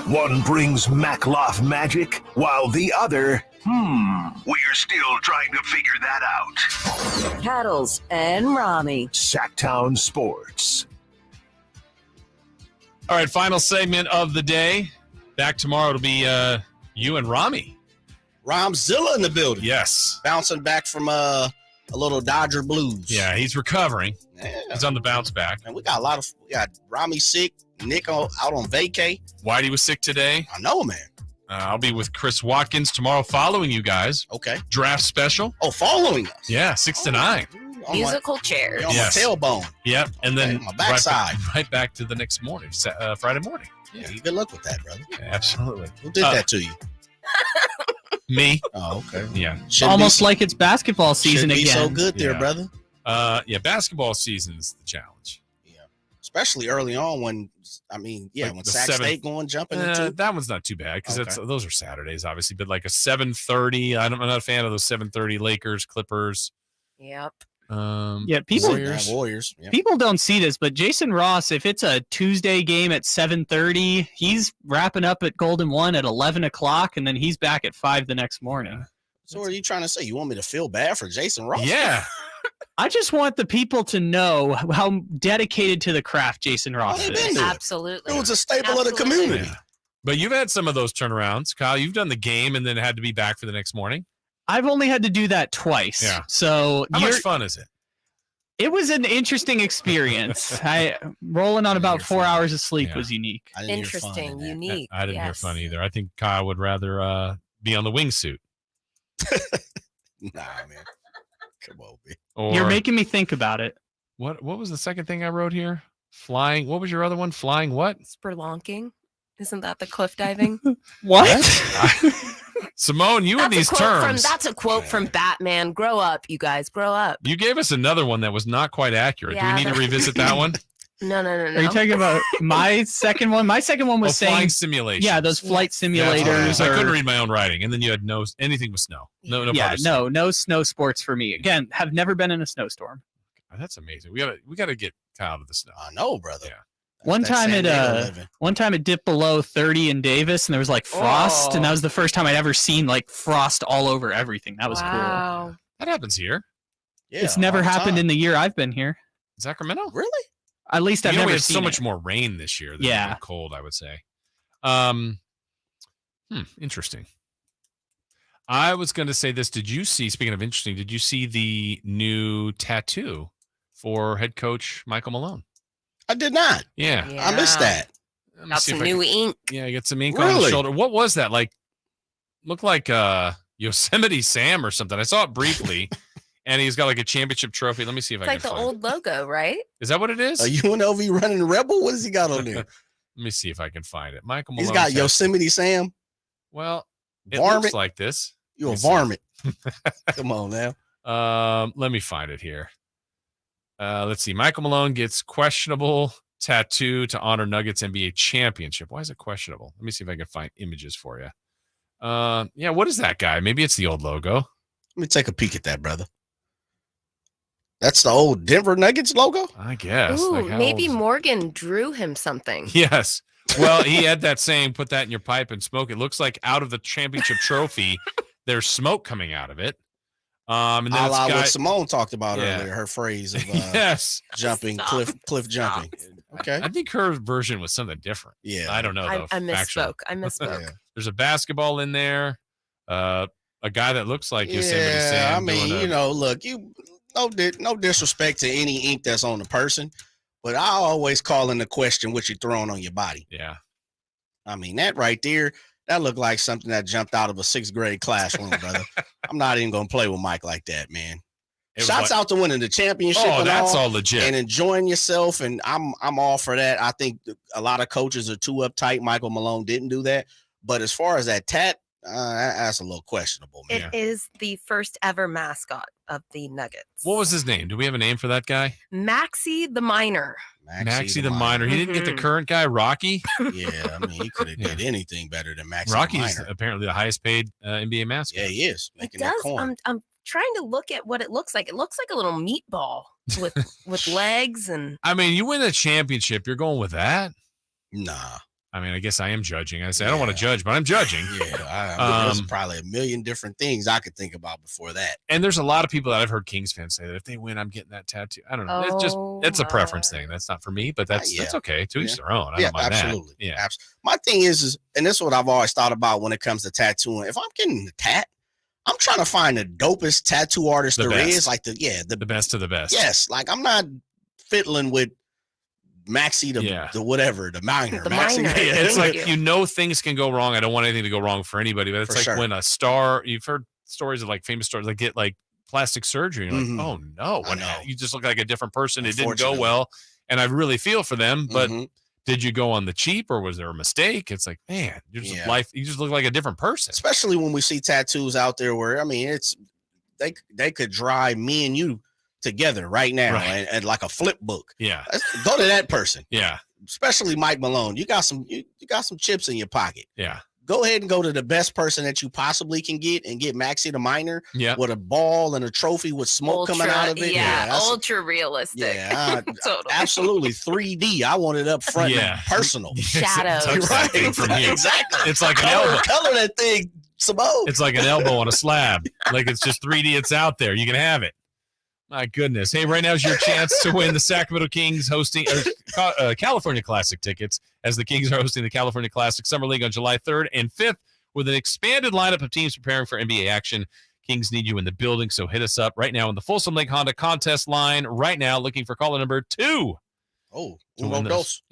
One brings Makloff magic, while the other, we're still trying to figure that out. Paddles and Ramie. Sactown Sports. All right, final segment of the day. Back tomorrow. It'll be you and Ramie. Romzilla in the building. Yes. Bouncing back from a little Dodger blues. Yeah, he's recovering. Yeah. He's on the bounce back. And we got Ramie sick, Nick out on vacay. Whitey was sick today. I know, man. I'll be with Chris Watkins tomorrow following you guys. Okay. Draft special. Oh, following us. Yeah, 6 to 9. Musical chairs. On my tailbone. Yep. And then my backside. Right back to the next morning, Friday morning. Yeah, good luck with that, brother. Yeah, absolutely. Who did that to you? Me. Oh, okay. Yeah. Almost like it's basketball season again. So good there, brother. Yeah, basketball season's the challenge. Yeah. Especially early on when Sac State going jumping into. That one's not too bad because those are Saturdays, obviously, but like a 7:30. I'm not a fan of those 7:30 Lakers, Clippers. Yep. Warriors. Yeah. People don't see this, but Jason Ross, if it's a Tuesday game at 7:30, he's wrapping up at Golden One at 11 o'clock, and then he's back at 5 the next morning. So what are you trying to say? You want me to feel bad for Jason Ross? Yeah. I just want the people to know how dedicated to the craft Jason Ross is. Absolutely. It was a staple of the community. Yeah. But you've had some of those turnarounds, Kyle. You've done the game and then had to be back for the next morning. I've only had to do that twice. Yeah. So how much fun is it? It was an interesting experience. Rolling on about 4 hours of sleep was unique. Interesting, unique. I didn't hear fun either. I think Kyle would rather be on the wingsuit. Nah, man. Come on, man. You're making me think about it. What was the second thing I wrote here? Flying. What was your other one? Flying what? Spelunking. Isn't that the cliff diving? What? Simone, you and these terms. That's a quote from Batman. Grow up, you guys. Grow up. You gave us another one that was not quite accurate. Yeah, Do we need to revisit that one? No. Are you talking about my second one? My second one was saying flying simulation. Yeah, those flight simulators. I couldn't read my own writing, and then you had anything with snow. No snow sports for me. Again, have never been in a snowstorm. That's amazing. We gotta get Kyle to the snow. I know, brother. Yeah. One time it dipped below 30 in Davis, and there was like frost, and that was the first time I'd ever seen like frost all over everything. That was cool. That happens here. Yeah, it's never happened in the year I've been here. Sacramento? Really? At least I've never had seen so much more rain this year than cold, I would say. Interesting. I was going to say this. Speaking of interesting, did you see the new tattoo for head coach Michael Malone? I did not. Yeah. I missed that. Got some new ink. Yeah, I got some ink on the shoulder. What was that? Looked like Yosemite Sam or something. I saw it briefly. And he's got like a championship trophy. Let me see if I can find it. It's like the old logo, right? Is that what it is? Are UNLV running Rebel? What has he got on there? Let me see if I can find it. Michael Malone. He's got Yosemite Sam. Well, it looks like this. You're a varmint. Come on now. Let me find it here. Let's see. Michael Malone gets questionable tattoo to honor Nuggets NBA championship. Why is it questionable? Let me see if I can find images for you. Yeah, what is that guy? Maybe it's the old logo. Let me take a peek at that, brother. That's the old Denver Nuggets logo? I guess. Ooh, Like, how maybe old is- Morgan drew him something. Yes. Well, he had that saying, put that in your pipe and smoke. It looks like out of the championship trophy, there's smoke coming out of it. And then A la it's got, what Simone talked about Yeah. earlier, her phrase of yes, jumping, cliff jumping. Okay. I think her version was something different. Yeah. I don't know. I Though, misspoke. factually. I misspoke. Yeah. There's a basketball in there. A guy that looks like Yosemite Yeah, Sam. I mean, doing a- look, no disrespect to any ink that's on the person, but I always call into question what you're throwing on your body. Yeah. I mean, that right there, that looked like something that jumped out of a 6th grade classroom, brother. I'm not even gonna play with Mike like that, man. It was Shouts like- out to winning the championship. Oh, and that's all legit. And enjoying yourself, and I'm all for that. I think a lot of coaches are too uptight. Michael Malone didn't do that, but as far as that tat, that's a little questionable, man. It is the first ever mascot of the Nuggets. What was his name? Do we have a name for that guy? Maxie the Miner. Maxie the Miner. He didn't get the current guy, Rocky. Yeah, I mean, he could have did anything better than Maxie Rocky's the Miner. apparently the highest paid NBA mascot. Yeah, he is. It Making that does. coin. I'm trying to look at what it looks like. It looks like a little meatball with legs and. I mean, you win a championship, you're going with that? Nah. I mean, I guess I am judging. I say I don't want to judge, but I'm judging. Yeah, I mean, there's probably a million different things I could think about before that. And there's a lot of people that I've heard Kings fans say that if they win, I'm getting that tattoo. I don't know. It's a preference thing. That's not for me, but that's okay. To each their own. I don't mind absolutely. that. Yeah. Absolutely. My thing is, and this is what I've always thought about when it comes to tattooing. If I'm getting the tat, I'm trying to find the dopest tattoo artist The there best. is. Like the best of the best. Yes. Like I'm not fiddling with Maxie the whatever, the Miner. Maxie, Yeah, it's like things can go wrong. I don't want anything to go wrong for anybody, but it's For like sure. when a star, you've heard stories of like famous stars that get like plastic surgery. And you're like, oh no, you just look like a different person. It didn't go Unfortunately. well. And I really feel for them, but Mhm. did you go on the cheap or was there a mistake? It's like, man, you just look like a different person. especially when we see tattoos out there where I mean it's they could drive me and you together right now and like a flip book. Yeah. Let's go to that person. Yeah. Especially Mike Malone. You got some chips in your pocket. Yeah. Go ahead and go to the best person that you possibly can get and get Maxie the Miner with a ball and a trophy with smoke coming out of it. That's- ultra realistic. yeah, Totally. absolutely 3D. I want it up front and personal. Shadows. Touch that thing from you. Exactly. It's like an elbow. Color that thing, Simone. It's like an elbow on a slab. Like it's just 3D. It's out there. You can have it. My goodness. Hey, right now is your chance to win the Sacramento Kings hosting California Classic tickets as the Kings are hosting the California Classic Summer League on July 3rd and 5th with an expanded lineup of teams preparing for NBA action. Kings need you in the building, so hit us up right now in the Folsom Lake Honda contest line right now, looking for caller number 2. Oh, to win those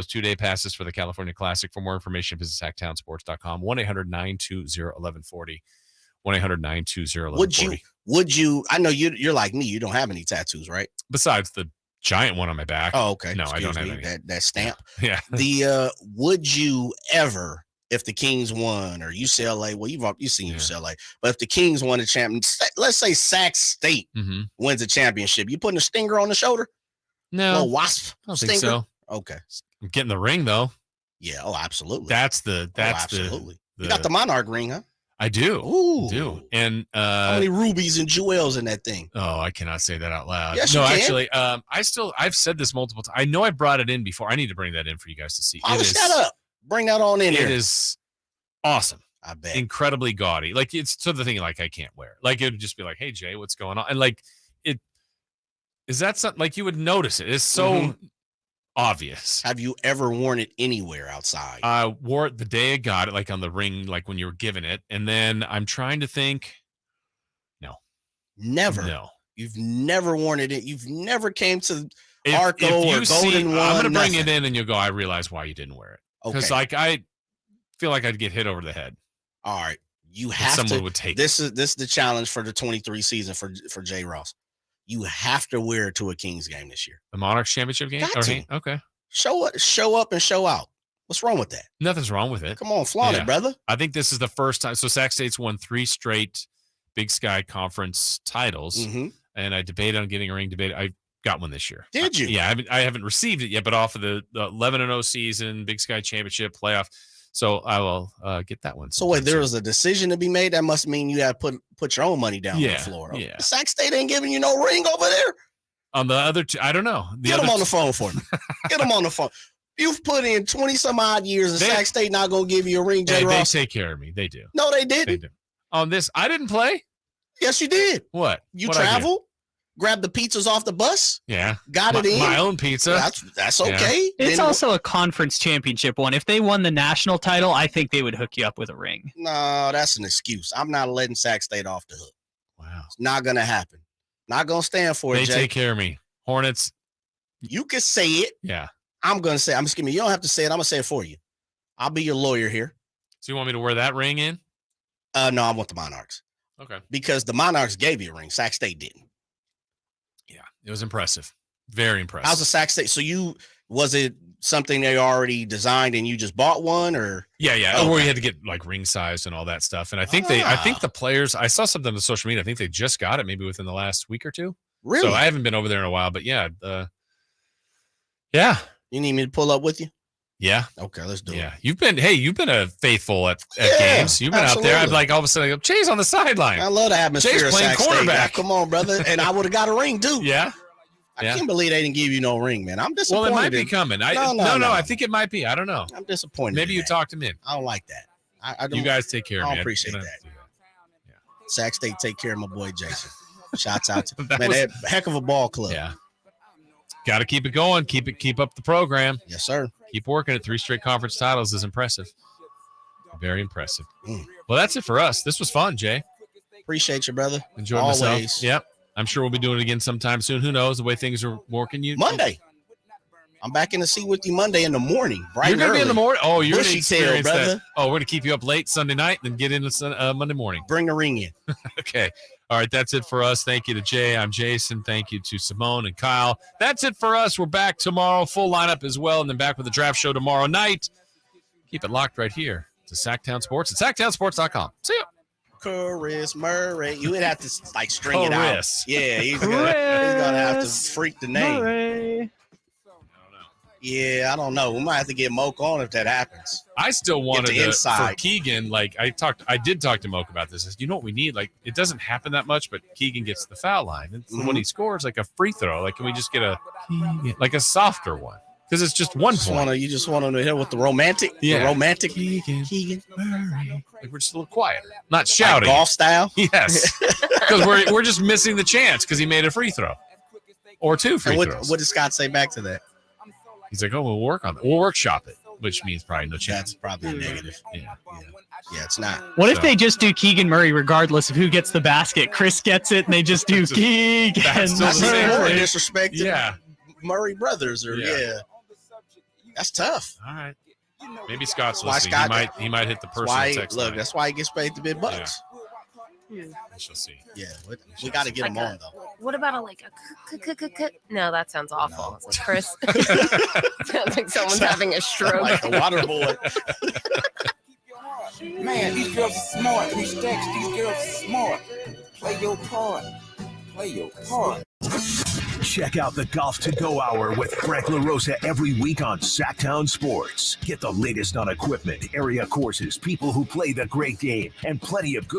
2-day passes for the California Classic. For more information, visit SactownSports.com, 1-800-920-1140. 1-800-920-1140. Would you? I know you're like me. You don't have any tattoos, right? Besides the giant one on my back. Oh, okay. No, I don't have Excuse any. me, that stamp. Yeah. The would you ever, if the Kings won or UCLA? Well, you've seen UCLA, but if the Kings won the championship, let's say Sac State wins the championship, you putting a stinger on the shoulder? No, little wasp. I don't stinger? think so. Okay. I'm getting the ring though. Yeah. Oh, absolutely. That's absolutely. the You got the Monarch ring, huh? I do. Ooh. Do. And how many rubies and jewels in that thing? Oh, I cannot say that out loud. Yes, no, you can. actually, I've said this multiple times. I know I brought it in before. I need to bring that in for you guys to see. Polish that up. Bring that on in It here. is awesome. I bet. Incredibly gaudy. Like it's sort of the thing like I can't wear. Like it would just be like, hey Jay, what's going on? And like it is that something like you would notice it. It's so obvious. Have you ever worn it anywhere outside? I wore it the day I got it, like on the ring, like when you were given it. And then I'm trying to think. No. Never. No. You've never worn it. You've never came to If Arco you or Golden One. I'm gonna bring nothing. it in and you'll go, I realize why you didn't wear it. Because Okay. like I feel like I'd get hit over the head. All right. You if have someone to would take this is the challenge for the 23 season for Jay Ross. You have to wear it to a Kings game this year. The Monarchs championship game? Got to. Okay. Show up and show out. What's wrong with that? Nothing's wrong with it. Come on, flaunt Yeah. it, brother. I think this is the first time. So Sac State's won 3 straight Big Sky Conference titles, and I debated on getting a ring. I got one this year. Did you? Yeah, I haven't received it yet, but off of the 11-0 season, Big Sky Championship playoff. So I will get that one. So wait, there was a decision to be made. That must mean you had to put your own money down on the floor. Yeah. Sac State ain't giving you no ring over there. On the other two, I don't know. Get them on the phone for me. Get them on the phone. You've put in 20 some odd years, and Sac State not gonna give you a ring, J. Ross. They take care of me. They do. No, they didn't. They do. On this, I didn't play. Yes, you did. What? You travel, grabbed the pizzas off the bus. Yeah, got it in. My own pizza. That's okay. It's also a conference championship one. If they won the national title, I think they would hook you up with a ring. No, that's an excuse. I'm not letting Sac State off the hook. Wow, it's not gonna happen. Not gonna stand for it. They Jay. take care of me. Hornets. You can say it. Yeah. I'm gonna say. I'm just kidding. You don't have to say it. I'm gonna say it for you. I'll be your lawyer here. So you want me to wear that ring in? No, I want the Monarchs. Okay. Because the Monarchs gave you a ring. Sac State didn't. Yeah, it was impressive. Very impressive. How's the Sac State? So was it something they already designed and you just bought one, or? Yeah. Okay. Where you had to get like ring size and all that stuff. And I think the players. I saw something on social media. I think they just got it maybe within the last week or two. Really? So I haven't been over there in a while, but yeah. Yeah. You need me to pull up with you? Yeah. Okay, let's do it. Yeah. You've been a faithful at games. You've been absolutely. out there. I'm like all of a sudden I go, Jay's on the sideline. I love the atmosphere. Jay's of playing Sac State. quarterback. Come on, brother. And I would have got a ring too. Yeah. I can't believe they didn't give you no ring, man. I'm Well, disappointed. it might be coming. No. I think it might be. I don't know. I'm disappointed. Maybe you talked him in. I don't like that. I don't, you guys take care of me. I don't appreciate that. Yeah. Sac State take care of my boy Jason. Shouts out to That man. was- That heck of a ball club. Yeah. Got to keep it going. Keep up the program. Yes, sir. Keep working at 3 straight conference titles is impressive. Very impressive. Mm. Well, that's it for us. This was fun, Jay. Appreciate you, brother. Enjoyed Always. myself. Yep. I'm sure we'll be doing it again sometime soon. Who knows the way things are working? Monday. I'm back in the seat with you Monday in the morning. Bright You're going to be in the morning? Oh, you're going to Bushy tail, experience brother. that. Oh, we're going to keep you up late Sunday night, then get into Monday morning. Bring the ring in. Okay. All right. That's it for us. Thank you to Jay. I'm Jason. Thank you to Simone and Kyle. That's it for us. We're back tomorrow. Full lineup as well. And then back with the draft show tomorrow night. Keep it locked right here to Sactown Sports at SactownSports.com. See you. Chris Murray. You would have to string it out. Chris. Yeah, he's gonna have to freak the name. Murray. Yeah, I don't know. We might have to get Moke on if that happens. I still wanted the to, inside. for Keegan, like I did talk to Moke about this. You know what we need? Like it doesn't happen that much, but Keegan gets the foul line. And when he scores like a free throw, like can we just get a softer one? Because it's just one point. You just want to hit with the romantic? Yeah. The romantic Keegan Murray. Like we're just a little quieter. Not shouting. Like golf style? Yes. Because we're just missing the chance because he made a free throw. Or 2 free throws. What did Scott say back to that? He's like, we'll work on it. We'll workshop it, which means probably no chance. That's probably a negative. Yeah. Yeah, it's not. What if they just do Keegan Murray regardless of who gets the basket? Chris gets it, and they just do Keegan That's still the same. Murray. Disrespecting Yeah. Murray brothers or Yeah. That's tough. All right. Maybe Scott's Why listening. Scott- He might hit the personal text line. That's why he gets paid the big bucks. We shall see. Yeah, we got to get him on though. What about a No, that sounds awful. It's like, Chris. Sounds like someone's having a stroke. Like a water boy. Man, these girls are smart. These stacks, these girls are smart. Play your part. Play your part. Check out the Golf to Go Hour with Frank LaRosa every week on Sactown Sports. Get the latest on equipment, area courses, people who play the great game, and plenty of good